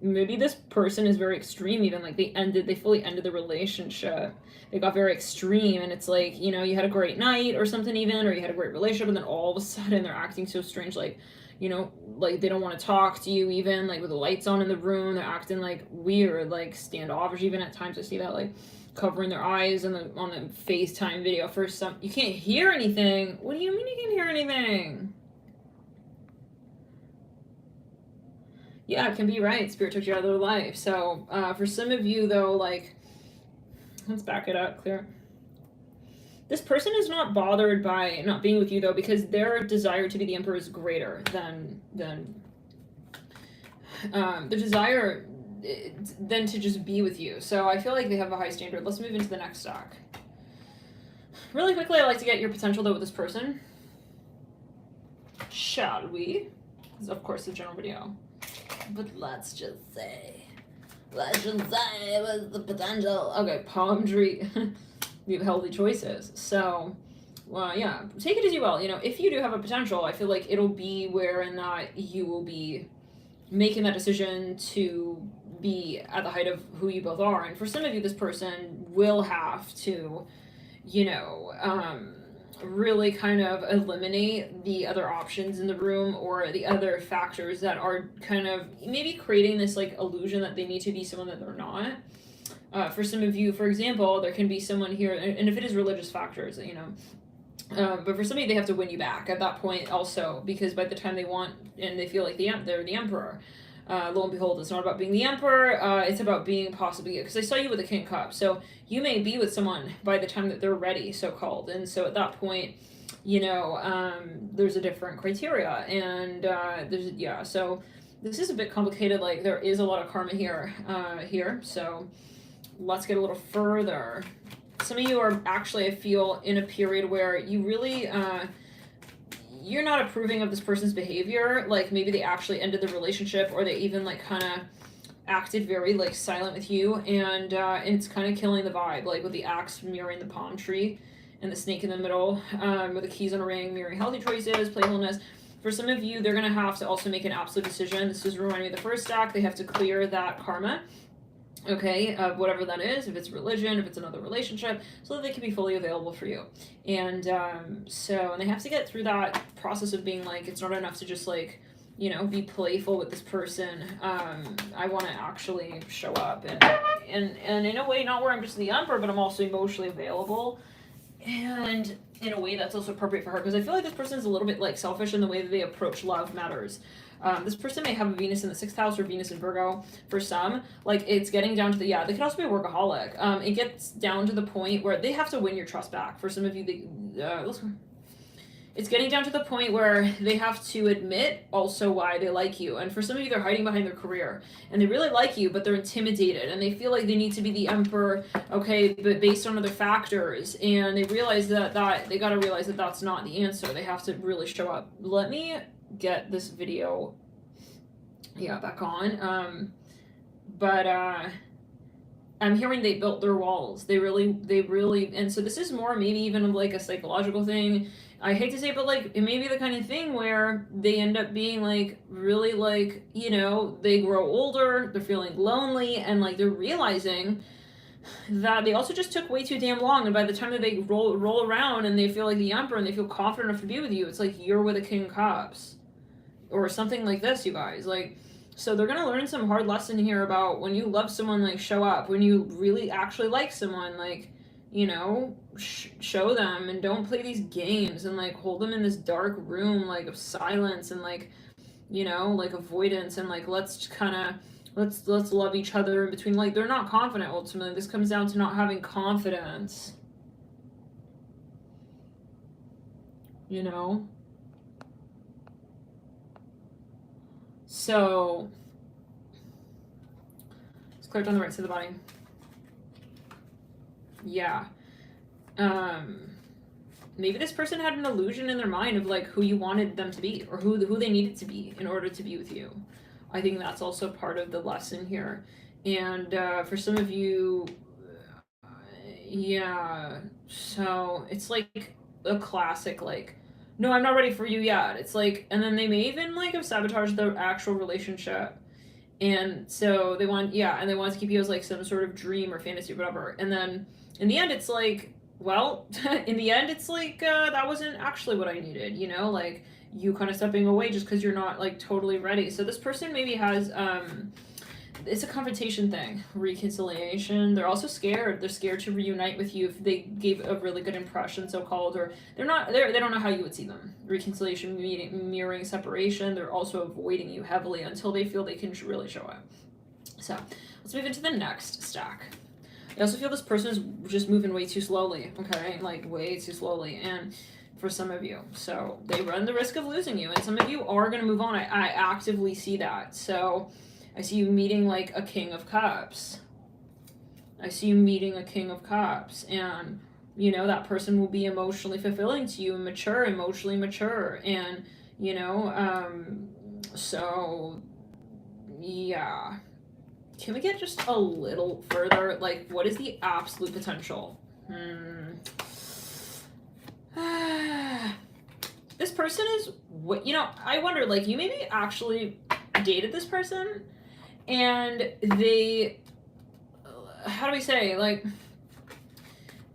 Maybe this person is very extreme, even like they fully ended the relationship. They got very extreme, and it's like, you know, you had a great night or something even, or you had a great relationship, and then all of a sudden they're acting so strange, like, you know, like they don't want to talk to you even, like with the lights on in the room, they're acting like weird, like standoffish even at times. I see that, like covering their eyes on the FaceTime video for some. You can't hear anything. What do you mean you can't hear anything? Yeah, it can be right. Spirit took you out of their life. So for some of you though, like, let's back it up, clear. This person is not bothered by not being with you, though, because their desire to be the emperor is greater than the desire than to just be with you. So I feel like they have a high standard. Let's move into the next stack. Really quickly, I'd like to get your potential, though, with this person. Shall we? This is, of course, the general video. But let's just say what's the potential? Okay, palm tree. You have healthy choices. So, well, yeah, take it as you will. You know, if you do have a potential, I feel like it'll be where in that you will be making that decision to be at the height of who you both are. And for some of you, this person will have to, you know, really kind of eliminate the other options in the room, or the other factors that are kind of maybe creating this like illusion that they need to be someone that they're not. For some of you, for example, there can be someone here, and if it is religious factors, you know, but for some of you, they have to win you back at that point also, because by the time they want and they feel like they're the emperor, lo and behold, it's not about being the emperor, it's about being possibly, because I saw you with the King of Cups, so you may be with someone by the time that they're ready, so-called, and so at that point, you know, there's a different criteria, and so this is a bit complicated, like there is a lot of karma here, so let's get a little further. Some of you are actually, I feel, in a period where you really, you're not approving of this person's behavior. Like maybe they actually ended the relationship, or they even like kind of acted very like silent with you, and it's kind of killing the vibe. Like with the axe mirroring the palm tree, and the snake in the middle, with the keys on a ring mirroring healthy choices, playfulness. For some of you, they're gonna have to also make an absolute decision. This is reminding me of the first stack. They have to clear that karma. okay, whatever that is, if it's religion, if it's another relationship, so that they can be fully available for you. And and they have to get through that process of being like, it's not enough to just like, you know, be playful with this person. I want to actually show up and in a way, not where I'm just the emperor, but I'm also emotionally available, and in a way that's also appropriate for her, because I feel like this person is a little bit like selfish in the way that they approach love matters. This person may have a Venus in the 6th house or Venus in Virgo for some. Like, it's getting down to the, they could also be a workaholic. It gets down to the point where they have to win your trust back. For some of you, it's getting down to the point where they have to admit also why they like you. And for some of you, they're hiding behind their career. And they really like you, but they're intimidated. And they feel like they need to be the emperor, okay, but based on other factors. And they realize that they got to realize that that's not the answer. They have to really show up. Let me get this video back on. But I'm hearing they built their walls. They really, and so this is more maybe even like a psychological thing. I hate to say it, but like it may be the kind of thing where they end up being like really like, you know, they grow older, they're feeling lonely, and like they're realizing that they also just took way too damn long, and by the time that they roll around and they feel like the emperor and they feel confident enough to be with you, it's like you're with a king of cups or something like this, you guys. Like, so they're gonna learn some hard lesson here about when you love someone, like show up. When you really actually like someone, like, you know, show them, and don't play these games and like hold them in this dark room like of silence and like, you know, like avoidance, and like let's love each other in between. Like, they're not confident ultimately. This comes down to not having confidence, you know. So it's cleared on the right side of the body. Yeah. Maybe this person had an illusion in their mind of like who you wanted them to be, or who they needed to be in order to be with you. I think that's also part of the lesson here. And for some of you, so it's like a classic like, no, I'm not ready for you yet. It's like, and then they may even like have sabotaged the actual relationship. And so they want to keep you as like some sort of dream or fantasy or whatever. And then in the end, it's like, well, in the end, it's like, that wasn't actually what I needed, you know, like you kind of stepping away just because you're not like totally ready. So this person maybe has, it's a confrontation thing, reconciliation. They're also scared. They're scared to reunite with you if they gave a really good impression, so-called, or they don't know how you would see them. Reconciliation, mirroring, separation. They're also avoiding you heavily until they feel they can really show up. So let's move into the next stack. I also feel this person is just moving way too slowly, okay? Like way too slowly, and for some of you. So they run the risk of losing you, and some of you are going to move on. I actively see that. So I see you meeting like a king of cups. I see you meeting a king of cups, and you know that person will be emotionally fulfilling to you, emotionally mature, and you know, so yeah. Can we get just a little further? Like, what is the absolute potential? This person is, you know, I wonder, like, you maybe actually dated this person, and they, how do we say, like,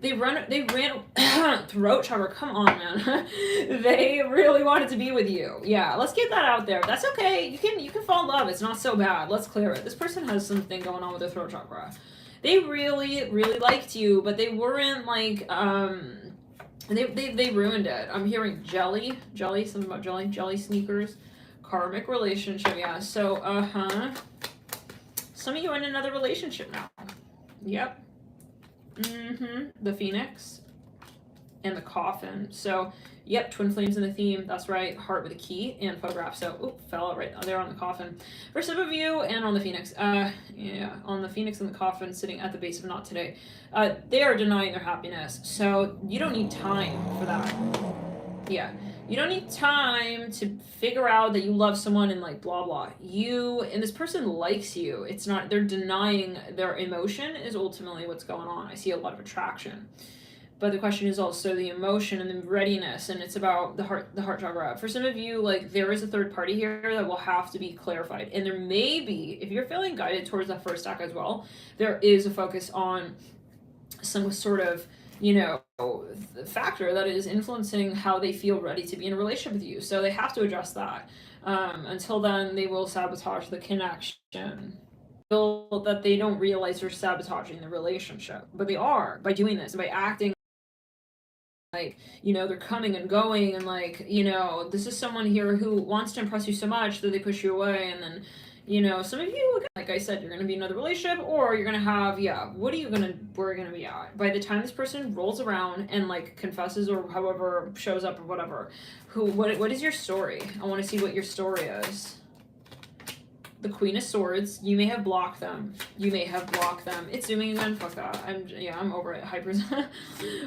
they ran throat chakra. Come on, man. They really wanted to be with you. Yeah, let's get that out there. That's okay. You can fall in love. It's not so bad. Let's clear it. This person has something going on with their throat chakra. They really, really liked you, but they weren't like they ruined it. I'm hearing jelly, something about jelly sneakers, karmic relationship. Yeah. So some of you are in another relationship now. Yep. The Phoenix and the Coffin. So, yep, twin flames in the theme. That's right. Heart with a key and photograph. So, fell out right there on the Coffin. For some of you, and on the Phoenix. On the Phoenix and the Coffin sitting at the base of Not Today. They are denying their happiness. So, you don't need time for that. Yeah. You don't need time to figure out that you love someone and like blah blah. And this person likes you. It's not, they're denying their emotion is ultimately what's going on. I see a lot of attraction. but the question is also the emotion and the readiness, and it's about the heart chakra. For some of you, like, there is a third party here that will have to be clarified, and there may be, if you're feeling guided towards that first deck as well, there is a focus on some sort of, you know, factor that is influencing how they feel ready to be in a relationship with you. So they have to address that. Until then, they will sabotage the connection. That they don't realize they're sabotaging the relationship, but they are, by doing this, by acting like, you know, they're coming and going, and like, you know, this is someone here who wants to impress you so much that they push you away. And then, you know, some of you, like I said, you're going to be in another relationship, or you're going to have, where are you going to be at by the time this person rolls around and like confesses, or however shows up or whatever. What is your story? I want to see what your story is. The Queen of Swords. You may have blocked them. It's zooming again. Fuck that. I'm over it.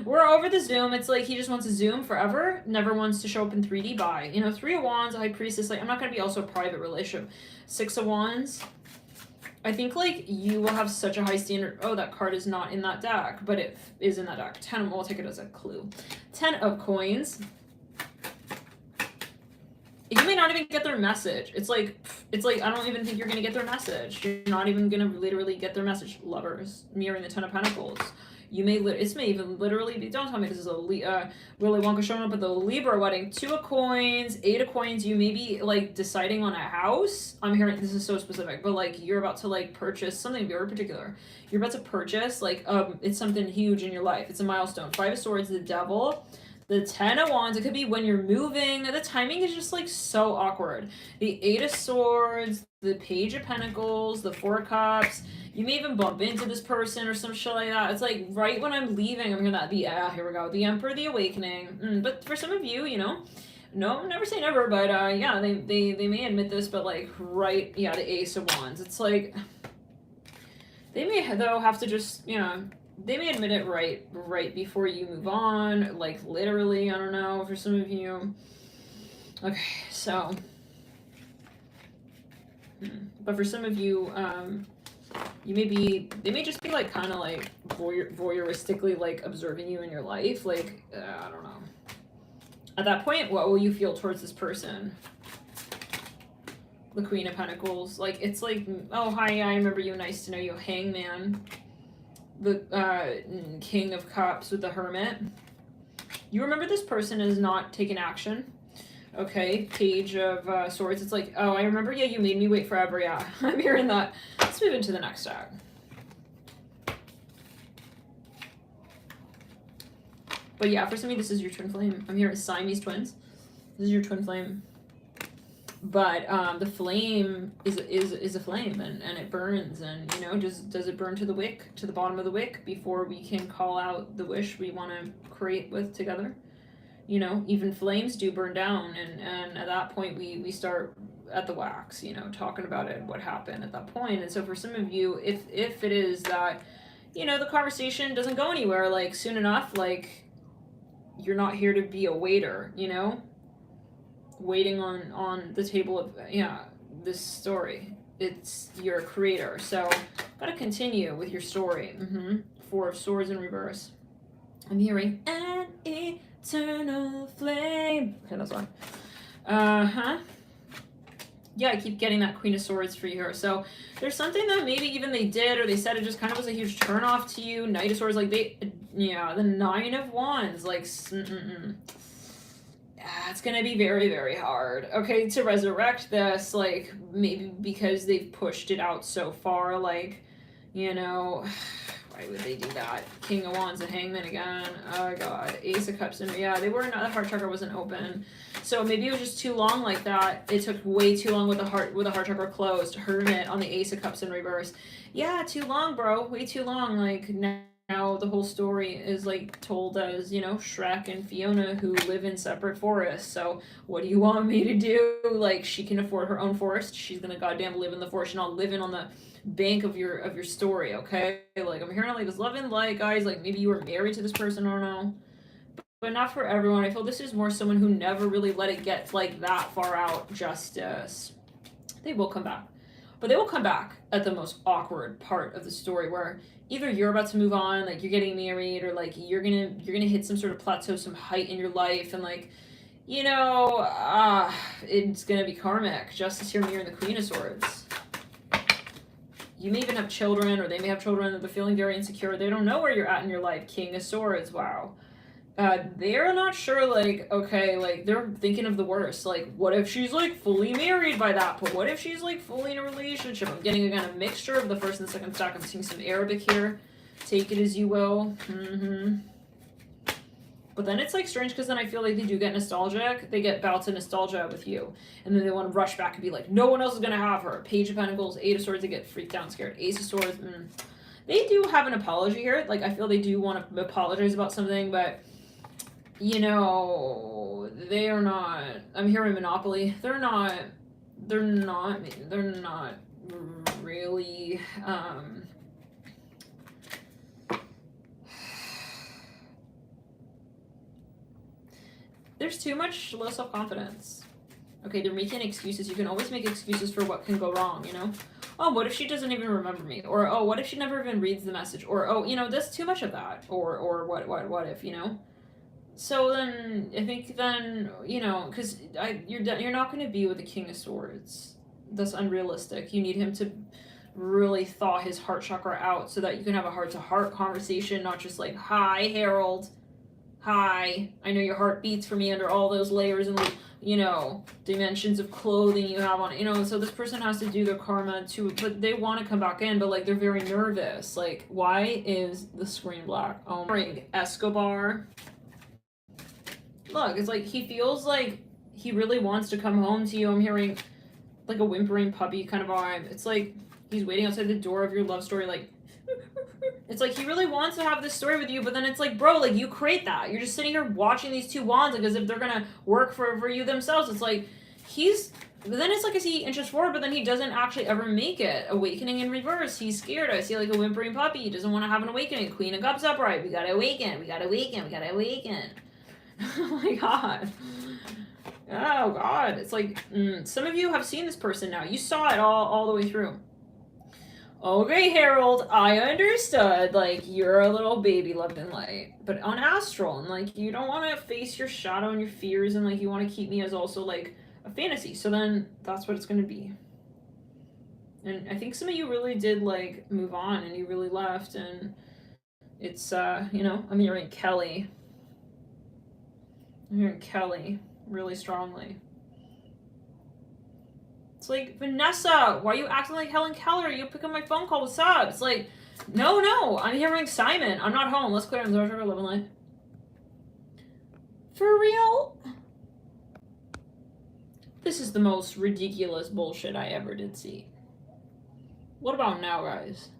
We're over the Zoom. It's like he just wants to Zoom forever. Never wants to show up in 3D. Bye. You know, 3 of Wands, High Priestess. Like, I'm not gonna be also a private relationship. 6 of Wands. I think like you will have such a high standard. Oh, that card is not in that deck, but it is in that deck. 10. We'll take it as a clue. 10 of Coins. You may not even get their message. It's like I don't even think you're gonna get their message. You're not even gonna literally get their message. Lovers, mirroring the 10 of Pentacles. You may even literally be. Don't tell me this is a Willy Wonka showing up at the Libra wedding. 2 of Coins, 8 of Coins. You may be like deciding on a house. I'm hearing this is so specific, but like you're about to like purchase something very particular. You're about to purchase like it's something huge in your life. It's a milestone. 5 of Swords, the Devil. The 10 of Wands, it could be when you're moving. The timing is just like so awkward. The 8 of Swords, the Page of Pentacles, the 4 of Cups. You may even bump into this person or some shit like that. It's like right when I'm leaving, I'm hearing that. Here we go. The Emperor, the Awakening. But for some of you, you know, no, never say never, but they may admit this, but like right, the Ace of Wands. It's like they may though have to just, you know, they may admit it right before you move on, like literally, I don't know, for some of you. Okay, so, but for some of you, they may just be like kind of like voyeuristically like observing you in your life, like, I don't know. At that point, what will you feel towards this person? The Queen of Pentacles, like, it's like, oh, hi, I remember you, nice to know you. Hangman. The King of Cups with the Hermit. You remember this person is not taking action. Okay, Page of Swords. It's like, oh, I remember, you made me wait forever. Yeah, I'm hearing that. Let's move into the next deck. But yeah, for some of you, this is your twin flame. I'm hearing Siamese twins. This is your twin flame. But the flame is a flame, and it burns, and you know, does it burn to the wick, to the bottom of the wick, before we can call out the wish we want to create with together? You know, even flames do burn down, and at that point we start at the wax, you know, talking about it, what happened at that point. And so for some of you, if it is that, you know, the conversation doesn't go anywhere like soon enough, like you're not here to be a waiter, you know, waiting on the table of this story. It's your creator, so gotta continue with your story. 4 of Swords in reverse. I'm hearing an eternal flame. Okay, that's one. Yeah, I keep getting that Queen of Swords for you here. So there's something that maybe even they did or they said it just kind of was a huge turn off to you. Knight of Swords, like the 9 of Wands, like it's gonna be very, very hard, okay, to resurrect this, like, maybe because they've pushed it out so far, like, you know, why would they do that? King of Wands and Hangman again, oh god, Ace of Cups, and they were not, the heart chakra wasn't open, so maybe it was just too long like that. It took way too long with the heart chakra closed. Hermit on the Ace of Cups in reverse. Yeah, too long, bro, way too long. Like, now the whole story is like told as, you know, Shrek and Fiona who live in separate forests. So what do you want me to do? Like, she can afford her own forest. She's gonna goddamn live in the forest, not living on the bank of your story, okay? Like, I'm hearing like this love and light, guys. Like, maybe you were married to this person, I don't know. But not for everyone. I feel this is more someone who never really let it get like that far out. Justice. They will come back. but they will come back at the most awkward part of the story where either you're about to move on, like you're getting married, or like you're gonna hit some sort of plateau, some height in your life, and like, you know, it's gonna be karmic. Justice here, Mirror, and the Queen of Swords. You may even have children, or they may have children that they're feeling very insecure. They don't know where you're at in your life. King of Swords, wow. They're not sure, like, okay, like, they're thinking of the worst. Like, what if she's, like, fully married by that point? What if she's, like, fully in a relationship? I'm getting, again, a mixture of the first and second stack. I'm seeing some Arabic here. Take it as you will. But then it's, like, strange because then I feel like they do get nostalgic. They get bouts of nostalgia with you. And then they want to rush back and be like, no one else is going to have her. Page of Pentacles, Eight of Swords, they get freaked out and scared. Ace of Swords, They do have an apology here. Like, I feel they do want to apologize about something, but... you know, they are not, I'm hearing Monopoly, they're not really, there's too much low self-confidence. Okay, they're making excuses. You can always make excuses for what can go wrong, you know? Oh, what if she doesn't even remember me? Or, oh, what if she never even reads the message? Or, oh, you know, there's too much of that. Or what if, you know? So then, I think then, you know, because you're not going to be with the King of Swords. That's unrealistic. You need him to really thaw his heart chakra out so that you can have a heart-to-heart conversation, not just like, hi, Harold. Hi. I know your heart beats for me under all those layers and, you know, dimensions of clothing you have on, you know, so this person has to do their karma too, but they want to come back in, but, like, they're very nervous. Like, why is the screen black? Oh, Escobar. Look, it's like he feels like he really wants to come home to you. I'm hearing like a whimpering puppy kind of vibe. It's like he's waiting outside the door of your love story, like it's like he really wants to have this story with you, but then it's like, bro, like you create that. You're just sitting here watching these two wands like as if they're gonna work for you themselves. It's like but then it's like I see inches forward, but then he doesn't actually ever make it. Awakening in reverse. He's scared. I see like a whimpering puppy. He doesn't want to have an awakening. Queen of Cups upright. We gotta awaken. We gotta awaken. We gotta awaken. Oh my god. Oh god. It's like, some of you have seen this person now. You saw it all the way through. Okay, Harold, I understood. Like, you're a little baby loved in light. But on astral, and like, you don't want to face your shadow and your fears, and like, you want to keep me as also like a fantasy. So then that's what it's going to be. And I think some of you really did like move on and you really left, and it's, you know, I'm hearing Kelly. I'm hearing Kelly really strongly. It's like, Vanessa, why are you acting like Helen Keller? You pick up my phone call, what's up? It's like, no, I'm hearing Simon. I'm not home. Let's clear him. Love and life. For real? This is the most ridiculous bullshit I ever did see. What about now, guys?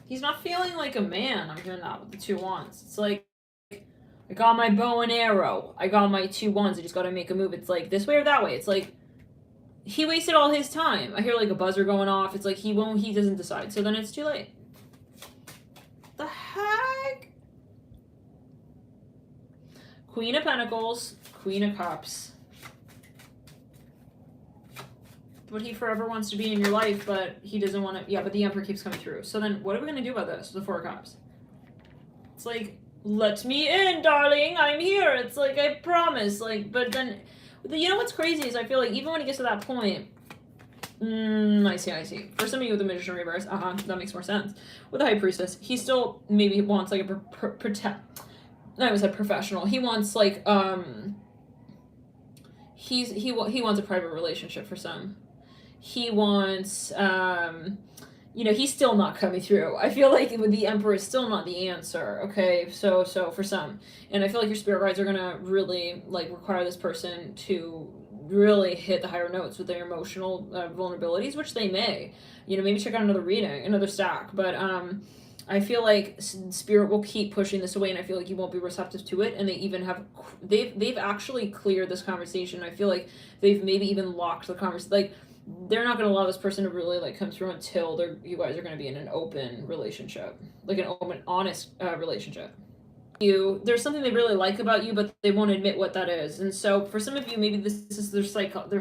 He's not feeling like a man. I'm hearing that with the 2 wands. It's like, I got my bow and arrow. I got my 2 wands. I just got to make a move. It's like this way or that way. It's like he wasted all his time. I hear like a buzzer going off. It's like he doesn't decide. So then it's too late. The heck? Queen of Pentacles, Queen of Cups. But he forever wants to be in your life, but he doesn't want to. Yeah, but the Emperor keeps coming through. So then what are we going to do about this? The 4 of Cups. It's like, let me in, darling. I'm here. It's like, I promise. Like, but then, you know what's crazy is I feel like even when he gets to that point, I see. For some of you with the Magician reverse, that makes more sense. With the High Priestess, he still maybe wants like I was a professional. He wants like, he wants a private relationship for some. He wants, you know, he's still not coming through. I feel like with the Emperor is still not the answer, okay? So for some. And I feel like your spirit guides are going to really, like, require this person to really hit the higher notes with their emotional vulnerabilities, which they may. You know, maybe check out another reading, another stack. But I feel like spirit will keep pushing this away, and I feel like you won't be receptive to it. And they even have, they've actually cleared this conversation. I feel like they've maybe even locked the conversation. Like, they're not going to allow this person to really like come through until you guys are going to be in an open relationship, like an open, honest relationship. you, there's something they really like about you, but they won't admit what that is. And so for some of you, maybe this is their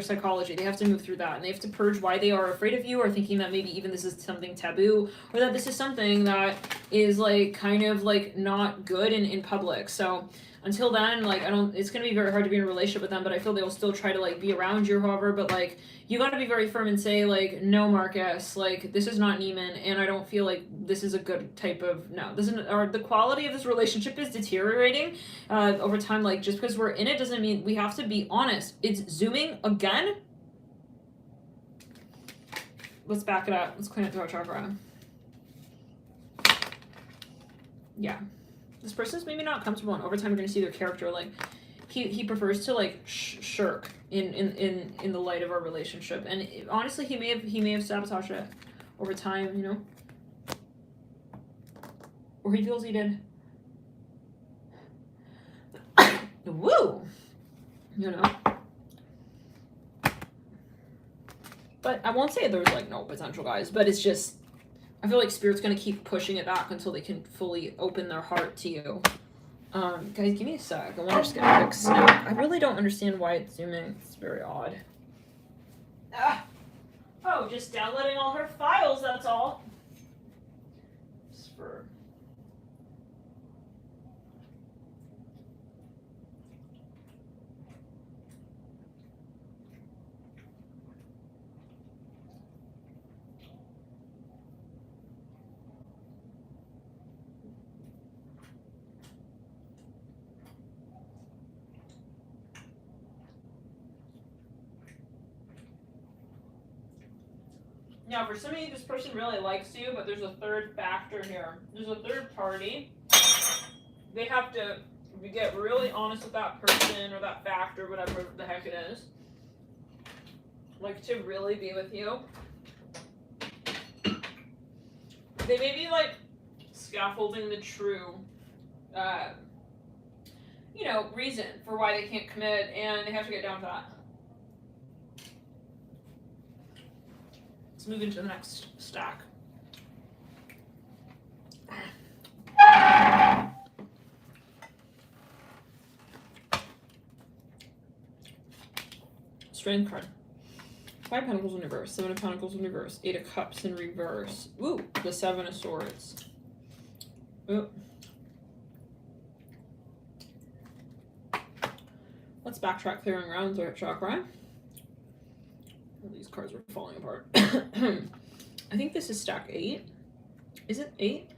psychology. They have to move through that, and they have to purge why they are afraid of you, or thinking that maybe even this is something taboo, or that this is something that is like kind of like not good in public. So until then, like, it's gonna be very hard to be in a relationship with them, but I feel they will still try to like be around you, however, but like, you gotta be very firm and say like, no, Marcus, like, this is not Neiman, and I don't feel like this is a good type of, no, this isn't, or the quality of this relationship is deteriorating over time. Like, just because we're in it doesn't mean, we have to be honest. It's zooming again. Let's back it up. Let's clean it through our chakra. Yeah. This person's maybe not comfortable, and over time you're going to see their character, like, he prefers to like shirk in the light of our relationship, and honestly he may have sabotaged it over time, you know, or he feels he did. Woo, you know. But I won't say there's like no potential, guys, but it's just, I feel like Spirit's gonna keep pushing it back until they can fully open their heart to you. Guys, give me a sec. I want to just get a quick snack. I really don't understand why it's zooming. It's very odd. Ah! Oh, just downloading all her files, that's all. Just for... Now, for some of you, this person really likes you, but there's a third factor here. There's a third party. They have to get really honest with that person or that factor, whatever the heck it is. Like, to really be with you. They may be, like, scaffolding the true, you know, reason for why they can't commit, and they have to get down to that. Let's move into the next stack. Strength card. 5 Pentacles in reverse, 7 of Pentacles in reverse, 8 of Cups in reverse. Ooh, the 7 of Swords. Ooh. Let's backtrack, clearing around throat chakra. These cards are falling apart. I think this is stack 8. Is it 8?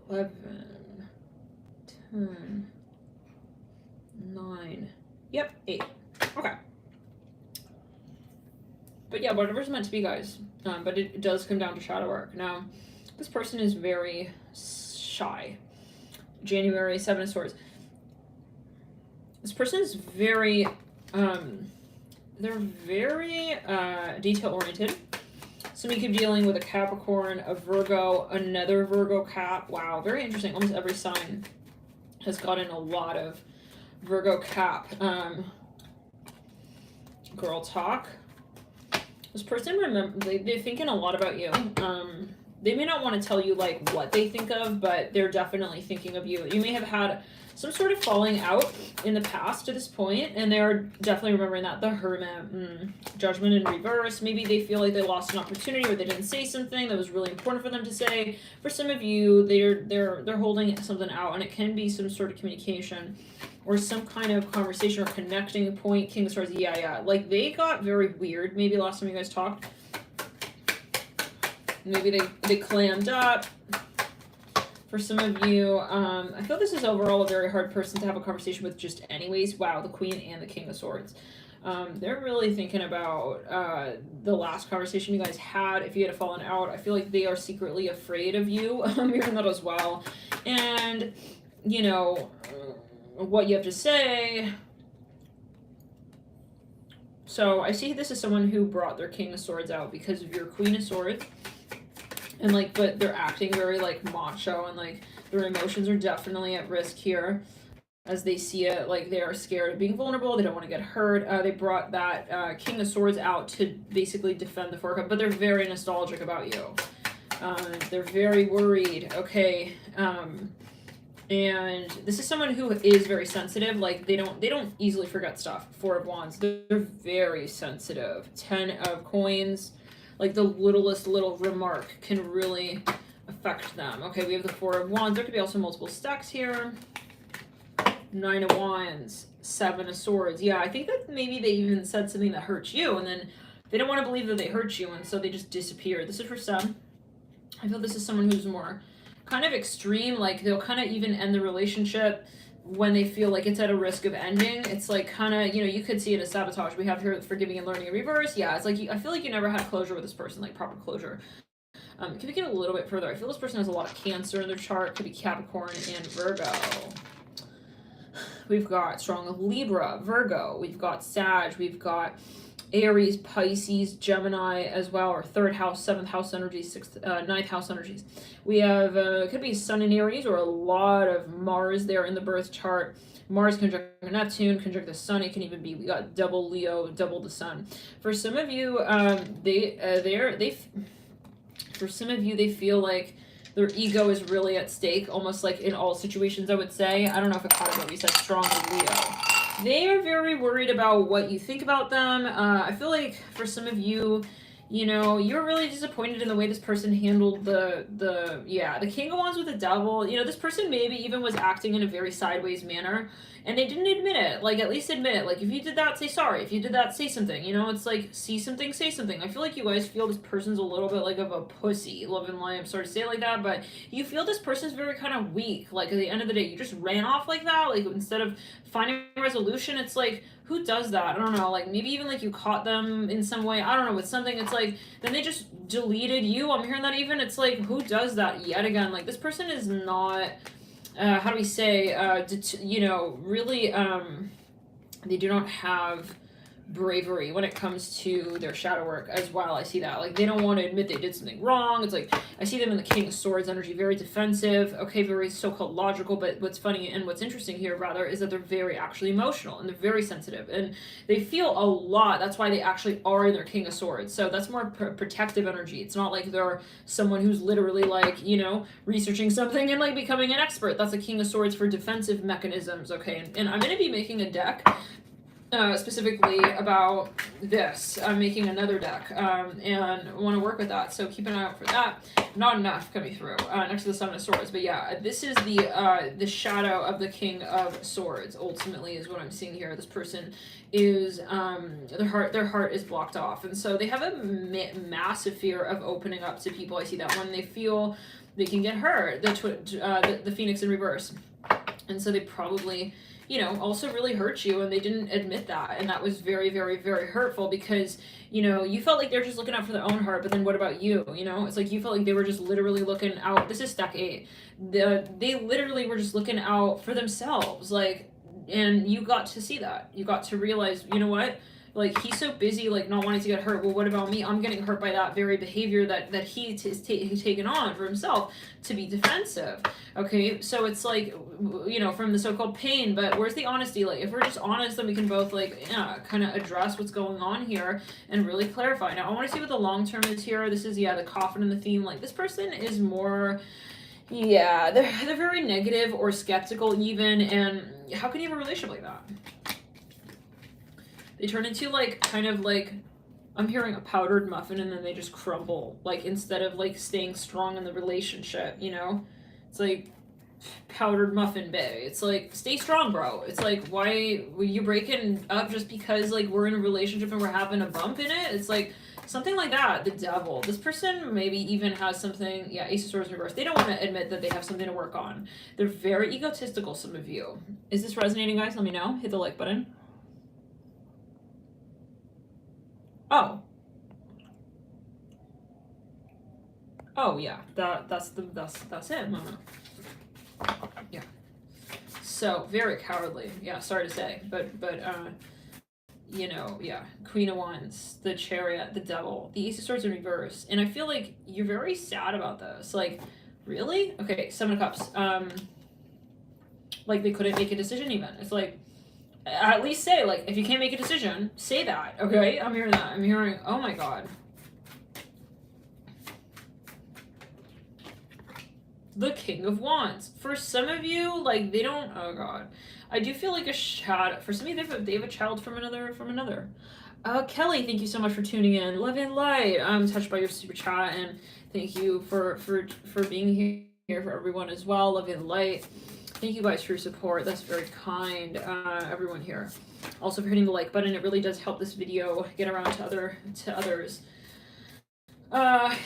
11, 10, 9. Yep, 8. Okay. But yeah, whatever's meant to be, guys. But it does come down to shadow work. Now, this person is very shy. January, 7 of Swords. This person is very, they're very detail-oriented. Somebody could be dealing with a Capricorn, a Virgo, another Virgo Cap. Wow, very interesting. Almost every sign has gotten a lot of Virgo Cap. Girl talk. This person, they're thinking a lot about you. They may not want to tell you like what they think of, but they're definitely thinking of you. You may have had some sort of falling out in the past to this point, and they're definitely remembering that. The Hermit, Judgment in reverse. Maybe they feel like they lost an opportunity, or they didn't say something that was really important for them to say. For some of you, they're holding something out, and it can be some sort of communication or some kind of conversation or connecting point. King of Swords, yeah. Like, they got very weird maybe last time you guys talked. Maybe they clammed up. For some of you, I feel this is overall a very hard person to have a conversation with just anyways. Wow, the Queen and the King of Swords. They're really thinking about the last conversation you guys had. If you had fallen out, I feel like they are secretly afraid of you. I'm hearing that as well. And, you know, what you have to say. So I see this is someone who brought their King of Swords out because of your Queen of Swords. And like, but they're acting very like macho, and like their emotions are definitely at risk here as they see it. Like, they are scared of being vulnerable. They don't want to get hurt. They brought that King of Swords out to basically defend the Four Cups, but they're very nostalgic about you. They're very worried. Okay. And this is someone who is very sensitive. Like they don't easily forget stuff. Four of Wands. They're very sensitive. 10 of Coins. Like the littlest little remark can really affect them. Okay, we have the Four of Wands. There could be also multiple stacks here. 9 of Wands. 7 of Swords. Yeah, I think that maybe they even said something that hurts you, and then they don't want to believe that they hurt you, and so they just disappear. This is for some. I feel this is someone who's more kind of extreme. Like they'll kind of even end the relationship when they feel like it's at a risk of ending. It's like kind of, you know, you could see it as sabotage. We have here forgiving and learning in reverse. Yeah, it's like I feel like you never had closure with this person, like proper closure. Can we get a little bit further? I feel this person has a lot of Cancer in their chart. Could be Capricorn and Virgo. We've got strong Libra, Virgo. We've got Sag. We've got Aries, Pisces, Gemini as well, or 3rd house, 7th house energies, 9th house energies. We have, could be Sun in Aries, or a lot of Mars there in the birth chart. Mars conjunct Neptune, conjunct the Sun. It can even be, we got double Leo, double the Sun. For some of you, for some of you, they feel like their ego is really at stake, almost like in all situations, I would say. I don't know if I caught it, but we said strong Leo. They are very worried about what you think about them. I feel like for some of you, you know, you're really disappointed in the way this person handled the King of Wands with the Devil. You know, this person maybe even was acting in a very sideways manner, and they didn't admit it. Like, at least admit it. Like, if you did that, say sorry. If you did that, say something. You know, it's like, see something, say something. I feel like you guys feel this person's a little bit like of a pussy. Love and light, I'm sorry to say it like that, but you feel this person's very kind of weak. Like, at the end of the day, you just ran off like that. Like, instead of finding a resolution, it's like, who does that? I don't know. Like, maybe even like you caught them in some way. I don't know, with something. It's like, then they just deleted you. I'm hearing that even. It's like, who does that yet again? Like, this person is not, how do we say, you know, really, they do not have bravery when it comes to their shadow work as well. I see that. Like, they don't want to admit they did something wrong. It's like, I see them in the King of Swords energy, very defensive, okay, very so-called logical, but what's funny and what's interesting here, rather, is that they're very actually emotional, and they're very sensitive, and they feel a lot. That's why they actually are in their King of Swords. So that's more protective energy. It's not like they're someone who's literally, like, you know, researching something and, like, becoming an expert. That's a King of Swords for defensive mechanisms, okay? And I'm going to be making a deck specifically about this. I'm making another deck, and want to work with that, so keep an eye out for that. Not enough coming through next to the Seven of Swords, but yeah, this is the shadow of the King of Swords. Ultimately, is what I'm seeing here. This person is their heart is blocked off, and so they have a massive fear of opening up to people. I see that when they feel they can get hurt. The Phoenix in reverse, and so they probably, you know, also really hurt you, and they didn't admit that, and that was very, very, very hurtful, because, you know, you felt like they're just looking out for their own heart, but then what about you? You know, it's like you felt like they were just literally looking out. This is stack 8. They literally were just looking out for themselves, like, and you got to see that. You got to realize, you know what? Like, he's so busy, like, not wanting to get hurt. Well, what about me? I'm getting hurt by that very behavior that he is taken on for himself to be defensive. Okay, so it's like, you know, from the so-called pain, but where's the honesty? Like, if we're just honest, then we can both, like, yeah, kind of address what's going on here and really clarify. Now, I want to see what the long term is here. This is, yeah, the coffin and the theme. Like, this person is more, yeah, they're very negative or skeptical even, and how can you have a relationship like that? They turn into, like, kind of like, I'm hearing a powdered muffin, and then they just crumble, like, instead of, like, staying strong in the relationship, you know? It's like powdered muffin bay. It's like, stay strong, bro. It's like, why were you breaking up just because, like, we're in a relationship and we're having a bump in it? It's like something like that. The Devil. This person maybe even has something, yeah, Ace of Swords reverse. They don't want to admit that they have something to work on. They're very egotistical, some of you. Is this resonating, guys? Let me know. Hit the like button. Oh yeah, that's him. Yeah. So very cowardly. Yeah, sorry to say, but you know, yeah. Queen of Wands, the Chariot, the Devil, the Ace of Swords in reverse, and I feel like you're very sad about this. Like, really? Okay, Seven of Cups. Like, they couldn't make a decision even. It's like, at least say, like, if you can't make a decision, say that, okay? I'm hearing that. I'm hearing, oh my god. the King of Wands. For some of you, like, they don't, oh god. I do feel like a shadow. For some of you, they have a child from another. Kelly, thank you so much for tuning in. Love and light. I'm touched by your super chat, and thank you for being here for everyone as well. Love and light. Thank you guys for your support. That's very kind, everyone here. Also for hitting the like button. It really does help this video get around to others.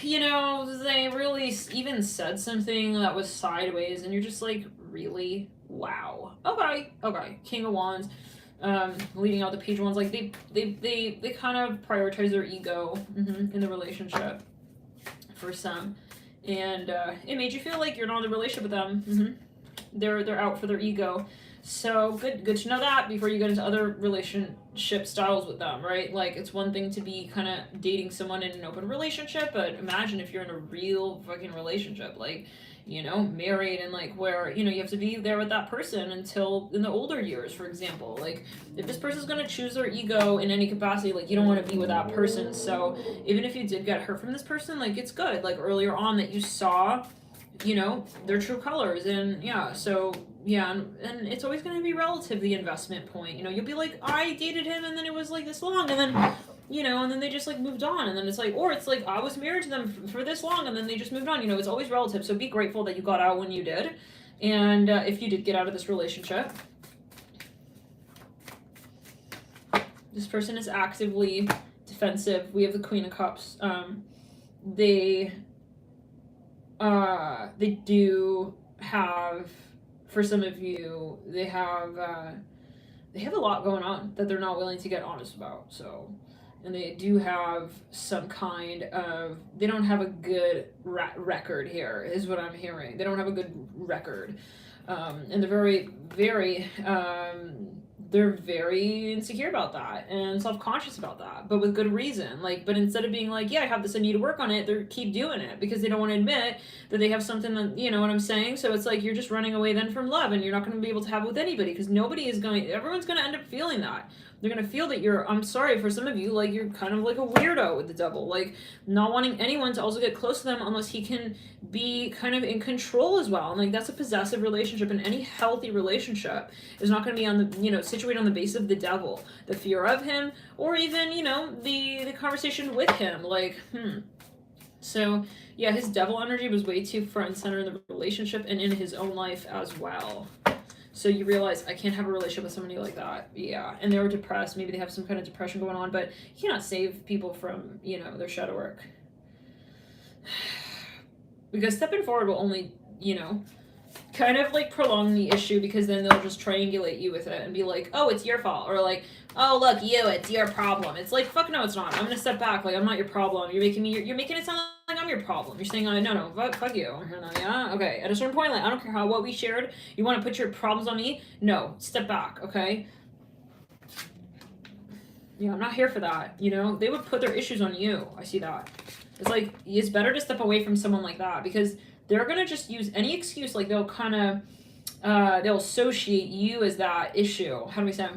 You know, they really even said something that was sideways, and you're just like, really? Wow. Okay. King of Wands, leading out the Page of Wands. Like, they kind of prioritize their ego in the relationship for some, and it made you feel like you're not in a relationship with them. They're out for their ego. So good to know that before you get into other relationship styles with them, right? Like, it's one thing to be kind of dating someone in an open relationship, but imagine if you're in a real fucking relationship, like, you know, married, and like where, you know, you have to be there with that person until in the older years, for example. Like, if this person's going to choose their ego in any capacity, like, you don't want to be with that person. So even if you did get hurt from this person, like, it's good, like, earlier on that you saw, you know, their true colors. And yeah, so yeah, and it's always going to be relative, the investment point. You know, you'll be like, I dated him and then it was like this long, and then, you know, and then they just like moved on, and then it's like, or it's like, I was married to them for this long and then they just moved on. You know, it's always relative. So be grateful that you got out when you did, and if you did get out of this relationship. This person is actively defensive. We have the Queen of Cups. They do have, for some of you, they have a lot going on that they're not willing to get honest about. So, and they do have some kind of, they don't have a good record here, is what I'm hearing. They don't have a good record, and they're very insecure about that and self-conscious about that, but with good reason. Like, but instead of being like, yeah, I have this, I need to work on it, they keep doing it because they don't want to admit that they have something that, you know what I'm saying? So it's like, you're just running away then from love, and you're not going to be able to have it with anybody, because everyone's going to end up feeling that. They're going to feel that I'm sorry, for some of you, like, you're kind of like a weirdo with the devil, like, not wanting anyone to also get close to them unless he can be kind of in control as well. And like, that's a possessive relationship, and any healthy relationship is not going to be on the, you know, situated on the basis of the devil, the fear of him, or even, you know, the conversation with him, like, So yeah, his devil energy was way too front and center in the relationship and in his own life as well. So you realize, I can't have a relationship with somebody like that. Yeah, and they were depressed. Maybe they have some kind of depression going on, but you cannot save people from, you know, their shadow work. Because stepping forward will only, you know, kind of like prolong the issue, because then they'll just triangulate you with it and be like, oh, it's your fault, or like, oh, look, it's your problem. It's like, fuck no, it's not. I'm gonna step back. Like, I'm not your problem. You're making it sound like I'm your problem. You're saying, no, fuck you. Yeah, okay. At a certain point, like, I don't care what we shared. You want to put your problems on me? No, step back, okay? Yeah, I'm not here for that. You know, they would put their issues on you. I see that. It's like, it's better to step away from someone like that, because they're gonna just use any excuse. Like, they'll kind of, they'll associate you as that issue. How do we say?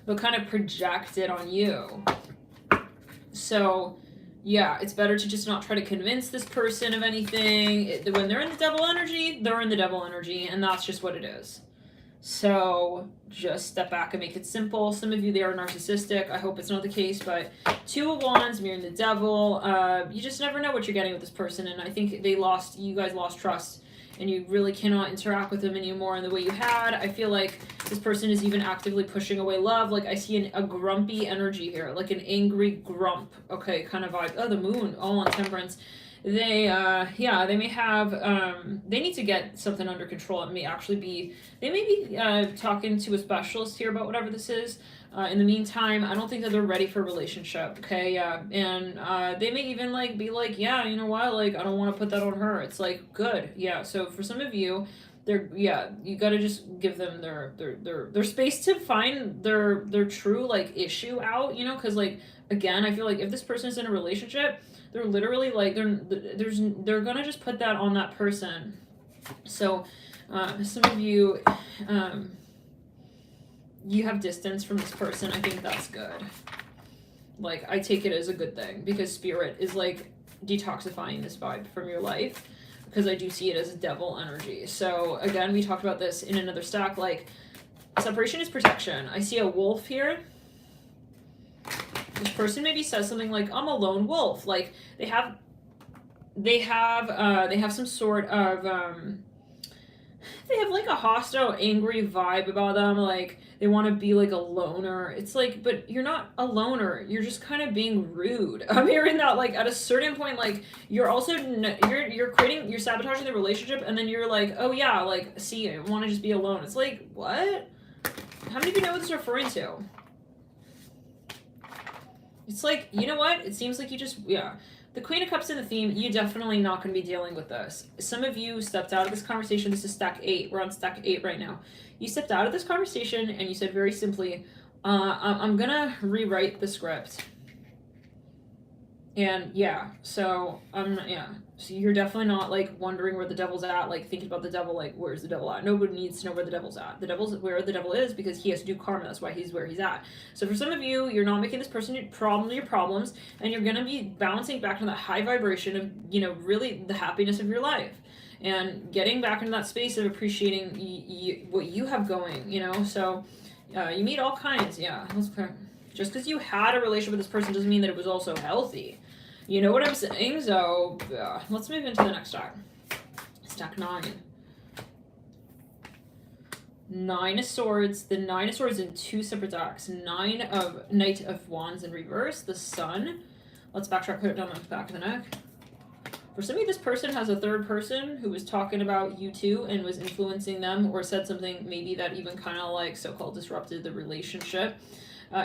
They'll kind of project it on you. So, yeah, it's better to just not try to convince this person of anything. When they're in the devil energy, they're in the devil energy, and that's just what it is. So just step back and make it simple. Some of you, they are narcissistic. I hope it's not the case, but Two of Wands, mirroring the devil. You just never know what you're getting with this person, and I think you guys lost trust, and you really cannot interact with them anymore in the way you had. I feel like this person is even actively pushing away love. Like, I see a grumpy energy here, like an angry grump, okay, kind of vibe. Oh, the moon, all on Temperance. They may have, they need to get something under control. It may actually be, they may be talking to a specialist here about whatever this is. In the meantime, I don't think that they're ready for a relationship, okay? And they may even like be like, yeah, you know what? Like, I don't want to put that on her. It's like, good, yeah. So for some of you, you gotta just give them their space to find their true like issue out, you know? Because like, again, I feel like if this person is in a relationship, they're literally like, they're gonna just put that on that person. So some of you, you have distance from this person. I think that's good. Like, I take it as a good thing, because spirit is like detoxifying this vibe from your life. because I do see it as devil energy. So again, we talked about this in another stack, like separation is protection. I see a wolf here. This person maybe says something like, I'm a lone wolf. Like they have some sort of they have like a hostile, angry vibe about them. Like they want to be like a loner. It's like, but you're not a loner. You're just kind of being rude. I'm hearing that like at a certain point, like you're also you're sabotaging the relationship, and then you're like, oh yeah, like see, I want to just be alone. It's like, what? How many of you know what this is referring to? It's like, you know what? It seems like you just, yeah. The Queen of Cups in the theme, you're definitely not going to be dealing with this. Some of you stepped out of this conversation. This is stack 8. We're on stack 8 right now. You stepped out of this conversation and you said very simply, I'm going to rewrite the script. And yeah, so so you're definitely not like wondering where the devil's at, like thinking about the devil, like where's the devil at? Nobody needs to know where the devil's at. The devil's where the devil is because he has to do karma. That's why he's where he's at. So for some of you, you're not making this person your problems, and you're gonna be bouncing back to that high vibration of, you know, really the happiness of your life, and getting back into that space of appreciating what you have going. You know, so you meet all kinds. Yeah, just because you had a relationship with this person doesn't mean that it was also healthy. You know what I'm saying? So, let's move into the next stack. Stack 9. 9 of Swords. The 9 of Swords in 2 separate decks. Knight of Wands in reverse. The Sun. Let's backtrack, put it down the back of the neck. For some of you, this person has a third person who was talking about you two and was influencing them, or said something maybe that even kind of like so-called disrupted the relationship.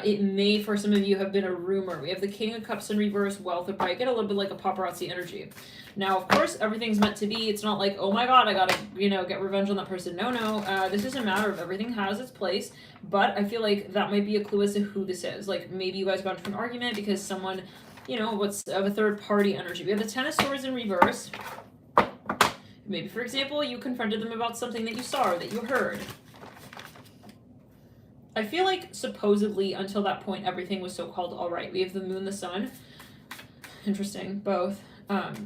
It may, for some of you, have been a rumor. We have the King of Cups in reverse, Wealth of Pike. Get a little bit like a paparazzi energy. Now, of course, everything's meant to be. It's not like, oh my god, I gotta, you know, get revenge on that person. No. This is a matter of everything has its place. But I feel like that might be a clue as to who this is. Like, maybe you guys got into an argument because someone, you know, what's of a third party energy. We have the Ten of Swords in reverse. Maybe, for example, you confronted them about something that you saw or that you heard. I feel like supposedly until that point everything was so-called alright. We have the Moon, the Sun. Interesting, both.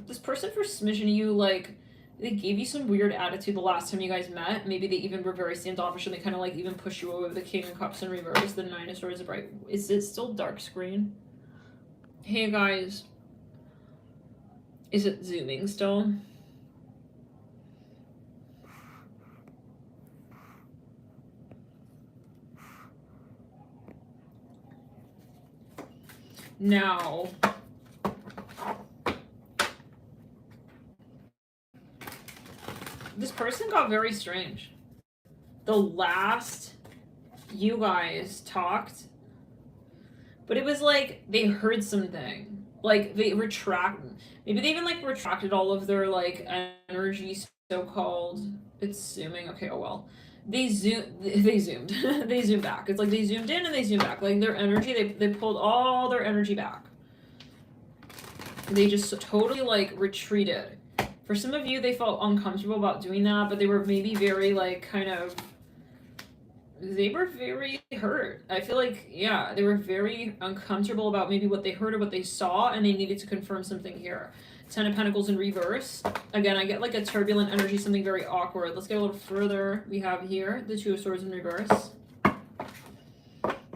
This person for smidgen of you, like, they gave you some weird attitude the last time you guys met. Maybe they even were very standoffish and they kind of like even push you over. The King of Cups in reverse, the Nine of Swords is bright. Is it still dark screen? Hey guys. Is it zooming still? Now, this person got very strange. The last you guys talked, but it was like they heard something. Like they maybe they even like retracted all of their like energy, so-called. It's zooming. Okay, oh well. They zoomed they zoomed back. It's like they zoomed in and they zoomed back. Like their energy, they pulled all their energy back. They just totally like retreated. For some of you, they felt uncomfortable about doing that, but they were maybe very like kind of, they were very hurt. I feel like, yeah, they were very uncomfortable about maybe what they heard or what they saw, and they needed to confirm something here. Ten of Pentacles in reverse. Again, I get like a turbulent energy, something very awkward. Let's get a little further. We have here the Two of Swords in reverse.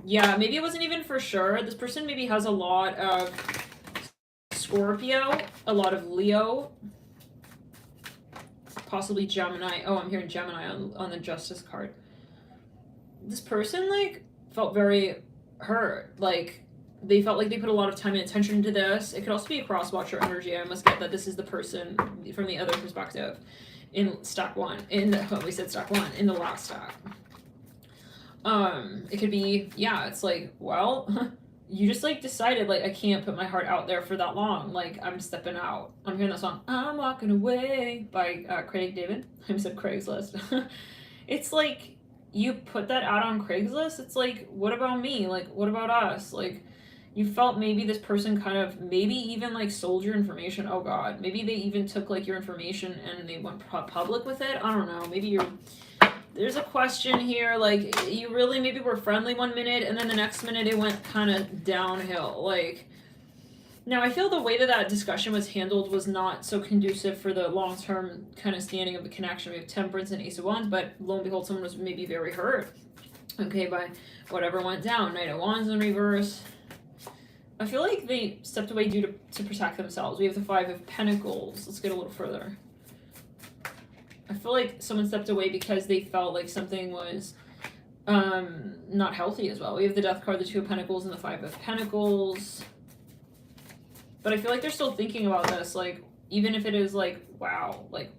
Yeah, maybe it wasn't even for sure. This person maybe has a lot of Scorpio, a lot of Leo, possibly Gemini. Oh, I'm hearing Gemini on the Justice card. This person like felt very hurt. Like they felt like they put a lot of time and attention into this. It could also be a cross-watcher energy. I must get that this is the person from the other perspective in stack 1. We said stack 1 in the last stack. It could be, yeah, it's like, well, you just like decided like I can't put my heart out there for that long. Like I'm stepping out. I'm hearing that song, I'm Walking Away by Craig David. I said Craigslist. It's like you put that out on Craigslist. It's like, what about me? Like, what about us? Like, you felt maybe this person kind of, maybe even like sold your information. Oh God, maybe they even took like your information and they went public with it. I don't know. Maybe there's a question here. Like you really maybe were friendly one minute and then the next minute it went kind of downhill. Like Now, I feel the way that that discussion was handled was not so conducive for the long-term kind of standing of the connection. We have Temperance and Ace of Wands, but lo and behold, someone was maybe very hurt, okay, by whatever went down. Knight of Wands in reverse. I feel like they stepped away due to protect themselves. We have the Five of Pentacles. Let's get a little further. I feel like someone stepped away because they felt like something was not healthy as well. We have the Death card, the Two of Pentacles, and the Five of Pentacles. But I feel like they're still thinking about this, like, even if it is like, wow, like,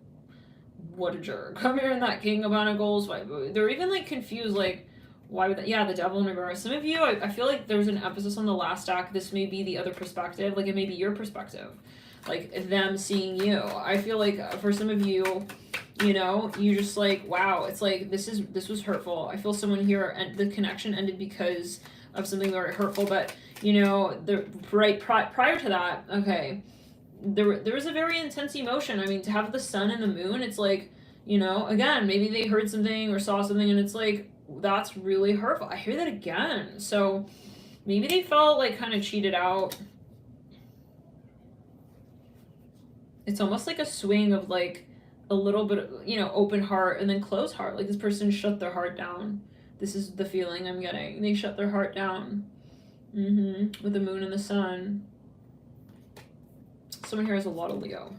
what a jerk. Come here in that King of Pentacles. They're even like confused, like, why would that? Yeah, the Devil in reverse. Some of you, I feel like there was an emphasis on the last stack. This may be the other perspective, like it may be your perspective, like them seeing you. I feel like for some of you, you know, you just like, wow, it's like this was hurtful. I feel someone here and the connection ended because of something very hurtful, but you know, prior to that, okay, there was a very intense emotion. I mean, to have the sun and the moon, it's like, you know, again, maybe they heard something or saw something and it's like, that's really hurtful. I hear that again. So maybe they felt like kind of cheated out. It's almost like a swing of like a little bit of, you know, open heart and then closed heart. Like this person shut their heart down. This is the feeling I'm getting. They shut their heart down. With the moon and the sun. Someone here has a lot of Leo.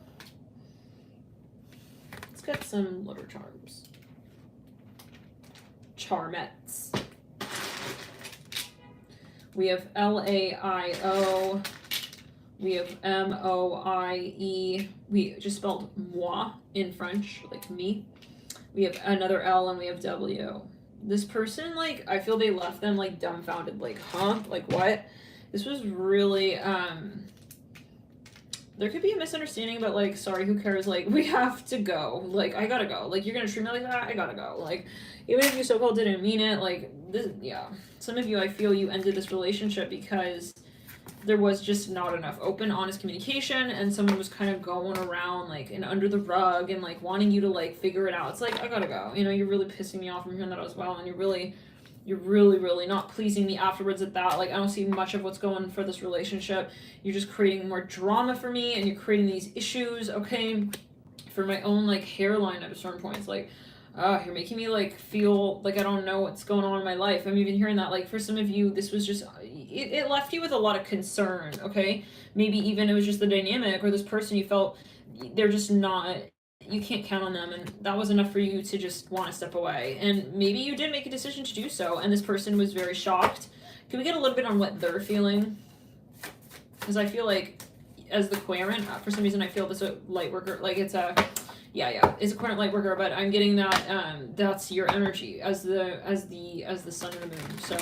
Let's get some letter charms. Charmettes. We have L-A-I-O. We have M-O-I-E. We just spelled moi in French, like me. We have another L and we have W. This person, like, I feel they left them, like, dumbfounded, like, huh? Like, what? This was really, there could be a misunderstanding, but, like, sorry, who cares? Like, we have to go. Like, I gotta go. Like, you're gonna treat me like that? I gotta go. Like, even if you so-called didn't mean it, like, this, yeah. Some of you, I feel you ended this relationship because there was just not enough open, honest communication, and someone was kind of going around, like, and under the rug, and, like, wanting you to, like, figure it out. It's like, I gotta go. You know, you're really pissing me off from hearing that as well, and you're really, really not pleasing me afterwards at that. Like, I don't see much of what's going for this relationship. You're just creating more drama for me, and you're creating these issues, okay, for my own, like, hairline at a certain points. Like, you're making me, like, feel like I don't know what's going on in my life. I'm even hearing that, like, for some of you, this was just, it left you with a lot of concern, okay? Maybe even it was just the dynamic or this person you felt they're just not, you can't count on them, and that was enough for you to just want to step away. And maybe you did make a decision to do so, and this person was very shocked. Can we get a little bit on what they're feeling? Because I feel like, as the Querent, for some reason I feel this a light worker, like it's a, yeah, it's a Querent light worker, but I'm getting that that's your energy as the sun and the moon. So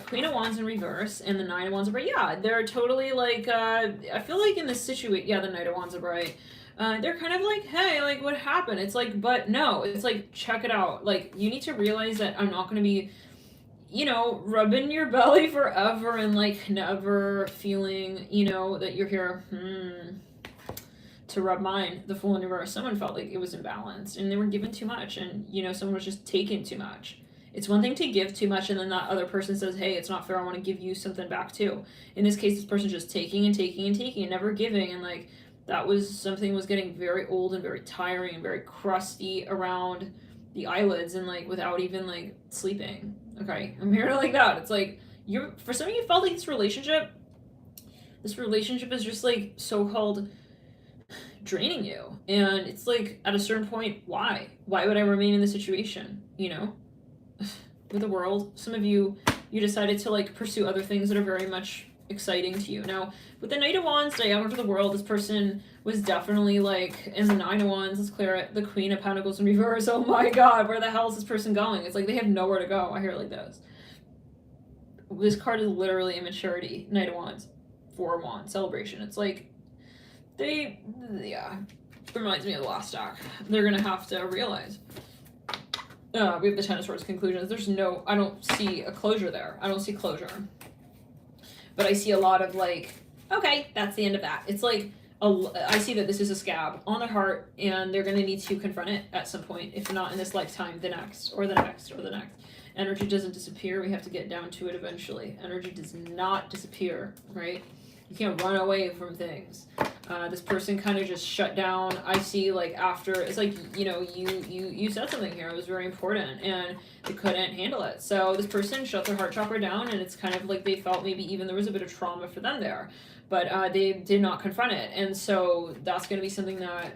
Queen of Wands in reverse and the Nine of Wands upright. Yeah, they're totally like, I feel like in this situation, yeah, the Knight of Wands upright. They're kind of like, hey, like, what happened? It's like, but no, it's like, check it out. Like, you need to realize that I'm not going to be, you know, rubbing your belly forever and, like, never feeling, you know, that you're here, to rub mine. The Fool in reverse. Someone felt like it was imbalanced and they were given too much, and, you know, someone was just taking too much. It's one thing to give too much and then that other person says, hey, it's not fair, I want to give you something back too. In this case, this person's just taking and taking and taking and never giving, and, like, that was something was getting very old and very tiring and very crusty around the eyelids and, like, without even, like, sleeping. Okay, I'm hearing it like that. It's like, you're, for some of you felt like this relationship is just, like, so-called draining you. And it's like, at a certain point, why? Why would I remain in this situation, you know? With the World, some of you decided to, like, pursue other things that are very much exciting to you. Now, with the Knight of Wands, diameter of the World, this person was definitely, like, in the Nine of Wands, let's clear it, the Queen of Pentacles in reverse. Oh my god, where the hell is this person going? It's like they have nowhere to go. I hear it like this. This card is literally immaturity. Knight of Wands, Four of Wands, celebration. It's like, yeah, reminds me of the last stack. They're gonna have to realize. We have the Ten of Swords, conclusions. There's no, I don't see a closure there. I don't see closure. But I see a lot of, like, okay, that's the end of that. It's like, I see that this is a scab on their heart, and they're going to need to confront it at some point. If not in this lifetime, the next, or the next, or the next. Energy doesn't disappear. We have to get down to it eventually. Energy does not disappear, right? You can't run away from things. This person kind of just shut down. I see, like, after, it's like, you know, you said something here, it was very important, and they couldn't handle it. So this person shut their heart chakra down, and it's kind of like they felt maybe even there was a bit of trauma for them there, but they did not confront it. And so that's going to be something that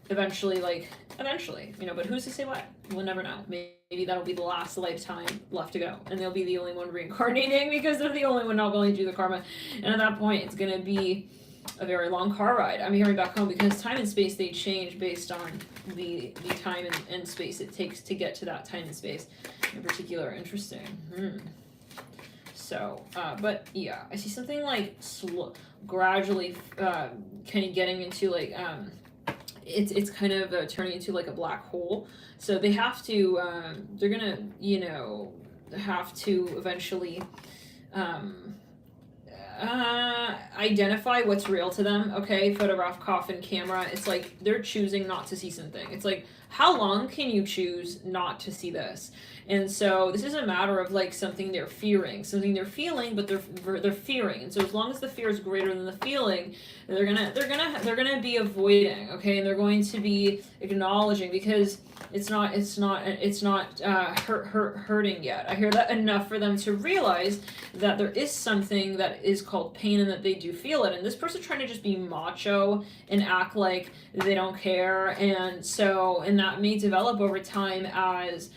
eventually, you know, but who's to say what? We'll never know. Maybe that'll be the last lifetime left to go, and they'll be the only one reincarnating because they're the only one not willing to do the karma. And at that point, it's going to be a very long car ride. I'm hearing back home because time and space, they change based on the time and space it takes to get to that time and space in particular. Interesting. So, but yeah, I see something like gradually kind of getting into like, it's kind of turning into like a black hole. So they have to, they're gonna, you know, have to eventually identify what's real to them. Okay, photograph, coffin, camera. It's like they're choosing not to see something. It's like, how long can you choose not to see this? And so this is a matter of like something they're fearing, something they're feeling, but they're fearing. And so as long as the fear is greater than the feeling, they're gonna be avoiding. Okay, and they're going to be acknowledging, because it's not hurting yet. I hear that enough for them to realize that there is something that is called pain and that they do feel it. And this person trying to just be macho and act like they don't care, and that may develop over time as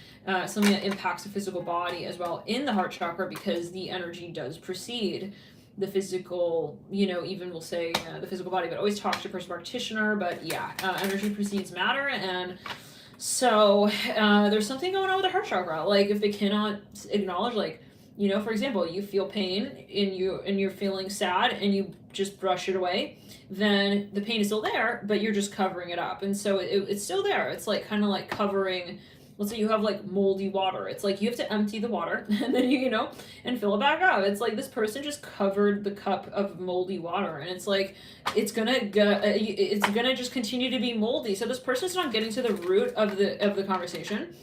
something that impacts the physical body as well in the heart chakra, because the energy does precede the physical, you know, even we'll say the physical body, but always talk to a person practitioner. But yeah, energy precedes matter. And so there's something going on with the heart chakra. Like if they cannot acknowledge, like, you know, for example, you feel pain and you're feeling sad and you just brush it away, then the pain is still there, but you're just covering it up. And so it's still there. It's like kind of like covering, let's say you have like moldy water. It's like you have to empty the water and then you know, and fill it back up. It's like this person just covered the cup of moldy water, and it's like it's gonna just continue to be moldy. So this person's not getting to the root of the conversation.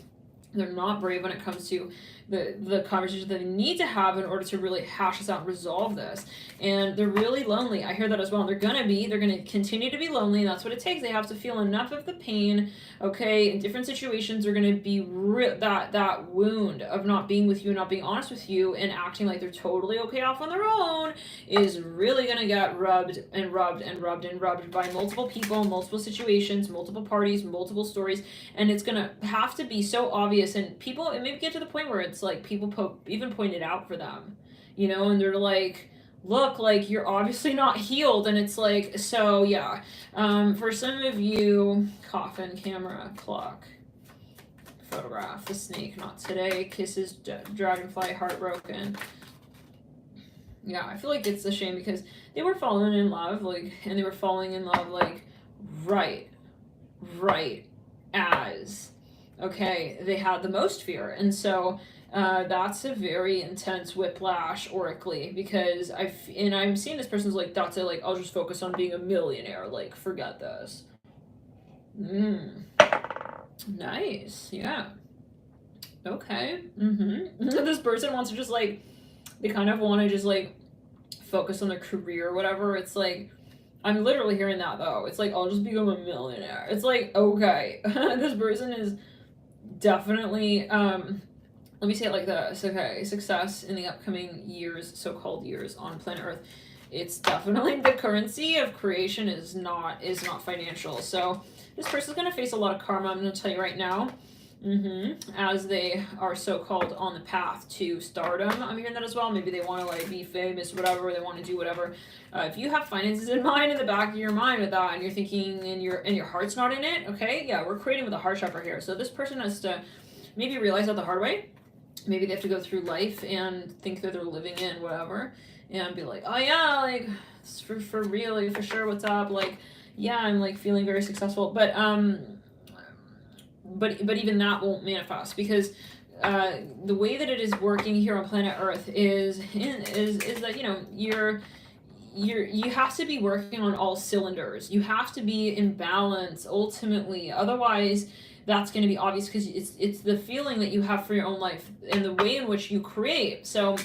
They're not brave when it comes to the conversation that they need to have in order to really hash this out and resolve this. And they're really lonely. I hear that as well. And they're gonna continue to be lonely, and that's what it takes. They have to feel enough of the pain, okay? In different situations, they're gonna be that wound of not being with you, not being honest with you, and acting like they're totally okay off on their own is really gonna get rubbed and rubbed and rubbed and rubbed by multiple people, multiple situations, multiple parties, multiple stories, and it's gonna have to be so obvious. And people, it may get to the point where it's like people even point it out for them, you know, and they're like, look, like you're obviously not healed. And it's like, so yeah, for some of you, coffin, camera, clock, photograph, the snake, not today, kisses, dragonfly, heartbroken. Yeah, I feel like it's a shame because they were falling in love, like, and they were falling in love like right as, okay, they had the most fear. And so that's a very intense whiplash oracally, because I'm seeing this person's like, that's it, like, I'll just focus on being a millionaire, like, forget this. Nice. Yeah. Okay. This person wants to just like, they kind of want to just like focus on their career or whatever. It's like, I'm literally hearing that though. It's like, I'll just become a millionaire. It's like, okay, this person is definitely, let me say it like this, okay, success in the upcoming years, so-called years on planet Earth, it's definitely the currency of creation is not financial. So this person's going to face a lot of karma, I'm going to tell you right now, as they are so-called on the path to stardom. I'm hearing that as well. Maybe they want to like be famous, whatever, they want to do whatever. If you have finances in mind, in the back of your mind with that, and you're thinking and your heart's not in it, okay, yeah, we're creating with the heart chakra here. So this person has to maybe realize that the hard way. Maybe they have to go through life and think that they're living in whatever and be like, oh yeah, like it's for real, like, for sure, what's up, like, yeah, I'm like feeling very successful, but even that won't manifest, because the way that it is working here on planet Earth is that, you know, you have to be working on all cylinders. You have to be in balance ultimately, otherwise that's going to be obvious, because it's the feeling that you have for your own life and the way in which you create. So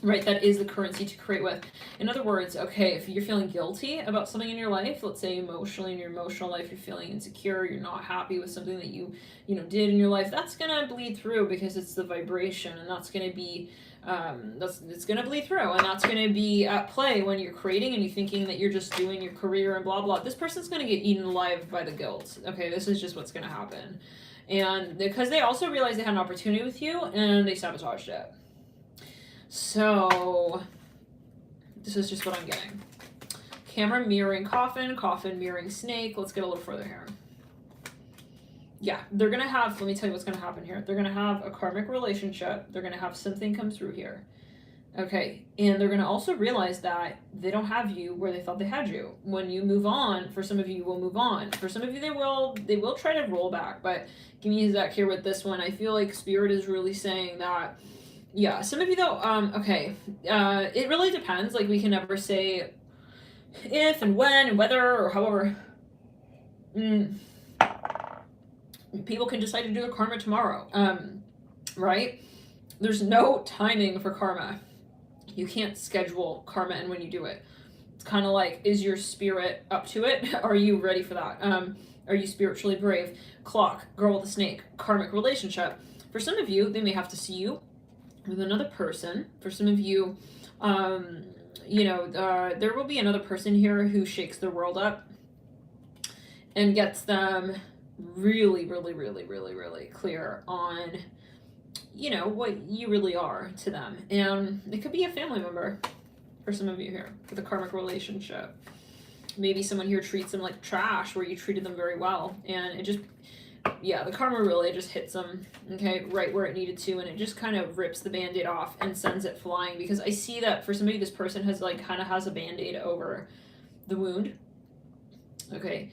right? That is the currency to create with. In other words, okay, if you're feeling guilty about something in your life, let's say emotionally in your emotional life, you're feeling insecure, you're not happy with something that you did in your life, that's gonna bleed through because it's the vibration, and that's gonna be it's gonna bleed through, and that's gonna be at play when you're creating and you're thinking that you're just doing your career and blah blah. This person's gonna get eaten alive by the guilt. Okay, this is just what's gonna happen. And because they also realized they had an opportunity with you and they sabotaged it. So this is just what I'm getting. Camera mirroring coffin, coffin mirroring snake. Let's get a little further here. Yeah, they're going to have, let me tell you what's going to happen here. They're going to have a karmic relationship. They're going to have something come through here. Okay, and they're going to also realize that they don't have you where they thought they had you. When you move on, for some of you, you will move on. For some of you, they will try to roll back. But give me a sec here with this one. I feel like Spirit is really saying that, yeah, some of you though, okay, it really depends. Like, we can never say if and when and whether or however. People can decide to do a karma tomorrow, right? There's no timing for karma. You can't schedule karma and when you do it. It's kind of like, is your spirit up to it? Are you ready for that? Are you spiritually brave? Clock, girl with a snake, karmic relationship. For some of you, they may have to see you with another person. For some of you, there will be another person here who shakes their world up and gets them really, really, really, really, really clear on, what you really are to them. And it could be a family member for some of you here with a karmic relationship. Maybe someone here treats them like trash where you treated them very well. And it just, the karma really just hits them, okay, right where it needed to, and it just kind of rips the Band-Aid off and sends it flying, because I see that for somebody, this person has has a Band-Aid over the wound, okay,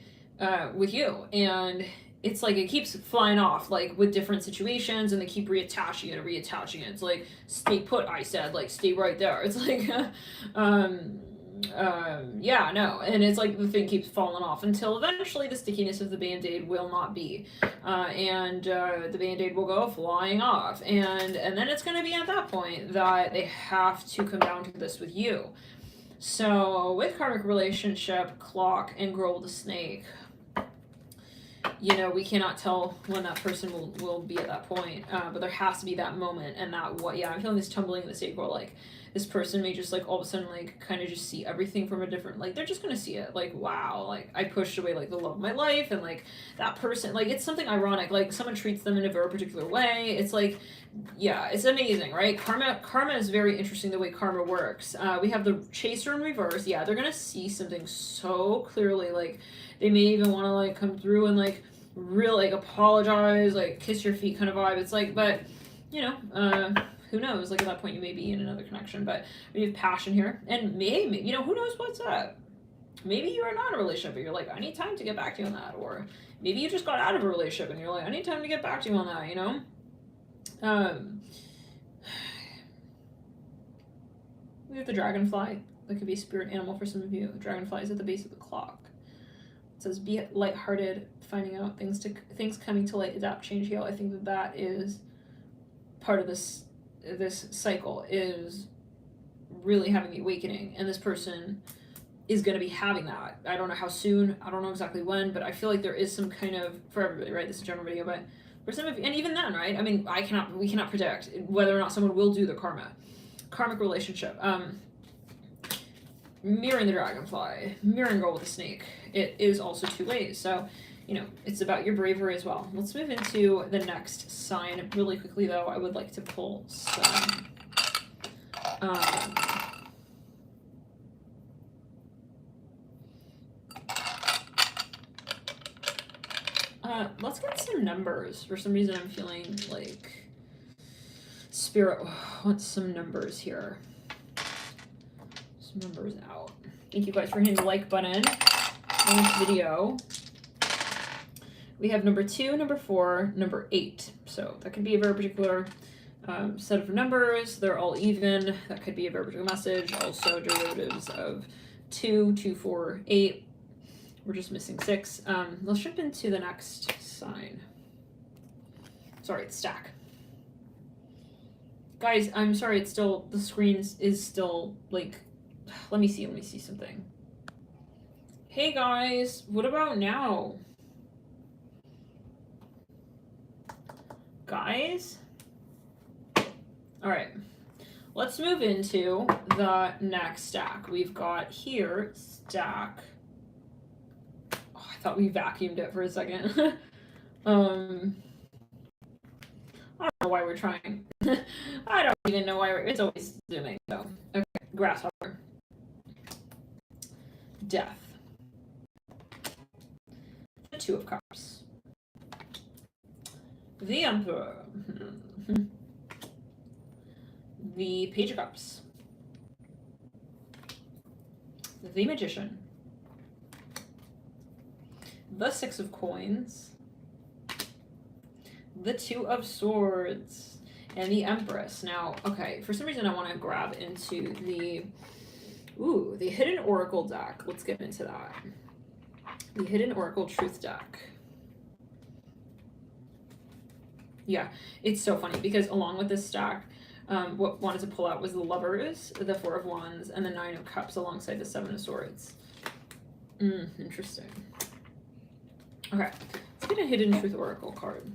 with you, and it's like it keeps flying off, like, with different situations, and they keep reattaching it. It's like, stay put, I said, like, stay right there. It's like, and it's like the thing keeps falling off until eventually the stickiness of the Band-Aid will not be, and the Band-Aid will go flying off, and then it's going to be at that point that they have to come down to this with you. So with karmic relationship, clock, and girl with a snake, we cannot tell when that person will be at that point, but there has to be that moment, and I'm feeling this tumbling in the sacral, like, this person may just, like, all of a sudden, like, kind of just see everything from a different, like, they're just gonna see it, like, wow, like, I pushed away, like, the love of my life, and, like, that person, like, it's something ironic, like, someone treats them in a very particular way. It's like, yeah, it's amazing, right? Karma is very interesting, the way karma works. We have the chaser in reverse. Yeah, they're gonna see something so clearly, like, they may even want to, like, come through and, like, really, like, apologize, like, kiss your feet kind of vibe. It's like, but, who knows? Like, at that point, you may be in another connection, but we have passion here, and maybe, who knows what's up? Maybe you are not in a relationship, but you're like, I need time to get back to you on that, or maybe you just got out of a relationship, and you're like, I need time to get back to you on that, We have the dragonfly. That could be a spirit animal for some of you. The dragonfly is at the base of the clock. It says, be lighthearted, finding out things coming to light, adapt, change, heal. I think that is part of this cycle, is really having the awakening, and this person is going to be having that. I don't know how soon, I don't know exactly when, but I feel like there is some kind of, for everybody, right? This is a general video, but for some of you, and even then, right? I mean, we cannot predict whether or not someone will do the karmic relationship. Mirroring the dragonfly, mirroring girl with a snake. It is also two ways. So, it's about your bravery as well. Let's move into the next sign really quickly, though. I would like to pull some. Let's get some numbers. For some reason, I'm feeling like Spirit wants some numbers here. Some numbers out. Thank you guys for hitting the like button on this video. We have number 2, number 4, number 8. So that could be a very particular set of numbers. They're all even. That could be a very particular message. Also derivatives of 2, 2, 4, 8. We're just missing 6. Let's jump into the next sign. Sorry, it's stack. Guys, I'm sorry, it's still, the screen is still, like, let me see something. Hey guys, what about now? Guys? Alright, let's move into the next stack. We've got here, stack. Oh, I thought we vacuumed it for a second. I don't know why we're trying. I don't even know why it's always zooming, so. Okay, grasshopper. Death. The Two of Cups. The Emperor. The Page of Cups. The Magician. The Six of Coins. The Two of Swords. And the Empress. Now, okay, for some reason I want to grab into the Hidden Oracle deck. Let's get into that. The Hidden Oracle Truth deck. Yeah, it's so funny because along with this stack, what wanted to pull out was the Lovers, the Four of Wands, and the Nine of Cups alongside the Seven of Swords. Interesting. Okay, let's get a Hidden Truth Oracle card.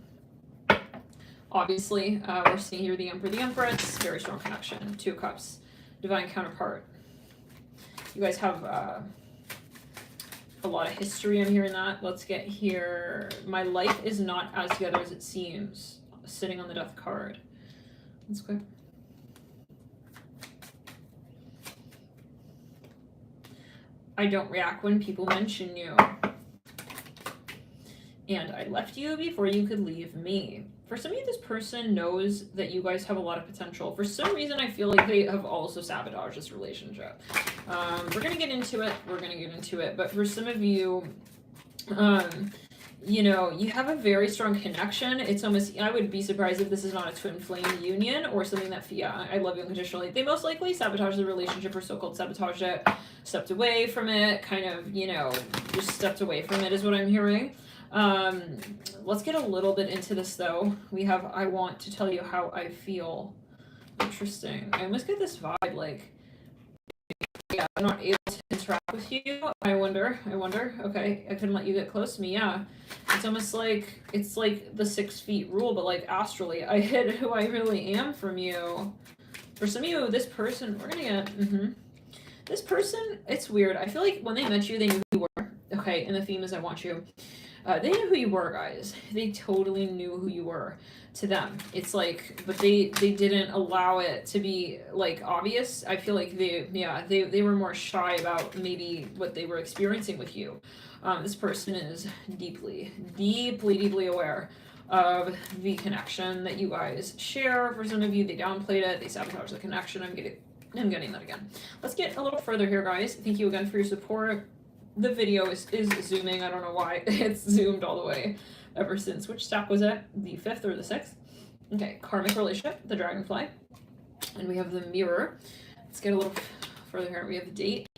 Obviously, we're seeing here the Emperor, the Empress, very strong connection. Two of Cups, Divine Counterpart. You guys have a lot of history. I'm hearing that. Let's get here. My life is not as together as it seems. Sitting on the Death card. Let's go. I don't react when people mention you. And I left you before you could leave me. For some of you, this person knows that you guys have a lot of potential. For some reason, I feel like they have also sabotaged this relationship. We're going to get into it. But for some of you, you know, you have a very strong connection. It's almost, I would be surprised if this is not a twin flame union or something that, yeah, I love you unconditionally. They most likely sabotaged the relationship or so-called sabotaged it, stepped away from it, kind of, you know, just stepped away from it is what I'm hearing. Let's get a little bit into this though. We have, I want to tell you how I feel. Interesting. I almost get this vibe like, yeah, I'm not able to interact with you. I wonder. Okay, I couldn't let you get close to me. Yeah, it's almost like, it's like the 6 feet rule, but like astrally, I hid who I really am from you. For some of you, this person, we're gonna get, this person, it's weird. I feel like when they met you, they knew who you were. Okay, and the theme is I want you. They knew who you were, guys. They totally knew who you were to them. It's like, but they didn't allow it to be like obvious. I feel like they were more shy about maybe what they were experiencing with you. This person is deeply aware of the connection that you guys share. For some of you, they downplayed it. They sabotaged the connection. I'm getting that again. Let's get a little further here, guys. Thank you again for your support. The video is zooming. I don't know why. It's zoomed all the way ever since. Which stack was it? The 5th or the 6th? Okay, karmic relationship, the dragonfly. And we have the mirror. Let's get a little further here. We have the date.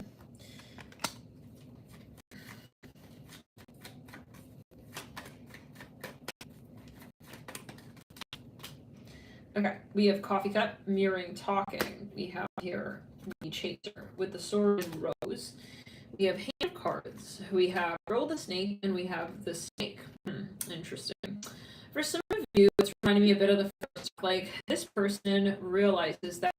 Okay, we have coffee cup, mirroring, talking. We have here the chaser with the sword and rose. We have hand cards. We have roll the snake, and we have the snake. Interesting. For some of you, it's reminding me a bit of the first. Like this person realizes that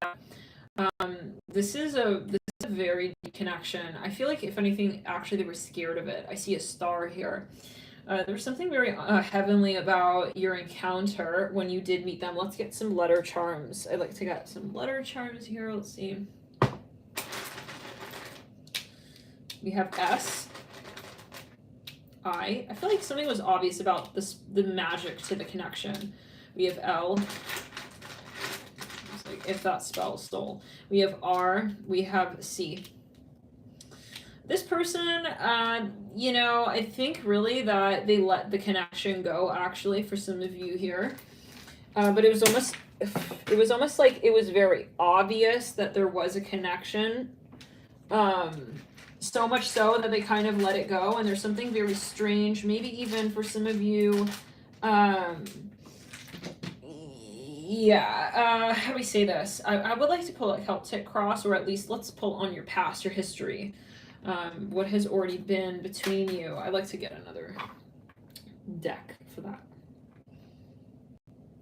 this is a very deep connection. I feel like if anything, actually, they were scared of it. I see a star here. There's something very heavenly about your encounter when you did meet them. Let's get some letter charms. I'd like to get some letter charms here. Let's see. We have S, I. I feel like something was obvious about this, the magic to the connection. We have L. It's like if that spell stole. We have R. We have C. This person, you know, I think really that they let the connection go. Actually, for some of you here, but it was almost like it was very obvious that there was a connection. So much so that they kind of let it go, and there's something very strange, maybe even for some of you, Yeah, how do we say this? I would like to pull a Celtic cross, or at least let's pull on your past, your history. What has already been between you? I'd like to get another deck for that.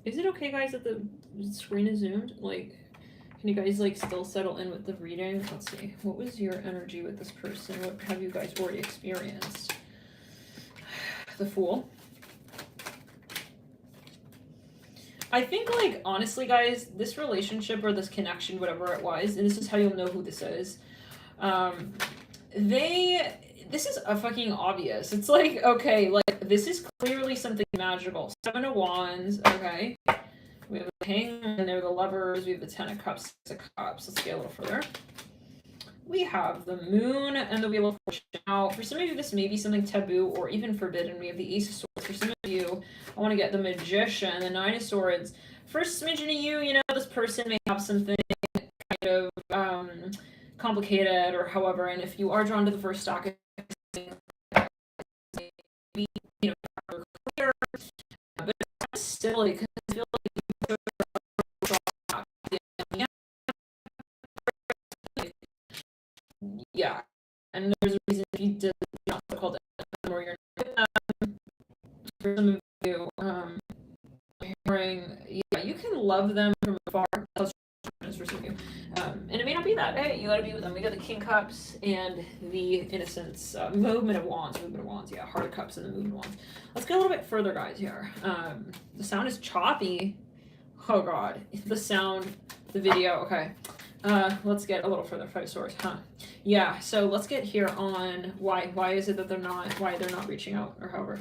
Is it okay, guys, that the screen is zoomed? Like, can you guys, like, still settle in with the reading? Let's see. What was your energy with this person? What have you guys already experienced? The Fool. I think, like, honestly, guys, this relationship or this connection, whatever it was, and this is how you'll know who this is, this is a fucking obvious. It's like, okay, like, this is clearly something magical. 7 of Wands, okay. We have the Hangman, there are the Lovers, we have the 10 of Cups, 6 of Cups. Let's get a little further. We have the Moon and the Wheel of Fortune. Now, for some of you, this may be something taboo or even forbidden. We have the Ace of Swords. For some of you, I want to get the Magician, the 9 of Swords. For a smidgen of you, you know, this person may have something kind of complicated or however, and if you are drawn to the first stack, maybe, you know, clear, but it's still, because I feel like yeah, and there's a reason he did not call it or you're not for some of you, hearing, yeah, you can love them from afar. For some of you, and it may not be that. Hey, you gotta be with them. We got the King Cups and the Innocence, Movement of Wands, yeah, Heart of Cups and the Movement of Wands. Let's go a little bit further, guys. Here, the sound is choppy. Oh God, the sound, the video. Okay. Let's get a little further. 5 of Swords, huh? Yeah, so let's get here on why is it that why they're not reaching out, or however.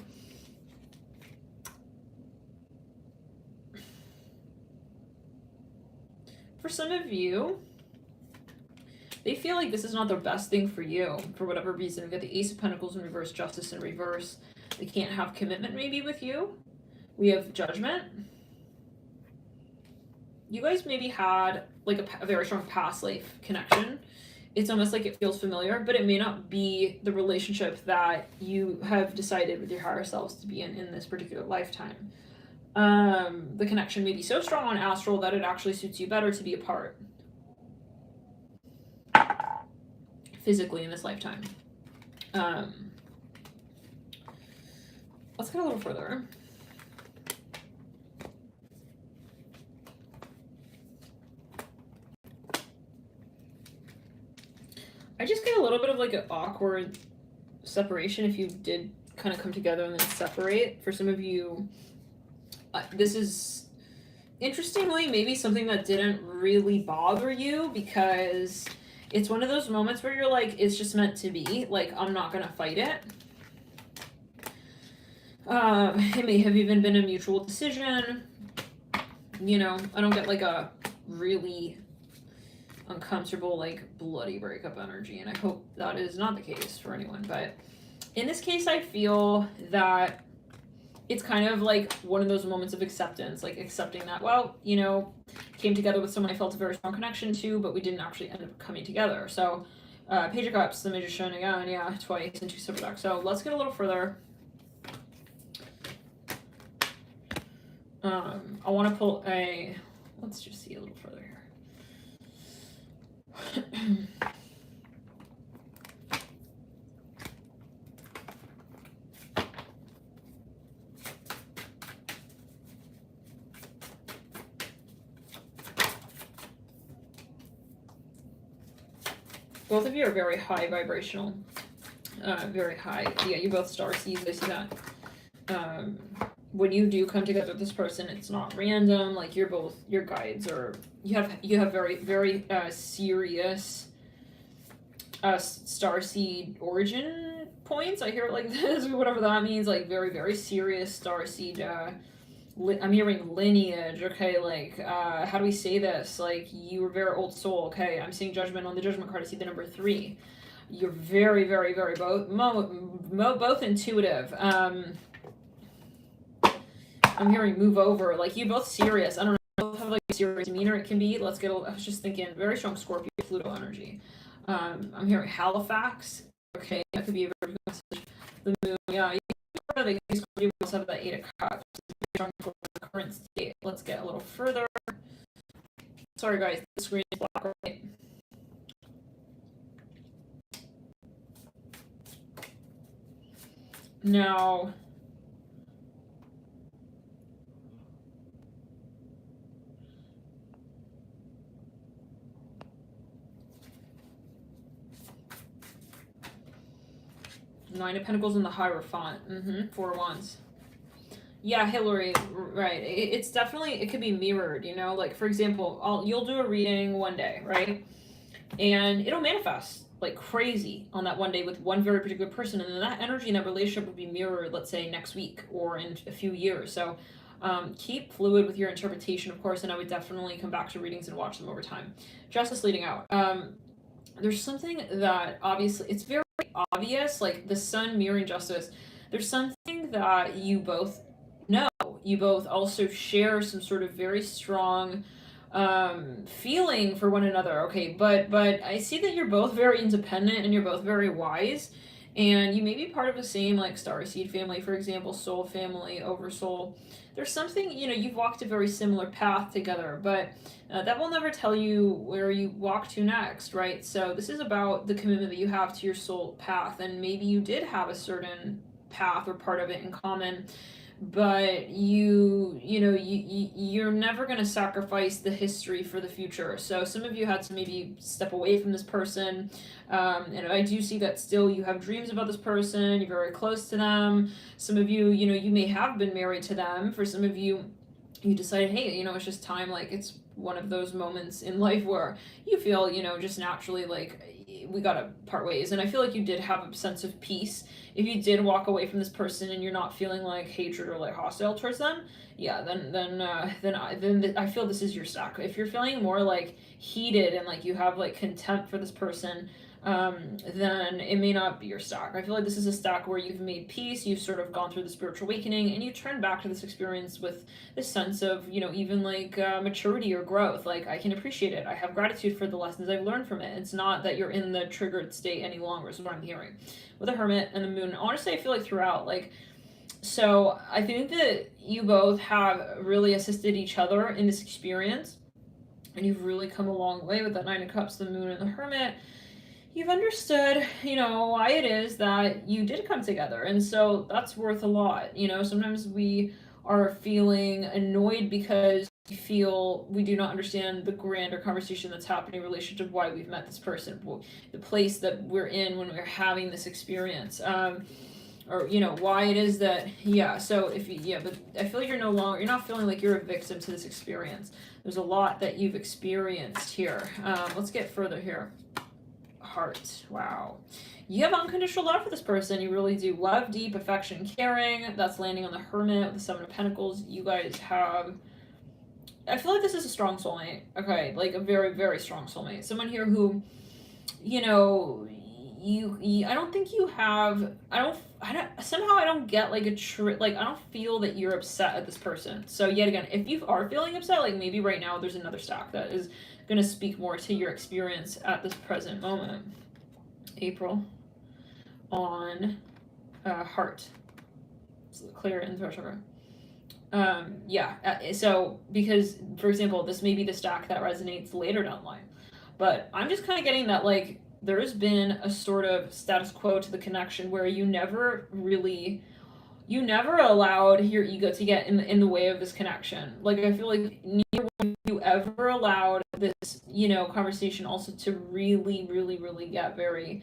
For some of you, they feel like this is not the best thing for you, for whatever reason. We've got the Ace of Pentacles in reverse, Justice in reverse. They can't have commitment maybe with you. We have Judgment. You guys maybe had like a very strong past life connection. It's almost like it feels familiar, but it may not be the relationship that you have decided with your higher selves to be in this particular lifetime. The connection may be so strong on astral that it actually suits you better to be apart physically in this lifetime. Let's get a little further. I just get a little bit of like an awkward separation if you did kind of come together and then separate. For some of you, this is interestingly maybe something that didn't really bother you, because it's one of those moments where you're like, it's just meant to be. Like, I'm not gonna fight it. It may have even been a mutual decision. You know, I don't get like a really uncomfortable, like, bloody breakup energy, and I hope that is not the case for anyone. But in this case, I feel that it's kind of like one of those moments of acceptance, like accepting that, well, you know, came together with someone I felt a very strong connection to, but we didn't actually end up coming together. So Page of Cups, the Magician again, yeah, twice in 2 separate decks. So let's get a little further. I want to pull a, let's just see a little further here. Both of you are very high vibrational, very high. Yeah, you both star seeds. I see that. When you do come together with this person, it's not random. Like, you're both, your guides are, you have very, very serious starseed origin points. I hear it like this, whatever that means. Like, very, very serious starseed. I'm hearing lineage. Okay, like, how do we say this? Like, you were very old soul. Okay, I'm seeing Judgment on the Judgment card. I see the number 3. You're very, very, very both intuitive. I'm hearing move over. Like, you both serious. I don't know, how like serious demeanor it can be. Let's get. I was just thinking very strong Scorpio Pluto energy. I'm hearing Halifax. Okay, that could be a very good message. The moon. Yeah, you also have that 8 of Cups. Strong for the current state. Let's get a little further. Sorry guys, the screen is black, right? Now, Nine of Pentacles in the Hierophant. 4 of Wands. Yeah, Hillary, right. It's definitely, it could be mirrored, you know? Like, for example, you'll do a reading one day, right? And it'll manifest like crazy on that one day with one very particular person, and then that energy and that relationship will be mirrored, let's say, next week or in a few years. So keep fluid with your interpretation, of course, and I would definitely come back to readings and watch them over time. Justice leading out. There's something that obviously, it's very obvious, like the sun mirroring justice. There's something that you both know. You both also share some sort of very strong feeling for one another. Okay, but I see that you're both very independent and you're both very wise, and you may be part of the same like starseed family, for example, soul family, oversoul. There's something, you know, you've walked a very similar path together, but that will never tell you where you walk to next, right? So this is about the commitment that you have to your soul path, and maybe you did have a certain path or part of it in common, but you're never going to sacrifice the history for the future. So some of you had to maybe step away from this person, and I do see that still you have dreams about this person, you're very close to them. Some of you, you know, you may have been married to them. For some of you, you decided, hey, you know, it's just time. Like, it's one of those moments in life where you feel, you know, just naturally like we gotta part ways. And I feel like you did have a sense of peace. If you did walk away from this person and you're not feeling like hatred or like hostile towards them, yeah, then I feel this is your stack. If you're feeling more like heated and like you have like contempt for this person, then it may not be your stack. I feel like this is a stack where you've made peace, you've sort of gone through the spiritual awakening, and you turn back to this experience with this sense of, you know, even like maturity or growth. Like, I can appreciate it. I have gratitude for the lessons I've learned from it. It's not that you're in the triggered state any longer, is what I'm hearing. With the Hermit and the Moon, honestly, I feel like throughout, like, so I think that you both have really assisted each other in this experience, and you've really come a long way with that Nine of Cups, the Moon, and the Hermit. You've understood, you know, why it is that you did come together, and so that's worth a lot. You know, sometimes we are feeling annoyed because we feel we do not understand the grander conversation that's happening in relation to why we've met this person, the place that we're in when we're having this experience, or, you know, why it is that, yeah, so if you, yeah, but I feel like you're not feeling like you're a victim to this experience. There's a lot that you've experienced here. Let's get further here. Heart. Wow. You have unconditional love for this person. You really do. Love, deep, affection, caring. That's landing on the Hermit with the Seven of Pentacles. You guys have, I feel like this is a strong soulmate. Okay, like a very, very strong soulmate. Someone here who, you know, I don't think you have, somehow I don't get like like I don't feel that you're upset at this person. So yet again, if you are feeling upset, like maybe right now there's another stack that is going to speak more to your experience at this present moment. April on Heart. So clear and throat chakra. Yeah, so because, for example, this may be the stack that resonates later down the line. But I'm just kind of getting that, like, there has been a sort of status quo to the connection where you never allowed your ego to get in the way of this connection. Like, I feel like neither one of you ever allowed this, you know, conversation also to really, really, really get very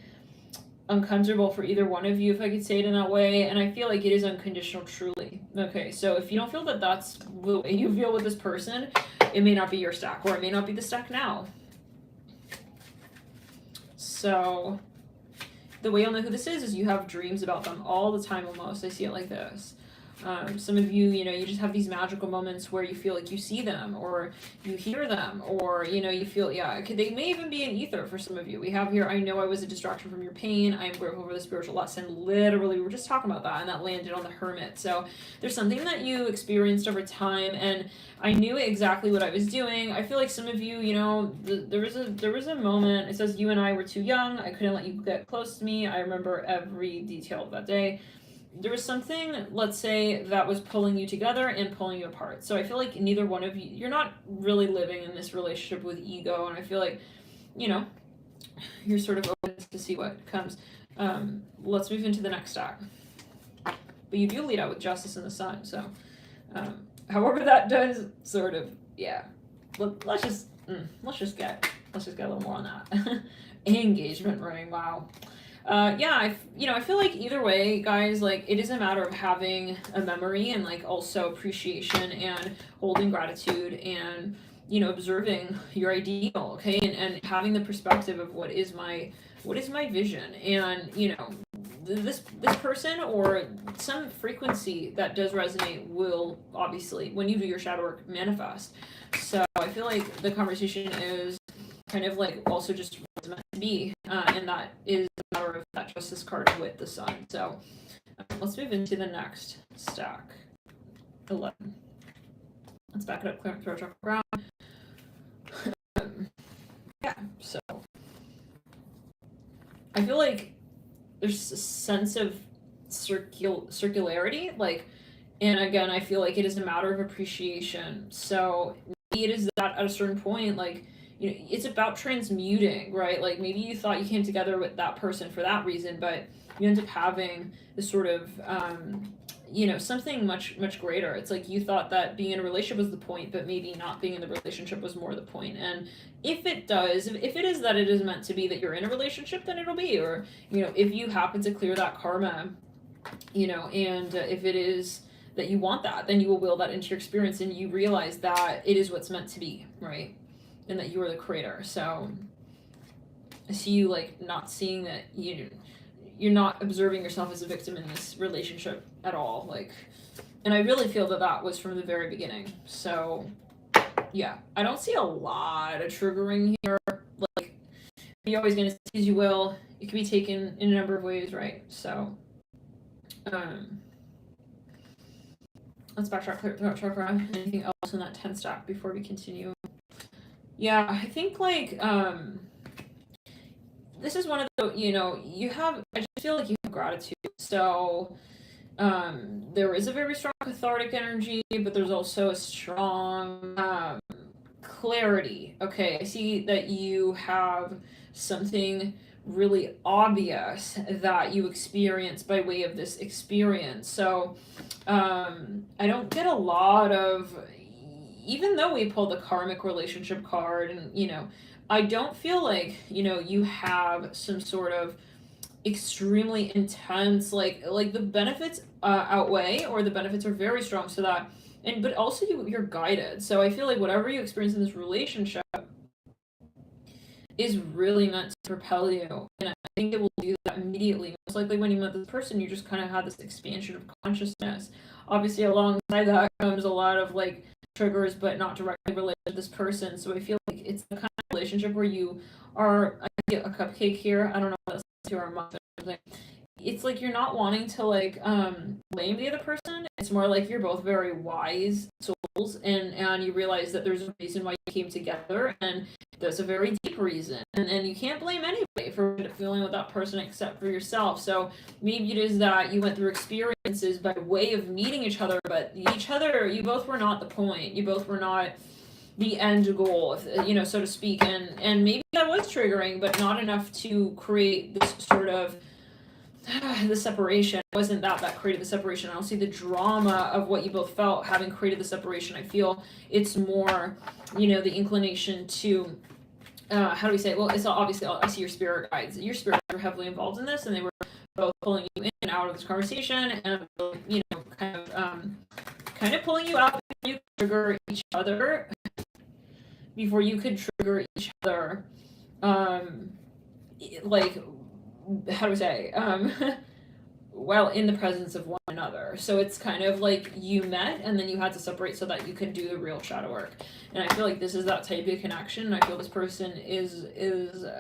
uncomfortable for either one of you, if I could say it in that way. And I feel like it is unconditional, truly. Okay, so if you don't feel that that's the way you feel with this person, it may not be your stack, or it may not be the stack now. So the way you'll know who this is you have dreams about them all the time almost. I see it like this. Some of you, you know, you just have these magical moments where you feel like you see them or you hear them, or, you know, you feel, yeah, they may even be in ether for some of you. We have here, I know I was a distraction from your pain. I am grateful for the spiritual lesson. Literally, we were just talking about that, and that landed on the Hermit. So there's something that you experienced over time, and I knew exactly what I was doing. I feel like some of you, you know, there was a moment, it says you and I were too young. I couldn't let you get close to me. I remember every detail of that day. there was something, let's say, that was pulling you together and pulling you apart. So I feel like neither one of you, you're not really living in this relationship with ego, and I feel like, you know, you're sort of open to see what comes. Let's move into the next stack. But you do lead out with Justice in the Sun, so however that does, sort of, yeah. Let's just get a little more on that. Engagement ring, wow. Yeah, I feel like either way, guys, like, it is a matter of having a memory and, like, also appreciation and holding gratitude and, you know, observing your ideal, okay, and having the perspective of what is my vision, and, you know, this person or some frequency that does resonate will obviously, when you do your shadow work, manifest. So I feel like the conversation is kind of like also just what's meant to be, and that is the power of that Justice card with the Sun. So let's move into the next stack. 11. Let's back it up, clear throat chakra ground. Yeah, so I feel like there's a sense of circularity, like, and again, I feel like it is a matter of appreciation. So maybe it is that at a certain point, like, you know, it's about transmuting, right? Like, maybe you thought you came together with that person for that reason, but you end up having this sort of, you know, something much greater. It's like you thought that being in a relationship was the point, but maybe not being in the relationship was more the point. And if it is that it is meant to be that you're in a relationship, then it'll be. Or, you know, if you happen to clear that karma, you know, and if it is that you want that, then you will will that into your experience, and you realize that it is what's meant to be, right? And that you are the creator. So I see you, like, not seeing that you're not observing yourself as a victim in this relationship at all, like, and I really feel that was from the very beginning. So yeah, I don't see a lot of triggering here. Like, you're always gonna see as you will. It can be taken in a number of ways, right? So let's backtrack, clear throat chakra. Anything else in that 10 stack before we continue? Yeah, I think, like, this is one of the, you know, I just feel like you have gratitude. So there is a very strong cathartic energy, but there's also a strong clarity. Okay, I see that you have something really obvious that you experience by way of this experience. So I don't get a lot of, even though we pulled the karmic relationship card, and, you know, I don't feel like, you know, you have some sort of extremely intense, like the benefits outweigh, or the benefits are very strong, so that, but also you're guided. So I feel like whatever you experience in this relationship is really meant to propel you, and I think it will do that immediately. Most likely when you met this person, you just kind of had this expansion of consciousness. Obviously alongside that comes a lot of, like, triggers, but not directly related to this person. So I feel like it's the kind of relationship where you are, I get a cupcake here, I don't know what that's to, our muffin or something. It's like you're not wanting to, like, blame the other person. It's more like you're both very wise souls, and you realize that there's a reason why you came together, and there's a very deep reason, and you can't blame anybody for feeling with that person except for yourself. So maybe it is that you went through experiences by way of meeting each other, but you both were not the point. You both were not the end goal, you know, so to speak, and maybe that was triggering, but not enough to create this sort of the separation. It wasn't that created the separation. I don't see the drama of what you both felt having created the separation. I feel it's more, you know, the inclination to, how do we say it? Well, it's obviously, I see your spirit guides. Your spirit were heavily involved in this, and they were both pulling you in and out of this conversation, and, you know, kind of pulling you out before you trigger each other. Before you could trigger each other, like, how do we say, well, in the presence of one another. So it's kind of like you met and then you had to separate so that you could do the real shadow work. And I feel like this is that type of connection. I feel this person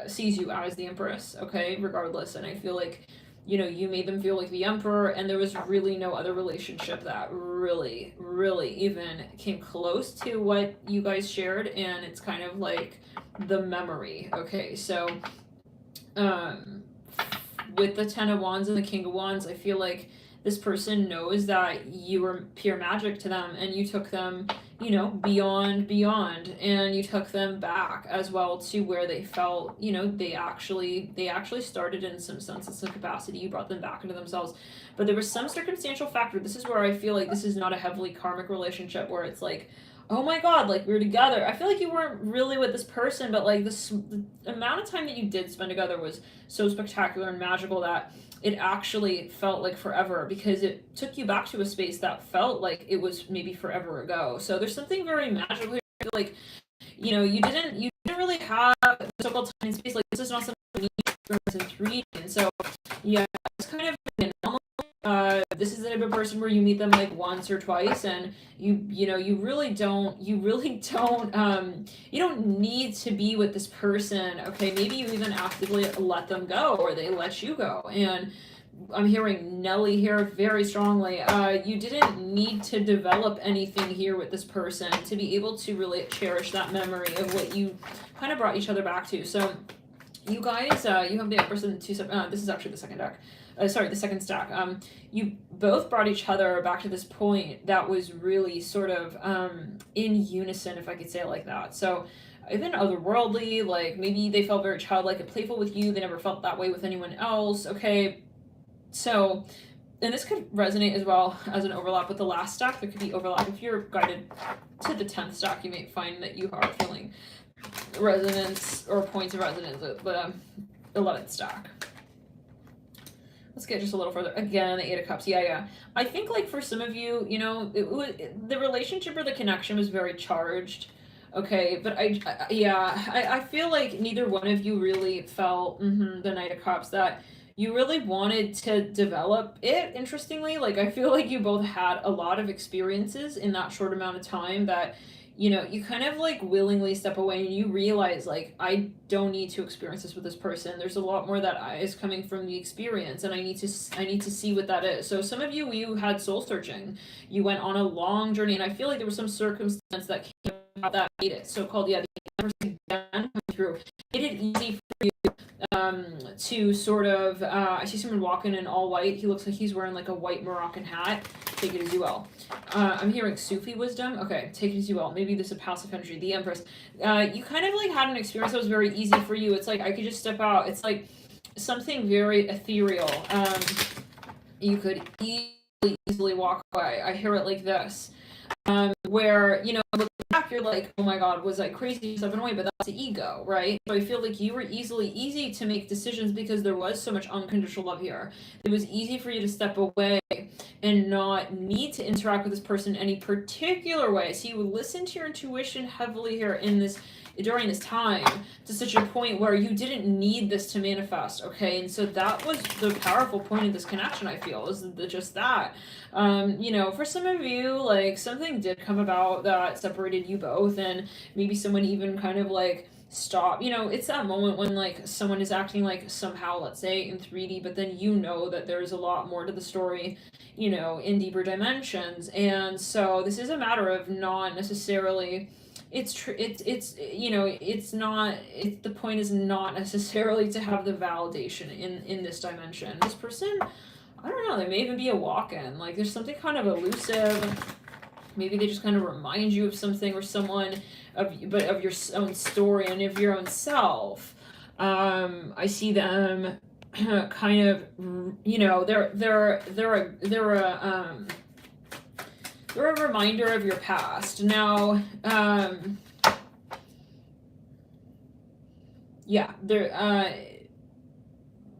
sees you as the Empress, okay, regardless. And I feel like, you know, you made them feel like the Emperor, and there was really no other relationship that really even came close to what you guys shared. And it's kind of like the memory. Okay, so with the Ten of Wands and the King of Wands, I feel like this person knows that you were pure magic to them, and you took them, you know, beyond, and you took them back as well to where they felt, you know, they actually started in some sense of some capacity. You brought them back into themselves, but there was some circumstantial factor. This is where I feel like this is not a heavily karmic relationship where it's like, oh my god, like we were together. I feel like you weren't really with this person, but like the amount of time that you did spend together was so spectacular and magical that it actually felt like forever, because it took you back to a space that felt like it was maybe forever ago. So there's something very magical here. I feel like, you know, you didn't really have the so-called time and space. Like, this is not something you need to experience in 3D. And so yeah, it's kind of an anomaly. This is the type of person where you meet them like once or twice, and you know, you don't need to be with this person. Okay, maybe you even actively let them go, or they let you go. And I'm hearing Nelly here very strongly. You didn't need to develop anything here with this person to be able to really cherish that memory of what you kind of brought each other back to. So you guys, you have the Empress and two. This is actually the second deck. Sorry, the second stack. You both brought each other back to this point that was really sort of in unison, if I could say it like that. So even otherworldly, like maybe they felt very childlike and playful with you. They never felt that way with anyone else. Okay, so, and this could resonate as well as an overlap with the last stack. There could be overlap. If you're guided to the 10th stack, you may find that you are feeling resonance or points of resonance with the 11th stack. Let's get just a little further. Again, the 8 of Cups. Yeah. I think, like, for some of you, you know, the relationship or the connection was very charged. Okay, but I feel like neither one of you really felt, the Knight of Cups, that you really wanted to develop it. Interestingly, like, I feel like you both had a lot of experiences in that short amount of time that, you know, you kind of like willingly step away and you realize, like, I don't need to experience this with this person. There's a lot more that is coming from the experience, and I need to see what that is. So some of you had soul searching. You went on a long journey, and I feel like there was some circumstance that came about that made it so-called, the person come through. Made it easy for you to sort of, I see someone walking in all white. He looks like he's wearing like a white Moroccan hat. Take it as you will. I'm hearing Sufi wisdom. Okay, take it as you will. Maybe this is a passive energy. The Empress. You kind of like had an experience that was very easy for you. It's like I could just step out. It's like something very ethereal. You could easily walk away. I hear it like this. Where, you know, looking back, you're like, oh my god, was I crazy stepping away? But that's the ego, right? So I feel like you were easy to make decisions because there was so much unconditional love here. It was easy for you to step away and not need to interact with this person in any particular way. So you would listen to your intuition heavily here during this time, to such a point where you didn't need this to manifest, okay? And so that was the powerful point of this connection, I feel, is just that. You know, for some of you, like, something did come about that separated you both, and maybe someone even kind of like stop, you know, it's that moment when like someone is acting like somehow, let's say in 3D, but then you know that there's a lot more to the story, you know, in deeper dimensions. And so this is a matter of not necessarily, you know, the point is not necessarily to have the validation in this dimension. This person, I don't know, they may even be a walk-in. Like, there's something kind of elusive. Maybe they just kind of remind you of something or someone, but of your own story and of your own self. I see them kind of, you know, they're a reminder of your past. Now, yeah,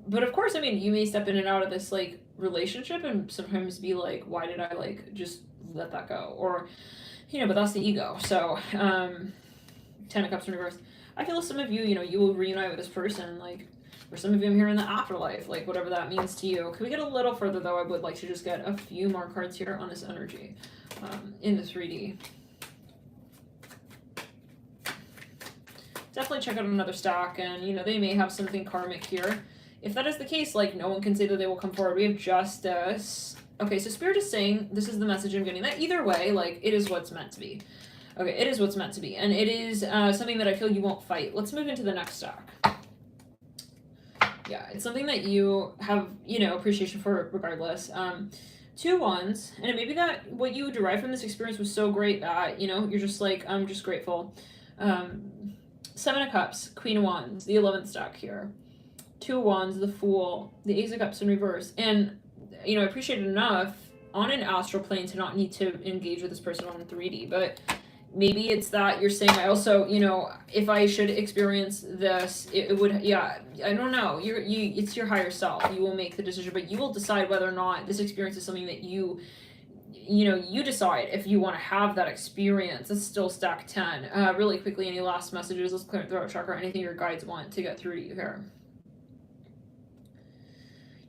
but of course, I mean, you may step in and out of this like relationship and sometimes be like, why did I like just let that go? Or, you know, but that's the ego. So, 10 of Cups in reverse. I feel some of you, you know, you will reunite with this person, like, for some of you, I'm here in the afterlife, like, whatever that means to you. Can we get a little further, though? I would like to just get a few more cards here on this energy in the 3D. Definitely check out another stack, and, you know, they may have something karmic here. If that is the case, like, no one can say that they will come forward. We have Justice. Okay, so Spirit is saying, this is the message I'm getting, that either way, like, it is what's meant to be. Okay, it is what's meant to be. And it is something that I feel you won't fight. Let's move into the next stack. Yeah, it's something that you have, you know, appreciation for regardless. Two wands, and it may be that what you derived from this experience was so great that, you know, you're just like, I'm just grateful. Seven of Cups, Queen of Wands, the 11th stack here. Two of Wands, the Fool, the Ace of Cups in reverse. And, you know, I appreciate it enough on an astral plane to not need to engage with this person on 3D, but maybe it's that you're saying, I also, you know, if I should experience this, it would, yeah, I don't know, it's your higher self. You will make the decision, but you will decide whether or not this experience is something that you know, you decide if you want to have that experience. It's still stack 10. Really quickly, any last messages? Let's clear the throat chakra. Anything your guides want to get through to you here?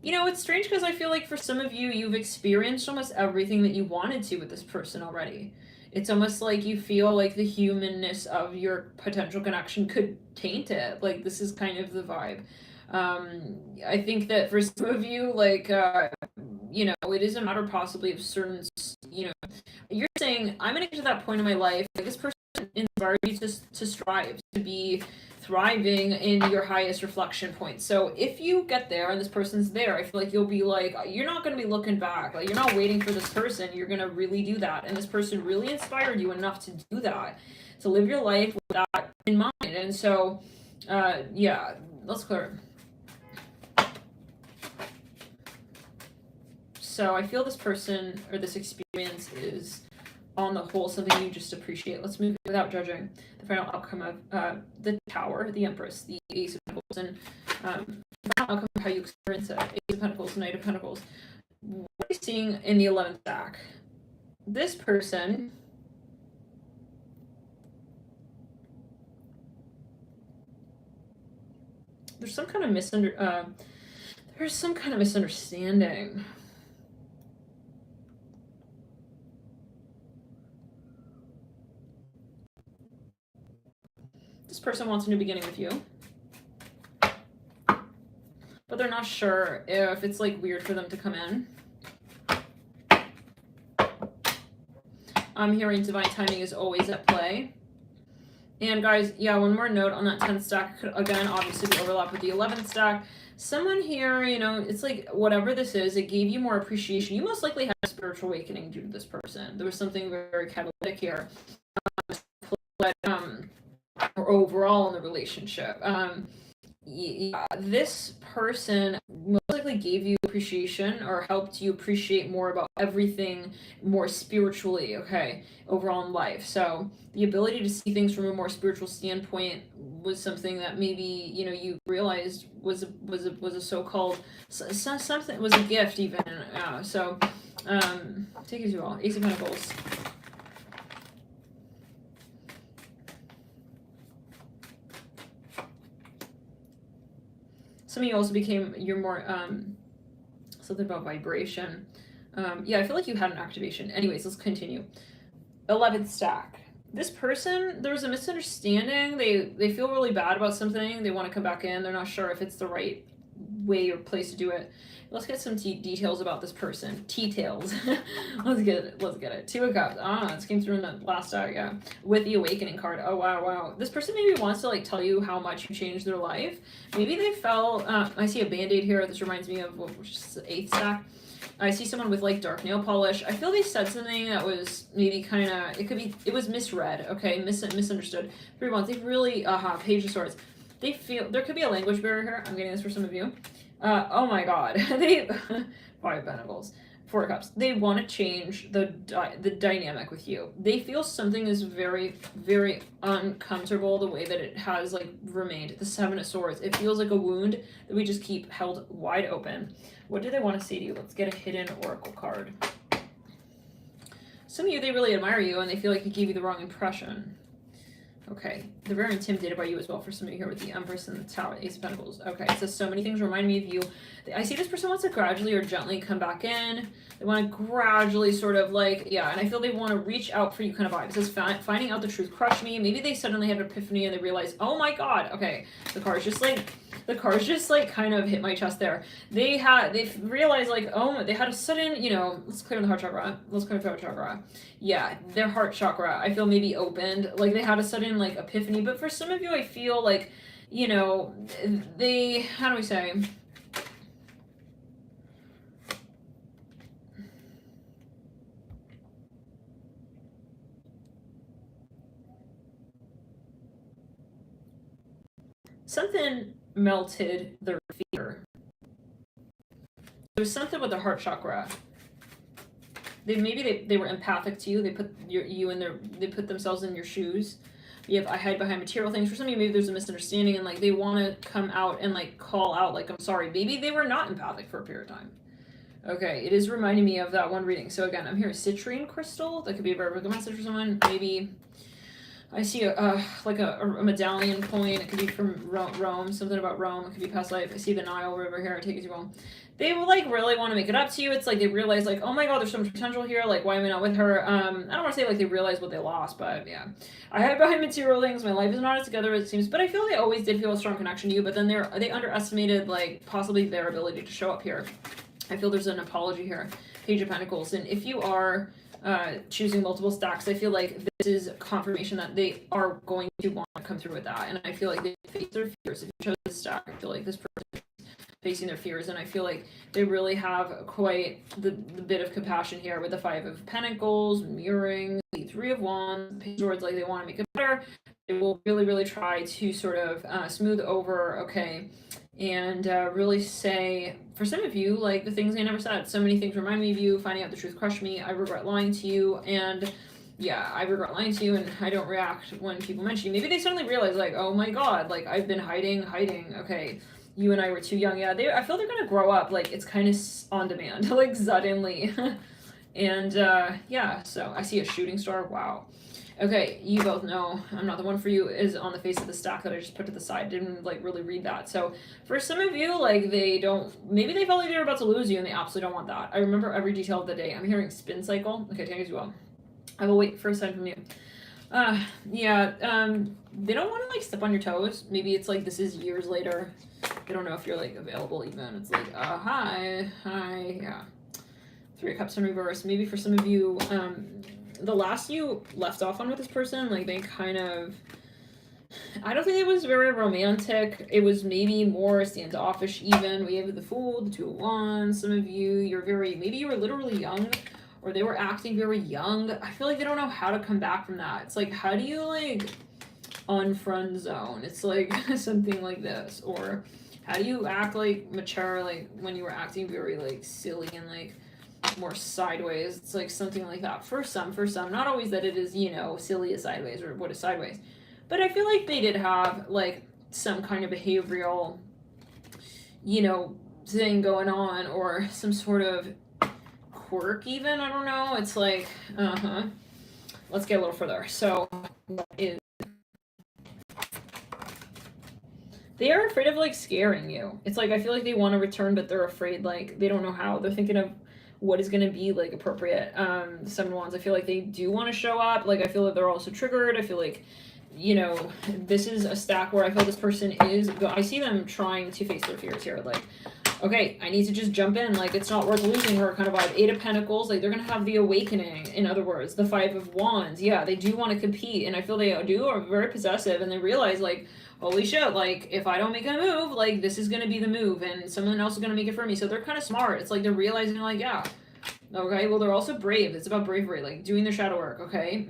You know, it's strange because I feel like for some of you, you've experienced almost everything that you wanted to with this person already. It's almost like you feel like the humanness of your potential connection could taint it. Like, this is kind of the vibe. I think that for some of you, like, you know, it is a matter possibly of certain, you know, you're saying, I'm going to get to that point in my life, like, this person inspires you to strive, to be thriving in your highest reflection point. So if you get there and this person's there, I feel like you'll be like, you're not going to be looking back. Like, you're not waiting for this person. You're going to really do that. And this person really inspired you enough to do that, to live your life with that in mind. And so, yeah, let's clear. So I feel this person or this experience is on the whole something you just appreciate. Let's move without judging. The final outcome of the Tower, the Empress, the Ace of Pentacles, and the final outcome of how you experience it. Ace of Pentacles, Knight of Pentacles. What are you seeing in the 11th stack? This person there's some kind of misunderstanding. This person wants a new beginning with you, but they're not sure if it's like weird for them to come in. I'm hearing divine timing is always at play. And guys, yeah, one more note on that 10th stack could, again, obviously be overlap with the 11th stack. Someone here, you know, it's like whatever this is, it gave you more appreciation. You most likely had a spiritual awakening due to this person. There was something very catalytic here. Or overall in the relationship. Yeah, this person most likely gave you appreciation or helped you appreciate more about everything more spiritually, okay, overall in life. So the ability to see things from a more spiritual standpoint was something that maybe, you know, you realized was a so-called something, was a gift even. So take it as you all. Ace of Pentacles. Some of you also became, you're more, something about vibration. Yeah, I feel like you had an activation. Anyways, let's continue. 11th stack. This person, there was a misunderstanding. They feel really bad about something. They want to come back in. They're not sure if it's the right way or place to do it. Let's get some details about this person. T-tails. Let's get it. Two of Cups. This came through in the last deck, yeah. With the Awakening card. Oh, wow. This person maybe wants to, like, tell you how much you changed their life. Maybe they fell, I see a Band-Aid here. This reminds me of, which is the 8th stack. I see someone with, like, dark nail polish. I feel they said something that was maybe kind of, it was misread, okay? Misunderstood. 3 months. They really, Page of Swords. They feel, there could be a language barrier here. I'm getting this for some of you. Oh my god. They 5 of Pentacles, 4 of Cups. They want to change the dynamic with you. They feel something is very, very uncomfortable the way that it has, like, remained. The 7 of Swords. It feels like a wound that we just keep held wide open. What do they want to say to you? Let's get a hidden oracle card. Some of you, they really admire you and they feel like you gave you the wrong impression. Okay, they're very intimidated by you as well for some of you here with the Empress and the Tower, Ace of Pentacles. Okay, it says so many things remind me of you. I see this person wants to gradually or gently come back in. They want to gradually sort of like, yeah, and I feel they want to reach out for you kind of vibe. It says finding out the truth crushed me. Maybe they suddenly had an epiphany and they realize, oh my god, okay, the car's just like kind of hit my chest there. They realized like, oh, they had a sudden, you know, let's clear the heart chakra. Let's clear the throat chakra. Yeah, their heart chakra, I feel maybe opened. Like they had a sudden like epiphany. But for some of you, I feel like, you know, they, how do we say, something melted their fear. There's something with the heart chakra. They were empathic to you. They put you in their, they put themselves in your shoes. You have, I hide behind material things. For some of you, maybe there's a misunderstanding and like they want to come out and like call out like, I'm sorry. Maybe they were not empathic for a period of time. Okay, it is reminding me of that one reading. So again, I'm here a citrine crystal. That could be a very big message for someone. Maybe I see like a medallion point. It could be from Rome, something about Rome. It could be past life. I see the Nile River here. It takes you Rome. They will like really want to make it up to you. It's like they realize like, oh my god, there's so much potential here. Like, why am I not with her? I don't want to say like they realize what they lost, but yeah. I hide behind material things. My life is not as together as it seems, but I feel they always did feel a strong connection to you. But then they underestimated like possibly their ability to show up here. I feel there's an apology here. Page of Pentacles, and if you are choosing multiple stacks, I feel like this is confirmation that they are going to want to come through with that, and I feel like they face their fears. If you chose this stack, I feel like this person is facing their fears, and I feel like they really have quite the bit of compassion here with the Five of Pentacles, mirroring, the Three of Wands, Page of Swords, like they want to make it better. They will really try to sort of smooth over, okay, and really say, for some of you, like the things they never said. So many things remind me of you. Finding out the truth crushed me. I regret lying to you, and yeah, I regret lying to you, and I don't react when people mention you. Maybe they suddenly realize, like, oh my god, like I've been hiding. Okay, you and I were too young. Yeah, I feel they're gonna grow up. Like it's kind of on demand, like suddenly, and yeah. So I see a shooting star. Wow. Okay, you both know I'm not the one for you is on the face of the stack that I just put to the side. Didn't like really read that. So for some of you, like they don't, maybe they felt like they were about to lose you and they absolutely don't want that. I remember every detail of the day. I'm hearing spin cycle. Okay, take it as well. I will wait for a sign from you. Yeah, they don't want to like step on your toes. Maybe it's like this is years later. They don't know if you're like available even. It's like, hi, yeah. Three of Cups in reverse. Maybe for some of you, the last you left off on with this person, like they kind of, I don't think it was very romantic. It was maybe more standoffish even. We have the Fool, the Two of Wands. Some of you, maybe you were literally young or they were acting very young. I feel like they don't know how to come back from that. It's like, how do you like unfriend zone? It's like something like this. Or how do you act like mature, like when you were acting very like silly and like more sideways. It's like something like that for some, not always that it is, you know, silly as sideways or what is sideways, but I feel like they did have like some kind of behavioral, you know, thing going on or some sort of quirk even. I don't know. It's like, let's get a little further. So they are afraid of like scaring you. It's like I feel like they want to return but they're afraid, like they don't know how. They're thinking of what is going to be like appropriate. The Seven of Wands, I feel like they do want to show up. Like I feel like they're also triggered. I feel like, you know, this is a stack where I feel this person is, I see them trying to face their fears here. Like, okay, I need to just jump in. Like, it's not worth losing her kind of vibe. Eight of Pentacles, like they're going to have the awakening. In other words, the Five of Wands. Yeah, they do want to compete. And I feel they are very possessive and they realize like, holy shit, like if I don't make a move, like this is gonna be the move and someone else is gonna make it for me. So they're kind of smart. It's like they're realizing like, yeah, okay, well they're also brave. It's about bravery, like doing their shadow work. Okay.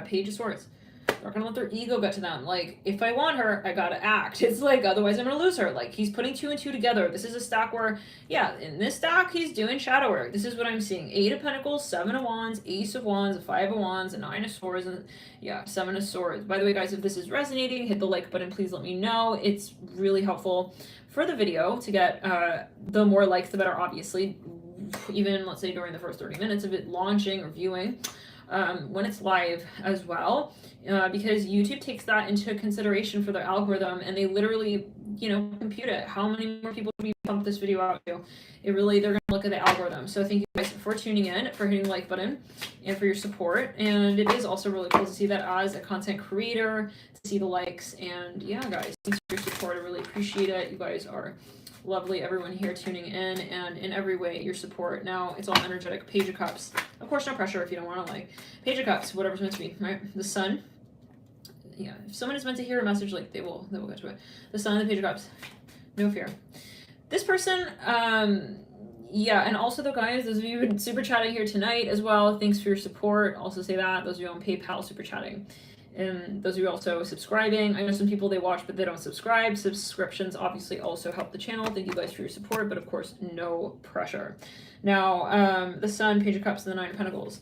Page of Swords. They're not gonna let their ego get to them. Like, if I want her, I gotta act. It's like, otherwise I'm gonna lose her. Like, he's putting two and two together. This is a stack where, yeah, in this stack, he's doing shadow work. This is what I'm seeing. Eight of Pentacles, Seven of Wands, Ace of Wands, a Five of Wands, a Nine of Swords, and yeah, Seven of Swords. By the way, guys, if this is resonating, hit the like button. Please let me know. It's really helpful for the video to get the more likes, the better, obviously. Even, let's say, during the first 30 minutes of it launching or viewing. When it's live as well, because YouTube takes that into consideration for their algorithm and they literally, you know, compute it. How many more people do we pump this video out to? They're going to look at the algorithm. So thank you guys for tuning in, for hitting the like button, and for your support. And it is also really cool to see that as a content creator, to see the likes. And yeah, guys, thanks for your support. I really appreciate it. You guys are lovely, everyone here tuning in, and in every way your support. Now it's all energetic. Page of Cups, of course, no pressure if you don't want to. Like, Page of Cups, whatever's meant to be, right? The Sun, yeah, if someone is meant to hear a message, like, they will get to it. The Sun and the Page of Cups. No fear. This person, yeah, and also though, guys, those of you who've been super chatting here tonight as well, thanks for your support. Also say that. Those of you on PayPal super chatting. And those of you also subscribing. I know some people, they watch but they don't subscribe. Subscriptions obviously also help the channel. Thank you guys for your support, but of course, no pressure. Now, the Sun, Page of Cups, and the Nine of Pentacles.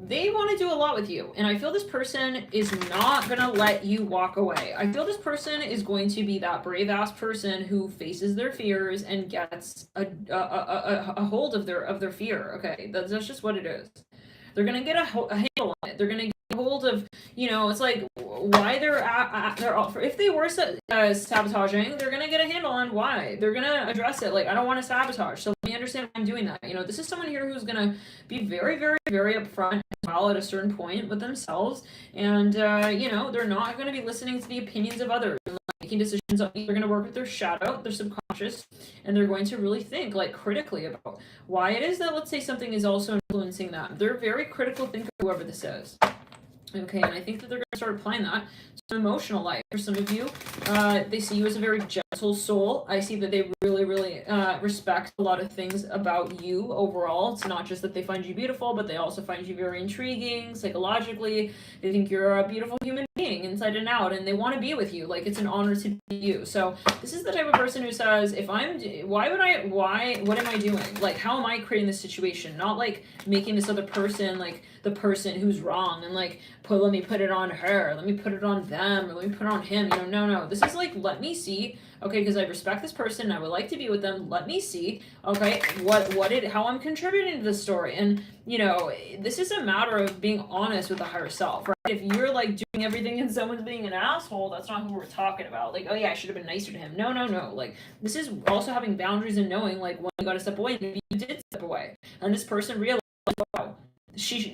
They want to do a lot with you, and I feel this person is not going to let you walk away. I feel this person is going to be that brave-ass person who faces their fears and gets a hold of their fear, okay? That's just what it is. They're going to get a handle on it. They're going to get a hold of, you know, it's like why they're if they were sabotaging, they're going to get a handle on why. They're going to address it. Like, I don't want to sabotage, so let me understand why I'm doing that. You know, this is someone here who's going to be very, very, very upfront as well at a certain point with themselves. And, you know, they're not going to be listening to the opinions of others. Making decisions on, they're going to work with their shadow, their subconscious, and they're going to really think, like, critically about why it is that, let's say, something is also influencing them. They're very critical thinker, whoever this is. Okay, and I think that they're going to start applying that to emotional life. For some of you, they see you as a very gentle soul. I see that they really, really respect a lot of things about you overall. It's not just that they find you beautiful, but they also find you very intriguing psychologically. They think you're a beautiful human being inside and out, and they want to be with you. Like, it's an honor to be you. So this is the type of person who says, what am I doing? Like, how am I creating this situation? Not like making this other person like the person who's wrong and like, let me put it on her, let me put it on them, or let me put it on him. You know, no. This is like, let me see, okay, because I respect this person, I would like to be with them. Let me see, okay, how I'm contributing to the story. And, you know, this is a matter of being honest with the higher self, right? If you're like doing everything and someone's being an asshole, that's not who we're talking about. Like, oh yeah, I should have been nicer to him. No. Like, this is also having boundaries and knowing like when you got to step away. Maybe you did step away, and this person realized, wow,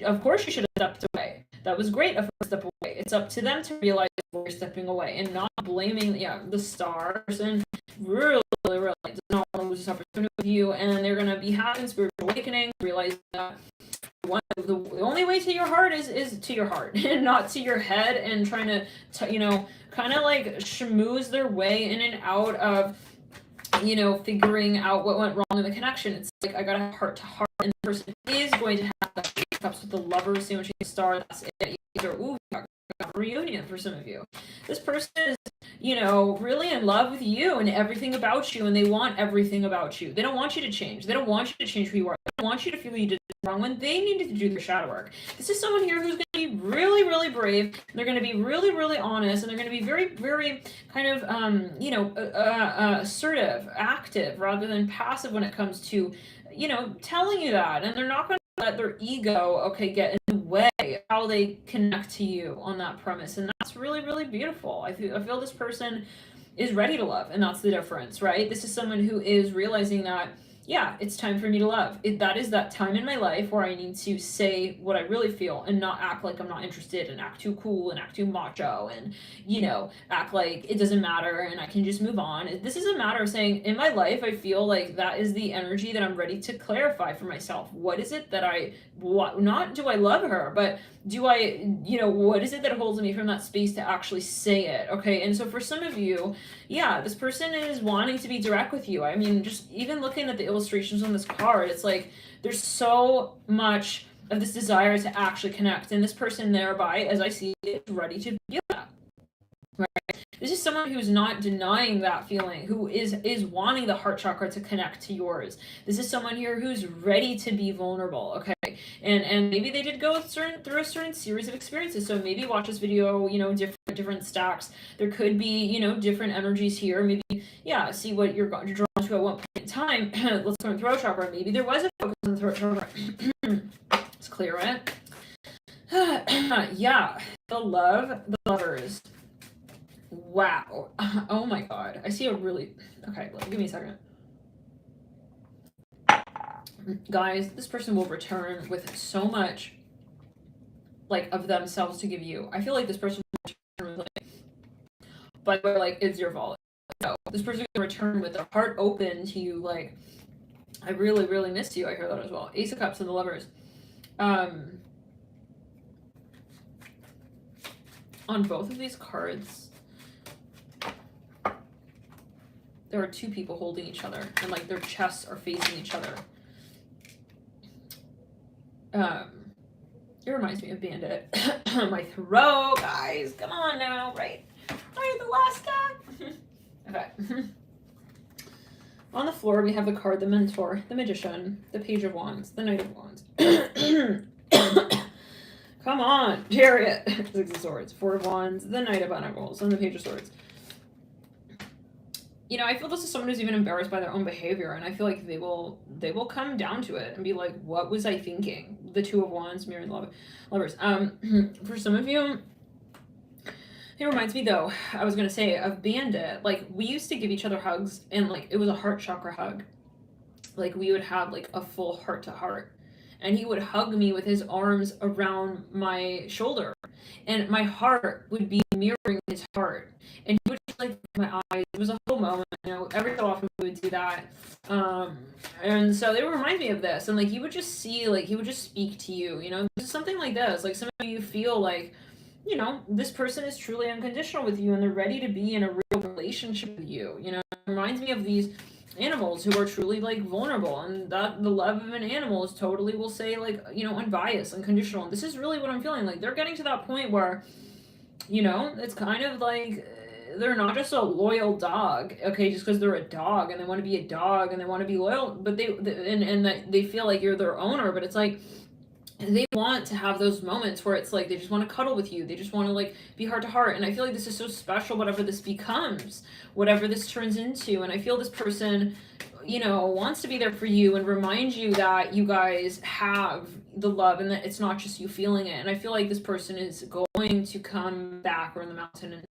of course she should have stepped away. That was great of her to step away. It's up to them to realize before you're stepping away and not blaming, the star person really does not want to lose this opportunity with you, and they're going to be having spiritual awakening, realize that the only way to your heart is to your heart and not to your head, and trying to kind of like schmooze their way in and out of, figuring out what went wrong in the connection. It's like, I got a heart to heart, and the person is going to have that cups with the Lovers, sandwich star. That's it. Either a reunion for some of you. This person is, really in love with you and everything about you, and they want everything about you. They don't want you to change. They don't want you to change who you are. They don't want you to feel you did wrong when they needed to do their shadow work. This is someone here who's going to be really, really brave. They're going to be really, really honest, and they're going to be very, very kind of, assertive, active, rather than passive when it comes to, telling you that. And they're not going to let their ego, get in the way of how they connect to you on that premise. And that's really, really beautiful. I feel this person is ready to love, and that's the difference, right? This is someone who is realizing that, it's time for me to love. That is that time in my life where I need to say what I really feel and not act like I'm not interested and act too cool and act too macho and, act like it doesn't matter and I can just move on. This is a matter of saying, in my life, I feel like that is the energy that I'm ready to clarify for myself. What is it that not do I love her, but do I, what is it that holds me from that space to actually say it? Okay. And so for some of you, this person is wanting to be direct with you. I mean, just even looking at the illustrations on this card, it's like there's so much of this desire to actually connect, and this person thereby, as I see it, is ready to feel that. Right? This is someone who's not denying that feeling, who is wanting the heart chakra to connect to yours. This is someone here who's ready to be vulnerable, okay? And maybe they did go through a certain series of experiences. So maybe watch this video, different stacks. There could be, different energies here. Maybe, see what you're drawn to at one point in time. Let's go to throat chakra. Maybe there was a focus on the throat chakra. Let's clear it. The Lovers. Wow. Oh my God. I see a really... Okay, give me a second. Guys, this person will return with so much, of themselves to give you. I feel like this person will return with, it's your fault. No, this person will return with their heart open to you, I really, really miss you. I hear that as well. Ace of Cups and the Lovers. On both of these cards, there are two people holding each other, and like their chests are facing each other. It reminds me of Bandit. My throat, guys, come on now, right? Right, the last step. Okay. On the floor, we have the card, the Mentor, the Magician, the Page of Wands, the Knight of Wands. Come on, Chariot, Six of Swords, Four of Wands, the Knight of Pentacles, and the Page of Swords. You know, I feel this is someone who's even embarrassed by their own behavior, and I feel like they will come down to it and be like, what was I thinking? The Two of Wands, mirroring lovers. For some of you, it reminds me, though, I was going to say, of Bandit. Like, we used to give each other hugs, and, like, it was a heart chakra hug. Like, we would have, like, a full heart-to-heart. And he would hug me with his arms around my shoulder. And my heart would be mirroring his heart. And he would just, like, my eyes. It was a whole moment, you know. Every so often we would do that. And so it reminds me of this. And, like, you would just see, like, he would just speak to you, you know. Something like this. Like, some of you feel like, you know, this person is truly unconditional with you and they're ready to be in a real relationship with you. You know, it reminds me of these animals who are truly, like, vulnerable, and that the love of an animal is totally, will say, like, you know, unbiased, unconditional. And this is really what I'm feeling. Like, they're getting to that point where, you know, it's kind of like they're not just a loyal dog, okay, just because they're a dog and they want to be a dog and they want to be loyal, but they feel like you're their owner, but it's like they want to have those moments where it's like they just want to cuddle with you. They just want to, like, be heart to heart. And I feel like this is so special, whatever this becomes, whatever this turns into. And I feel this person, you know, wants to be there for you and remind you that you guys have the love and that it's not just you feeling it. And I feel like this person is going to come back around the mountain and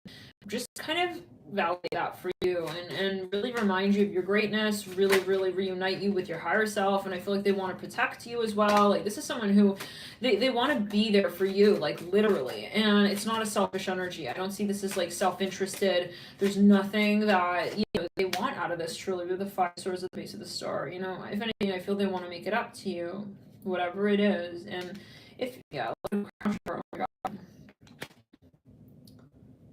just kind of validate that for you and really remind you of your greatness, really reunite you with your higher self. And I feel like they want to protect you as well. Like, this is someone who they want to be there for you, like, literally. And it's not a selfish energy. I don't see this as, like, self-interested. There's nothing that, you know, they want out of this, truly. They're the Five Swords at the base of the star, you know. If anything, I feel they want to make it up to you, whatever it is. And if, yeah, oh my God.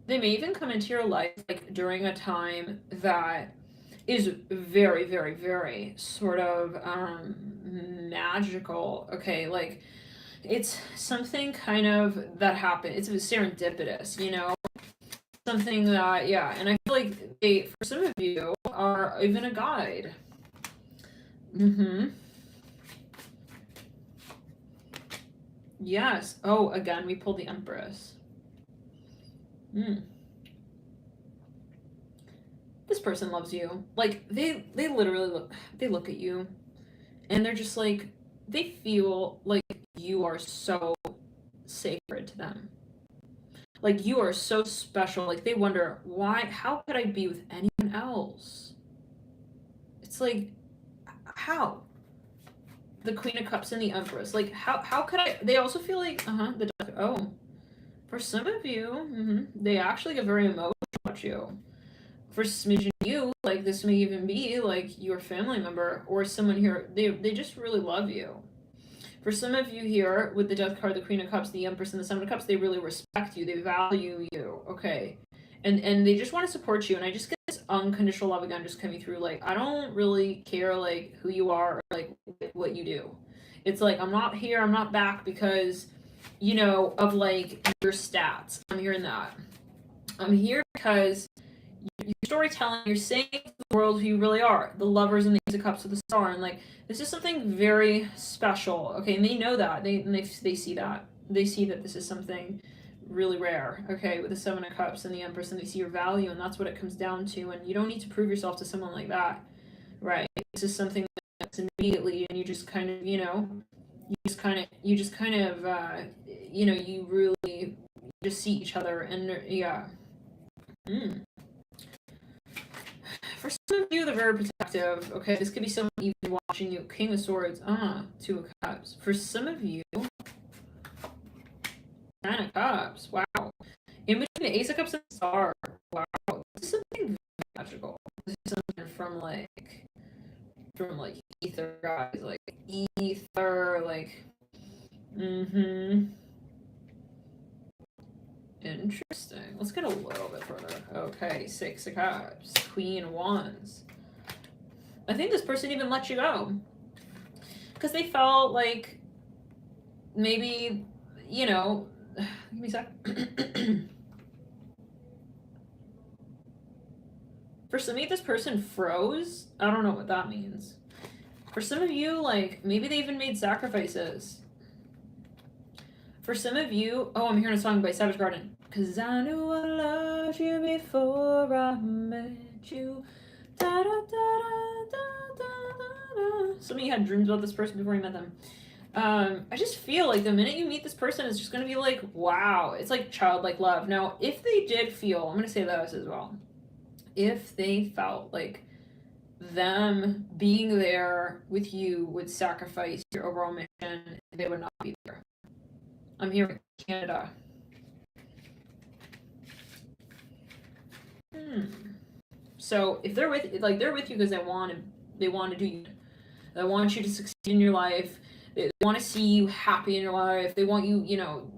They may even come into your life, like, during a time that is very sort of magical, okay? Like, it's something kind of that happened. It's serendipitous, you know? Something that, yeah, and I feel like they, for some of you, are even a guide. Yes. Oh, again, we pulled the Empress. This person loves you. Like, they literally look at you and they're just like, they feel like you are so sacred to them. Like, you are so special. Like, they wonder, how could I be with anyone else? It's like, how? The Queen of Cups and the Empress. Like, how could I? They also feel like, the Duck. Oh. For some of you, they actually get very emotional about you. For smidgen of you, like, this may even be, like, your family member or someone here, they just really love you. For some of you here, with the Death card, the Queen of Cups, the Empress, and the Seven of Cups, they really respect you, they value you, okay? And they just want to support you, and I just get this unconditional love again just coming through, like, I don't really care, like, who you are or, like, what you do. It's like, I'm not here, I'm not back because, you know, of, like, your stats. I'm hearing that. I'm here because your storytelling, you're saying to the world who you really are, the Lovers and the Ace of Cups with the Star, and, like, this is something very special, okay? And they know that. They see that. They see that this is something really rare, okay, with the Seven of Cups and the Empress, and they see your value, and that's what it comes down to. And you don't need to prove yourself to someone like that, right? This is something that's immediately, and you just kind of, you know, you know, you really just see each other, and yeah. For some of you, they're very protective. Okay, this could be someone even watching you. King of Swords. Two of Cups. For some of you, Nine of Cups. Wow. In between the Ace of Cups and the Star. Wow. This is something very magical. This is something from ether, guys. Like, ether, like, interesting. Let's get a little bit further. Okay, Six of Cups, Queen of Wands. I think this person even let you go because they felt like maybe, you know, give me a sec. For some of you, this person froze. I don't know what that means. For some of you, like, maybe they even made sacrifices. For some of you, oh, I'm hearing a song by Savage Garden. 'Cause I knew I loved you before I met you. Da, da, da, da, da, da, da. Some of you had dreams about this person before you met them. I just feel like the minute you meet this person, it's just going to be like, wow. It's like childlike love. Now, if they did feel, I'm going to say this as well. If they felt like them being there with you would sacrifice your overall mission, they would not be there. I'm here in Canada. So if they're with, like, they're with you because they want to do you. They want you to succeed in your life. They want to see you happy in your life. They want you, you know,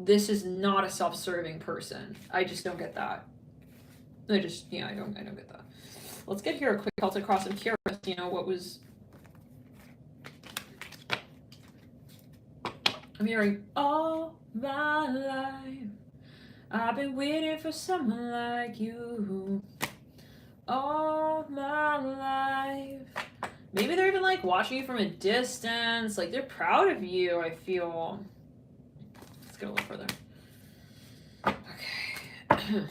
this is not a self-serving person. I just don't get that. I don't get that. Let's get here a quick Celtic cross. I'm curious, you know, what was... I'm hearing, all my life, I've been waiting for someone like you. All my life. Maybe they're even, like, watching you from a distance. Like, they're proud of you, I feel. Let's go a little further. Okay.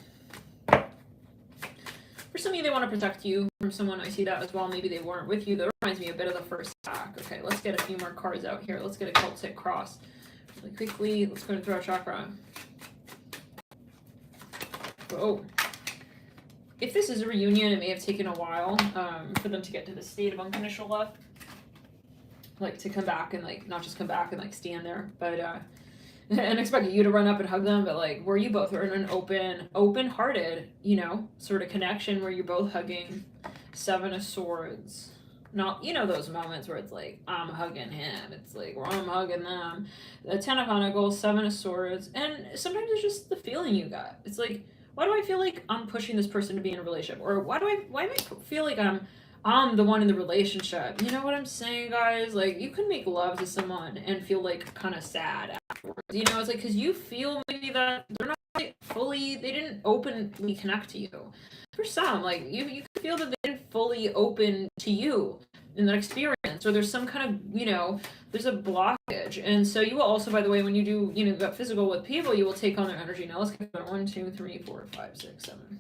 For some of you, they want to protect you from someone. I see that as well. Maybe they weren't with you. That reminds me a bit of the first stack. Okay, let's get a few more cards out here. Let's get a Celtic cross really quickly. Let's go to throat chakra. Whoa. If this is a reunion, it may have taken a while for them to get to the state of unconditional love. Like, to come back and, like, not just come back and, like, stand there, but, and expect you to run up and hug them, but, like, where you both are in an open-hearted, you know, sort of connection where you're both hugging. Seven of Swords. Not, you know, those moments where it's like, I'm hugging him. It's like, or I'm hugging them. The Ten of Pentacles, Seven of Swords. And sometimes it's just the feeling you got. It's like, why do I feel like I'm pushing this person to be in a relationship? Or why do I feel like I'm the one in the relationship? You know what I'm saying, guys? Like, you can make love to someone and feel, like, kind of sad afterwards. You know, it's like, because you feel maybe that they're not, like, fully, they didn't openly connect to you. For some, like, you can feel that they didn't fully open to you in that experience, or there's some kind of, you know, there's a blockage. And so you will also, by the way, when you do, you know, that physical with people, you will take on their energy. Now let's get 1, 2, 3, 4, 5, 6, 7.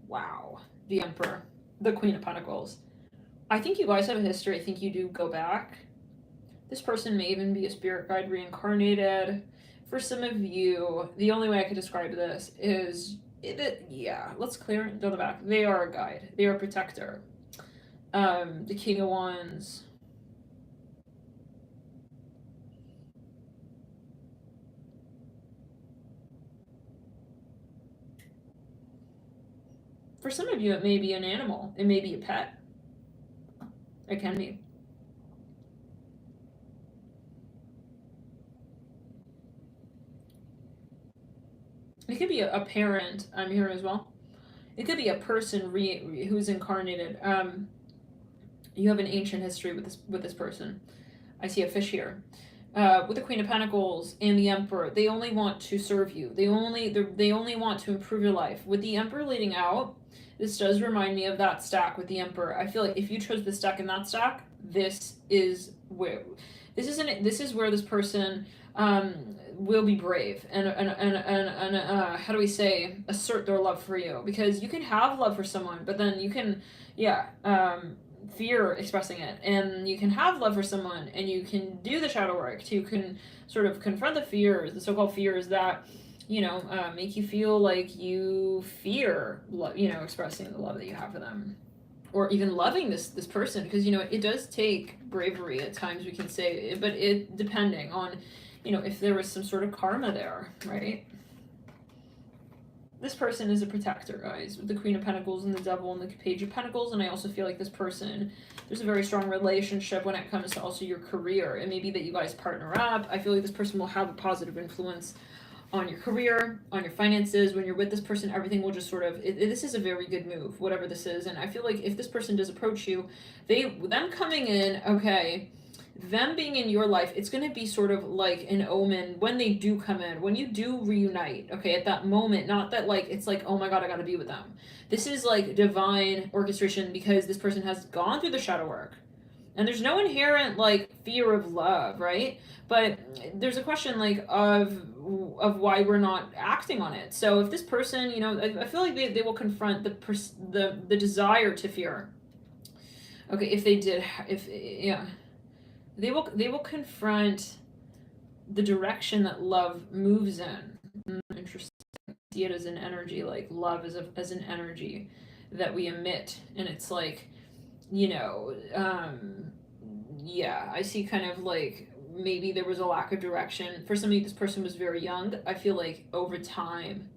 Wow. The Emperor. The Queen of Pentacles. I think you guys have a history. I think you do go back. This person may even be a spirit guide reincarnated. For some of you, the only way I could describe this is, let's clear it, go to the back. They are a guide. They are a protector. The King of Wands. For some of you, it may be an animal. It may be a pet. It can be. It could be a parent, I'm here as well. It could be a person who's incarnated. You have an ancient history with this person. I see a fish here. With the Queen of Pentacles and the Emperor, they only want to serve you. They only want to improve your life. With the Emperor leading out, this does remind me of that stack with the Emperor. I feel like if you chose this stack and that stack, this is where this person will be brave and how do we say, assert their love for you, because you can have love for someone, but then you can fear expressing it, and you can have love for someone and you can do the shadow work to sort of confront the fears, the so-called fears that, you know, make you feel like you fear expressing the love that you have for them, or even loving this person, because, you know, it does take bravery at times, we can say, but it depending on, you know, if there was some sort of karma there, right? this person is a protector, guys, with the Queen of Pentacles and the Devil and the Page of Pentacles. And I also feel like this person, there's a very strong relationship when it comes to also your career. It may be that you guys partner up. I feel like this person will have a positive influence on your career, on your finances. When you're with this person, everything will just sort of, this is a very good move, whatever this is. And I feel like if this person does approach you, them coming in, okay, them being in your life, it's going to be sort of like an omen when they do come in, when you do reunite, okay, at that moment. Not that like it's like, oh my god, I got to be with them. This is like divine orchestration, because this person has gone through the shadow work, and there's no inherent like fear of love, right? But there's a question like of why we're not acting on it. So if this person, you know, I feel like they will confront the desire to fear. Okay, if they did, yeah, they will confront the direction that love moves in. Interesting. See it as an energy, like love as an energy that we emit, and it's like, you know, yeah, I see kind of like maybe there was a lack of direction. For some of you, this person was very young. I feel like over time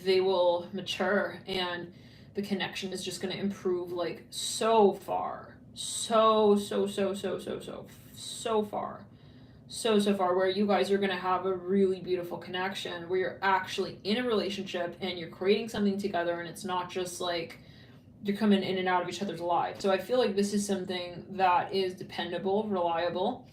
they will mature, and the connection is just going to improve like so far. So far, where you guys are going to have a really beautiful connection where you're actually in a relationship and you're creating something together, and it's not just like you're coming in and out of each other's lives. So I feel like this is something that is dependable, reliable,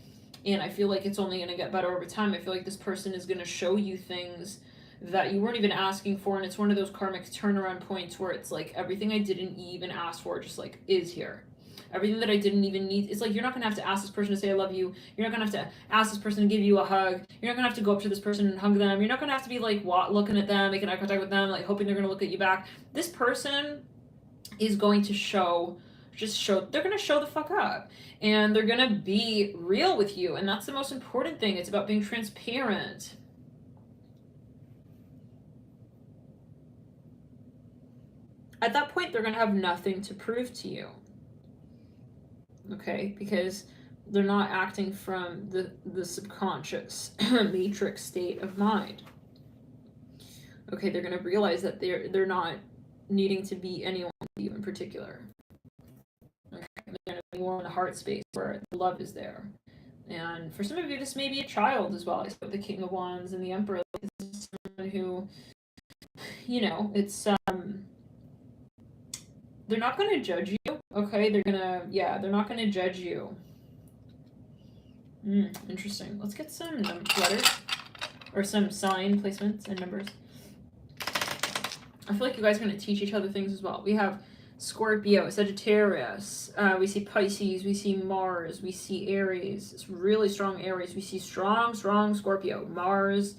and I feel like it's only going to get better over time. I feel like this person is going to show you things that you weren't even asking for, and it's one of those karmic turnaround points where it's like everything I didn't even ask for just like is here. Everything that I didn't even need. It's like you're not going to have to ask this person to say I love you. You're not going to have to ask this person to give you a hug. You're not going to have to go up to this person and hug them. You're not going to have to be like looking at them, making eye contact with them, like hoping they're going to look at you back. This person is going to they're going to show the fuck up, and they're going to be real with you, and that's the most important thing. It's about being transparent. At that point, they're going to have nothing to prove to you. Okay, because they're not acting from the subconscious matrix state of mind. Okay, they're going to realize that they're not needing to be anyone to you in particular. Okay, they're going to be more in the heart space where the love is there. And for some of you, this may be a child as well. I spoke the King of Wands and the Emperor. This is someone who, you know, it's they're not going to judge you. Okay, they're not going to judge you. Interesting. Let's get some letters or some sign placements and numbers. I feel like you guys are going to teach each other things as well. We have Scorpio, Sagittarius, we see Pisces, we see Mars, we see Aries. It's really strong Aries. We see strong Scorpio. Mars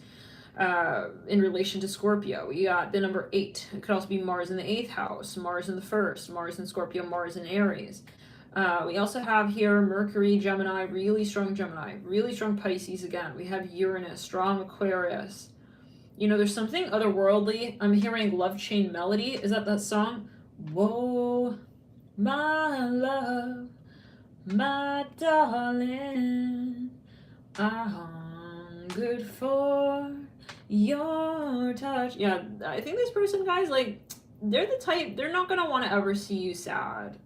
in relation to Scorpio. We got the number 8. It could also be Mars in the 8th house, Mars in the 1st, Mars in Scorpio, Mars in Aries. We also have here Mercury, Gemini, really strong Pisces again. We have Uranus, strong Aquarius. You know, there's something otherworldly. I'm hearing Love Chain Melody. Is that song? Whoa, my love, my darling, I'm good for your touch. Yeah, I think this person, guys, like, they're the type, they're not gonna want to ever see you sad.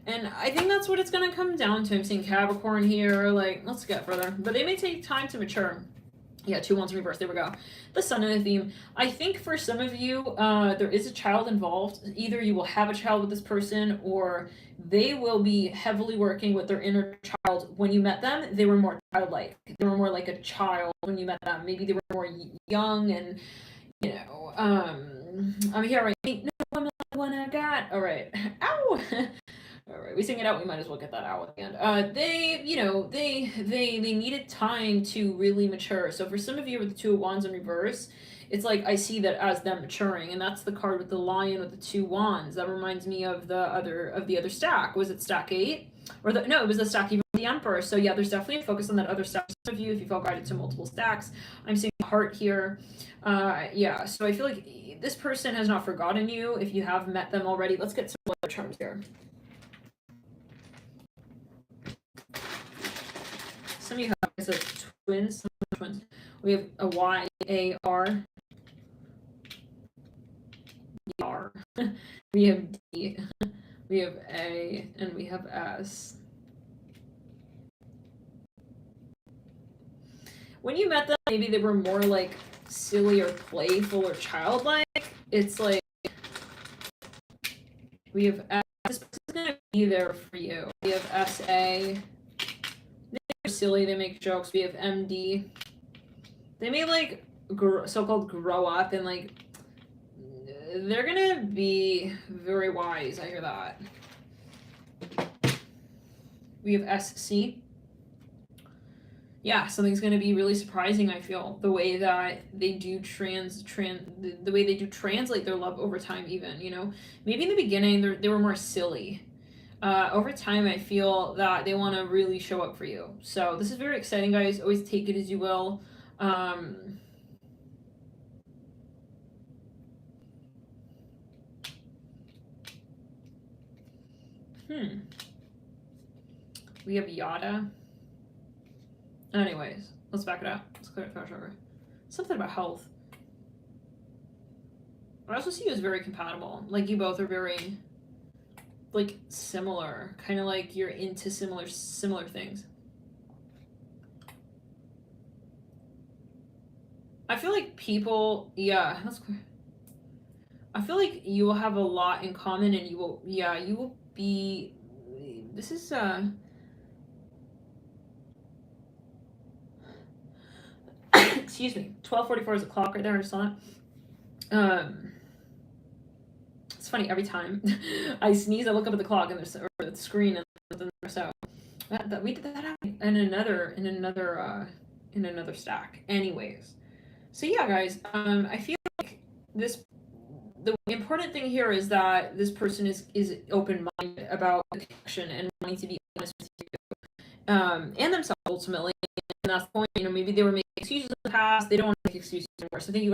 And I think that's what it's gonna come down to. I'm seeing Capricorn here, like, let's get further. But they may take time to mature. Yeah, 2 wands in reverse. There we go. The sun in the theme. I think for some of you, there is a child involved. Either you will have a child with this person, or they will be heavily working with their inner child. When you met them, they were more childlike. They were more like a child when you met them. Maybe they were more young, and, you know, I'm here right. No, I'm not the one I got. All right. Ow! All right, we sing it out. We might as well get that out at the end. They needed time to really mature. So for some of you with the 2 of Wands in reverse, it's like I see that as them maturing, and that's the card with the lion with the 2 wands. That reminds me of the other stack. Was it stack 8? No, it was the stack even with the Emperor. So yeah, there's definitely a focus on that other stack. Some of you, if you felt guided to multiple stacks, I'm seeing a heart here. Yeah, so I feel like this person has not forgotten you. If you have met them already, let's get some other charms here. Some of you have twins. We have a Y-A-R. R. We have D. We have A, and we have S. When you met them, maybe they were more like silly or playful or childlike. It's like we have S. This person's gonna be there for you. We have SA. They're silly. They make jokes. We have MD. They may like so-called grow up and like they're gonna be very wise. I hear that. We have SC. Yeah, something's gonna be really surprising. I feel the way that they do the way they do translate their love over time. Even maybe in the beginning they were more silly. Over time, I feel that they want to really show up for you. So this is very exciting, guys. Always take it as you will. We have yada. Anyways, let's back it up. Let's clear it over. Something about health. I also see you as very compatible. Like you both are very, like, similar. Kind of like you're into similar things. I feel like people, yeah, that's clear. I feel like you will have a lot in common, and you will be. This is excuse me, 12:44 is the clock right there. I just saw that. It's funny every time I sneeze, I look up at the clock and there's or the screen and so that we did that in another stack. Anyways, so yeah, guys, I feel like the important thing here is that this person is open-minded about the connection and wanting to be honest with you, and themselves ultimately. And that's the point. Maybe they were making excuses in the past. They don't want to make excuses anymore. So I think you